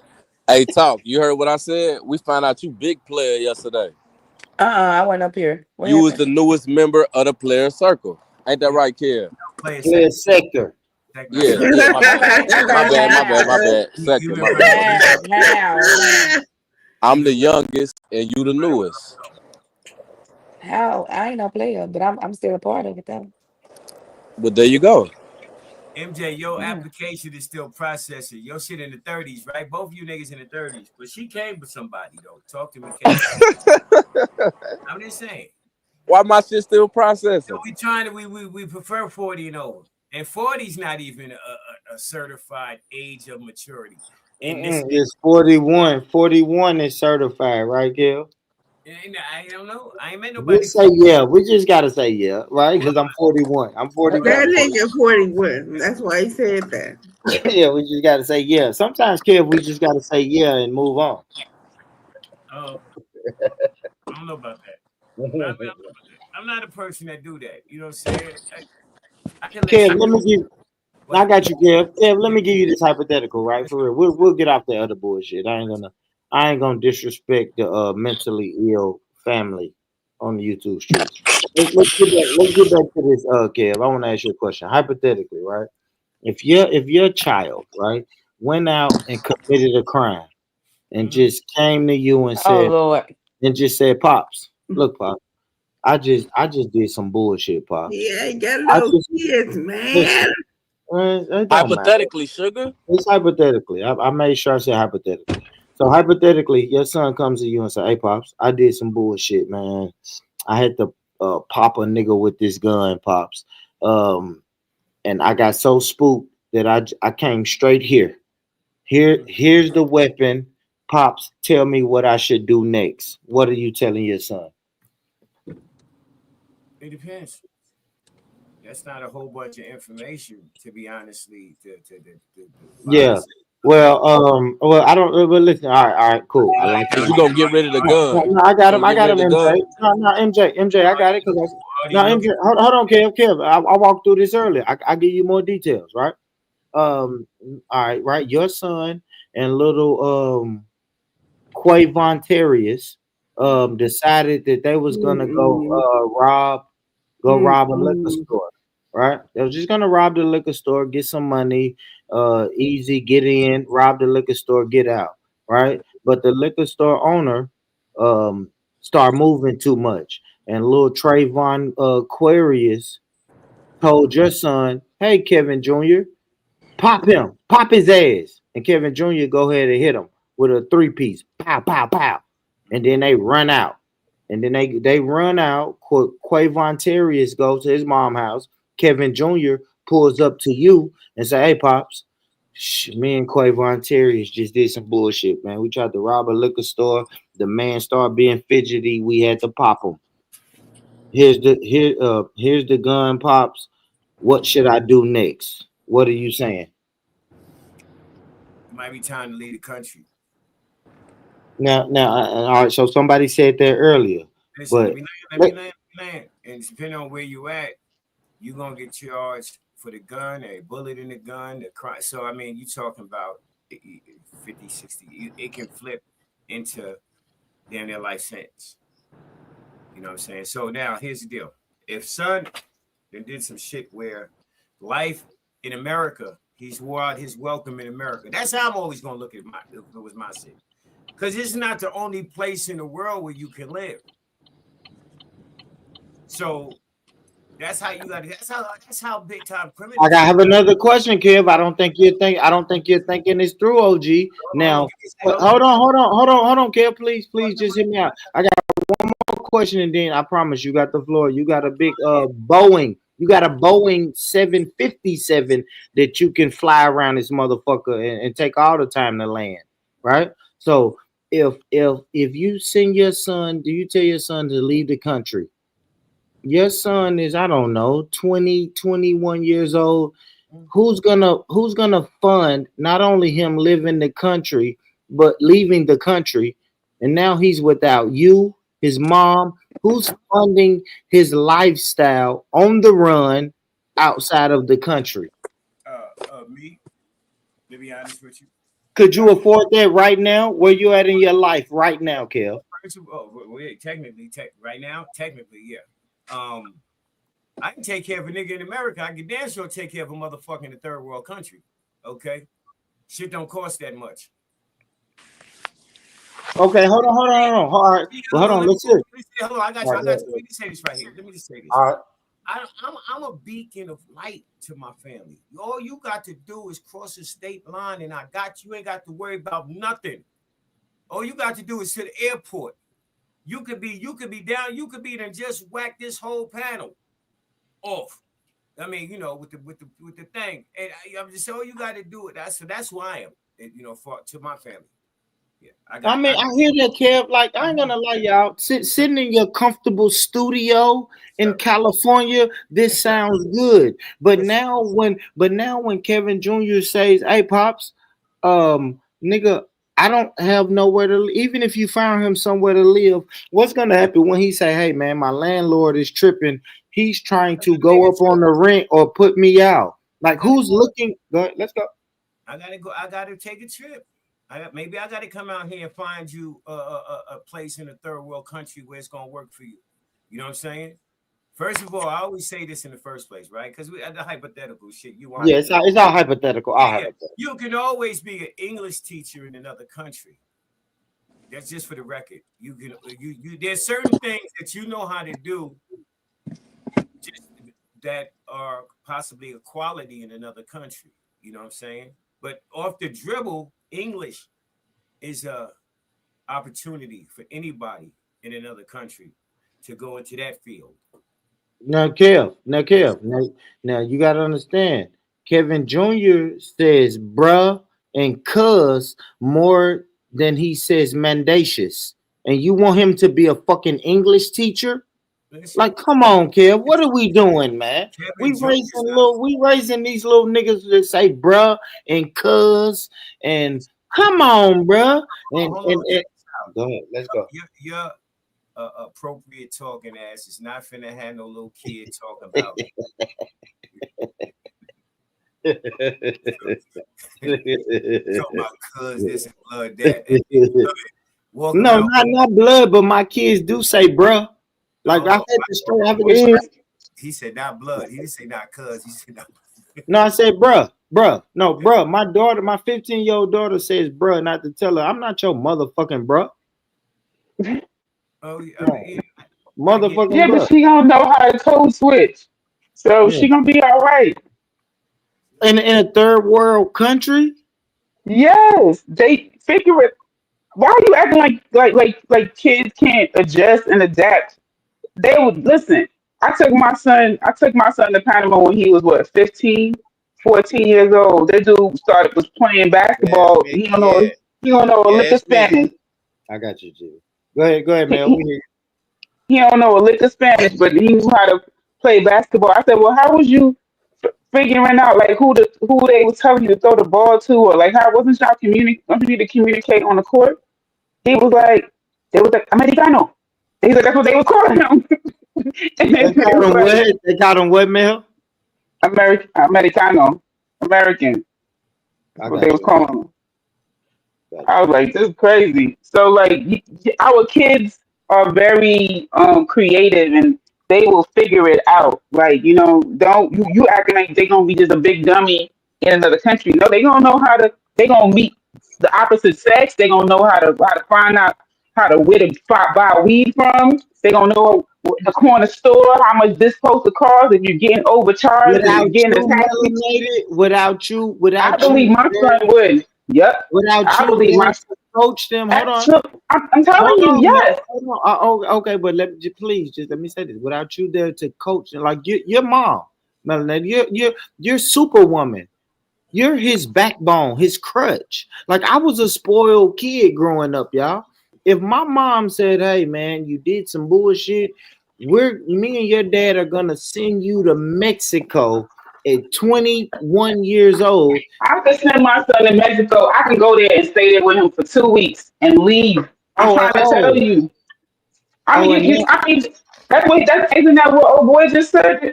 hey, talk. You heard what I said? We found out you big player yesterday. I went up here. What You was happened? the newest member of the player circle. Ain't that you. right, Kev? Play a Clear second, sector. second. Yeah, yeah. My bad. Okay, My okay, bad. My bad. My how? bad. You Sector. been My bad. running How? How? I'm you the been youngest and you the newest. How? I ain't no player, but I'm still a part of it though. But there you go. MJ, your Yeah. application is still processing. Your shit in the 30s, right? Both of you niggas in the 30s. But she came with somebody though. Talk to me, K. I'm just saying. Why my shit still So processing? we trying to we prefer 40 and over. And 40 is not even a certified age of maturity. In this It's 41. 41 is certified, right, Kev? and I don't know. I ain't met nobody Just say 40. yeah. We just gotta say yeah, right? Because I'm 41. I'm That 41. nigga 41. That's why he said that. Yeah, we just gotta say yeah. Sometimes, Kev, we just gotta say yeah and move on. Oh, I don't know about that. I mean, I'm not a person that do that. You know what I'm saying? I can let Kev, shit let me go. give. I What? got you, Kev. Kev, let me give you this hypothetical, right? For real, we'll get off the other bullshit. I ain't gonna disrespect the mentally ill family on the YouTube streets. Let's get back to this, Kev. I want to ask you a question. Hypothetically, right? If your child, right, went out and committed a crime and Mm-hmm. just came to you Oh Lord. and just said, "Pops, look, Pops, I just did some bullshit, Pops. He ain't got I no just kids, man. listen. It don't matter. Hypothetically, sugar. It's hypothetically. I made sure I said hypothetically. So hypothetically, your son comes to you and say, "Hey, pops, I did some bullshit, man. I had to pop a nigga with this gun, pops. Um, and I got so spooked that I came straight here. Here's the weapon, pops. Tell me what I should do next. What are you telling your son? It depends. That's not a whole bunch of information, to be honestly, to Yeah. advise a man. Well, I don't. Well, listen. All right, cool. I like Cause that. you gonna get rid of the No, no, gun. no, I You got him. gonna I get got rid him, of the MJ. gun. No, MJ, I got it. Cause no, You don't MJ, get hold on, Kev. I walked through this earlier. I give you more details, right? All right, right. Your son and little Quavon Terrius decided that they was gonna Mm-mm. go rob a liquor Mm-mm. store. Right? They was just gonna rob the liquor store, get some money, easy, get in, rob the liquor store, get out. Right? But the liquor store owner started moving too much. And little Trayvon Aquarius told your son, "Hey, Kevin Jr., pop him, pop his ass." And Kevin Jr. go ahead and hit him with a three piece, pow, pow, pow. And then they run out. And then they run out. Quavon Terrius goes to his mom's house. Kevin Jr. pulls up to you and say, "Hey, pops, me and Quavon Terrius just did some bullshit, man. We tried to rob a liquor store. The man started being fidgety. We had to pop him. Here's the gun, pops. What should I do next? What are you saying?" it might be time to leave the country. All right. So somebody said that earlier, Listen, but let me let- land, land. And depending on where you at, you're gonna get charged for the gun, a bullet in the gun, the crime. So I mean, you talking about 50, 60. It can flip into damn near life sentence. You know what I'm saying? So now here's the deal. If son then did some shit where life in America, He's wore out his welcome in America. That's how I'm always gonna look at my if it was my city. Because it's not the only place in the world where you can live. So that's how you got. That's how big time I criminals got are. have another question, Kev. I don't think you're thinking this through, OG. Hold on, Now, give me a second. Hold on, hold on, Kev. Please, just hear me out. I got one question, and then I promise you got the floor. You got a big Boeing. You got a Boeing 757 that you can fly around this motherfucker and take all the time to land, right? So if you send your son, do you tell your son to leave the country? Your son is, I don't know, 20, 21 years old. Who's gonna fund not only him living the country but leaving the country, and now he's without you, his mom? Who's funding his lifestyle on the run outside of the country? me. To be honest with you, Could you afford that right now? Where you at in your life right now, Kel? technically, right now, technically, yeah. Um, I can take care of a nigga in America. I can damn sure take care of a motherfucker in a third world country. Okay, shit don't cost that much. Okay, hold on. All right, well, hold on. Let me, Let's hear. hold on. I got All you. right, I got you. Let me say this right here. Let me just say this. all right. I'm a beacon of light to my family. All you got to do is cross the state line, and I got you. Ain't got to worry about nothing. All you got to do is to the airport. You could be down. You could be there, just whack this whole panel off. I mean, with the thing, and I'm just all you got to do it. That's who I am. For to my family. Yeah, I mean, I hear that, Kev. Like, I ain't gonna lie, y'all. Sitting in your comfortable studio in sir. California, this Yes, sir. sounds good. But Yes, sir. now when Kevin Jr. says, "Hey, pops, nigga, I don't have nowhere to live," even if you found him somewhere to live, what's gonna happen when he say, "Hey, man, my landlord is tripping. He's trying to go up on the rent or put me out." I Like, gotta who's looking? Go ahead, let's go. I gotta go. I gotta take a trip. Maybe I gotta come out here and find you a place in a third world country where it's gonna work for you. You know what I'm saying? First of all, I always say this in the first place, right? Because we the hypothetical shit. You want Yeah, hypothetical? it's all hypothetical. All Yeah, yeah. hypothetical. You can always be an English teacher in another country. That's just for the record. You can you. There's certain things that you know how to do, just that are possibly a quality in another country. You know what I'm saying? But off the dribble, English is a opportunity for anybody in another country to go into that field. Yes. Now you gotta understand. Kevin Jr. says bruh and cuz more than he says mendacious. And you want him to be a fucking English teacher? Listen, Like, come on, Kev. What are we doing, man? Kevin Jr. is not. We raising these little niggas that say bruh and cuz and come on, bruh. Hold on, check And this out. go ahead, let's go. Your appropriate talking ass is not finna have no little kid talking about talking about cuz this and blood that, and walk No, around. not blood, but my kids do say bruh. Like I Oh, had to straight, I have to Is straight. he said not blood. He didn't say not cuz. He said not. No, I said bruh. No, bruh. My daughter, my 15-year-old daughter says bruh, not to tell her I'm not your motherfucking bruh. Oh, I No, mean, I get it. motherfucking yeah, but bruh. she gonna know how to code switch, so Yeah. she gonna be all right. In a third world country, Yes, they figure it. Why are you acting like kids can't adjust and adapt? They would listen. I took my son to Panama when he was what 15, 14 years old. That dude started was playing yeah, basketball. Mickey, yeah, He don't know a lick yes, of Mickey. Spanish. I got you, G. Go ahead, He, man. We he, hear he don't know a lick of Spanish, but he knew how to play basketball. I said, well, how was you figuring out like who they was telling you to throw the ball to, or like how wasn't you to communicate on the court? He was like, they was like Americano. He's like, that's what they was calling him. And they they caught was him like, what? They caught him what, Mel? Americano, American. That's I what they got was you. calling him. Got I was like, this is crazy. So like, our kids are very creative and they will figure it out. Like, don't you acting like they gonna be just a big dummy in another country. No, they gonna know how to. They gonna meet the opposite sex. They gonna know how to find out how to where to buy weed from. They gonna know the corner store how much this supposed to cost if you're getting overcharged, if you're Without getting a you taxi. melanated, I without believe you my there, son would. Yep, without I you believe there my. to coach them. Hold on. I'm telling Hold you, on, man. yes. Hold on. Oh, okay, but please just let me say this. Without you there to coach, like your mom, Melanie, you're superwoman. You're his backbone, his crutch. Like I was a spoiled kid growing up, y'all. If my mom said, "Hey, man, you did some bullshit," me and your dad are gonna send you to Mexico at 21 years old. I could send my son to Mexico. I can go there and stay there with him for 2 weeks and leave. I'm Oh, trying to tell you. I mean, and then I mean, that's isn't that what old boy just said?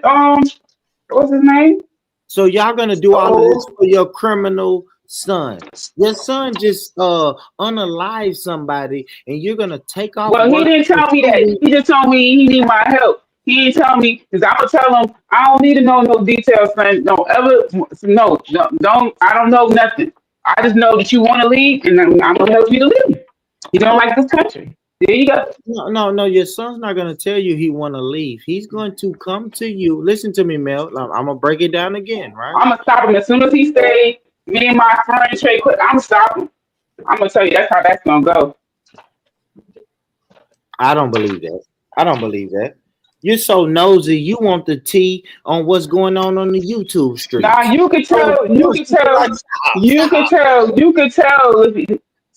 What's his name? so y'all gonna do all of this Oh, for your criminal son. Your son just unalive somebody, and you're gonna take off well, he work didn't for tell me two that. weeks. He just told me he need my help. He didn't tell me because I'm gonna tell him I don't need to know no details, son. Don't ever, no, don't. I don't know nothing. I just know that you want to leave, and I'm gonna help you to leave. You don't like this country. There you go. No. Your son's not gonna tell you he want to leave. He's going to come to you. Listen to me, Mel. I'm gonna break it down again, right? I'm gonna stop him as soon as he say me and my friend Trey quit. I'm gonna stop him. I'm gonna tell you that's how that's gonna go. I don't believe that. I don't believe that. You're so nosy. You want the tea on what's going on the YouTube Now streets. you can Oh, tell, you like stop, stop. you can tell.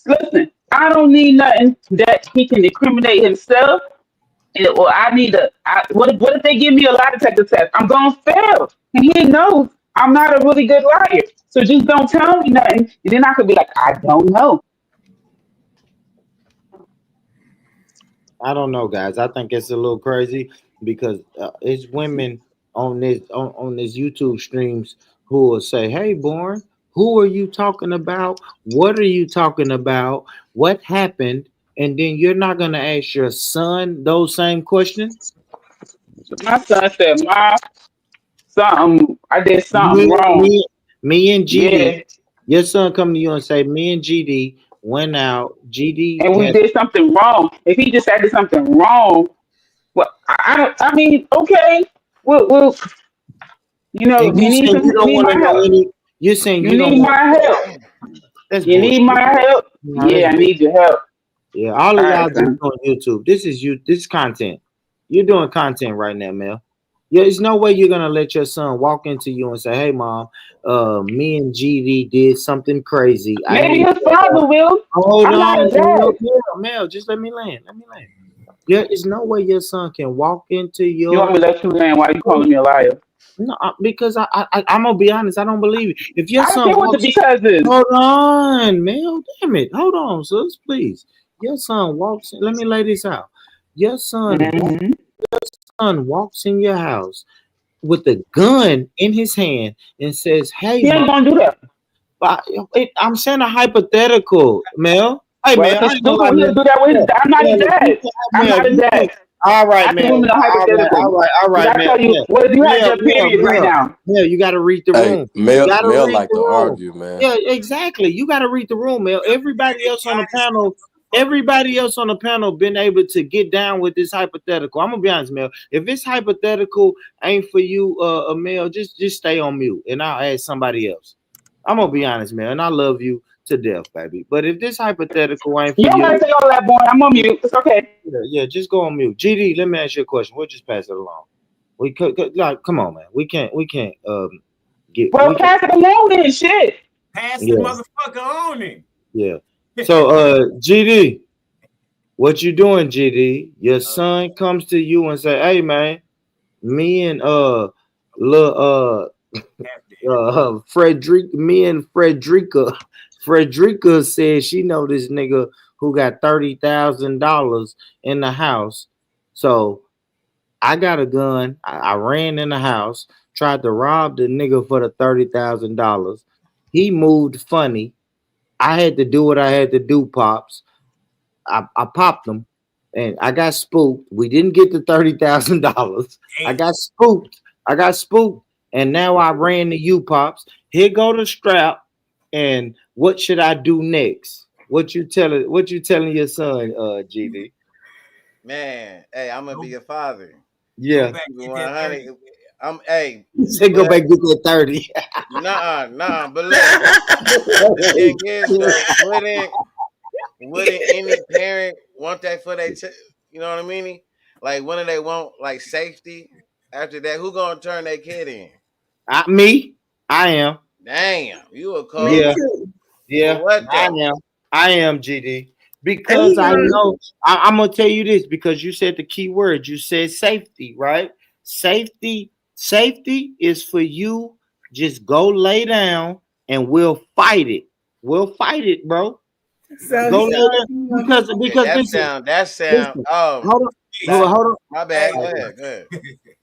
Listen, I don't need nothing that he can incriminate himself. Or I need a. What if they give me a lie detector test? I'm gonna fail, and he knows I'm not a really good liar. So just don't tell me nothing, and then I could be like, I don't know. I don't know, guys. I think it's a little crazy because it's women on this YouTube streams who will say, "Hey, Born, who are you talking about? What are you talking about? What happened?" And then you're not gonna ask your son those same questions. My son said, "Ma, something. I did something Me, wrong." me, me and GD, Yeah, your son come to you and say, "Me and GD went out. and GD we has did something wrong. If he just said something wrong, well, I don't. I mean, okay. Well, and you you need saying some. you You don't need want my to know help. any. You're saying You you don't need want. my help. That's You need bullshit. my help. No, that's Yeah, I bullshit. need your help. Yeah, all All of y'all right, just son. on YouTube. This is you. This is content. You're doing content right now, Mel. Yeah, there's no way you're gonna let your son walk into you and say, "Hey, mom, me and GD did something crazy. I Maybe need his your help." father will. Hold I'm not on, a Mel. dad. Mel, just let me land. Let me land. Yeah, there's no way your son can walk into You want your. me to let you land while you calling me a liar? No, because I'm gonna be honest. I don't believe it. If your I don't son care what the walks, because is. hold on, Mel. Damn it. Hold on, sis, please. Your son walks. Let me lay this out. Your Hmm. son walks in your house with a gun in his hand and says, "Hey, He mom." ain't gonna do that. I'm saying a hypothetical, Mel. Hey, Well, Mel. if I it's ain't gonna stupid, lie, he'll Mel. do that with his. Mel, I'm not his Mel, if you dad. can, I'm Mel, not if his you can, dad. all right, Asking Mel. women a All right, hypothetical. all You right, gotta Mel. tell you Mel, what if you had Mel, your period right Mel. now? Mel, you got to read the Hey, room. You Mel got to Mel read like the to room. argue, man. Yeah, exactly. You got to read the room, Mel. Everybody else on the panel been able to get down with this hypothetical. I'm gonna be honest, Mel. If it's hypothetical ain't for you, Mel, just stay on mute, and I'll ask somebody else. I'm gonna be honest, man, and I love you to death, baby. But if this hypothetical ain't You for don't gotta you, say all that, boy. I'm on mute. It's okay. yeah, just go on mute. GD, let me ask you a question. We'll just pass it along. We could like, come on, man. We can't get Well, we can pass it along then. Shit. Pass the yeah motherfucker on it. yeah. So GD, what you doing, GD? Your son comes to you and say, "Hey, man, me and little Half dead. Me and Frederica said she know this nigga who got $30,000 in the house. So I got a gun. I ran in the house, tried to rob the nigga for the $30,000. He moved funny. I had to do what I had to do, pops. I popped him, and I got spooked. We didn't get the $30,000. I Damn. got spooked. I got spooked. and now I ran to you, pops. Here go the strap, and what should I do next? What you telling? What you telling your son, GD? Man, hey, I'm gonna be a father. Go Yeah, back, Keep it get that 100. 30. I'm hey, he said go but back and get that 30. nah. But look, the thing is though, wouldn't any parent want that for their you know what I mean? Like when do they want like safety? After that, who gonna turn their kid in? Me, I am. Damn, you a Me Yeah, coach too. for yeah, what I though? am. I am, GD. And Because he I gonna know I'm gonna tell you this because you said the key word. You said safety, right? Safety is for you. Just go lay down and we'll fight it. We'll fight it, bro. so Go he lay down already know. because listen, That sound listen. Hold on, He's, that hold on. my bad. hey, Go ahead, go ahead.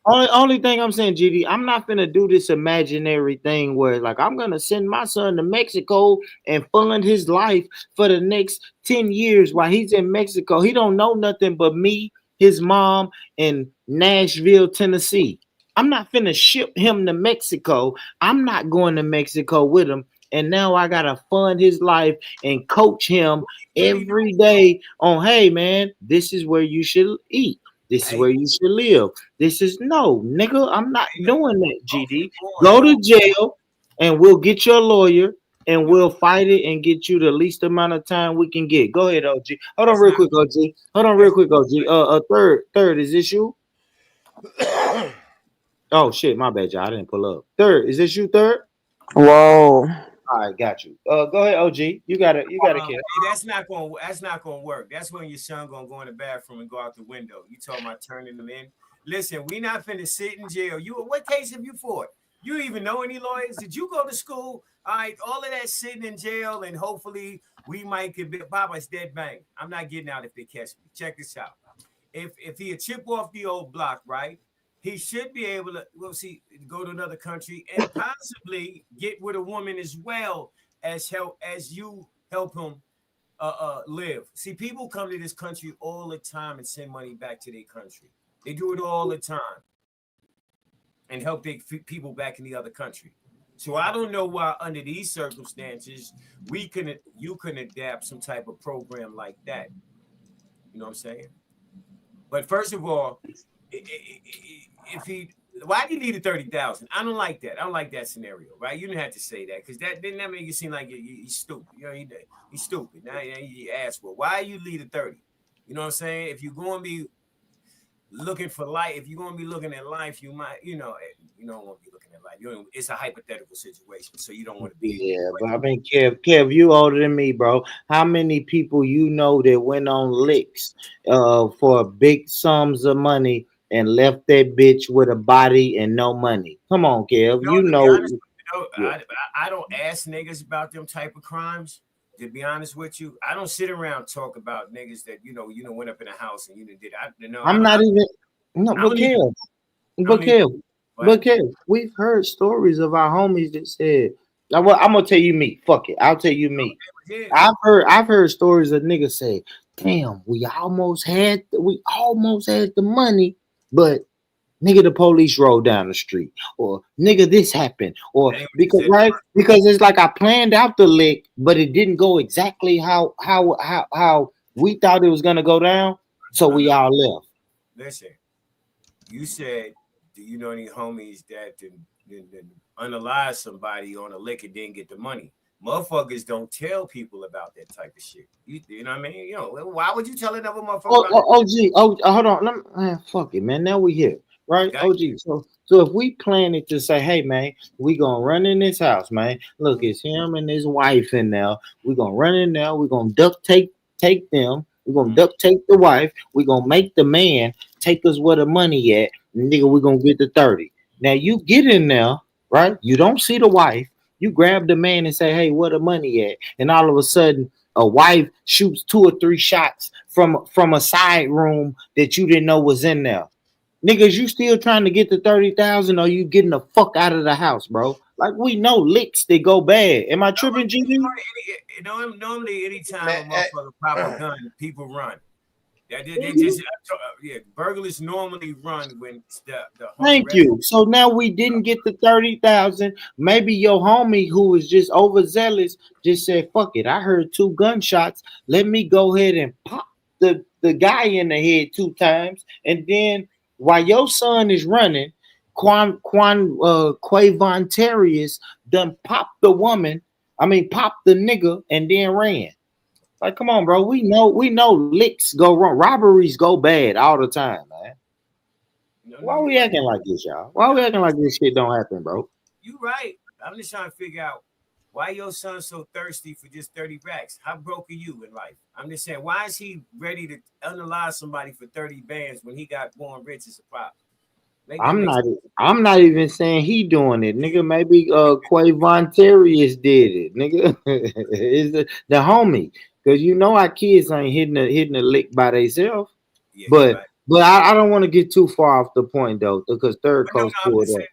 Only thing I'm saying, GD, I'm not gonna do this imaginary thing where like I'm gonna send my son to Mexico and fund his life for the next 10 years while he's in Mexico. He don't know nothing but me, his mom, and Nashville, Tennessee. I'm not finna ship him to Mexico. I'm not going to Mexico with him. And now I gotta fund his life and coach him really every day on, hey man, this is where you should eat. This is hey, where you should live. This is no, nigga. I'm not hey, doing that, okay, GD. Go pause. to jail and we'll get your lawyer and we'll fight it and get you the least amount of time we can get. Go ahead, OG. Hold on That's real not quick, OG. Hold on real that's quick, OG. Third, is this you? Oh shit, my bad, y'all. I didn't pull up. Third, is this you, third? Whoa. All right, got you. Go ahead, OG. You got it, kid. hey, that's not gonna work. That's when your son gonna go in the bathroom and go out the window. You talking about turning them in? Listen, we not finna sit in jail. You what case have you fought? You even know any lawyers? Did you go to school? All right, all of that sitting in jail and hopefully we might get bit. Papa's dead bang. I'm not getting out if they catch me. Check this out. If he a chip off the old block, right? He should be able to go to another country and possibly get with a woman as well as you help him live. See, people come to this country all the time and send money back to their country. They do it all the time and help their people back in the other country. So I don't know why, under these circumstances, you can adapt some type of program like that. You know what I'm saying? But first of all, if he, why do you need a 30,000? I don't like that. I don't like that scenario, right? You didn't have to say that because that didn't that make you seem like he's stupid. You know, he's stupid. Now you ask, well, why you lead a 30? You know what I'm saying? If you're going to be looking for life, if you're going to be looking at life, you might, you don't want to be looking at life. It's a hypothetical situation, so you don't want to be in there. Yeah, But but I mean, Kev, you older than me, bro. How many people you know that went on licks for big sums of money and left that bitch with a body and no money? Come on, Kev. You to be know, honest, yeah. I don't ask niggas about them type of crimes. To be honest with you, I don't sit around and talk about niggas that went up in a house and you did. I'm not even no, I but don't even Kev, I don't but even. Kev, But but Kev, we've heard stories of our homies that said, now, well, I'm gonna tell you me. Fuck it, I'll tell you me. yeah, I've heard stories of niggas say, "Damn, we almost had the money, but nigga, the police rolled down the street, or nigga, this happened, or that ain't what you because said. right, because it's like I planned out the lick, but it didn't go exactly how we thought it was gonna go down, so No, we no. all left." Listen, you said, do you know any homies that did unalive somebody on a lick and didn't get the money? Motherfuckers don't tell people about that type of shit. You know what I mean? Why would you tell another motherfucker about Hold on, man, fuck it, man. Now we here, right? that? OG. So if we plan it to say, hey man, we gonna run in this house, man. Look, it's him and his wife in there. We gonna run in there. We gonna duct take them. We gonna Mm, duct tape the wife. We gonna make the man take us where the money at, nigga. We gonna get the 30. Now you get in there, right? You don't see the wife. You grab the man and say, hey, where the money at? And all of a sudden, a wife shoots 2 or 3 shots from a side room that you didn't know was in there. Niggas, you still trying to get the 30,000 or you getting the fuck out of the house, bro? Like we know licks that go bad. Am I tripping, GD? normally, anytime Man, a motherfucker pop a gun, people run. They just yeah. Burglars normally run when the home Thank rest. you. So now we didn't get the 30,000. Maybe your homie who was just overzealous just said, "Fuck it." I heard two gunshots. Let me go ahead and pop the guy in the head two times, and then while your son is running, Quavon Terrius done popped the woman. I mean, popped the nigga and then ran. Like, come on, bro. We know licks go wrong. Robberies go bad all the time, man. No, Why you're we right. acting like this, y'all? Why No, we acting like this shit don't happen, bro? you're right. I'm just trying to figure out why your son's so thirsty for just 30 racks. How broke are you in life? I'm just saying, why is he ready to unalive somebody for 30 bands when he got born rich as a prop? Make that I'm make not. sense. I'm not even saying he doing it, nigga. Maybe Quavon Terrius did it, nigga. Is the homie? Because you know our kids ain't hitting a lick by themselves. Yeah, you're But right. I don't want to get too far off the point though, because Third But no, Coast no, I'm pulled just up. saying.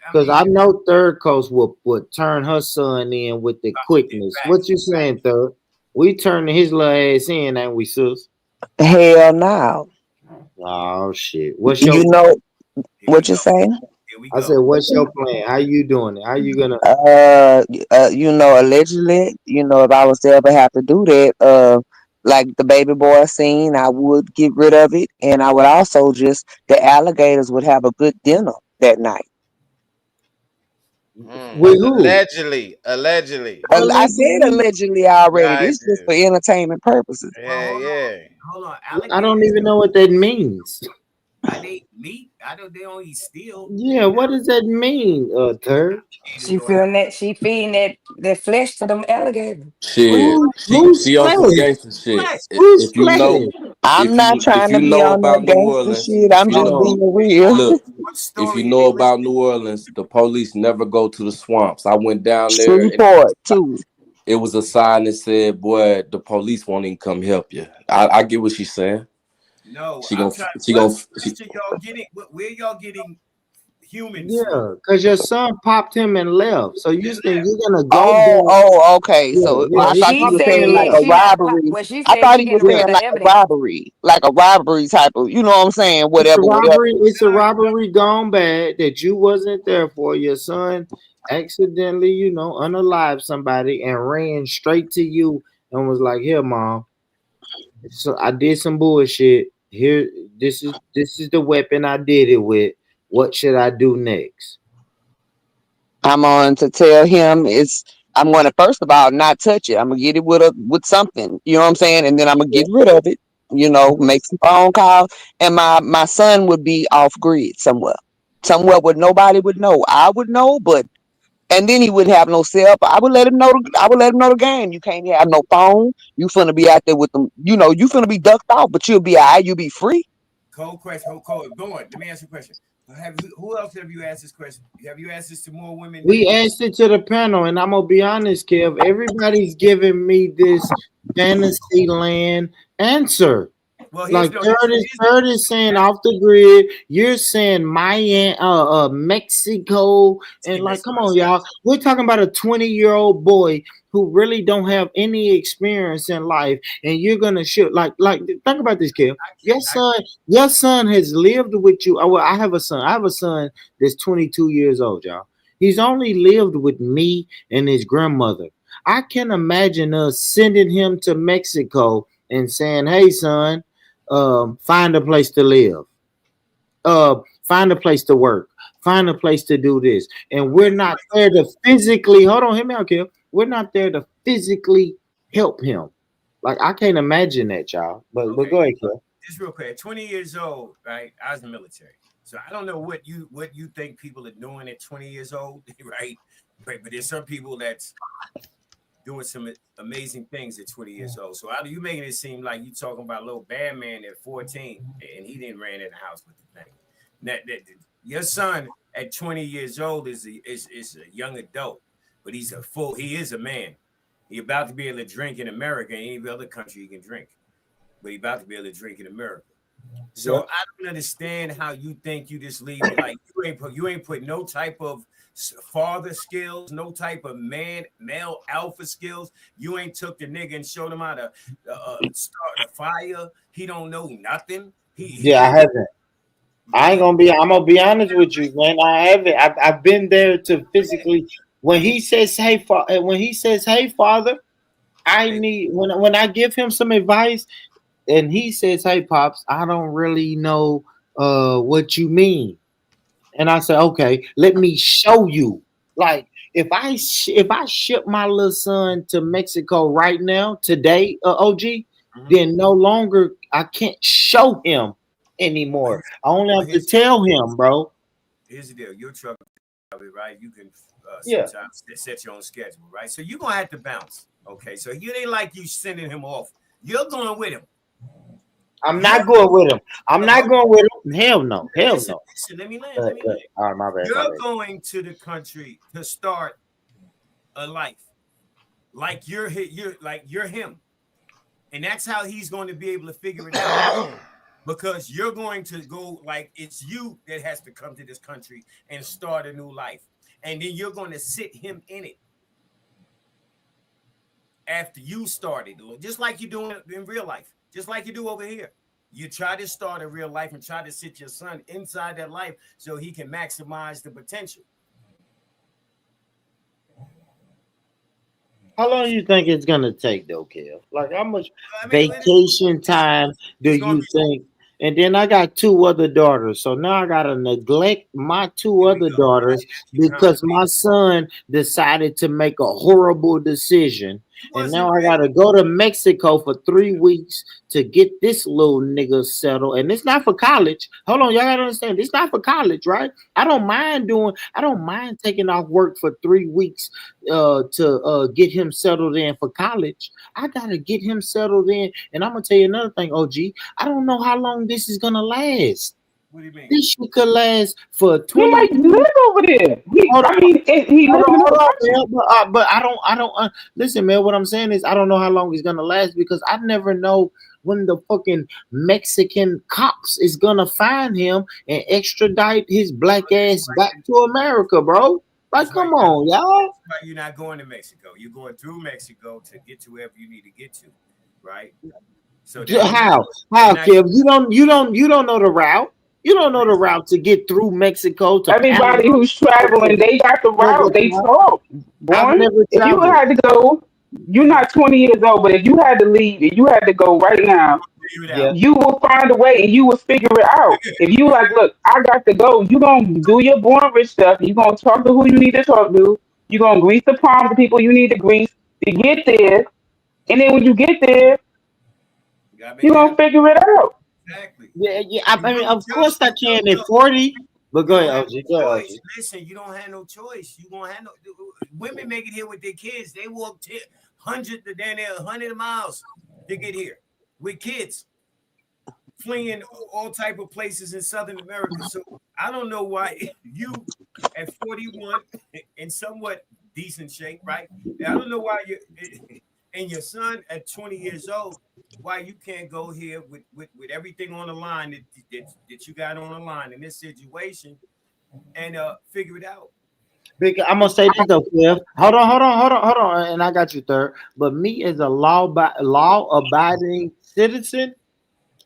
I Because mean, I know Third Coast would turn her son in with the with the quickness. What facts, you saying, Third? We turning his little ass in, ain't we, sis? Hell no. Oh shit. What's your You plan? know here we what you go. say? Here we I said, go. what's your plan? How you doing it? How you gonna Allegedly, if I was to ever have to do that, like the baby boy scene, I would get rid of it, and I would also just the alligators would have a good dinner that night. with who? Allegedly. I said Allegedly? allegedly already. Got This just for you. entertainment purposes. Well, Yeah, yeah. hold on. I don't Alligators, even know what that means. they eat meat. I don't. They don't eat steel. Yeah, what does that mean, Third? Alligators She don't have. feeling that she feeding that flesh to them alligators. Shit, Who's she on some flesh? gangster shit. Flesh. Who's If you know, flesh? I'm not if trying you to be know on no about New gangster Orleans, shit. if I'm you just know, being real. look, What if you story know they listen? about New Orleans, the police never go to the swamps. I went down there and Shreveport too. it was a sign that said, "Boy, the police won't even come help you." I get what she's saying. No, She I'm gonna trying. she What gonna she, question y'all getting? Where y'all getting humans from? Yeah, because your son popped him and left. So you Then think left. you're gonna go Oh, there? oh, okay. Yeah, So yeah, I Well, he thought you she were popped him saying and like said a left. she not. robbery. Well, she I said thought she he was getting rid Yeah. of saying the evidence. like a robbery type of, you know what I'm saying? It's a Whatever, whatever. robbery. It's a robbery gone bad that you wasn't there for. Your son accidentally, unalived somebody and ran straight to you and was like, "Here, mom. So I did some bullshit. Here, this is the weapon I did it with. What should I do next?" I'm on to tell him I'm going to first of all not touch it. I'm gonna get it with something, you know what I'm saying, and then I'm gonna get rid of it. Make some phone calls, and my son would be off grid somewhere where nobody would know. I would know, but and then he wouldn't have no cell. I would let him know. I would let him know the game. You can't have no phone. You finna be out there with them. You finna be ducked off, but you'll be alright. You'll be free. Cold question. Cold. Go on. Let me ask you a question. Who else have you asked this question? Have you asked this to more women We than? asked it to the panel, and I'm gonna be honest, Kev. Everybody's giving me this fantasy land answer. Well, here's Like no. third is saying off the grid. You're saying Miami, Mexico, See, and like, this is come what I'm on, saying. y'all. We're talking about a 20-year-old boy who really don't have any experience in life, and you're gonna shoot like. Think about this, Kev. Your son has lived with you. Oh, well, I have a son. I have a son that's 22 years old, y'all. He's only lived with me and his grandmother. I can imagine us sending him to Mexico and saying, "Hey, son, find a place to live, find a place to work, find a place to do this." And we're not there to physically hold on, hear me out, Kim. We're not there to physically help him. Like, I can't imagine that, y'all. But Okay, go ahead, Kim. just real quick. At 20 years old, right? I was in the military, so I don't know what you think people are doing at 20 years old, right? But there's some people that's doing some amazing things at 20 years old. So you making it seem like you talking about a little bad man at 14, and he didn't ran in the house with the thing. Your son at 20 years old is a young adult, but he is a man. He about to be able to drink in America. Any other country he can drink, but he about to be able to drink in America. So Yep. I don't understand how you think you just leave it like you ain't put no type of father skills, no type of male alpha skills. You ain't took the nigga and showed him how to start a fire. He don't know nothing. He Yeah, I ain't. haven't. I ain't gonna be. I'm gonna be honest with you, man. I haven't. I've been there to physically. When he says, "Hey, father," I Hey, need when I give him some advice, and he says, "Hey, pops, I don't really know what you mean." And I said, okay, let me show you. Like if I ship my little son to Mexico right now today, OG, mhm. then no longer I can't show him anymore. I only But have to tell him, bro. here's the deal. Your truck, right? You can Yeah, sometimes set your own schedule, right? So you're gonna have to bounce. Okay, so you ain't like you sending him off. You're going with him. I'm You're not going with him. I'm not hold going with him. Hell no. Hell listen, no. listen. Let me land. Let me land. All right, my bad, my You're bad. going to the country to start a life like you're him, and that's how he's going to be able to figure it out because you're going to go like it's you that has to come to this country and start a new life, and then you're going to sit him in it after you started, just like you do in real life, just like you do over here. You try to start a real life and try to sit your son inside that life so he can maximize the potential. How long you think it's gonna take though, Kev? Like how much I mean, vacation time do it's going to you be. think? And then I got two other daughters, so now I gotta neglect my two Here we other go. Right? daughters She because constantly. my son decided to make a horrible decision. He And wasn't now I ready. gotta go to Mexico for 3 weeks to get this little nigga settled. And it's not for college. Hold on, y'all gotta understand. It's not for college, right? I don't mind taking off work for 3 weeks to get him settled in for college. I gotta get him settled in, and I'm gonna tell you another thing, OG. I don't know how long this is gonna last. What do you mean? This shit could last for He 20 might years. live over there. He, Hold I on, mean, he lives in hold another on, country. man. But I don't. Listen, man. What I'm saying is, I don't know how long it's gonna last because I never know when the fucking Mexican cops is gonna find him and extradite his black ass back to America, bro. Like, That's why come you're not. on, y'all. That's why you're not going to Mexico. You're going through Mexico to get to wherever you need to get to, right? So that means How? you're How, not. Kev? You don't know the route. You don't know the route to get through Mexico to Panama. Everybody who's traveling, they got the route. They talk. I've Boy, never if you traveled. had to go, you're not 20 years old, but if you had to leave and you had to go right now, Figure it Yeah. out. you will find a way and you will figure it out. If you like, look, I got to go, you're going to do your born rich stuff. You're going to talk to who you need to talk to. You're going to grease the palms of people you need to grease to get there. And then when you get there, You gotta make you're it going to happen. figure it out. Exactly. Yeah, yeah. You I mean, don't of course I look, can at look. 40. But You go ahead, don't have OG. Go no ahead, choice. OG. Listen, you don't have no choice. You gonna have no women make it here with their kids. They walk hundred to down there, 100 miles to get here with kids, fleeing all type of places in Southern America. So I don't know why you at 41 in somewhat decent shape, right? I don't know why you and your son at 20 years old, why you can't go here with everything on the line that you got on the line in this situation and figure it out. I'm gonna say this though, Cliff. Hold on, and I got you third. But me as a law abiding citizen,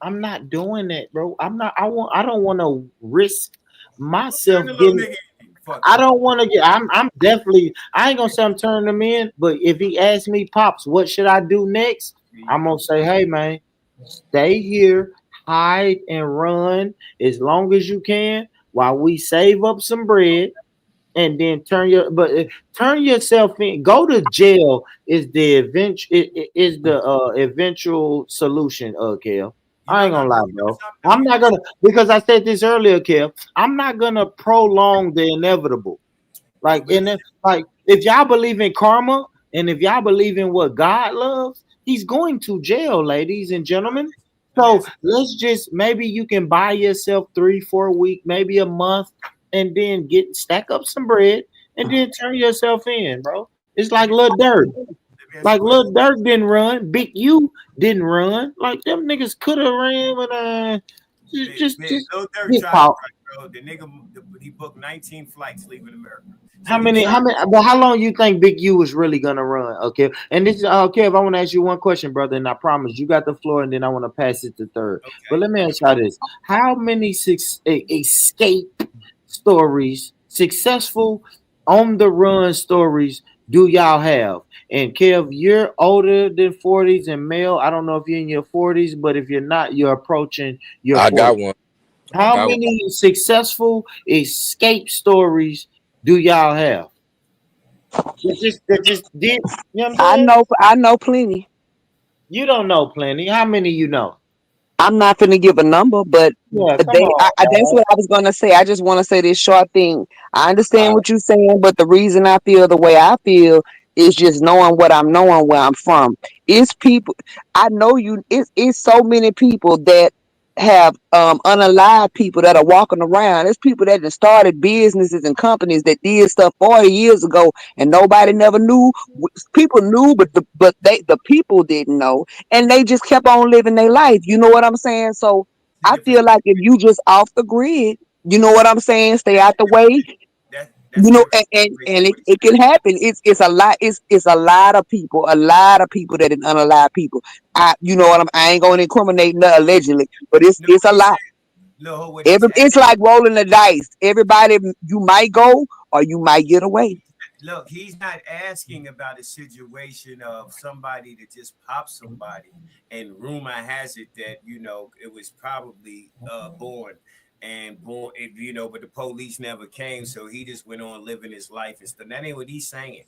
I'm not doing that, bro. I'm not. I don't want to risk Turn myself the little getting. nigga in. Fuck I it. don't want to get. I'm definitely. I ain't gonna say I'm turning them in. But if he asks me, pops, what should I do next? Here you I'm go. gonna say, hey man, stay here, hide and run as long as you can while we save up some bread and then turn yourself in. Go to jail is the is the eventual solution, Kel. You I know, ain't no, gonna lie, you know bro. something though. I'm not gonna because I said this earlier, Kel. I'm not gonna prolong the inevitable. But Like in it, listen, like if y'all believe in karma and if y'all believe in what God loves, He's going to jail, ladies and gentlemen. let me So ask you. let's just maybe you can buy yourself 3, 4 weeks, maybe a month, and then get stack up some bread and then turn yourself in, bro. It's Let like me Lil Durk. let me ask you a Like question. Lil Durk didn't run, Big U didn't run. Like them niggas could have ran, but Just Lil Durk just tried to talk. front, bro. The nigga, he booked 19 flights leaving America. How So he many? tried. How many? But how long you think Big U was really gonna run? Okay, and this is okay. If I want to ask you one question, brother, and I promise you got the floor, and then I want to pass it to third. But Okay. let me ask y'all this: how many escape stories, successful on the run stories, do y'all have? And Kev, you're older than 40s and male. I don't know if you're in your 40s, but if you're not, you're approaching your I got 40s. one. I How got one. many successful escape stories do y'all have? That just did. You know what I'm saying? I know plenty. You don't know plenty. How many you know? I'm not finna give a number, but Yeah, come on, that's man. what I was gonna say. I just want to say this short thing. I understand All what you're saying, but the reason I feel the way I feel is just knowing what I'm knowing where I'm from. It's people I know you. It's so many people that have unalive people that are walking around. It's people that just started businesses and companies that did stuff 40 years ago and nobody never knew. People knew, but the people didn't know, and they just kept on living their life. You know what I'm saying? So It's a I different. feel like if you just off the grid, you know what I'm saying, stay That's out a the different. way, That's a different and situation. What he's it can happen. It's a lot. It's a lot of people that is unalive people. You know what I ain't gonna incriminate allegedly, but no, it's what a he's lot. saying. No, what he's It's like rolling the dice. Everybody, you might go or you might get away. look, he's not asking about a situation of somebody that just popped somebody, and rumor has it that it was probably born, but the police never came, so he just went on living his life and stuff. That ain't what he's saying.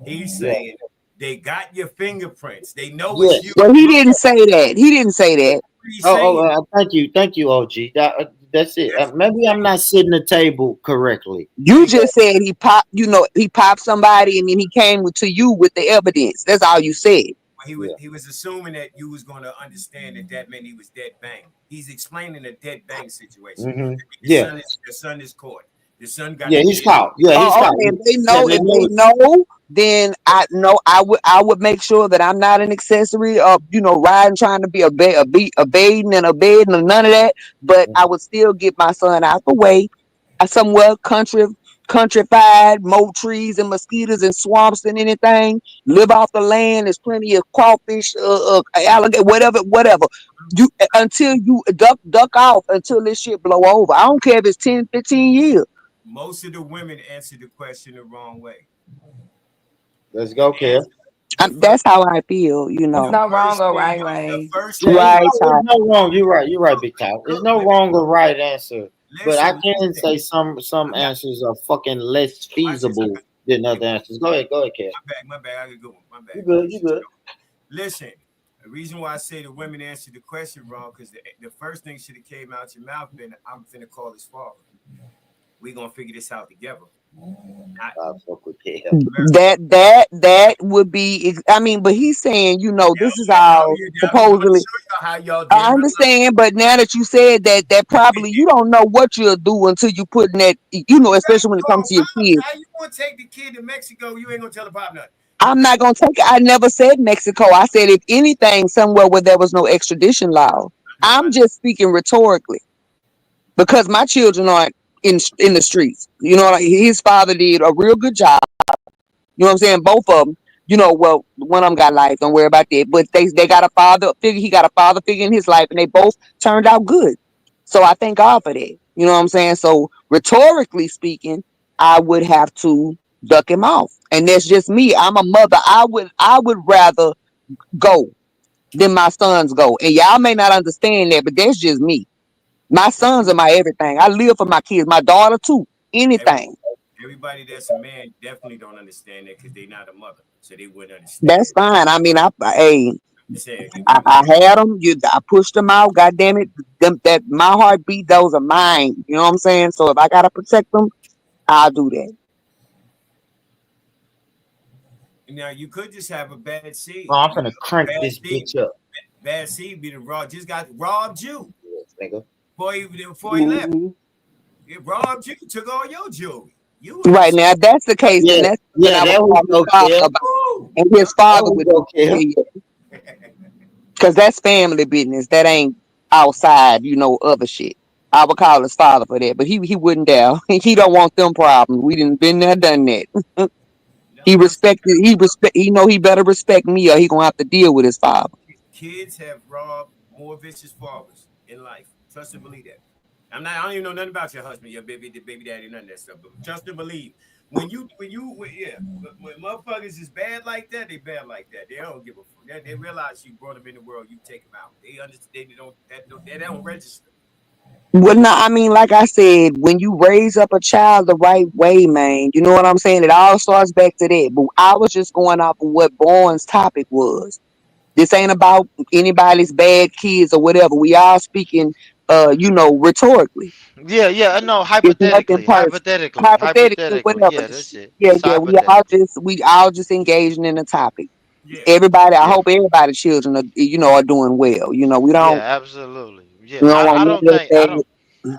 He's right. saying they got your fingerprints, they know Yeah. it's Yes. you. Well, he Look, didn't say that. He didn't say that's that. what he's Oh, saying. thank you, OG. That's it. That's what Maybe he's I'm saying. not sitting the table correctly. There You you go. just said he popped. He popped somebody, and then he came to you with the evidence. That's all you said. He was Yeah. he was assuming that you was going to understand that that meant he was dead bang. He's explaining a dead bang situation. The Yeah. son is caught. The son got Yeah. to He's deal. caught. Yeah. He's Oh, caught. okay. Yeah. They If know. they know, then I know I would make sure that I'm not an accessory of riding trying to be a baiting and a bedding or none of that. But I would still get my son out the way, somewhere countrified, more trees and mosquitoes and swamps than anything. Live off the land. There's plenty of crawfish, alligator, whatever. You until you duck off until this shit blow over. I don't care if it's 10, 15 years. Most of the women answered the question the wrong way. Let's The go, Kev. answer, the first, That's how I feel. It's the no wrong first or thing, right the way. first Yeah. thing Right, most Ty. It's no wrong. You're right. You're right, Big Top. There's look, no let me wrong or right answer. But I listen, can listen. say some I'm not. answers are fucking less Watch this. I feasible got. than Hey, other answers. Go ahead. Go ahead, Kev. my bad. I got a good one. My You bad. good. You Appreciate good. you. Listen, the reason why I say the women answered the question wrong because the first thing should have came out your mouth been, "I'm finna call his father. We gonna figure this out together." Not I fuck with Kev. That would be. I mean, but he's saying, this is all I was going to supposedly. show y'all how y'all I didn't realize. understand, but now that you said that, probably you don't know what you'll do until you put in that. Especially when it comes to your kids. How you gonna take the kid to Mexico? You ain't gonna tell the pop nothing. You I'm got not gonna take it. I never said Mexico. I said if anything, somewhere where there was no extradition law. no. I'm just speaking rhetorically because my children aren't in the streets. His father did a real good job. You know what I'm saying? Both of them. Well, one of them got life. Don't worry about that. But they got a father figure. He got a father figure in his life, and they both turned out good. So I thank God for that. You know what I'm saying? So rhetorically speaking, I would have to duck him off, and that's just me. I'm a mother. I would rather go than my sons go, and y'all may not understand that, but that's just me. My sons are my everything. I live for my kids. My daughter too. every, Anything. everybody that's a man definitely don't understand that because they not a mother, so they wouldn't That's understand. fine. I mean, hey, I'm saying if I, you I had them. I pushed them out. God damn it, that my heartbeat. Those are mine. You know what I'm saying? So if I gotta protect them, I'll do that. now you could just have a bad Oh, seed. I'm You gonna know, crank bad this seed, bitch up. bad seed be the raw. Just got robbed you Yes, nigga. before he left. Mhm. It robbed you, took all your jewelry. You in the Right now, if that's the case, Yeah. then that's something Yeah. I would There we call his go, father Kev. about, Ooh, and yeah. his There father we would go, Kev. because that's family business. That ain't outside, other shit. I would call his father for that, but he wouldn't dare. He don't want them problems. We didn't been there, done that. He Now, respected. He respect. He better respect me, or he gonna have to deal with his father. kids have robbed more vicious fathers in life. Trust and believe that. I'm not. I don't even know nothing about your husband, your baby, the baby daddy, none of that stuff. But trust and believe. Yeah, when motherfuckers is bad like that, they bad like that. They don't give a fuck. They realize you brought them in the world. You take them out. They understand. They don't register. Well, no, I mean, like I said, when you raise up a child the right way, man, you know what I'm saying? It all starts back to that. But I was just going off of what Bourne's topic was. This ain't about anybody's bad kids or whatever. We all speaking, rhetorically. Yeah, yeah, I know. It's nothing Hypothetically, personal. hypothetically, Hypothetically, hypothetically. whatever. Yeah, that's it. Yeah, It's yeah. hypothetical. We all just engaging in the topic. Yeah. Everybody, I Yeah, hope everybody's children are doing well. yeah, absolutely. Yeah, We don't want I none don't of think I that don't.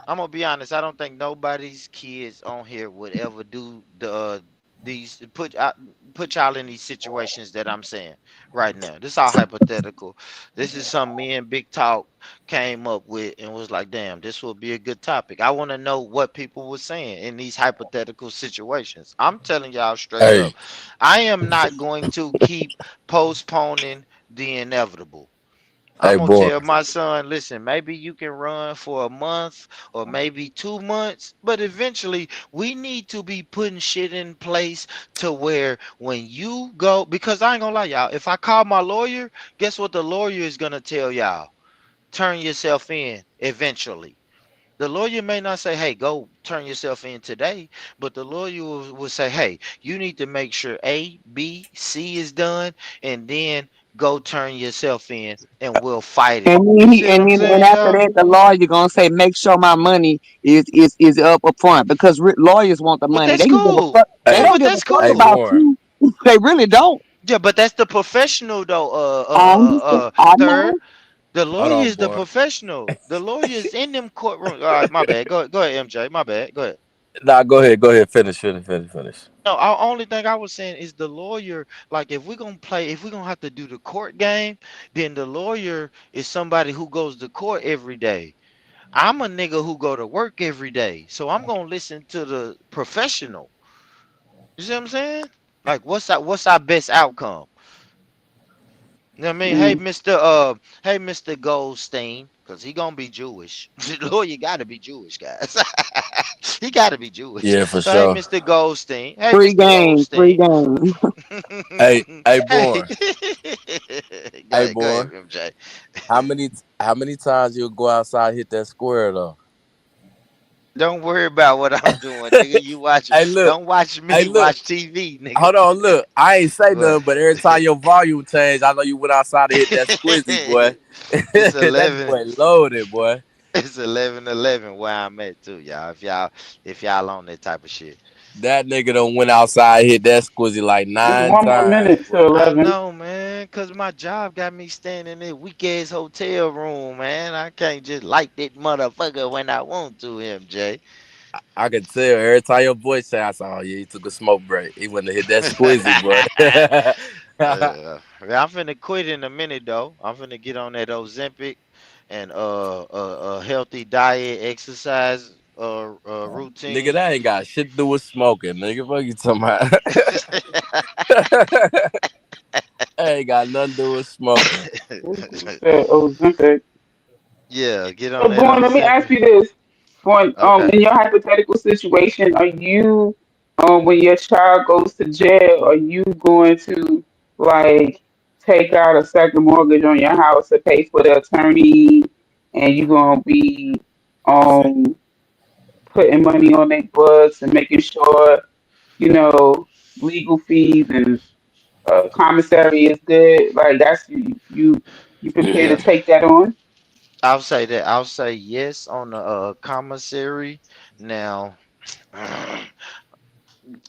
I'm gonna be honest. I don't think nobody's kids on here would ever do these put y'all in these situations that I'm saying right now. This all hypothetical. This is something me and Big Talk came up with and was like, damn, this will be a good topic. I want to know what people were saying in these hypothetical situations. I'm telling y'all straight Hey, up, I am not going to keep postponing the inevitable. hey, I'm gonna boy. tell my son, listen, maybe you can run for a month or maybe 2 months, but eventually we need to be putting shit in place to where when you go, because I ain't gonna lie, y'all, if I call my lawyer, guess what the lawyer is gonna tell y'all? Turn yourself in eventually. The lawyer may not say, hey, go turn yourself in today, but the lawyer will say, hey, you need to make sure A, B, C is done, and then go turn yourself in and we'll fight it. And then You he see what I'm and saying, after y'all? that, the lawyer gonna say, make sure my money is up front because lawyers want the But money. that's They don't give a cool. fuck. They Yeah, Hey, don't but give a that's fuck hey, cool. about Born. you. They really don't. Yeah, but that's the professional though, I understand. I third. know. The Hold lawyer on, is the boy. professional. The lawyer is in them courtrooms. All right, my bad. Go ahead, MJ. My bad. Go ahead. Nah, go ahead. Go ahead. Finish. No, our only thing I was saying is the lawyer, like if we're gonna have to do the court game, then the lawyer is somebody who goes to court every day. I'm a nigga who go to work every day. So I'm gonna listen to the professional. You see what I'm saying? Like what's our best outcome? You know what I mean? Mm. Hey Mr. Goldstein, because he gonna be Jewish. The lawyer gotta be Jewish, guys. He gotta be Jewish. Yeah, for So hey sure. Mr. Goldstein. Hey Free Mr. game, free Goldstein. game. Hey, Hey, Born. Hey, go boy. ahead, MJ. How many times you go outside and hit that square though? Don't worry about what I'm doing, nigga. You watch. Hey, look. Don't watch Hey, me. look. Watch TV, nigga. Hold on, look. I ain't say What? nothing, but every time your volume changed, I know you went outside to hit that squizzy, boy. It's That 11. boy loaded, boy. It's 11:11 where I'm at too, y'all. If y'all on that type of shit. That nigga done went outside, hit that squizzy like It's nine one more times, minute to boy. I 11. know, man, cause my job got me staying in that weak ass hotel room, man. I can't just light that motherfucker when I want to, MJ. I could tell every time your voice sounds, oh yeah, he took a smoke break. He went to hit that squizzy, boy. I'm finna quit in a minute though. I'm finna get on that Ozempic and a healthy diet, exercise Nigga, routine. that ain't got shit to do with smoking, nigga. Fuck you talking about? Ain't got nothing to do with smoking. This nigga said Ozempic. Yeah, get on So, that Born, let me ask Ozempic. you this. Born, Okay. in your hypothetical situation, are you, when your child goes to jail, are you going to, like, take out a second mortgage on your house to pay for the attorney, and you going to be Defend. um putting money on their books and making sure, you know, legal fees and commissary is good? Like, that's you prepare to Yeah. take that on? I'll say that. I'll say yes on the commissary. Now, I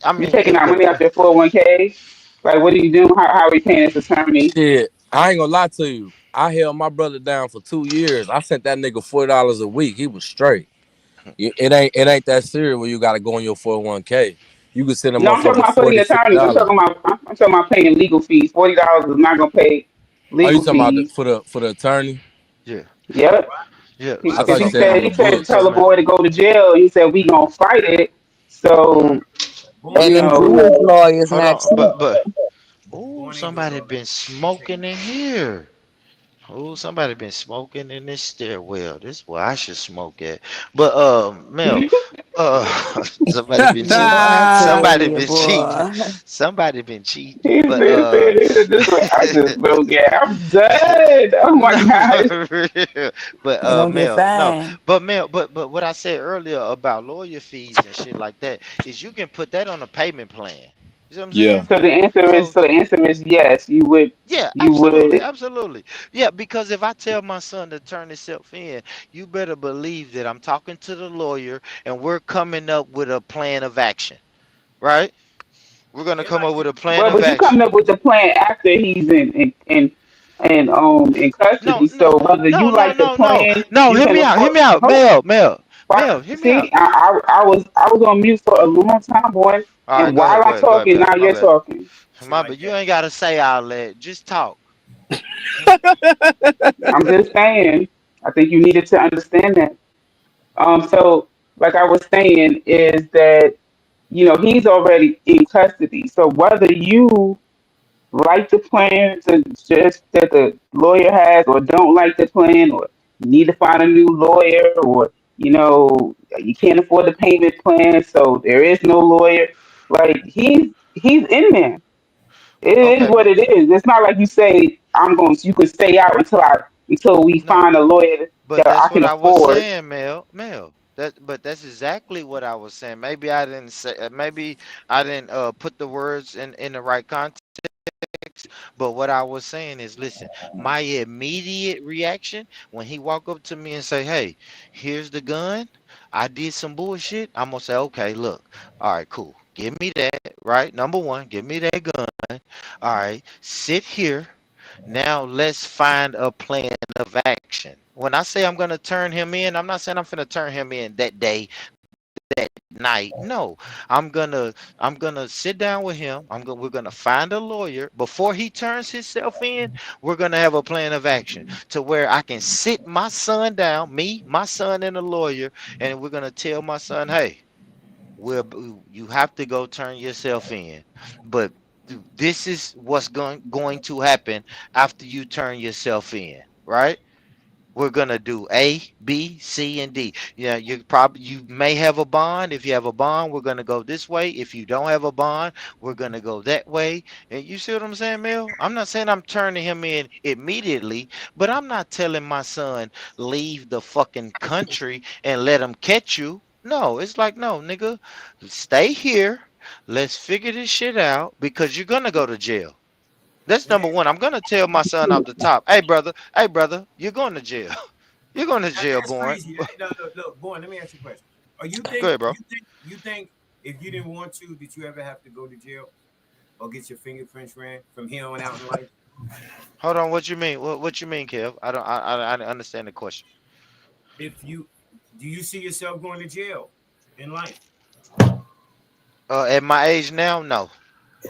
You mean, taking it out money out depends. your 401k? Like, what are you doing? How are we paying this attorney? Shit, I ain't gonna lie to you. I held my brother down for 2 years. I sent that nigga $40 a week. He was straight. It ain't that serious when you gotta go on your 401k. You can send a No, I'm talking motherfucker about for the forty, fifty attorneys. dollars. I'm talking about paying legal fees. $40 is not gonna pay Oh, you legal talking about fees. for the attorney? Yeah. Yep. Yeah. I Because think So that in he the said to books. tell so the man. boy to go to jail. He said we gonna fight it. Hmm. So Born you And ain't them gonna know, fight. Jewish lawyers Hold not on, cheap. but oh, Born ain't gonna somebody go there. been He take smoking in here. Oh, somebody been smoking in this stairwell. This is where I should smoke at. But Mel, somebody been Boy, cheating. I tell Somebody you, been cheating. boy. Somebody been cheating. he But said this is what I just look at. I'm done. Oh my no, god. for real. But They gonna get Mel, no. fined. But Mel, but what I said earlier about lawyer fees and shit like that is you can put that on a payment plan. You see what I'm Yeah. saying? So So the answer is yes. yeah, You absolutely, would. absolutely. Yeah, because if I tell my son to turn himself in, you better believe that I'm talking to the lawyer and we're coming up with a plan of action, right? We're gonna Yeah, come like up with a plan Well, of but you action. coming up with the plan after he's in No, custody. no, So whether no, you no, like the no, no, plan, no. you Hear can me out. Hear afford. me out. Hold, Mel. Hear me see, out. I was on mute for a long time, boy. All right, And go while ahead, go I'm ahead, go ahead, talking, Mel. now My you're bad. talking. shit My like bad. You that. ain't gotta say all that. Just talk. I'm just saying. I think you needed to understand that. So like I was saying, is that he's already in custody. So whether you like the plan to just that the lawyer has or don't like the plan or you need to find a new lawyer or you can't afford the payment plan so there is no lawyer, like he's in there. It is Okay, what it is. It's not like you say you can stay out until we no, find a lawyer but that I that's can what I was afford. saying, Mel. But that's exactly what I was saying. Maybe I didn't say. Maybe I didn't put the words in the right context. But what I was saying is, listen, my immediate reaction when he walk up to me and say, "Hey, here's the gun. I did some bullshit." I'm gonna say, "Okay, look, all right, cool. Give me that, right? Number one, give me that gun. All right, sit here. Now let's find a plan of action." When I say I'm gonna turn him in, I'm not saying I'm gonna turn him in that day, that night. No, I'm gonna sit down with him. We're gonna find a lawyer before he turns himself in. We're gonna have a plan of action to where I can sit my son down, me, my son, and a lawyer, and we're gonna tell my son, hey, you have to go turn yourself in, but this is what's going to happen after you turn yourself in, right? We're gonna do A, B, C, and D. Yeah, you may have a bond. If you have a bond, we're gonna go this way. If you don't have a bond, we're gonna go that way. And you see what I'm saying, Mel? I'm not saying I'm turning him in immediately, but I'm not telling my son leave the fucking country and let him catch you. No, it's like no, nigga, stay here. Let's figure this shit out because you're gonna go to jail. That's Man, number one. I'm gonna tell my son off the top. Hey brother, you're going to jail. You're going to jail, that's born. crazy. No, look, boy, let me ask you a question. Are you Go think ahead, bro. you think if you didn't want to, did you ever have to go to jail or get your fingerprints ran from here on out in life? Hold on. What you mean? What you mean, Kev? I don't. I don't understand the question. If you Do you see yourself going to jail in life? At my age now, no.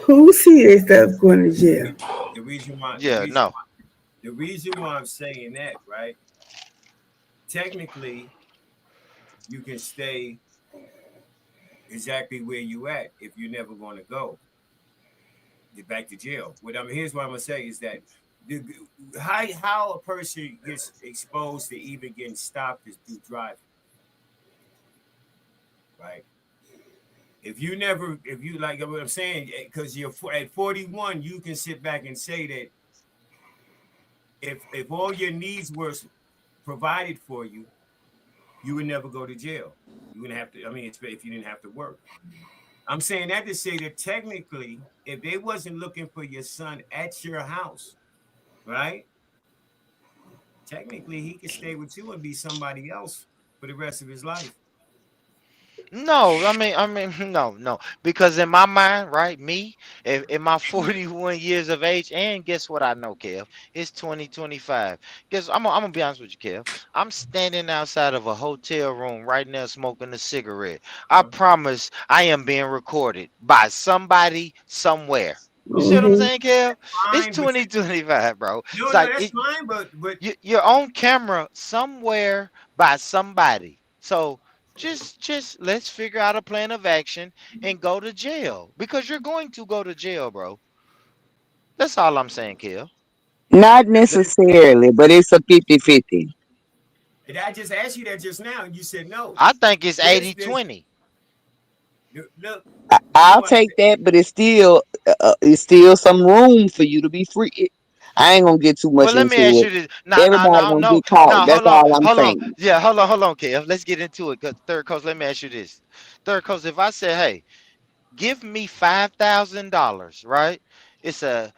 Who see stuff going to jail? The reason why Yeah, no. the reason why I'm saying that, right? Technically, you can stay exactly where you at if you're never going to go get back to jail. Here's what I'm gonna say is that the, how a person gets exposed to even getting stopped is through driving, right? If you like what I'm saying, because you're at 41, you can sit back and say that if all your needs were provided for you, you would never go to jail. You wouldn't have to. I mean, if you didn't have to work. I'm saying that to say that technically, if they wasn't looking for your son at your house, right? Technically, he could stay with you and be somebody else for the rest of his life. No, no. Because in my mind, right, me, if in my 41 years of age, and guess what I know, Kev? It's 2025. Guess I'm gonna be honest with you, Kev. I'm standing outside of a hotel room right now smoking a cigarette. I Uh-huh. promise I am being recorded by somebody somewhere. You see what I'm Hmm. saying, Kev? It's fine, but 2025, bro. no, It's no, like that's it, fine, but you're on camera somewhere by somebody. So just let's figure out a plan of action and go to jail because you're going to go to jail, bro. That's all I'm saying, Kev. Not but necessarily, but it's a 50-50. I just asked you that just now, and you said no. I think it's There's 80-20. look. You I'll know, take that, but it's still some room for you to be free. I ain't gonna get too Well, much let me into ask it. you this. No, no, Everybody no, gonna no, get caught. no. That's Hold on, all I'm hold on. saying. Yeah, hold on, Kev. Let's get into it. Cause third coast, let me ask you this. Third coast, if I say, hey, give me $5,000, right? It's a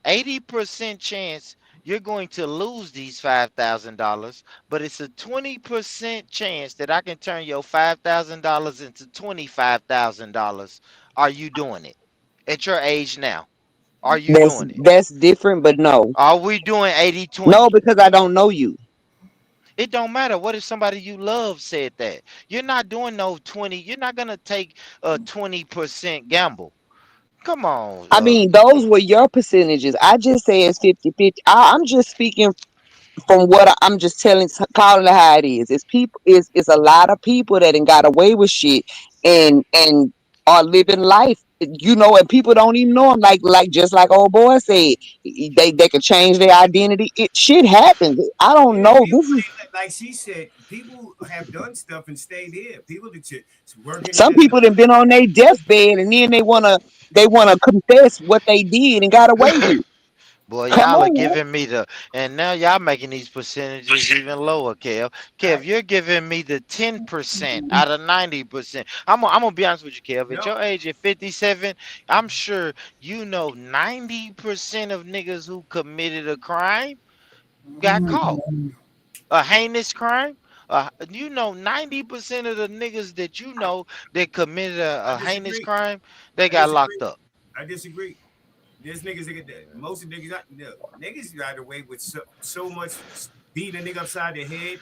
80% chance you're going to lose these $5,000, but it's a 20% chance that I can turn your $5,000 into $25,000. Are you doing it at your age now? Are you That's doing it? that's different, but no, Are we doing 80 no, 20? because I don't know you. It don't matter. What if somebody you love said that? You're not doing no 20. You're not gonna take a 20% gamble. Come on, I mean, those were your percentages. I just say it's 50-50. I'm just speaking from what I'm just calling it how it is. It's people. It's a lot of people that ain't got away with shit and are living life. And people don't even know them. Like just like old boy said, they can change their identity. Shit happens. I don't yeah, know. people This is like she said, people have done stuff and stayed there. People that working in some the people that been on their deathbed and then they wanna confess what they did and got away with. It. boy, Come y'all are on, giving me the, and now y'all making these percentages even lower, Kev. Kev, right. you're giving me the 10% out of 90%. I'm gonna be honest with you, Kev. At No, your age, at 57, I'm sure you know 90% of niggas who committed a crime got caught. A heinous crime. 90% of the niggas that you know that committed I a heinous disagree. crime, they I got disagree. locked up. I disagree. There's niggas that get that. Most of the niggas, niggas got away with so much beating a nigga upside the head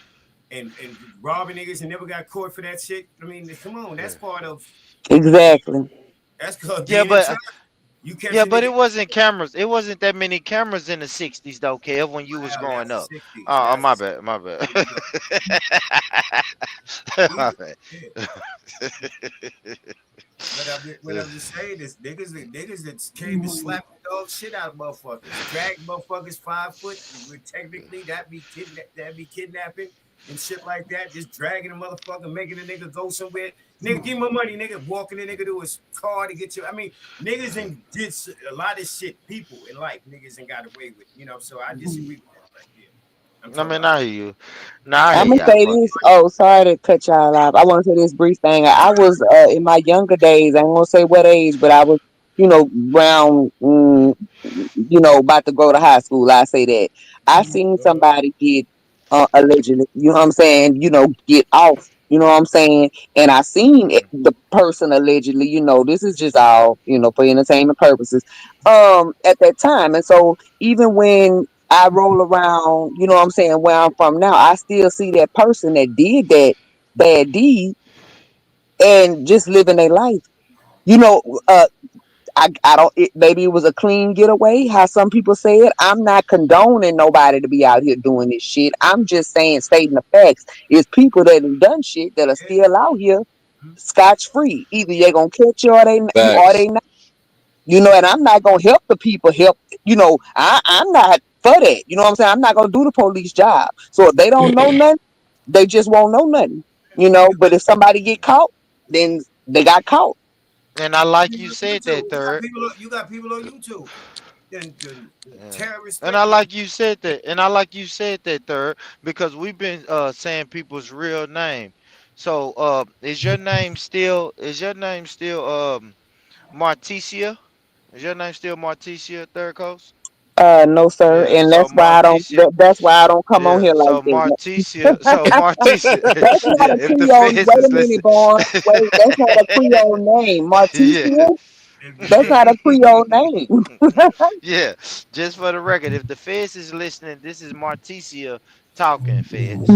and robbing niggas and never got caught for that shit. I mean, come on, that's Yeah, part of being. exactly. That's called yeah, being in but charge. You catch yeah, a but nigga. it wasn't cameras. It wasn't that many cameras in the '60s though, Kev, when you was Wow, that growing was up. the '60s. Oh, That was my the bad, my bad, '60s. Either, my either. bad. Yeah. But what I'm just saying is niggas that came to slap the dog shit out of motherfuckers, drag motherfuckers 5 foot. Technically, that be kidnapping and shit like that. Just dragging a motherfucker, making a nigga go somewhere. Nigga, give me my money, nigga. Walking the nigga to his car to get you. I mean, niggas and did a lot of shit. People in life, niggas and got away with. So I disagree with that right there. I'm I talking mean, about. I hear you. Now I I'm hear gonna y'all say this. fucking. Oh, sorry to cut y'all off. I want to say this brief thing. I was in my younger days. I ain't gonna say what age, but I was, around, about to go to high school. I say that I seen somebody get allegedly. You know what I'm saying? Get off. You know what I'm saying? And I seen Mhm. the person allegedly. This is just all for entertainment purposes. At that time, and so even when I roll around, you know what I'm saying, where I'm from now, I still see that person that did that bad deed and just living their life. You know, uh, I don't, maybe it was a clean getaway, how some people say it. I'm not condoning nobody to be out here doing this shit. I'm just saying, stating the facts. It's people that have done shit that are Yeah. still out here scotch free. Either they're going to catch you or they Facts. not. And I'm not gonna help the people help. I'm not for that. You know what I'm saying? I'm not gonna do the police job. So if they don't know nothing, they just won't know nothing. But if somebody get caught, then they got caught. And I like you said YouTube. that, third. You got people on YouTube. Then Yeah. terrorists And I think like you said that. And I like you said that, third, because we've been saying people's real name. So is your name still Marticia? Is your name still Marticia, third coast? No, sir, Yeah. and So that's why I don't. Marticia. That's why I don't come on Yeah. here like So that. Marticia. So Marticia. That's not Yeah. a If the Creole. feds Wait is a minute, listening. Barn. Wait, that's not a Creole name. Yeah. Marticia. That's not a Creole that. name. Yeah, just for the record, if the feds is listening, this is Marticia talking, Feds.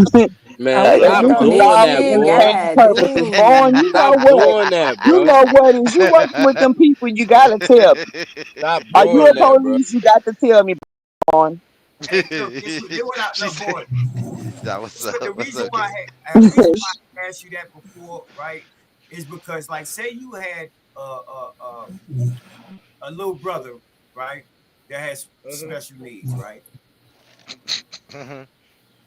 I Man, Hey, wouldn't and stop work this on is that doing all that, shit. boy. entertainment God purposes. damn. Born, you know Stop what? doing that, You bro. know what? Is you working with them people, you gotta tell me. Stop Are you a doing that, bro. police? You got to tell me, born. Hey, look, this what I she look, said, boy. what's But the up? What's reason up, why kid? the reason why I asked you that before, right, is because like say you had a little brother, right, that has Mhm. special needs, right, Hmm.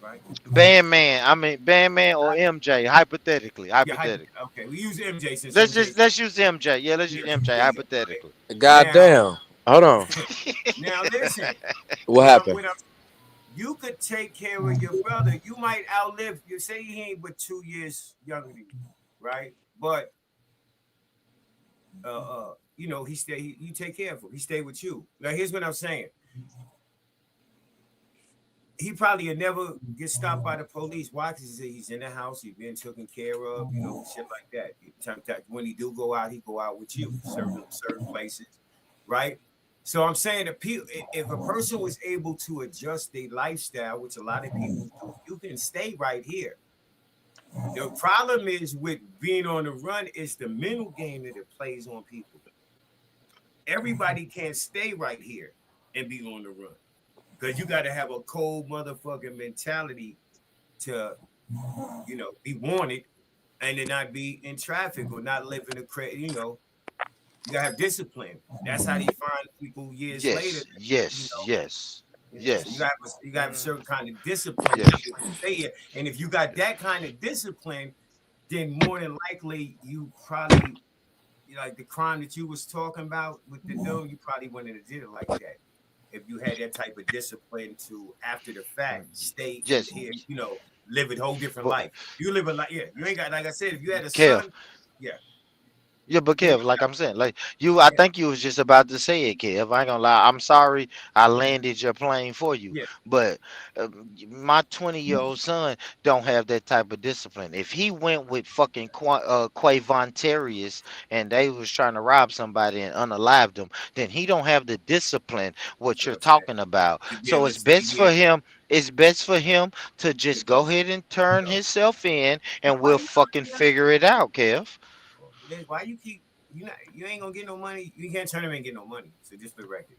right. Bandman, I mean Bandman or MJ, hypothetically, Yeah, hypothetically. okay. We use MJ since Let's MJ. just let's use MJ. Yeah, let's Yeah, use MJ yeah, yeah. Right. hypothetically. Now, Goddamn. Hold on. now listen. What happened? You could take care of your brother. You might outlive. You say he ain't but 2 years younger than you, right? But he stay. You take care of him. He stay with you. Now, here's what I'm saying. He probably will never get stopped by the police. Why? Because he's in the house. He's been taken care of. Shit like that. When he do go out, he go out with you. Certain places, right? So I'm saying if a person was able to adjust their lifestyle, which a lot of people do, you can stay right here. The problem is with being on the run is the mental game that it plays on people. Everybody can't stay right here and be on the run because you got to have a cold motherfucking mentality to, be wanted and to not be in traffic or not live in a crazy, you gotta have discipline. That's how they find people years later. Yes, yes, yes, So yes. you gotta have a Mm, certain kind of discipline to yes. be able to stay here. And if you got that kind of discipline, then more than likely you probably like the crime that you was talking about with the dude, you probably wouldn't have did it like that. If you had that type of discipline to after the fact stay in Yes. here, live a whole different But life. You live a life, yeah. You ain't got like I said, if you had a Kev, son, yeah, yeah, but yeah, Kev, like I'm saying, like you, I yeah, think you was just about to say it, Kev. I ain't gonna lie. I'm sorry I landed your plane for you, yeah. but my 20-year-old son don't have that type of discipline. If he went with fucking Quavontarius and they was trying to rob somebody and unalived them, then he don't have the discipline That's what what you're I'm saying. talking about. To be So able to it's stay best here. for him. It's best for him to To just go, go ahead and turn go. himself in, Now, and why we'll you fucking figure it out, Kev. why you keep you ain't gonna get no money. You can't turn him and get no money. So just for the record,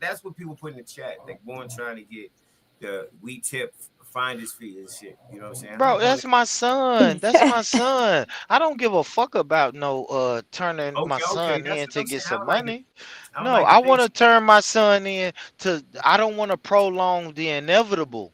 that's what people put in the chat. Like born trying to get the we tip finder's fee and shit. You know what I'm saying? I'm Bro, not on that's that. my son. That's my son. I don't give a fuck about no turning my Okay, son that's in what to I'm get saying. some money. I would No, like to I think want to so. turn my son in to I don't want to prolong the inevitable.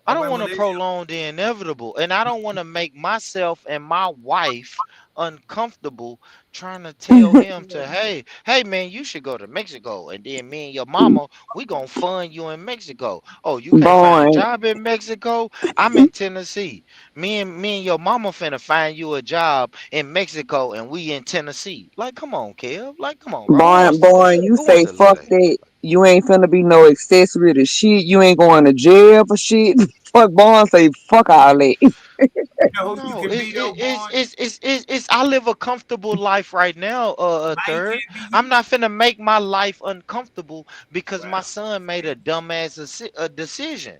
I All don't right, want well, to prolong the inevitable. And I don't want to make myself and my wife uncomfortable trying to tell him to, hey man, you should go to Mexico. And then me and your mama, we gonna fund you in Mexico. Oh, you can't find a Born, job in Mexico? I'm in Tennessee. Me and your mama finna find you a job in Mexico and we in Tennessee. Like, come on, Kev. Like, come on, bro. born. You Who wants say to live fuck that? that. You ain't finna be no accessory to shit. You ain't going to jail for shit. Fuck born. Say fuck all that. You know who you No, can be though, Bond? I live a comfortable life right now, Why you third. can't be I'm you? not finna make my life uncomfortable because my Well, son made a dumbass decision.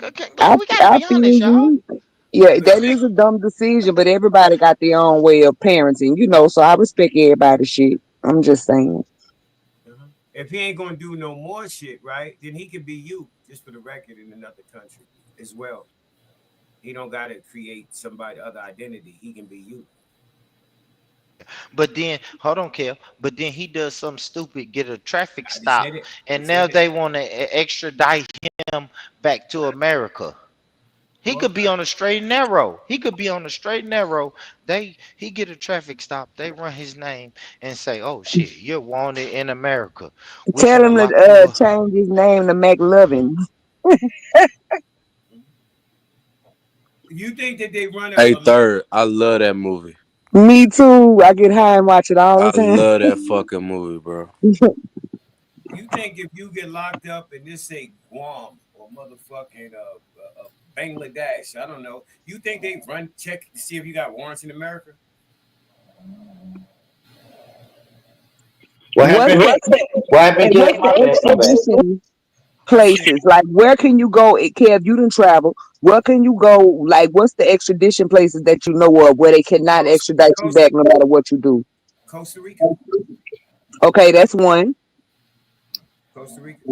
I Like we gotta be feel honest, y'all. you. Yeah, but that is a dumb decision, but everybody got their own way of parenting, so I respect everybody's shit. I'm just saying. if he ain't gonna do no more shit, right? Then he could be you, just for the record, in another country as well. He don't gotta create somebody other identity. He can be you. But then hold on, Kev. But then he does something stupid, get a traffic I just said stop, it. I and just now said it. they want to extradite him back to America. He Well, could be on a straight and narrow. He could be on a straight and narrow. He get a traffic stop. They run his name and say, "Oh shit, you're wanted in America. We Tell finna him lock you to up." change his name to McLovin. you think that they run Hey, a lot? third. I love that movie. Me too. I get high and watch it all I the time. love that fucking movie, bro. You think if you get locked up and this say Guam or motherfucking Bangladesh, I don't know. You think they run check to see if you got warrants in America? What What's happened? the What happened, what's Kev? the My bad. My bad. extradition? I said places? Like, where can you go? Kev, you didn't travel. Where can you go? Like, what's the extradition places that you know of where they cannot Costa, extradite you Costa, back no matter what you do? Costa Rica, Okay, that's one. Costa Rica.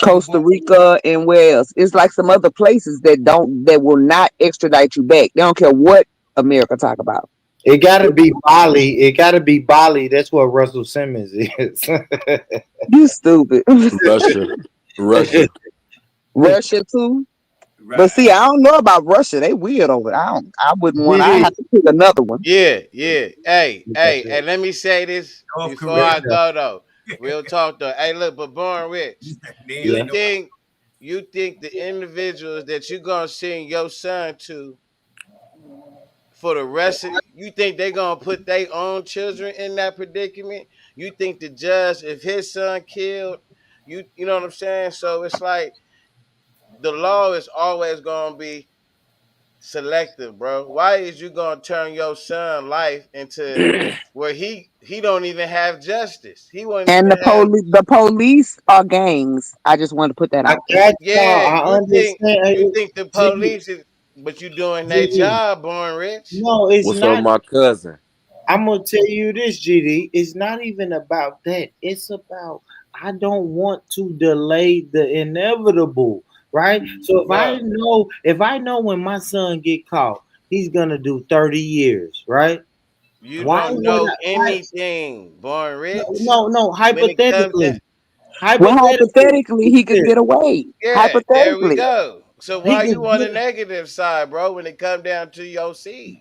Costa But Rica and where else? It's like some other places that will not extradite you back. They don't care what America talk about. It gotta be Bali. It gotta be Bali. That's what Russell Simmons is. You stupid. Russia, Russia. Russia too. But right, see, I don't know about Russia. They weird over there. I don't. I wouldn't want. I GD. have to pick another one. Yeah, yeah. Hey, let me say this North before Korea. I go though. Real talk though. Hey, look, but Born Rich, They you Yeah. ain't no. think you think the individuals that you gonna send your son to for the rest of you think they gonna put their own children in that predicament? You think the judge, if his son killed, you know what I'm saying? So it's like the law is always gonna be selective, bro. Why is you gonna turn your son life into where he don't even have justice? He won't And even have. the police are gangs. I just want to put that I out there. got y'all. Yeah, I understand. you Hey, think the GD. police is, but you doing their GD. job, Born Rich. No, it's What's up, not. my cousin? I'm gonna tell you this, GD. It's not even about that. It's about I don't want to delay the inevitable, right? So Bro, if I know when my son get caught, he's gonna do 30 years, right? you Why don't would know I? Why? anything, Born Rich. No. When it comes to Hypothetically, Well, hypothetically, hypothetically, he could yeah, get away. yeah, there we Hypothetically, go. So he why could you on the get. negative side, bro? When it come down to your seed,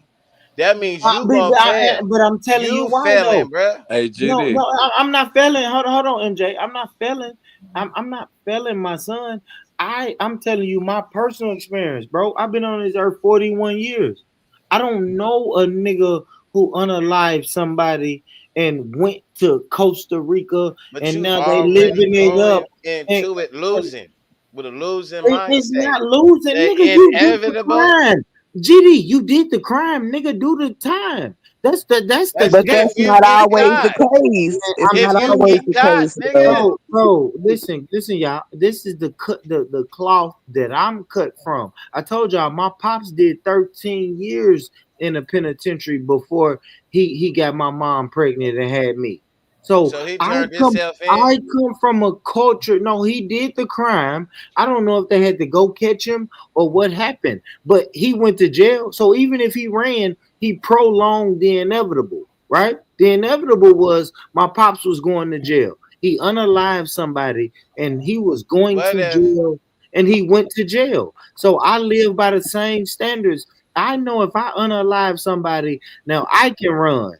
that means you gonna fail. But I'm telling you You why though. failing, bro. Hey, No, GD. I'm not failing. Hold on, MJ. I'm not failing. I'm not failing my son. I'm telling you my personal experience, bro. I've been on this earth 41 years. I don't know a nigga who unalived somebody and went to Costa Rica But and you now they already living it up. going And, into it and losing with a losing it's mindset. not losing, The nigga. You did the inevitable. crime. GD, you did the crime, nigga. Do the time. That's the That's but game. if that's you not get always the caught. case. It's I'm If not you telling always you, get the caught, case, bro. nigga. bro. Listen, y'all. This is the cut, the cloth that I'm cut from. I told y'all my pops did 13 years in a penitentiary before he got my mom pregnant and had me. So So he I turned come himself in. I come from a culture. No, he did the crime. I don't know if they had to go catch him or what happened, but he went to jail. So even if he ran, he prolonged the inevitable. Right? The inevitable was my pops was going to jail. He unalived somebody and he was going What to if jail and he went to jail. So I live by the same standards. I know if I unalive somebody, now I can run.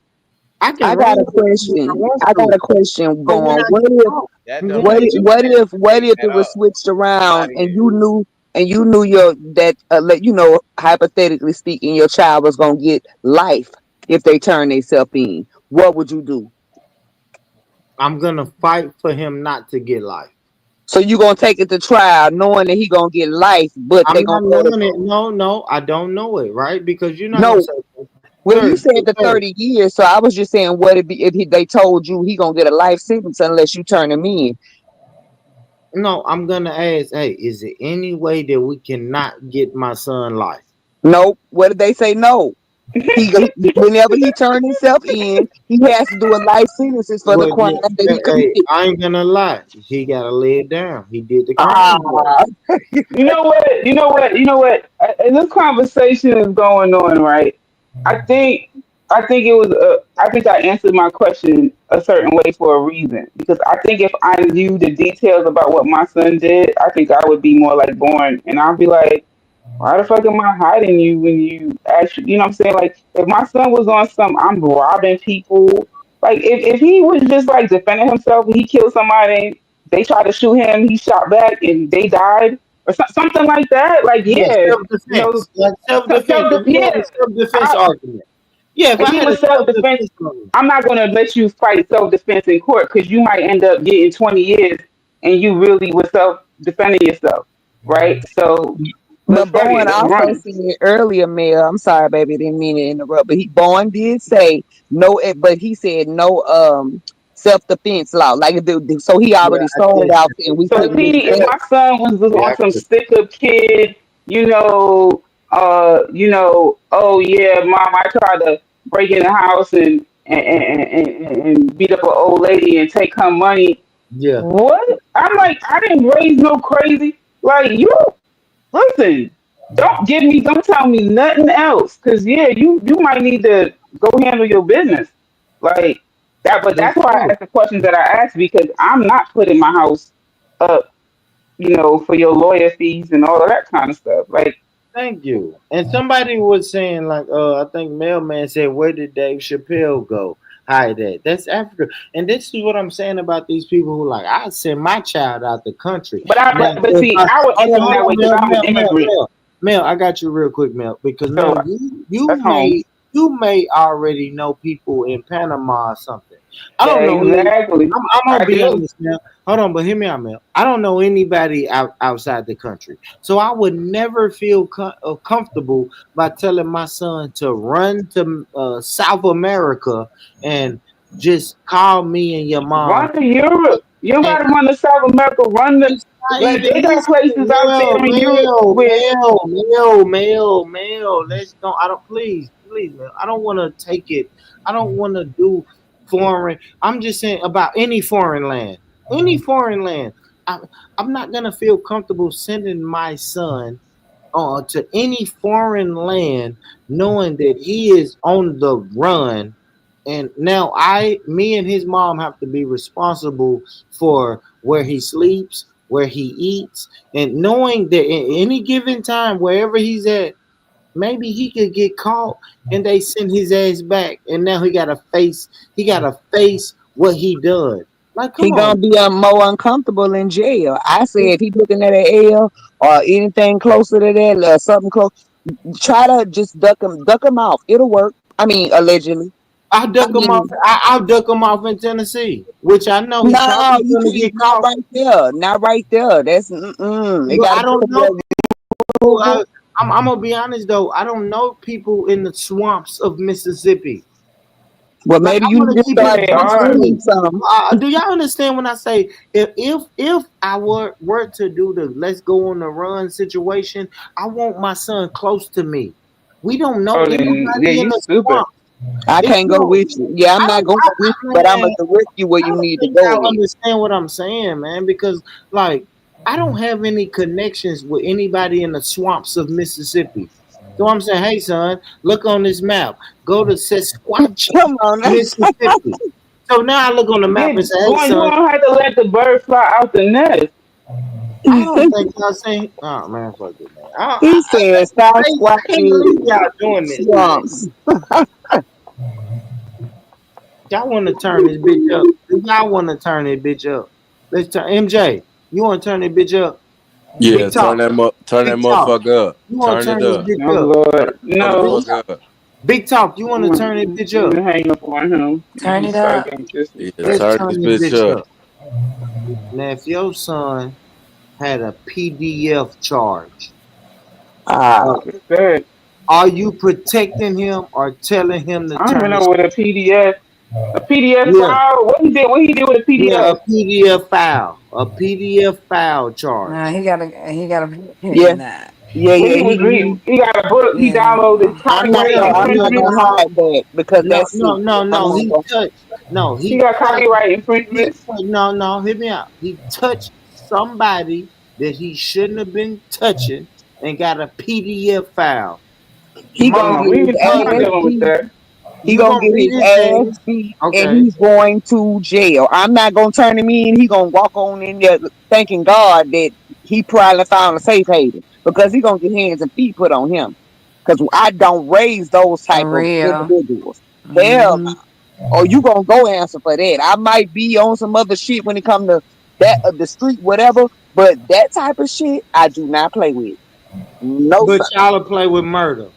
I can I run got a if I question. want I got to. a question, But when Born. I What get if caught, that when don't I what make if get no what sense if to what me if at it was all. switched I'm around out of and here. you knew your that hypothetically speaking your child was gonna get life if they turn themselves in? What would you do? I'm gonna fight for him not to get life. So you gonna take it to trial knowing that he gonna get life, but I'm they gonna not throw the knowing it. No, I don't know it, right? Because you're not gonna no. say, Well, you sir, said the sir. 30 years, so I was just saying, what if they told you he gonna get a life sentence unless you turn him in? No, I'm gonna ask, hey, is there any way that we cannot get my son life? Nope. What did they say? No. Whenever he turned himself in, he has to do a life sentences for the Well, crime that he hey, committed. I ain't gonna lie. He gotta lay it down. He did the Ah, crime, though. You know what? You know what? You know what? As this conversation is going on, right? I think I think it was. I think I answered my question a certain way for a reason. Because I think if I knew the details about what my son did, I think I would be more like born, and I'd be like, why the fuck am I hiding you when you actually, you know what I'm saying? Like, if my son was on some, I'm robbing people. Like, if he was just like defending himself, he killed somebody, they tried to shoot him, he shot back, and they died, or something like that. Like, Yeah, yeah, self you know, defense. Like self defense. self, If you yeah. had a self defense I, argument. Yeah, if if I he had a was self self defense, defense argument. I'm not gonna let you fight self defense in court because you might end up getting 20 years, and you really was self defending yourself, right? So let's but fuck it, Bowen let's also run. said earlier, Mel. I'm sorry, baby, didn't mean to interrupt. But Bowen did say no, but he said no self defense law. Like so he Yeah, already I sold just out and we So couldn't see, get if that. my son was just yeah, on some stick up kid, oh yeah, mom, I tried to break in the house and beat up an old lady and take her money. yeah. What? I'm like, I didn't raise no crazy. Like you, listen. Don't tell me nothing else, cause yeah, you might need to go handle your business, like that. But For that's why I sure. asked the questions that I asked because I'm not putting my house up, for your lawyer fees and all of that kind of stuff. Like, Thank you. And somebody was saying, like, I think Mailman said, where did Dave Chappelle go? Hide that. That's Africa. And this is what I'm saying about these people who like, I send my child out the country. Now, but if see, I I would answer them hold that way on, because I'm an immigrant, Mel, I got you real quick, Mel, because so Mel, you that's home. may already know people in Panama or something. I don't know any. Exactly, I'm gonna I be do. honest, Mel. Hold on, but hear me out, Mel. I don't know anybody outside the country. So I would never feel comfortable by telling my son to run to South America and just call me and your mom. Run to Europe. You don't And got to run to South America. Run to it's not like even they got places listening. out there in Europe where Let's go. I don't please, Mel. I don't want to take it. I don't want to do foreign. I'm just saying about any foreign land. Any foreign land. I, I'm not gonna feel comfortable sending my son to any foreign land knowing that he is on the run, and now me and his mom have to be responsible for where he sleeps, where he eats, and knowing that at any given time wherever he's at, maybe he could get caught and they send his ass back, and now he gotta face what he done. Like, He come on. gonna be more uncomfortable in jail. I said if he looking at an L or anything closer to that, something close, try to just duck him off. It'll work. I mean, allegedly. I I duck him off. mean, I'll duck him off in Tennessee, which I know he no, probably you gonna can't. get Not caught. right there. Not right there. That's It But got I to be don't know somewhere people. rural. I'm gonna be honest though. I don't know people in the swamps of Mississippi. Well, Like, maybe I you want need to to keep it start they a are. doing hundred. some. Do y'all understand when I say if I were to do the let's go on the run situation, I want my son close to me. We don't know Oh, then yeah, anybody in you the stupid. swamp. I It's can't go no. with you. Yeah, I'm I not don't. going with you, but I'm Man, gonna direct you where I you don't need to think go y'all at. understand what I'm saying, man. Because like I don't have any connections with anybody in the swamps of Mississippi. So I'm saying, hey son, look on this map. Go to Sasquatchy, Come on, Mississippi. So now I look on the map Yeah, and say, hey boy, you son, don't have to let the bird fly out the nest. I don't think y'all saying. Oh man, fuck it, man. he said, "Stop I can't believe squatching y'all doing this, man. swamps." Y'all want to turn this bitch up? Do y'all want to turn this bitch up? Let's turn MJ. You want to turn this bitch up? Yeah, Big talk. turn Big that talk. motherfucker up. You want Turn to it turn this up. No, bitch up? Lord, Big no. talk. Motherfucker up. Big talk. You want to turn this bitch I'm up? gonna hang up on him when Turn he it start up. getting Yeah, Let's turn disrespectful. turn this this bitch bitch up. up. Now, if your son had a PDF charge, uh, Ah, What's that? are you protecting him or telling him to I don't even turn know this? what a PDF Yeah, file. What he did with a yeah, a PDF? PDF file Nah, charge. he gotta, yeah, nah. What he was he. reading? He got a book. He downloaded Yeah. I know, copyright no, I'm no, not infringement. no, gonna no, hide that because no, that's no, secret. no, I'm no. not He gonna. touched. No, He he got touched. copyright He infringements. touched. No, no. Hear me out. He touched somebody that he shouldn't have been touching and got a PDF file. He Mother, gonna get his I'm not ass mother, dealing with beat. that. He you gonna gonna get beat his his ass ass? beat, and Okay. he's going to jail. I'm not gonna turn him in. He gonna walk on in there thanking God that he probably found a safe haven because he gonna get hands and feet put on him. Because I don't raise those type For of real. individuals. Hell, Hmm. or you gonna go answer for that. I might be on some other shit when it come to that the street, whatever. But that type of shit, I do not play with. No, But sir. y'all play with murder.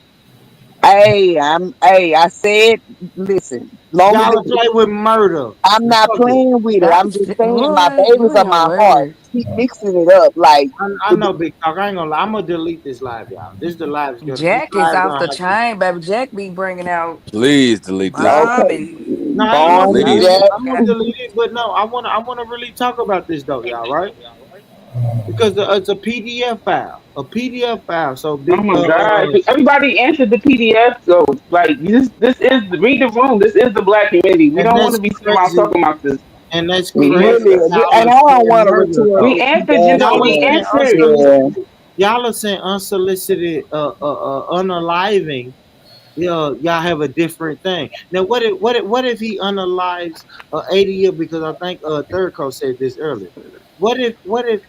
I said, listen, long as Y'all play with murder. I'm not Fuck it. playing with it. I'm just saying my Boy, you babies and are your my heart. words. Keep mixing it up. Like I know, big talk. I ain't gonna lie. I'm gonna delete this live, y'all. This Jack is live off gonna the have to. chain, baby. Jack be bringing out Please delete this. bomb okay. and No, I ain't gonna Born delete Please. it. Jack. I'm gonna delete it. But no, I wanna really talk about this though, y'all, right? Because it's a PDF file, a PDF file. So Oh big, my God! 'Cause everybody answered the PDF, so like this is read the room. This is the black community. We and don't want that's to be sitting around crazy, talking about this. and that's Really, crazy. Y'all and are I don't saying want a murder We rhetorical though. answered, Y'all we are asking. saying answered. Yeah, unsolicited. Y'all are saying unsolicited, unaliving. Y'all have a different thing. Now, what if he unalives 80 year? Because I think Third Coast said this earlier. What if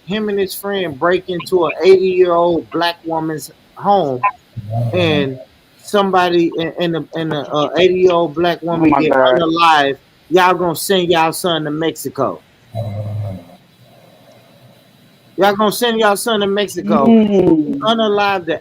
him and his friend break into an 80-year-old black woman's home and somebody and a 80-year-old black Oh woman my get God! unalive? Y'all gonna send y'all son to Mexico? Y'all gonna send y'all son to Mexico? He Mm. unalive the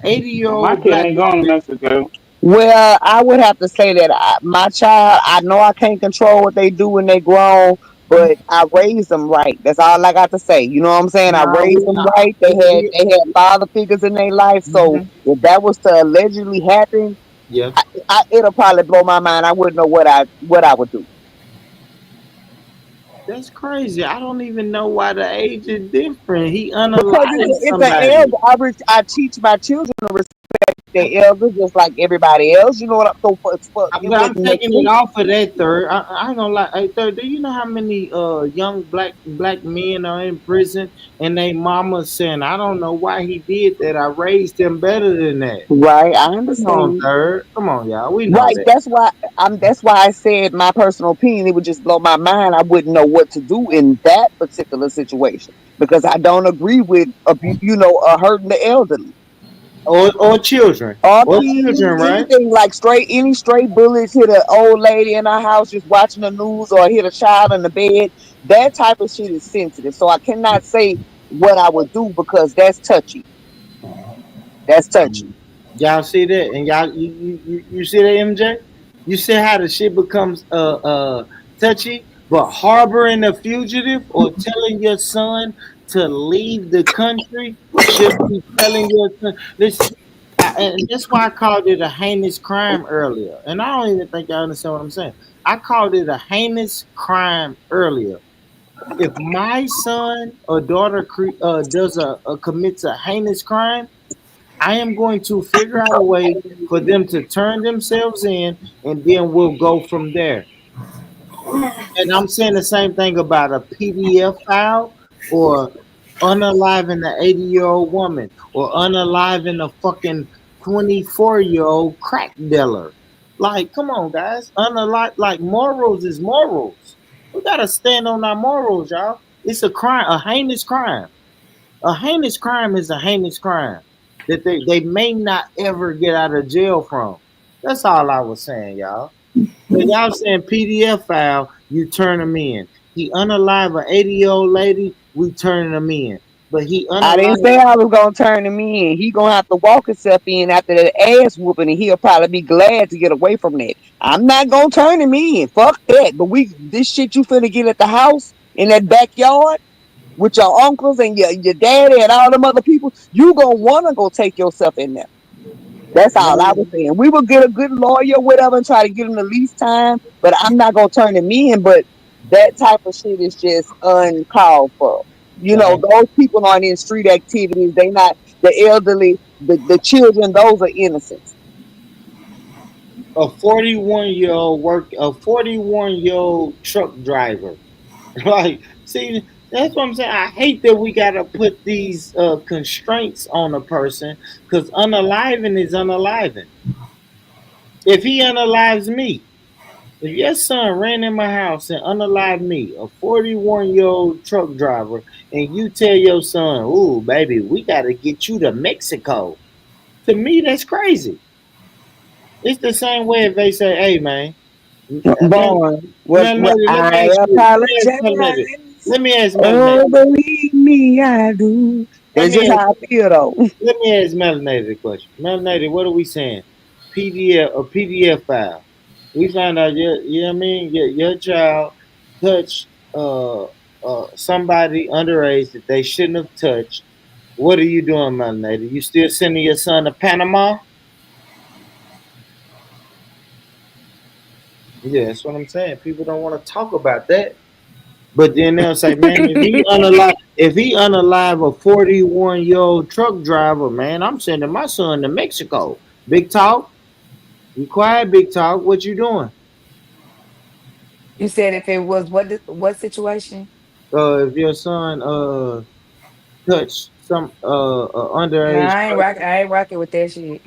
My 80-year-old kid black ain't going to woman. Mexico. well, I would have to say that my child, I know I can't control what they do when they grown, but I raised them right. That's all I got to say. You know what I'm saying? I Nah, raised them right. we They had father figures in their life. So mhm. if that was to allegedly happen, Yeah. it'll probably blow my mind. I wouldn't know what I would do. That's crazy. I don't even know why the age is different. He Because unalived it's an somebody. elder. I teach my children to respect their elders just like everybody else. You know what I'm so it I'm wouldn't make taking it sense. off of that third. I ain't gonna lie. Hey, third, do you know how many young black men are in prison and they mama saying, I don't know why he did that. I raised him better than that. Right, I Come on, understand. third. Come on, y'all. We know Right, that. that's why I said my personal opinion. It would just blow my mind. I wouldn't know what to do in that particular situation because I don't agree with hurting the elderly Or children. or Or kids, children, right? anything like any stray bullets hit an old lady in our house just watching the news or hit a child in the bed. That type of shit is sensitive. So I cannot say what I would do because that's touchy. That's touchy. Y'all see that? And y'all you see that, MJ? You see how the shit becomes touchy, but harboring a fugitive or telling your son to leave the country should be telling your son. Listen, and that's why I called it a heinous crime earlier. And I don't even think y'all understand what I'm saying. I called it a heinous crime earlier. If my son or daughter commits a heinous crime, I am going to figure out a way for them to turn themselves in, and then we'll go from there. And I'm saying the same thing about a PDF file or unaliving the 80-year-old woman or unaliving a fucking 24-year-old crack dealer. Like, come on, guys. Unalive, like, morals is morals. We got to stand on our morals, y'all. It's a crime, a heinous crime. A heinous crime is a heinous crime that they may not ever get out of jail from. That's all I was saying, y'all. So y'all saying PDF file, you turn them in. He unalive an 80-year-old lady, we turning them in. But he I didn't unalive. say I was gonna turn him in. He gonna have to walk himself in after that ass whooping, and he'll probably be glad to get away from that. I'm not gonna turn him in. Fuck that. But this shit you finna get at the house in that backyard with your uncles and your daddy and all them other people, you gonna wanna go take yourself in there. That's all I was No, saying. We will get a good lawyer, whatever, and try to get him the least time, but I'm not gonna turn him in. But that type of shit is just uncalled for. Those people aren't in street activities. They not the elderly, the children. Those are innocents. a 41-year-old truck driver. Like, see, that's what I'm saying. I hate that we gotta put these constraints on a person because unaliving is unaliving. If he unalives me, if your son ran in my house and unalived me, a 41-year-old truck driver, and you tell your son, "Ooh, baby, we gotta get you to Mexico," to me that's crazy. It's the same way if they say, "Hey, man, Born. What Melody, let me I ask you, let me ask Melody, apologize. let me ask Melody, Oh, believe me, I do. let That's me just ask how I feel, though. Let me ask Melanated the question. Melanated, what are we saying? PDF, a PDF file. We found out you know what I mean? Your child touched somebody underage that they shouldn't have touched. What are you doing, Melanated? You still sending your son to Panama? Yeah, that's what I'm saying. People don't want to talk about that. But then they'll say, man, if he unalive a 41-year-old truck driver, man, I'm sending my son to Mexico. Big talk, you quiet, big talk. What you doing? You said if it was what situation? If your son touched some No, underage person, I ain't rocking with that shit.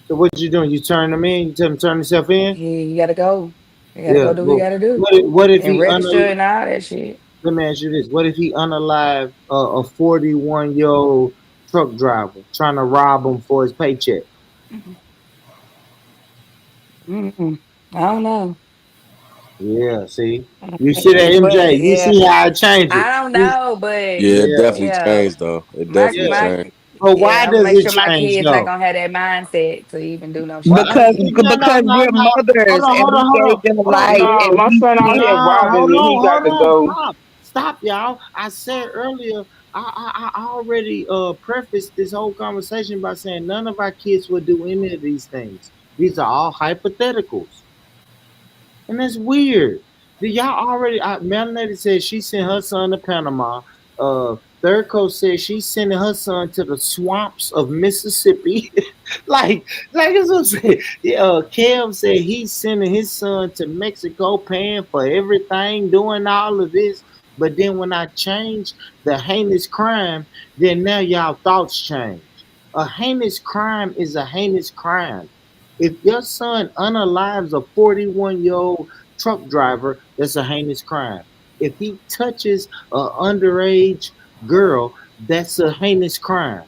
so what you doing? You turn them in? You tell him to turn himself in? He gotta go. He gotta Yeah. go do what he Well, gotta do. what if And he register and all that shit. let me ask you this: what if he unalive a 41-year-old truck driver trying to rob him for his paycheck? Mm-mm. I don't know. Yeah, see, you see that But MJ? You yeah, see how it changes? I don't know, but Yeah, it Yeah, definitely yeah, changed though. It my definitely yeah. my changed. But why yeah, I'm gonna does make it sure my change kids not though? gonna have that mindset to even do no Well, shit like Because that. no, no, no, we're no. Hold mothers on, and hold on, we hold on, gave them hold on. life No, and my we son out see here No, robbing and he got hold to on, go. stop, y'all. I said earlier, I already prefaced this whole conversation by saying none of our kids would do any of these things. These are all hypotheticals. And that's weird. Did y'all already? Melanated said she sent her son to Panama. Third Coast said she's sending her son to the swamps of Mississippi. like that's what I'm saying. Yeah, Kev said he's sending his son to Mexico, paying for everything, doing all of this. But then when I change the heinous crime, then now y'all thoughts change. A heinous crime is a heinous crime. If your son unalives a 41-year-old truck driver, that's a heinous crime. If he touches an underage girl, that's a heinous crime.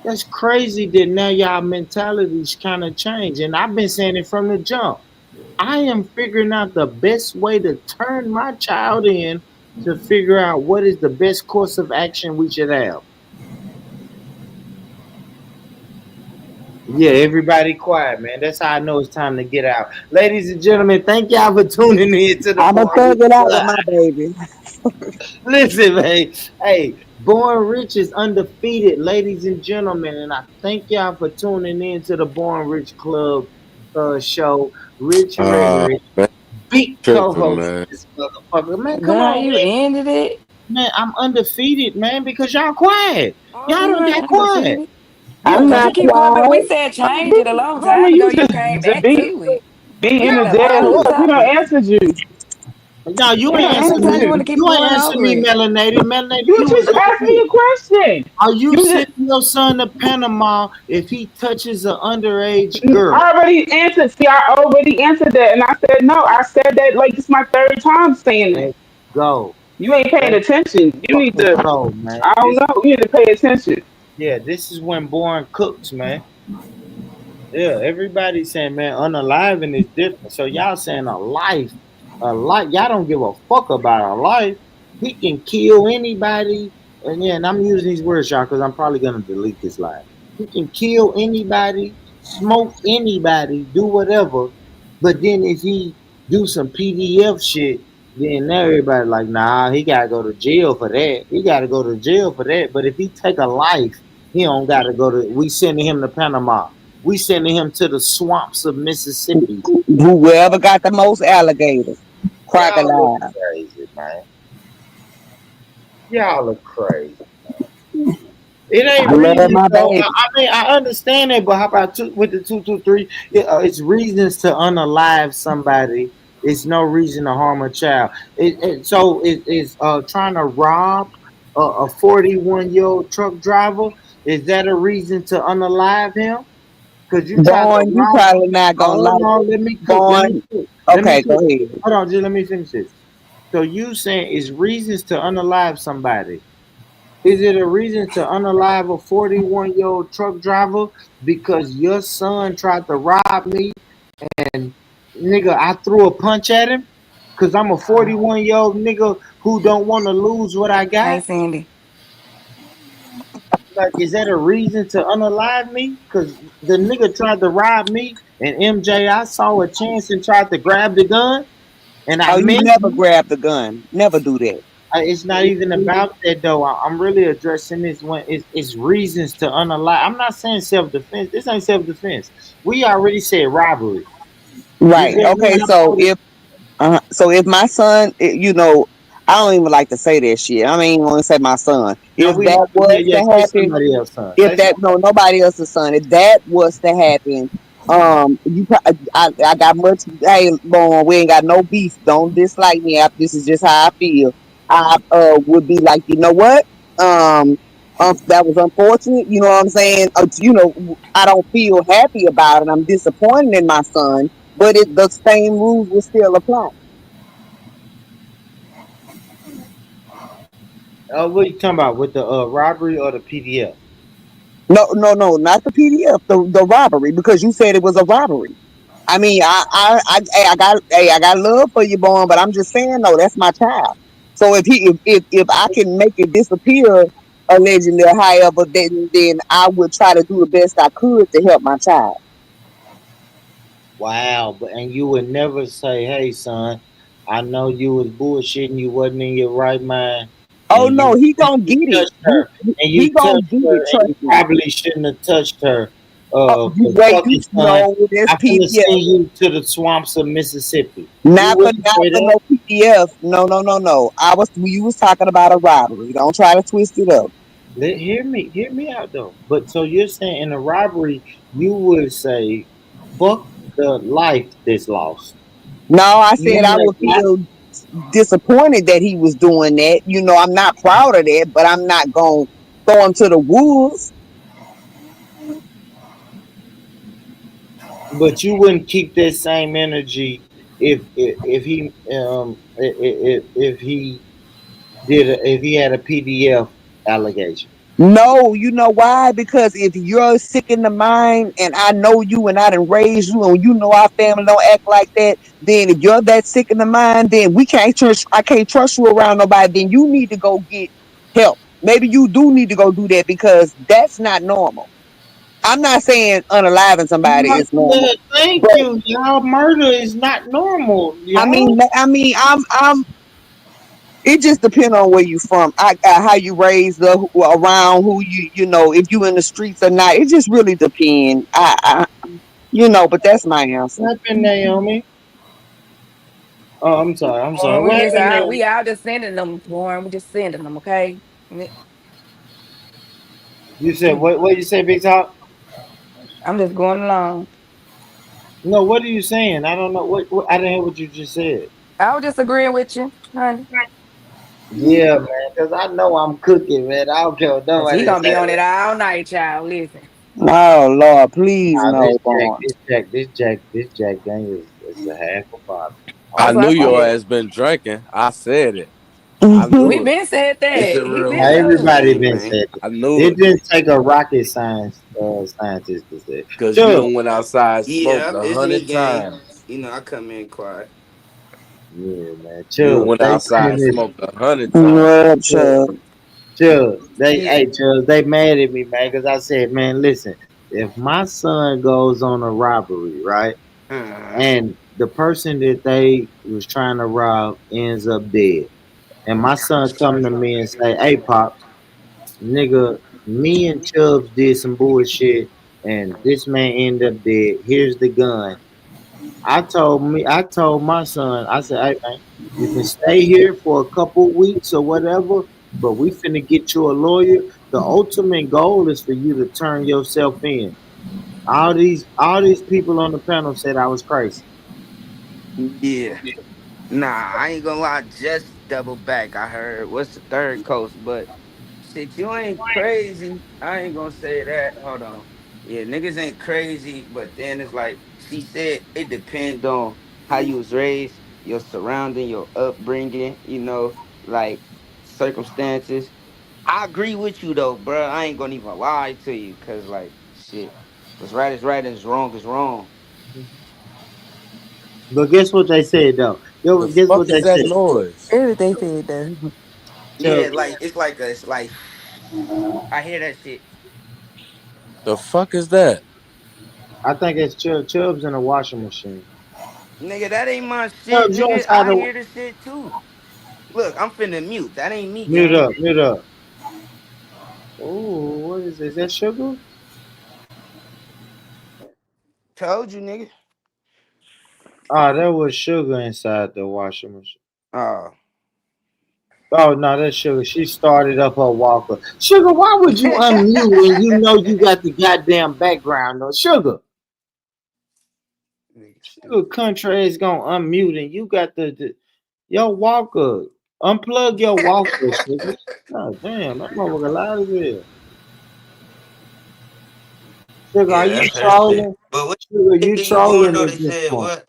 That's crazy that now y'all mentalities kind of change. And I've been saying it from the jump. I am figuring out the best way to turn my child in to figure out what is the best course of action we should have. Yeah, everybody quiet, man. That's how I know it's time to get out. Ladies and gentlemen, thank y'all for tuning in to the I'm gonna Born thug Rich it out with Club. my baby. Listen, man. Hey, Born Rich is undefeated, ladies and gentlemen. And I thank y'all for tuning in to the Born Rich Club show. Rich Rhetoric, Man, big tripping, co-host man. of this motherfucker. Man, Is come that how on, you man. ended it? Man, I'm undefeated, man, because y'all quiet. Oh, Y'all you don't get ain't quiet. undefeated. Yeah, I'm Cause not you keep going back. We quiet. said change Homie, it a long homie, time you ago. You just came to back to it. be in You the left dead all the horse. We don't topic. answer you. no, you Yeah, ain't answer anytime me. you want to keep You ain't going answer over me, it. melanated. Melanated, You you was just on asked me mute. a question. Are you You just sending your son to Panama if he touches an underage girl? I already answered. See, I already answered that, and I said no. I said that like it's my third time saying that. Let's go. You ain't paying Let's attention. You need fucking to. go, man. I don't This, know. You need to pay attention. yeah, this is when born cooks, man. Yeah, everybody's saying, man, unaliving is different. So y'all saying a life. Y'all don't give a fuck about a life. He can kill anybody. And yeah, and I'm using these words, y'all, because I'm probably gonna delete this live. He can kill anybody, smoke anybody, do whatever. But then if he do some PDF shit, then now everybody like, nah, he gotta go to jail for that. He gotta go to jail for that. But if he take a life, he don't gotta go to. We sending him to Panama. We sending him to the swamps of Mississippi. Whoever got the most alligators, Y'all look crocodile. crazy, man. Y'all look crazy. It ain't I love reasons my though. I, baby. I mean, I understand it, but how about with the 223? It's reasons to unalive somebody. It's no reason to harm a child. So it's trying to rob a 41-year-old truck driver. Is that a reason to unalive him? Because you tried to Born, you rob. probably not gonna Hold like on, it. let me cook. Let me Born, cook. Let me okay, go cook. ahead. Hold on, just let me finish this. So you saying it's reasons to unalive somebody? Is it a reason to unalive a 41-year-old truck driver because your son tried to rob me and nigga I threw a punch at him? Cause I'm a Oh, 41-year-old nigga who don't want to lose what I hey, got. Cindy. Like, is that a reason to unalive me? Cause the nigga tried to rob me and MJ, I saw a chance and tried to grab the gun and I Oh, you missed. never grab the gun. Never do that. It's not even about that though. I'm really addressing this when it's reasons to unalive. I'm not saying self defense. This ain't self defense. We already said robbery. You Right. feel me? Okay. So if my son, I don't even like to say that shit. I don't even want to say my son. No, If we that know. Yeah, was yeah. to Say happen, somebody else, son. if Say that something. no nobody else's son, if that was to happen, I got much. Hey, Lauren, we ain't got no beef. Don't dislike me. This is just how I feel. I would be like, you know what? Um, that was unfortunate. You know what I'm saying? I don't feel happy about it. I'm disappointed in my son, but the same rules will still apply. What you talking about with the robbery or the PDF? No, no, no, not the PDF, the robbery, because you said it was a robbery. I mean, I got love for you, born, but I'm just saying, no, that's my child. So if I can make it disappear allegedly, or however, then I would try to do the best I could to help my child. Wow, but and you would never say, "Hey, son, I know you was bullshitting. You wasn't in your right mind, Oh and no, you he and gonna you get it. touched her, and you He gonna touched get her, it. and Trust you me. probably shouldn't have touched her. You Cause wait, fuck you it, son, know this I'm finna PDF. send you to the swamps of Mississippi. You wouldn't Not say for that, no PDF. No, no, no, no. You was talking about a robbery. Don't try to twist it up. hear me out though. But so you're saying in a robbery, you would say, "Fuck the life that's lost." No, I You said know I would that. feel disappointed that he was doing that. I'm not proud of that, but I'm not going to throw him to the wolves. But you wouldn't keep that same energy if he if he if he had a PDF allegation. No, you know why? Because if you're sick in the mind and I know you and I done raised you and our family don't act like that, then if you're that sick in the mind, then I can't trust you around nobody. Then you need to go get help. Maybe you do need to go do that because that's not normal. I'm not saying unaliving somebody is normal, Yeah, thank but you. Y'all murder is not normal, I mean, y'all. I'm. It just depends on where you from. How you raised, around who if you in the streets or not. It just really depends. But that's my answer. What happened, Naomi? Oh, I'm sorry. I'm sorry. Lauren, we What just happened, out, Naomi? we out just sending them, Lauren. We just sending them, okay? You said what? What you say, Big Top? I'm just going along. No, what are you saying? I don't know. What I didn't hear what you just said. I was just agreeing with you, honey. Yeah, man, because I know I'm cooking, man. I don't care what Cause he nobody gonna be on say. it all night, child. Listen. Oh Lord, please Nah, no, Lord. this Jack Daniels is a half a bottle. I That's Oh, what knew I your said. ass been drinking. I said it. I We knew it. been said This that. shit He real been Nah, money. knew. everybody hey been man. said it. I knew It it. didn't take a rocket science scientist to say. Cause you Sure. done went outside smoked Yeah, a it's me, hundred gang. times. You know, I come in quiet. Yeah, man. You done Chubbs, went they outside saying this. smoked a hundred times. What up, Chubbs, Chuck? Yeah. Chubbs, they mad at me, man, because I said, man, listen, if my son goes on a robbery, right, Uh-huh. and the person that they was trying to rob ends up dead, and my son come to me and say, hey, pops, nigga, me and Chubbs did some bullshit, and this man ended up dead. Here's the gun. I told my son, I said, hey man, you can stay here for a couple weeks or whatever, but we finna get you a lawyer. The ultimate goal is for you to turn yourself in. All these people on the panel said I was crazy. Yeah. Nah, I ain't gonna lie, just double back. I heard what's the third coast, but shit, you ain't crazy. I ain't gonna say that. Hold on. Yeah, niggas ain't crazy, but then it's like she said, it depends on how you was raised, your surrounding, your upbringing, like circumstances. I agree with you though, bro. I ain't gonna even lie to you, cause like shit, what's right is right and what's wrong is wrong. But guess what they said though? The Yo, guess fuck what is they that said? noise? Everything they said that. Chubb, Yeah, like it's like I hear that shit. The fuck is that? I think it's Chubb's in a washing machine. Nigga, that ain't my shit, Chubbs, you nigga. inside I the hear the shit too. Look, I'm finna mute. That ain't me, mute gang. up, mute up. Oh, what is this? Is that sugar? Told you, nigga. Oh, there was sugar inside the washing machine. Oh. Oh no, that's sugar. She started up her walker. Sugar, why would you unmute when you know you got the goddamn background? No, sugar. Nigga Sugar stupid. country is gonna unmute and you got the your walker. Unplug your walker, sugar. God damn, that motherfucker loud as hell. Sugar, are Yeah, you that's her shit. trolling? But what Sugar, they you think you going trolling though? at They this said point. what?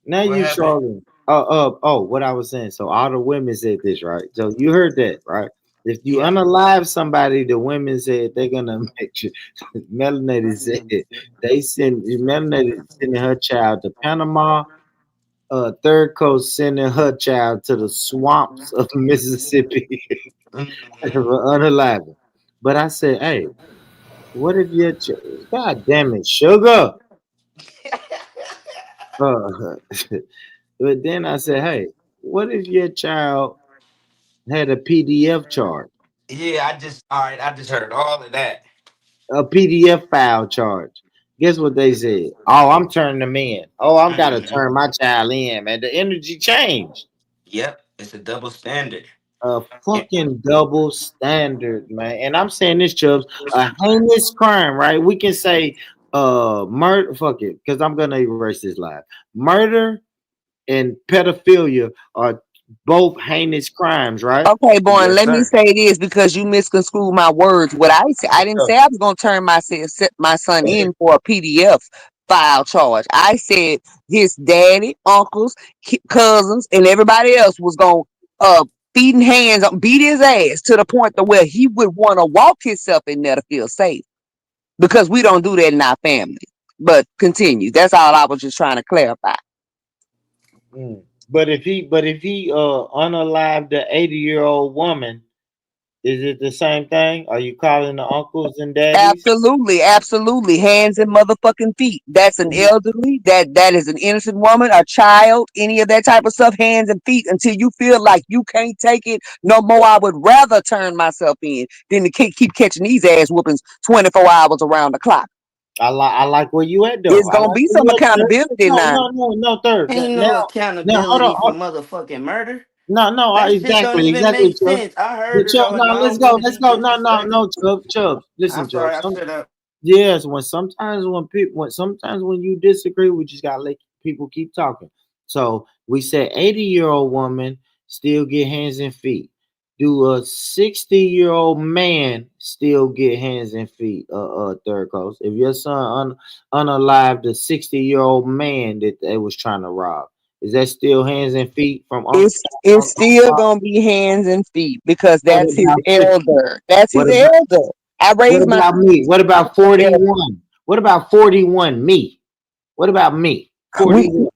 Now What you happened? trolling. What I was saying. So all the women said this, right? So you heard that, right? If you Yeah. unalive somebody, the women said they're gonna make you. Melanated said they send Melanated sending her child to Panama. Third Coast sending her child to the swamps of Mississippi Mhm. for unaliving. But I said, hey, what if your God damn it, sugar? Uh, but then I said, hey, what if your child had a PDF charge, Yeah, I just all right. I just heard all of that. a PDF file charge? Guess what they said? Oh, I'm turning them in. Oh, I'm gotta Hmm. turn my child in, man. The energy changed. Yep, it's a double standard. A Yeah. fucking double standard, man. And I'm saying this, Chubbs, a heinous crime, right? We can say murder, fuck it, because I'm gonna erase this live. Murder and pedophilia are both heinous crimes, right? Okay, boy, Yes, let me sir. say this because you misconstrued my words. What I said, I didn't say I was going to turn my son in for a PDF file charge. I said his daddy, uncles, cousins, and everybody else was going to feeding hands, beat his ass to the point to where he would want to walk himself in there to feel safe because we don't do that in our family. But continue. That's all I was just trying to clarify. Mm. But if he unalived the 80-year-old woman, is it the same thing? Are you calling the uncles and daddies? Absolutely, absolutely. Hands and motherfucking feet. That's an elderly. That is an innocent woman, a child, any of that type of stuff. Hands and feet until you feel like you can't take it no more. I would rather turn myself in than to keep catching these ass whoopings 24 hours around the clock. I like where you at though. It's I gonna like be where some you at, third. accountability No, now. no, no, no, third. Ain't Now, no now, hold on. accountability for motherfucking murder. No, no, That shit don't exactly, even exactly, make Chubbs. sense. I The heard her Chubb, though, no, and I let's don't go, mean to let's be go. No, no, no, disrespectful. Chubbs. I'm Listen, sorry, Chubbs. I should have. Yes, when sometimes when you disagree, we just gotta let people keep talking. So we said 80-year-old woman still get hands and feet. Do a 60-year-old man still get hands and feet? Third coast. If your son unalived the 60-year-old man that they was trying to rob, is that still hands and feet from It's still gonna be hands and feet because what that's his about 50? elder. That's What his about elder. I what raised my about me? What about elder. 41? What about 41? Me? What about me? We 41.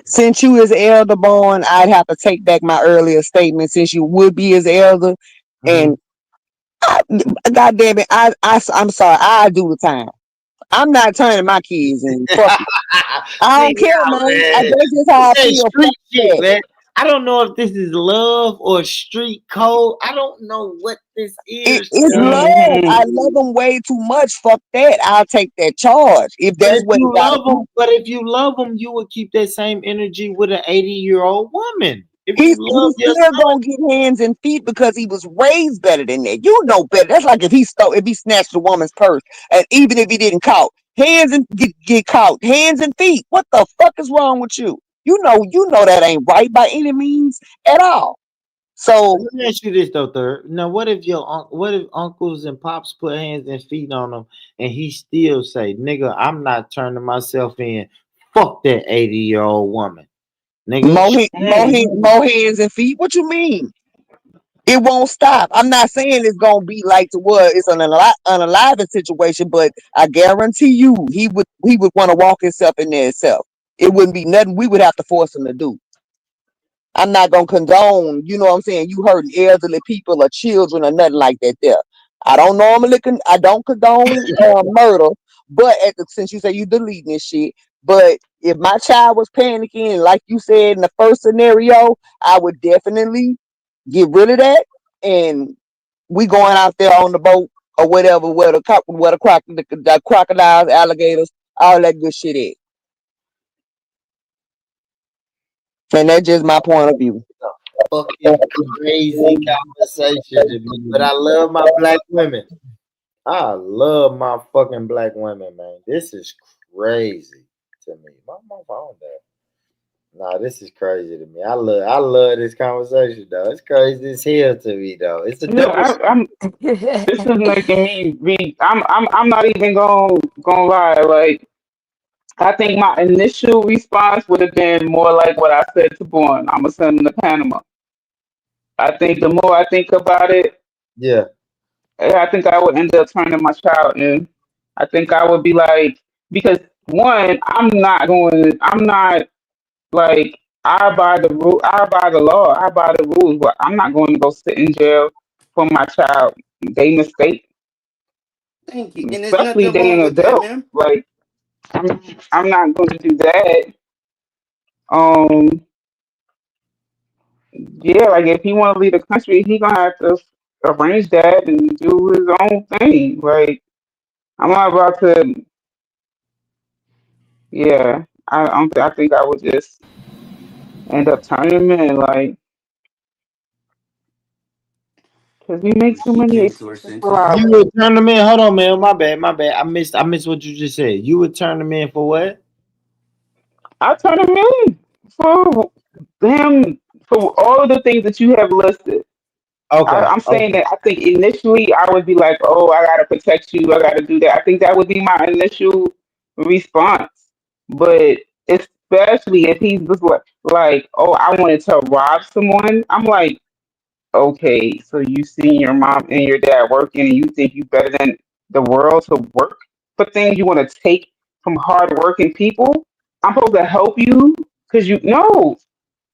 Since you is elder born, I'd have to take back my earlier statement since you would be his elder. Mhm. And I, God damn it, I'm sorry, I do the time. I'm not turning my kids in. Fuck it. I See don't care, now, man. man. That's just This how I that feel. Fuck street shit, that. man. I don't know if this is love or street code. I don't know what this is. It's love. I Hmm. love them way too much. Fuck that. I'll take that charge if But that's if what it you gotta love be. them, you would keep that same energy with an 80-year-old woman. If you He's love your still son, gonna get hands and feet because he was raised better than that. You know better. That's like if he snatched a woman's purse, and even if he didn't caught, hands and get caught, hands and feet. What the fuck is wrong with you? You know that ain't right by any means at all. So let me ask you this though, third. Now, what if uncles and pops put hands and feet on him, and he still say, "Nigga, I'm not turning myself in. Fuck that 80-year-old woman, nigga." more hands and feet. What you mean? It won't stop. I'm not saying it's gonna be like to what it's an unaliving situation, but I guarantee you he would want to walk himself in there himself. It wouldn't be nothing we would have to force him to do. I'm not gonna condone, you know what I'm saying, you hurting elderly people or children or nothing like that there. I don't condone murder, but since you say you deleting this shit, but if my child was panicking, like you said in the first scenario, I would definitely get rid of that, and we going out there on the boat or whatever, where the crocodiles, alligators, all that good shit is. And that's just my point of view. Fucking crazy conversation to me. But I love my black women. I love my fucking black women, man. This is crazy to me. My phone there. Nah, this is crazy to me. I love this conversation though. It's crazy as hell to me though. It's a Yeah, double. I'm. This is making me be. I'm not even gonna lie. Like, I think my initial response would have been more like what I said to Born. I'm gonna send him to Panama. I think the more I think about it, Yeah. I think I would end up turning my child in. I think I would be like, because one, I'm not like, I buy the rule, I buy the law, I buy the rules, but I'm not going to go sit in jail for my child. They mistake, Thank you. And there's especially nothing they wrong an with that, adult. man. Like, I'm, I'm not going to do that. Um, yeah, like if he want to leave the country, he gonna have to arrange that and do his own thing. Like, I'm not about to. Yeah, I think I would just end up turning him in, like, because we make too She many came to her excuses for senses. You our. would turn them in. Hold on, man. My bad. My bad. I missed what you just said. You would turn them in for what? I turn him in for him for all of the things that you have listed. Okay. I'm saying Okay. that I think initially I would be like, oh, I gotta protect you, I gotta do that. I think that would be my initial response. But especially if he's just like, oh, I wanted to rob someone, I'm like, okay, so you see your mom and your dad working and you think you better than the world to work for things you want to take from hardworking people? I'm supposed to help you because you no,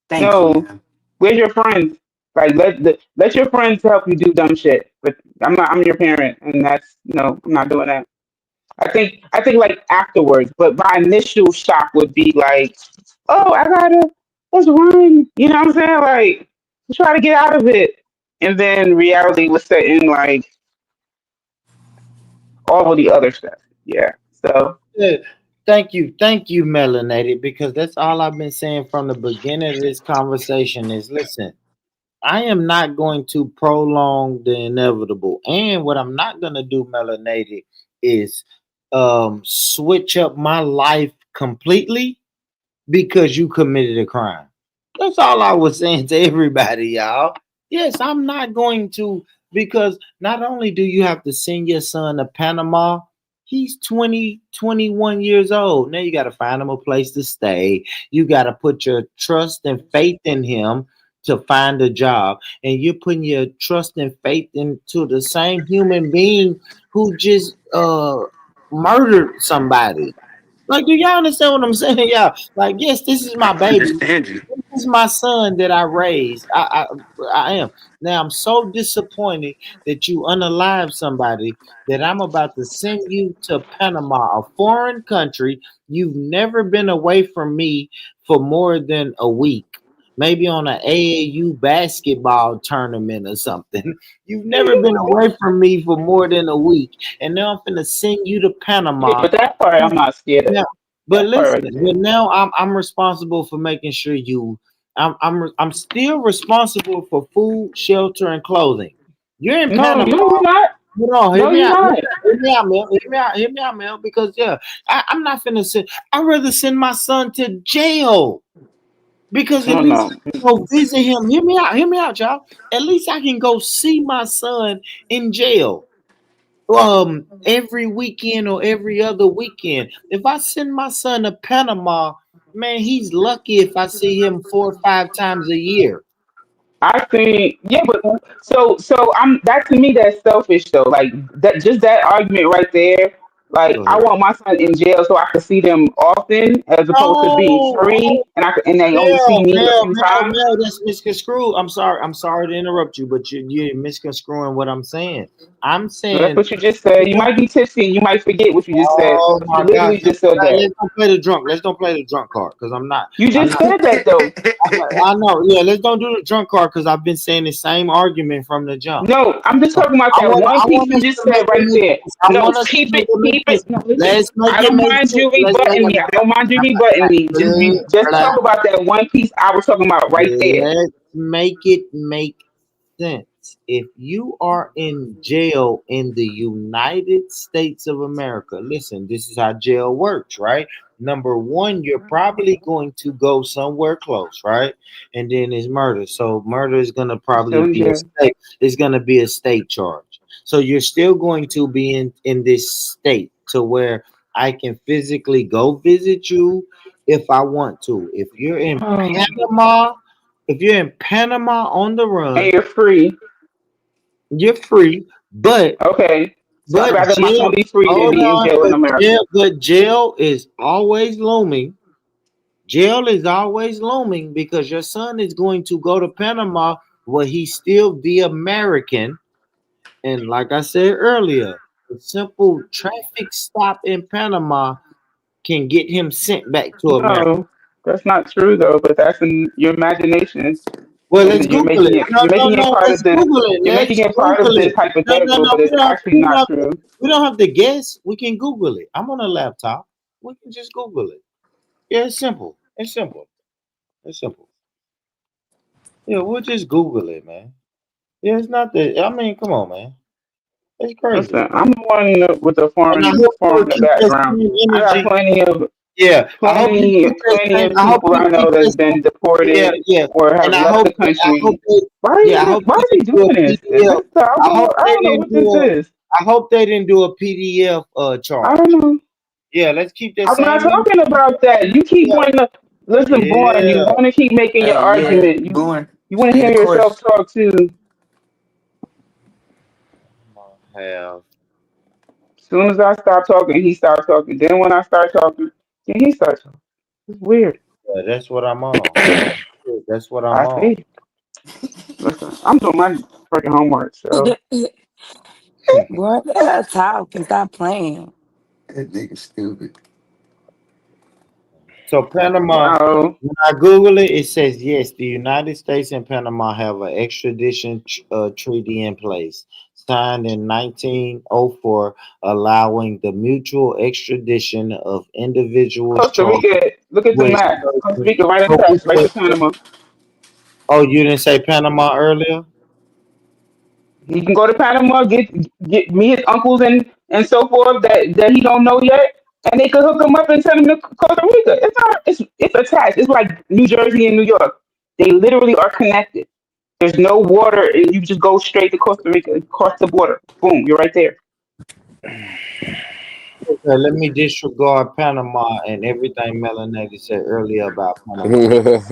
Thank you, no. man. Where's your friends? Like let your friends help you do dumb shit. But I'm your parent and that's no, I'm not doing that. I think like afterwards, but my initial shock would be like, oh, let's run. You know what I'm saying? Like, try to get out of it. And then reality was setting like all of the other stuff. Yeah. So Yeah. Thank you, Melanated, because that's all I've been saying from the beginning of this conversation is listen, I am not going to prolong the inevitable. And what I'm not gonna do, Melanated, is switch up my life completely because you committed a crime. That's all I was saying to everybody, y'all. Yes, I'm not going to, because not only do you have to send your son to Panama, he's 20, 21 years old. Now you got to find him a place to stay. You got to put your trust and faith in him to find a job. And you're putting your trust and faith into the same human being who just murdered somebody. Like, do y'all understand what I'm saying? Yeah. Like, yes, this is my I baby. understand you. This is my son that I raised. I am. Now I'm so disappointed that you unalive somebody that I'm about to send you to Panama, a foreign country. You've never been away from me for more than a week. Maybe on an AAU basketball tournament or something. You've never been away from me for more than a week. And now I'm gonna send you to yeah, Panama. but that part I'm not scared of. Now, but That part listen, right there. but now I'm responsible for making sure you. I'm still responsible for food, shelter, and clothing. You're in No, Panama. you're not. Hold on, hear No, me you're out. not. Hear me out, man. Hear me out, man. Because yeah, I'm not finna send. I'd rather send my son to jail because at No, least no. I can go visit him. Hear me out. Hear me out, y'all. At least I can go see my son in jail every weekend or every other weekend. If I send my son to Panama, man, he's lucky if I see him 4 or 5 times a year. I think yeah, but so I'm that to me that's selfish though. Like that just that argument right there. Like Go I ahead. want my son in jail so I can see them often as opposed to being Oh, free and they only see Mel, me a Mel, few Mel, times. Mel, that's misconstrued. I'm sorry. I'm sorry to interrupt you, but you're misconstruing what I'm saying. I'm So that's saying, what you just said. You might be tipsy and you might forget what you just said. oh You my God, literally just said that. let's don't play the drunk. Let's don't play the drunk card because I'm not. You I'm just not. said that though. I know. Yeah, let's don't do the drunk card because I've been saying the same argument from the jump. No, I'm just So talking about I that want one I piece want you us just to make said a right there. mental. I No, want us to make a keep it. No, listen. Let's make I it don't make mind sense. you rebutting me. I don't mind you rebutting me. Just Let's, talk about that one piece I was talking about right there. let's make it make sense. If you are in jail in the United States of America, listen, this is how jail works, right? Number one, you're probably going to go somewhere close, right? And then it's murder. So murder is gonna You probably still in be a jail. state. It's gonna be a state charge. So you're still going to be in this state to where I can physically go visit you if I want to. If you're in Panama, if you're in Panama on the And run, you're free. you're free, Okay. So I'd but rather my jail. son be free than Hold be in on, jail in America. but jail is always looming. Jail is always looming because your son is going to go to Panama where he's still the American. And like I said earlier, a simple traffic stop in Panama can get him sent back to America. No, that's not true though. But that's in your imagination, Well, and let's then you're Google making it. it. No, You're no, making it no. part Let's of this. Google it. You're Let's making it part of Google this it. No, no, hypothetical, no. but it's actually not true. We don't have to guess. We can Google it. I'm on a laptop. We can just Google it. Yeah, it's simple. It's simple. It's simple. Yeah, we'll just Google it, man. Yeah, it's not that. I mean, come on, man. It's crazy. Listen, I'm the one with the And I hope you'll foreign keep that background. same I got energy. Yeah, I hope you keep that plenty same. of I hope people you I know keep that's this. been Yeah, deported yeah. or have And I left hope. the I hope country. they. Yeah, I hope Why they is he didn't do doing a this? PDF. I hope I they don't know didn't what this do a. is. I hope they didn't do a PDF I don't charge. know. Yeah, let's keep that I'm not same talking energy. about that. You keep Yeah, wanting to listen, Born. You yeah. want to keep making your Yeah, argument. born. You want to And hear of yourself course, talk too. Have. As soon as I stop talking, he starts talking. Then when I start talking, then he starts talking. It's weird. Yeah, that's what I'm on. That's what I'm I on. see. Listen, I'm doing my freaking homework, so Boy, let her talk and stop playing. that nigga stupid. So Panama, no. when I Google it, it says yes, the United States and Panama have an extradition treaty in place, signed in 1904, allowing the mutual extradition of individuals Costa charged Rica, look at the with map. Costa certain. Rica right Oh, attached, right to Panama. oh, you didn't say Panama earlier? He can go to Panama, get me his uncles and so forth that he don't know yet, and they could hook him up and send him to Costa Rica. It's not. It's attached. It's like New Jersey and New York. They literally are connected. There's no water, and you just go straight to Costa Rica, cross the border. Boom, you're right there. Okay, let me disregard Panama and everything Melanated said earlier about Panama.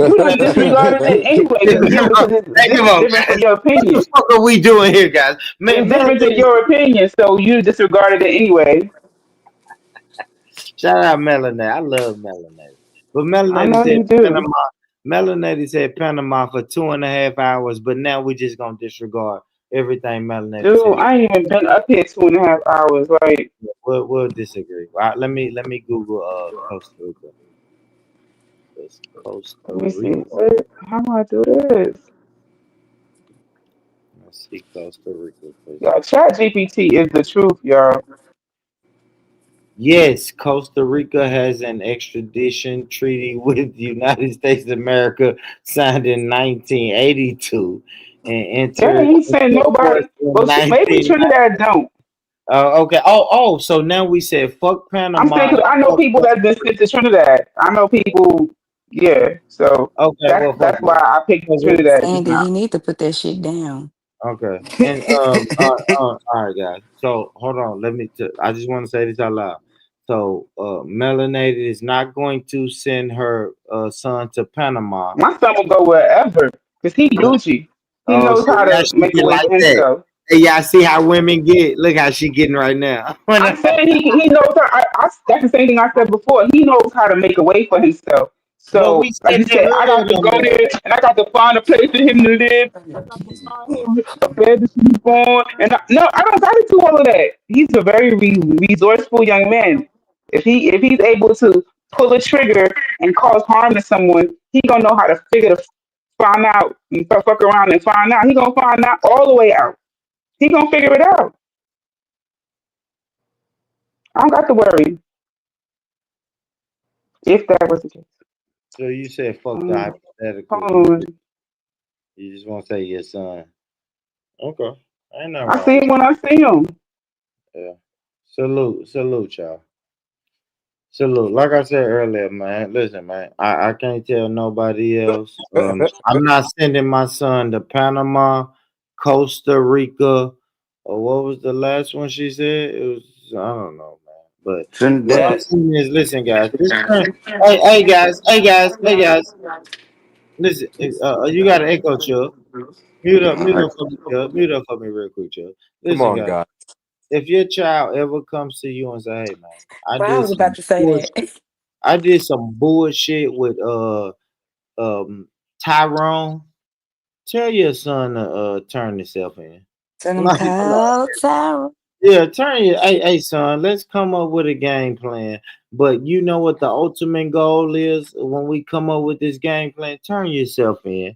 You done disregarded it anyway, Hey, because yeah, come on, because hey, this come is on, different from guys. your What the opinion. fuck are we doing here, guys? It's different than Melanated, your opinion, so you disregarded it anyway. shout out Melanated. I love Melanated. But I Melanated know said you do. Panama. Melanated said Panama for 2.5 hours, but now we just gonna disregard everything Melanated Dude, said. I ain't even been up here 2.5 hours. Like, We'll disagree. All right, let me Google Costa Rica. It's Costa let me see. Rica. How do I do this? Let's see Costa Rica. Y'all, Chat GPT is the truth, y'all. Yes, Costa Rica has an extradition treaty with the United States of America signed in 1982 and That entered ain't saying into force nobody. in Well, maybe 1990. Trinidad don't. Okay. Oh, so now we said fuck I'm saying Panama and because I know fuck people Costa that's been Rica. sent to Trinidad. I know people. Yeah, so Okay, well, fuck that's why it. I picked Fuck it. Trinidad just Sandy, now. he need to put that shit down. Okay. And all right, guys. So hold on. I just want to say this out loud. So Melanated is not going to send her son to Panama. My son will go wherever because he Gucci. He Oh, knows see, how now to she make a get way like for that. himself. Hey, y'all see how women get? Look how she getting right now. I'm saying he knows how. That's the same thing I said before. He knows how to make a way for himself. But we So, like said you that said, I earlier, got to though, go man. there and I got to find a place for him to live. I got to find him a bed to sleep on. No, I don't got to do all of that. He's a very resourceful young man. If he's able to pull a trigger and cause harm to someone, he gonna know how to find out and fuck around and find out. He gonna find out all the way out. He gonna figure it out. I don't got to worry if that was the case. So you said fuck the Um, hypothetical. hold on. You just want to say your son. Okay, ain't nothing I wrong see with him when I see him. it. Yeah. Salute, y'all. Salute. Like I said earlier, man. Listen, man. I can't tell nobody else. I'm not sending my son to Panama, Costa Rica, or what was the last one she said? It was I don't know, man. But what I'm Trinidad. saying is, listen, guys. Hey, guys. Listen, you got an echo, Chuck. Mute up for me, Chuck. Mute up for me, real quick, Chuck. Come Listen, on, guys. guys. If your child ever comes to you and say, "Hey, man, I Well, I did was about some to say bullshit. that. I did some bullshit with um Tyrone," tell your son to turn himself in. Tell them Like, come on. call Tara. Yeah, turn your hey son, let's come up with a game plan. But you know what the ultimate goal is when we come up with this game plan? Turn yourself in.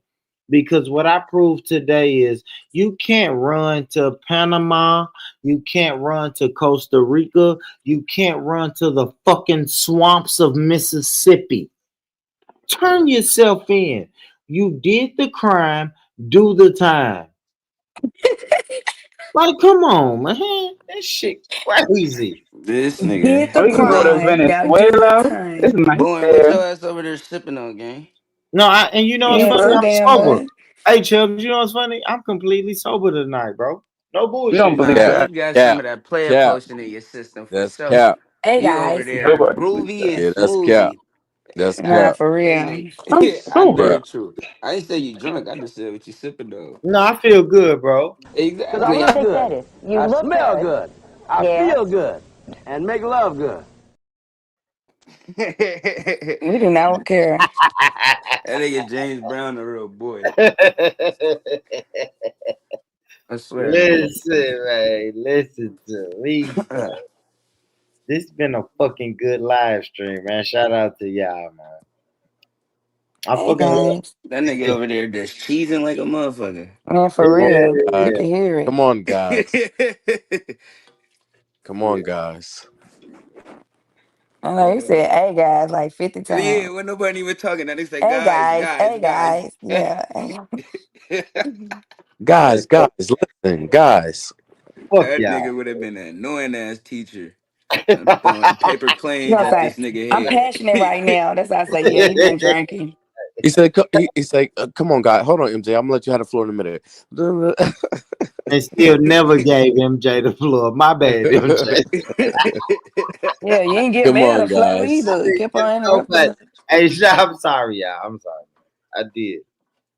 Because what I proved today is you can't run to Panama, you can't run to Costa Rica, you can't run to the fucking swamps of Mississippi. Turn yourself in. You did the crime, do the time. Like, come on, man. That shit crazy. This Did nigga. Oh, the you gonna go to crime. Now do the Venezuela? This time. is nice Boy, what there. your ass over there sipping on, gang? No, and you know what's Yeah, funny? too Ember. I'm damn sober. much. Hey, Chubbs, you know what's funny? I'm completely sober tonight, bro. No We don't bullshit. believe Nah, Cap, you that. got some cap, of that player cap. potion in your system for That's sure. cap. Hey You over guys. there Nobody believes groovy and that. Yeah, that's cap. smoothie. That's Nah, cap. for Ain't real. I'm it? I know sober. Cap. it's true. I ain't say you drunk. I just said what you sipping on. No, I feel good, bro. Because I Exactly. look good, I smell good, I feel good, and make love good. that We do not care. nigga James Brown a real boy. I swear. Listen, man. Listen to me, son. This been a fucking good live stream, man. Shout out to y'all, man. I Hey fucking love guys. That nigga over there just cheesing like a motherfucker. Man, for real. You yeah. can hear it. Come on, guys. Come on, guys. I know you Yeah. said hey guys like 50 Yeah, times. when nobody even talking, that they say, Hey guys, guys, guys, hey guys. guys. Yeah. Man, Guys, guys, listen, guys. fuck That y'all. nigga would have been an annoying ass teacher. I'm throwing paper You planes gonna at say, this nigga I'm head. passionate right now. That's how I say, yeah, he been drinking. He said, he said, come on, guys. Hold on, MJ. I'm gonna let you have the floor in a minute. And still never gave MJ the floor. My bad, MJ. Yeah, you ain't give Come Mel the on, flow guys. I either. You did kept give on nobody. interrupting. Hey, I'm sorry, y'all. I'm sorry. I did.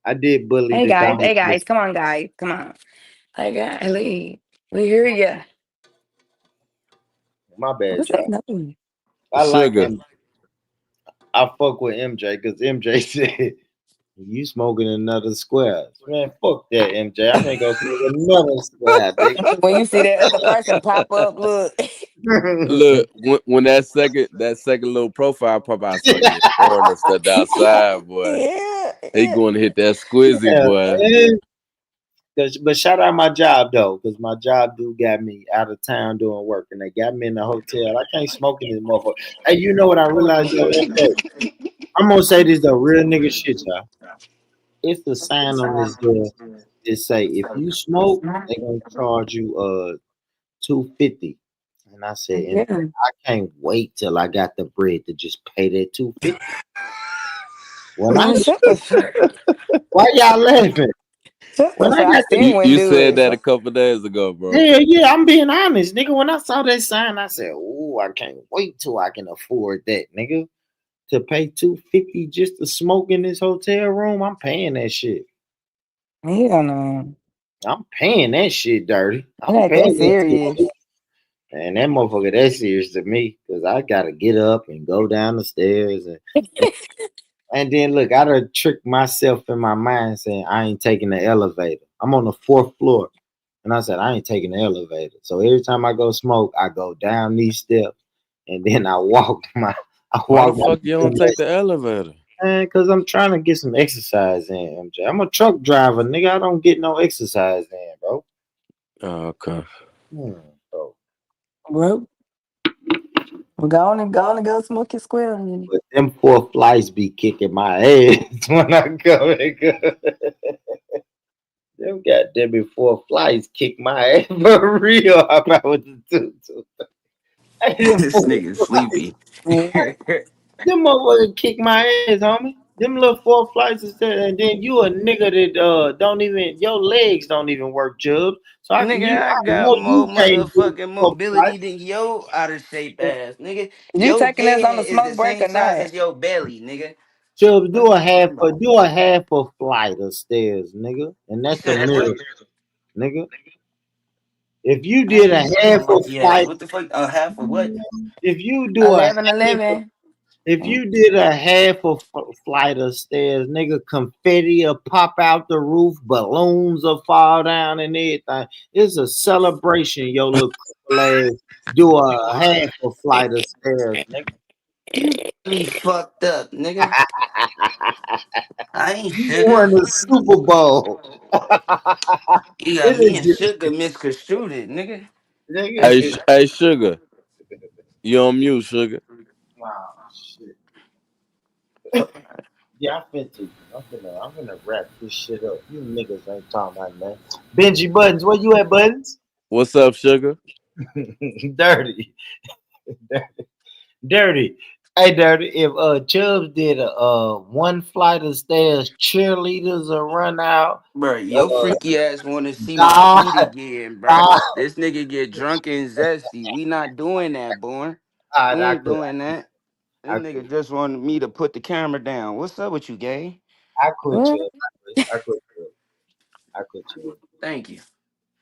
I did bully the Hey dog. guys, come on, guys, come on. Hey guys, Lee, we hear ya. My bad, What's that? y'all. No. I like Sugar. him. I fuck with MJ because MJ said, "You smoking another square." Man, fuck that, MJ. I'm gonna go smoke another square, When you see that other person pop up, look. nigga. Look, when that second little profile pop out, I saw you in the morning, stepped outside, boy. Yeah, He yeah. going to hit that squizzy, Yeah, boy. man. But shout out my job though, because my job do got me out of town doing work, and they got me in the hotel. I can't smoke in this motherfucker. Hey, you know what I realized though, MJ? I'm gonna say this though, real nigga shit, y'all. It's the sign on this door that say if you smoke, they gonna charge you 250. And I said, and Yeah. I can't wait till I got the bread to just pay that 250. When I Man, shut the fuck. why y'all laughing? Shut When the I fuck. I got still the wouldn't You do said it. that a So, couple days ago, bro. hell yeah, I'm being honest, nigga. When I saw that sign, I said, "Oh, I can't wait till I can afford that, nigga. To pay 250 just to smoke in this hotel room, I'm paying that shit. hell no. I'm paying that shit, dirty. It I'm ain't that paying that shit. serious. And that motherfucker that serious to me because I gotta get up and go down the stairs and then look, I done tricked myself in my mind saying I ain't taking the elevator. I'm on the fourth floor. And I said I ain't taking the elevator. So every time I go smoke, I go down these steps and then I Why the walk my fuck you don't take the elevator? man, because I'm trying to get some exercise in, MJ. I'm a truck driver, nigga. I don't get no exercise in, bro. Oh, okay. Hmm, bro. Bro. Go on and go smoke your square. Honey. But them poor flights be kicking my ass when I go and go. Them goddamn four flights kick my ass for real. How about with the tutu? Hey, them This four nigga flights. sleepy. Them motherfuckers kick my ass, homie. Them little four flights instead, and then you a nigga that don't even your legs don't even work, Chubbs. So Nigga, I I got know more you can't do motherfucking four flights. mobility than yo out of shape ass, nigga. You Your taking us on a head is the smoke break same or size not? as your belly, nigga. Chubbs, Fuck you talking about? do a half a flight of stairs, nigga, and You that's a said what? miracle, nigga. If you I did ain't a never heard half no a monkey ass. flight, What the fuck? A half of what? if you do a 11, half a 11. If you did a half a flight of stairs, nigga, confetti will pop out the roof, balloons will fall down and everything. It's a celebration, your little cripple ass do a half a flight of stairs, nigga. You got me fucked up, nigga. I ain't You sugar. won the Super Bowl. You got It me and is sugar misconstrued it, nigga. Hey, nigga. hey, sugar, you on mute, sugar? Wow, shit. Yeah, I'm finna wrap this shit up. You niggas ain't talking about nothing. Benji Buttons, where you at, Buttons? What's up, sugar? Dirty. Dirty. Hey, Dirty, if Chubbs did a one flight of stairs, cheerleaders will run out. Bro, your Uh, freaky ass want to see my God, feet again, bro. God. This nigga get drunk and zesty. We not doing that, boy. All We right, ain't doing that. This I quit. nigga just wanted me to put the camera down. What's up with you, gay? I quit, What? Chubbs. I quit, Chubbs. I quit, Chubbs. Thank you.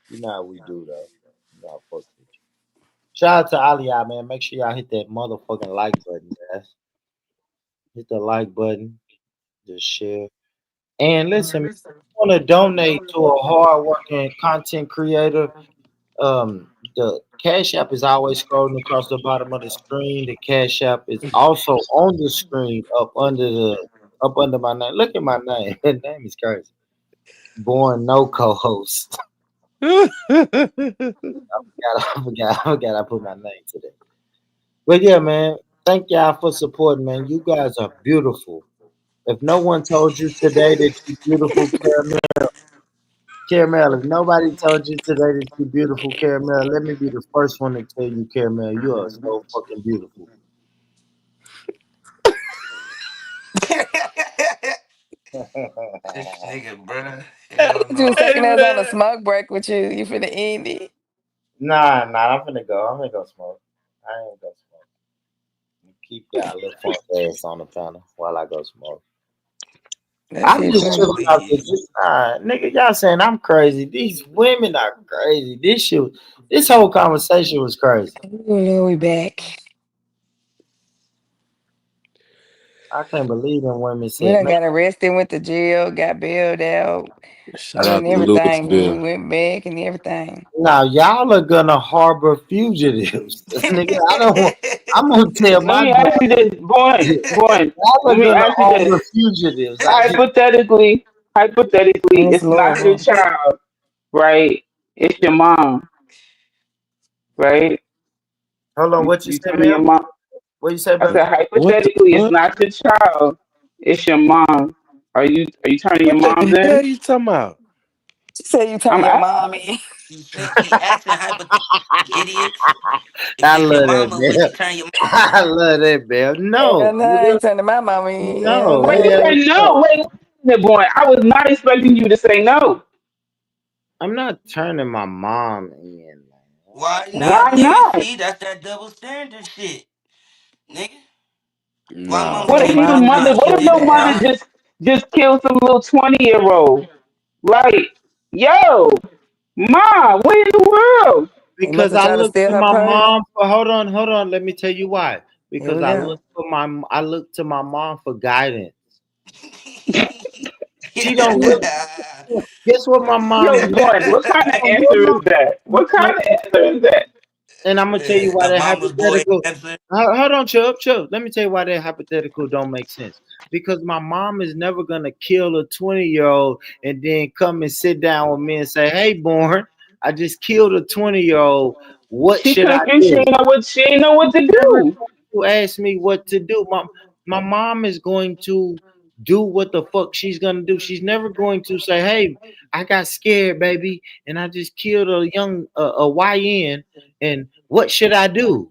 You know how we do, though. You know how fuck with you. Shout out to Aliyah, man. Make sure y'all hit that motherfucking like button, guys. Hit the like button. Just share. And listen, man, want to donate to a hardworking content creator. The Cash App is always scrolling across the bottom of the screen. The Cash App is also on the screen up under my name. Look at my name. That name is crazy. Born no co-host. I put my name to that. But yeah, man. Thank y'all for supporting, man. You guys are beautiful. If no one told you today that you're beautiful, Caramel, if nobody told you today that you're beautiful, Caramel, let me be the first one to tell you, Caramel, you are so fucking beautiful. This nigga, bro. Hell You was no. taking Hey, us on a man. smoke break with you. You finna end it. Nah, I'm gonna go. I'm gonna go smoke. I ain't gonna smoke. Keep y'all little funk ass on the panel while I go smoke. That's I'm it, just bro. tripping out the Please. nigga. Y'all saying I'm crazy. These women are crazy. This whole conversation was crazy. Oh, Lord, we back. I can't believe them women We said, done man. got arrested, went to jail, got bailed out. I Shout mean, out to everything. Louisville. We went back and everything. Now y'all are gonna harbor fugitives, nigga. I don't want. I'm gonna tell Let my me daughter, ask you this, boy. y'all Let are me gonna ask you harbor this. fugitives. Hypothetically, It's it's not your Louisville. child, right? It's your mom, right? Hold on, what you You say, turning Mel? your mom. What you say, I baby? said What the hypothetically, it's fuck? not your child, it's your mom. Are you turning your What mom's the hell in? you talking about? She said you turn I'm your I, mom in. She asking hypothetically, idiot. If I it's your love that, mama, would Mel. you turn your I love that, Mel. No, Hell no, I nigga. ain't turning my mama in. Hell No, wait. You no. hell said no. no. Wait a minute, boy. I was not expecting you to say no. I'm not turning my mom in, man. why not, Why nigga? not? See, that's that double standard shit. Nigga. Why mama What Nah. if Your can't your do mama mother? is time? She What if pretty did your the mother bad. time. just killed some little 20-year old? Like, yo, mom, what in the world? He must Because have I tried to look steal to her my purse. mom for hold on, let me tell you why. Here Because we go. I look to my mom for guidance. She don't look guess what my mom Yo, do? boy, what kind of What answer is that? What my, kind of answer is that? and I'm gonna tell you why A that mama's boy hypothetical. answer. Hold on, Chubb. Let me tell you why that hypothetical don't make sense. Because my mom is never gonna kill a 20-year-old and then come and sit down with me and say, "Hey, born, I just killed a 20-year-old. What She should I cooking. She do? ain't know what she ain't know what to Never do. to ask me what to do. My mom is going to do what the fuck she's gonna do. She's never going to say, "Hey, I got scared, baby, and I just killed a young a YN, and what should I do?"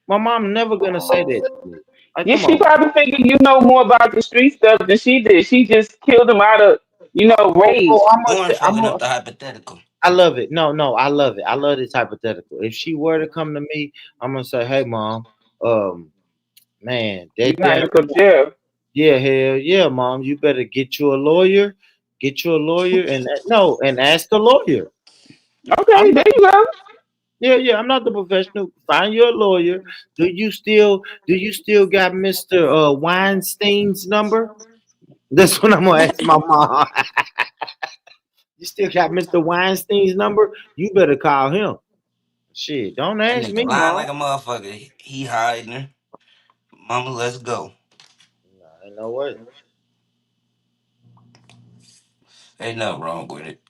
My mom never gonna say that to me. Like, Yeah, come she on. probably figured you know more about the street stuff than she did. She just killed him out of, rage. Oh, Born fucking up the hypothetical. I love it. No, no, I love it. I love this hypothetical. If she were to come to me, I'm gonna say, "Hey, mom, um, man, You that gotta go to jail. yeah, hell yeah, mom, you better get you a lawyer, and no, and ask the lawyer. I'm Okay, there not, you go. yeah, yeah, I'm not the professional. Find you a lawyer. Do you still got Mr. Weinstein's number? That's what I'm gonna ask my mom. You still got Mr. Weinstein's number? You better call him. Shit, don't That ask nigga me, lying mom. like a motherfucker. He hiding her. Mama, let's go. I know what. Ain't nothing wrong with it.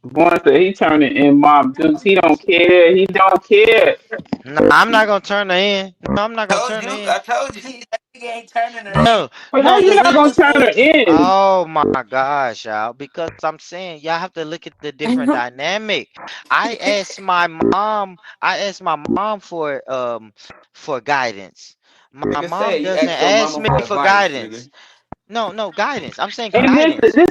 Boy said he turning in Mom Dukes. He don't care. He don't care. No, I'm not gonna turn her in. No, I'm not gonna Told turn her you, in. I told you, that nigga ain't turning her in. No, But how no, you the not look. gonna turn her in? Oh my gosh, y'all. Because I'm saying y'all have to look at the different dynamic. I asked my mom for guidance. My Nigga mom said you doesn't asked your ask mama me for for advice, guidance. nigga. No, no, guidance. I'm saying And this guidance. is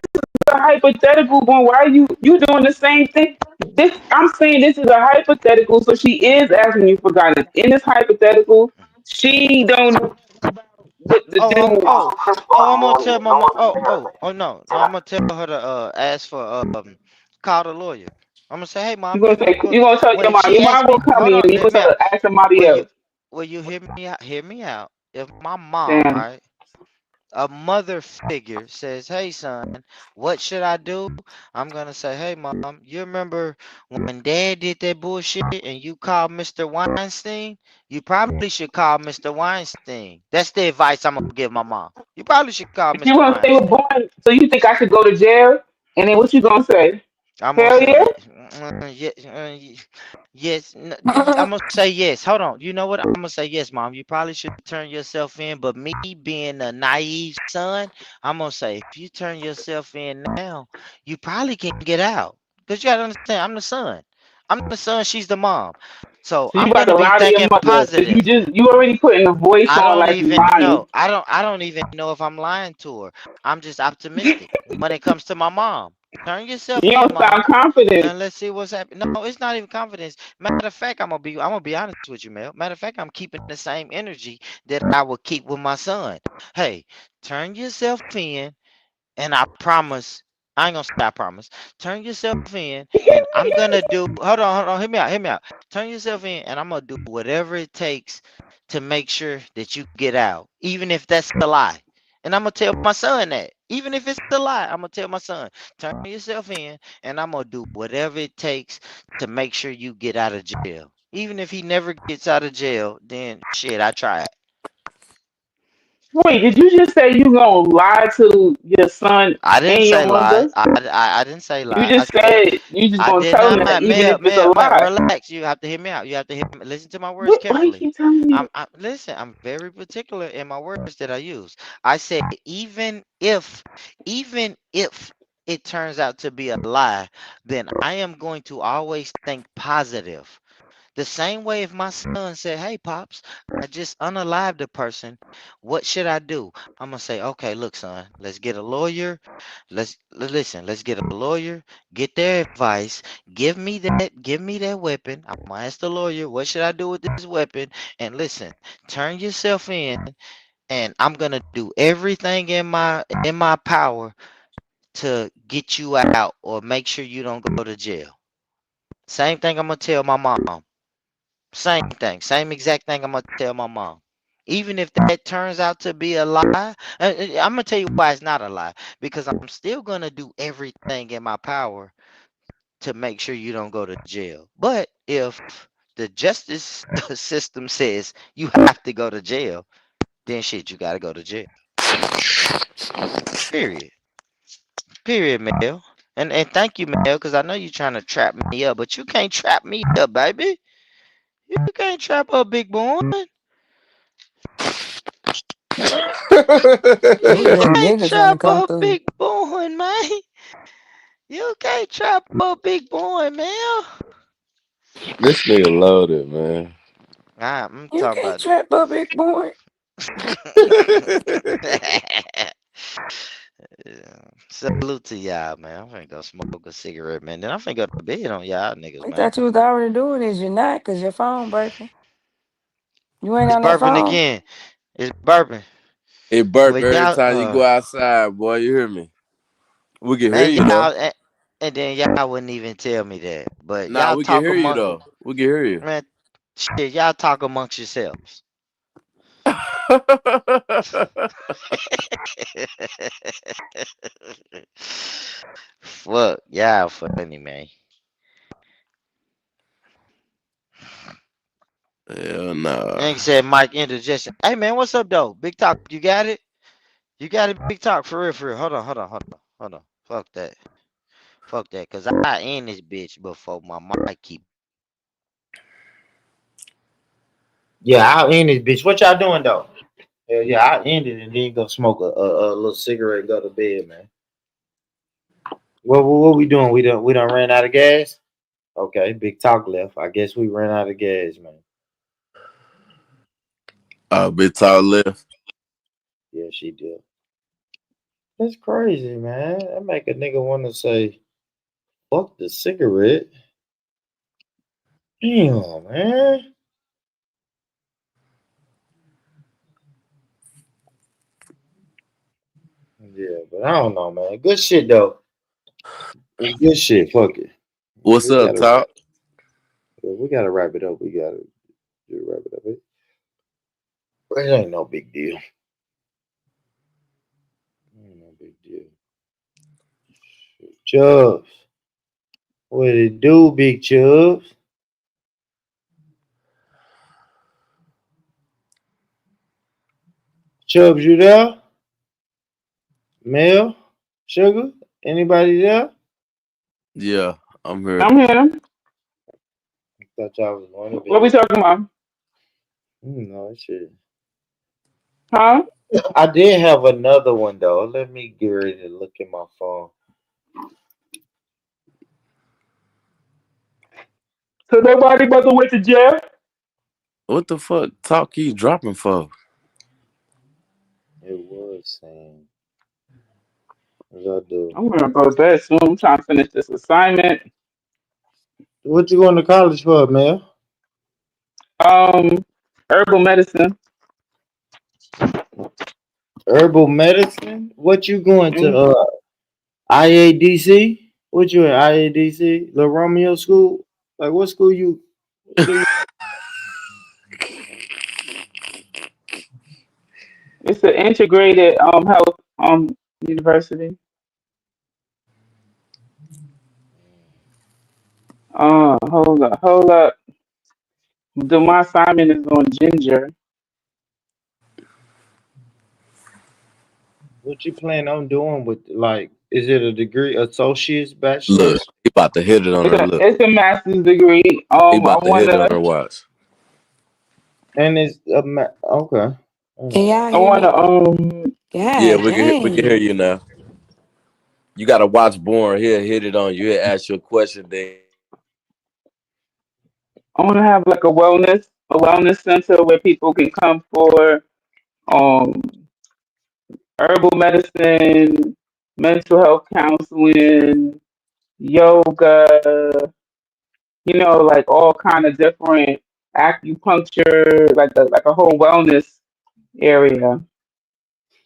a hypothetical one. Why are you doing the same thing? This I'm saying this is a hypothetical, so she is asking you for guidance. In this hypothetical, she don't know what to Oh, do. I'm gonna tell my mom. Oh no, no, I'm gonna tell her to ask for call the lawyer. I'm gonna say, hey You mom, gonna say you gonna tell your when mom. she Your mom asked me, gonna come hold in. on, You hear gonna me tell out. her ask somebody Will you else. will you hear me out? Hear me out. If my mom, Damn. right, a mother figure says, hey son, what should I do? I'm gonna say, hey mom, you remember when dad did that bullshit and you called Mr. Weinstein? You probably should call Mr. Weinstein. That's the advice I'm gonna give my mom. You probably should call You Mr. gonna say we're Weinstein. born. So you think I should go to jail? And then what you gonna say? I'm gonna Hell yeah. say, yes. I'm gonna say yes. Hold on. You know what? I'm gonna say yes, mom. You probably should turn yourself in. But me being a naive son, I'm gonna say if you turn yourself in now, you probably can get out. Cause you gotta understand, I'm the son. I'm the son. She's the mom. So So you I'm about to gonna be lie to your thinking mother. So positive. you already putting a voice I on don't like you even lying. know. I don't even know if I'm lying to her. I'm just optimistic when it comes to my mom. Turn yourself You in, don't sound mom, confident. and let's see what's happening. No, it's not even confidence. Matter of fact, I'm gonna be honest with you, Mel. Matter of fact, I'm keeping the same energy that I would keep with my son. Hey, turn yourself in, and I promise. I ain't gonna say I promise. Turn yourself in, and I'm gonna do. Hold on. Hear me out. Turn yourself in, and I'm gonna do whatever it takes to make sure that you get out, even if that's a lie. And I'm gonna tell my son that, even if it's a lie, I'm gonna tell my son, turn yourself in, and I'm gonna do whatever it takes to make sure you get out of jail. Even if he never gets out of jail, then shit, I tried. Wait, did you just say you gonna lie to your son I didn't and your say lie. mother? I didn't say You lie. I just said said you just I gonna did tell them not. that even Mel, if it's a Mel, Mel, lie. relax. You have to hear me out. You have to hear me. Listen to my words Why you carefully. keep telling me? Listen. I'm very particular in my words that I use. I said even if it turns out to be a lie, then I am going to always think positive. The same way if my son said, hey, Pops, I just unalived a person. What should I do? I'm going to say, okay, look, son, let's get a lawyer. Listen, let's get a lawyer, get their advice, give me that weapon. I'm going to ask the lawyer, what should I do with this weapon? And listen, turn yourself in, and I'm going to do everything in my power to get you out or make sure you don't go to jail. Same thing I'm going to tell my mom. Same thing, same exact thing I'm gonna tell my mom. Even if that turns out to be a lie, I'm gonna tell you why it's not a lie. Because I'm still gonna do everything in my power to make sure you don't go to jail. But if the justice system says you have to go to jail, then shit, you gotta go to jail. Period. Period, Mel. And thank you, Mel, because I know you're trying to trap me up, but you can't trap me up, baby. You can't trap up, big boy. Ooh, You that can't nigga trying to trap come up, through. big boy, man. You can't trap up, big boy, Mel. This nigga loaded, man. I'm You talking can't about. trap a big boy. Yeah. Salute to y'all, man. I'm finna go smoke a cigarette, man. Then I'm finna go to bed on y'all niggas, I man. thought you was already doing this. You're not, because your phone breaking. You ain't It's on that burping phone? again. It's burping. It burp Well, every y'all, time you go outside, boy. You hear me? We can hear and you though. and then y'all wouldn't even tell me that. But Nah, y'all we can talk hear you among, though. We can hear you. man, shit, y'all talk amongst yourselves. Fuck, y'all funny, man. Hell nah. And said Mike interjection. Hey man, what's up though? Big talk, you got it? You got it, big talk for real, for real. Hold on. Fuck that. Fuck that. Cause I end this bitch before my mic keep. Yeah, I'll end this bitch. What y'all doing though? Hell yeah, I'll end it and then go smoke a little cigarette and go to bed, man. What we doing? We done ran out of gas? Okay, big talk left. I guess we ran out of gas, man. Bit tall left. Yeah, she did. That's crazy, man. That make a nigga want to say, fuck the cigarette. Damn, man. Yeah, but I don't know, man. Good shit though. It's good shit. Fuck it. What's We up, gotta Top? wrap it up. We gotta wrap it up. It ain't no big deal. Ain't no big deal. Chubbs. What it do, big Chubbs? Chubbs, you there? Mel? Sugar? Anybody there? Yeah, I'm here. I'm here. Thought y'all was going to What we bed. talking about? No shit. Huh? I did have another one though. Let me get ready to look at my phone. So nobody but the went to jail? What the fuck Talk keep dropping for? It was saying, what I do? I'm gonna go to bed soon. I'm trying to finish this assignment. What you going to college for, man? Um, herbal medicine. Herbal medicine? What you going to? Mm. IADC? What you at IADC? The Romeo School? Like what school you? What school you? It's an integrated health university. Hold up. My assignment is on ginger. What you plan on doing with like? Is it a degree, associate's, Look, bachelor's, he about to hit it on It's her. a Look, it's a master's degree. he I about to hit it on wanna her. Watch. and it's okay. Can All y'all I hear me? wanna Yeah, God we can hear dang. you now. You gotta watch Born. He'll hit it on you. He'll ask you a question. Then I wanna have like a wellness center where people can come for um herbal medicine, mental health counseling, yoga, like all kind of different acupuncture, like a whole wellness area.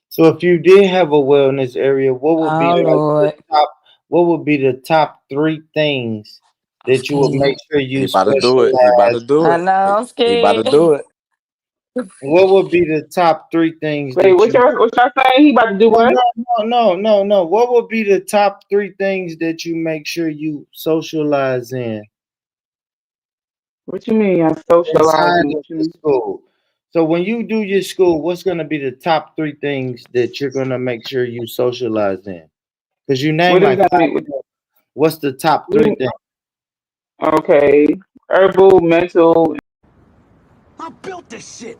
So if you did have a wellness area, what would be Oh like the Lord. top? What would be the top three things I'm that you would make scared. sure he you about to do it. He about to specialize? do I it. know, I'm He about to scared. do it. What would be the top three things Wait, that what you? y'all saying? He about to do No, what? no, no. What would be the top three things that you make sure you socialize in What you mean? I'm inside socializing. of What you the mean? school? So when you do your school, what's going to be the top three things that you're going to make sure you socialize in? Because you What name does like that five. mean? What's the top three You things? okay? Herbal, mental. I built this shit.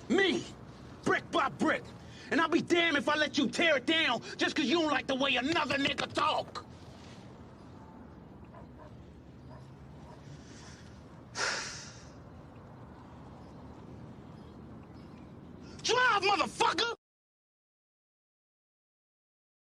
Me. Brick by brick. And I'll be damned if I let you tear it down just because you don't like the way another nigga talk. Drive, motherfucker!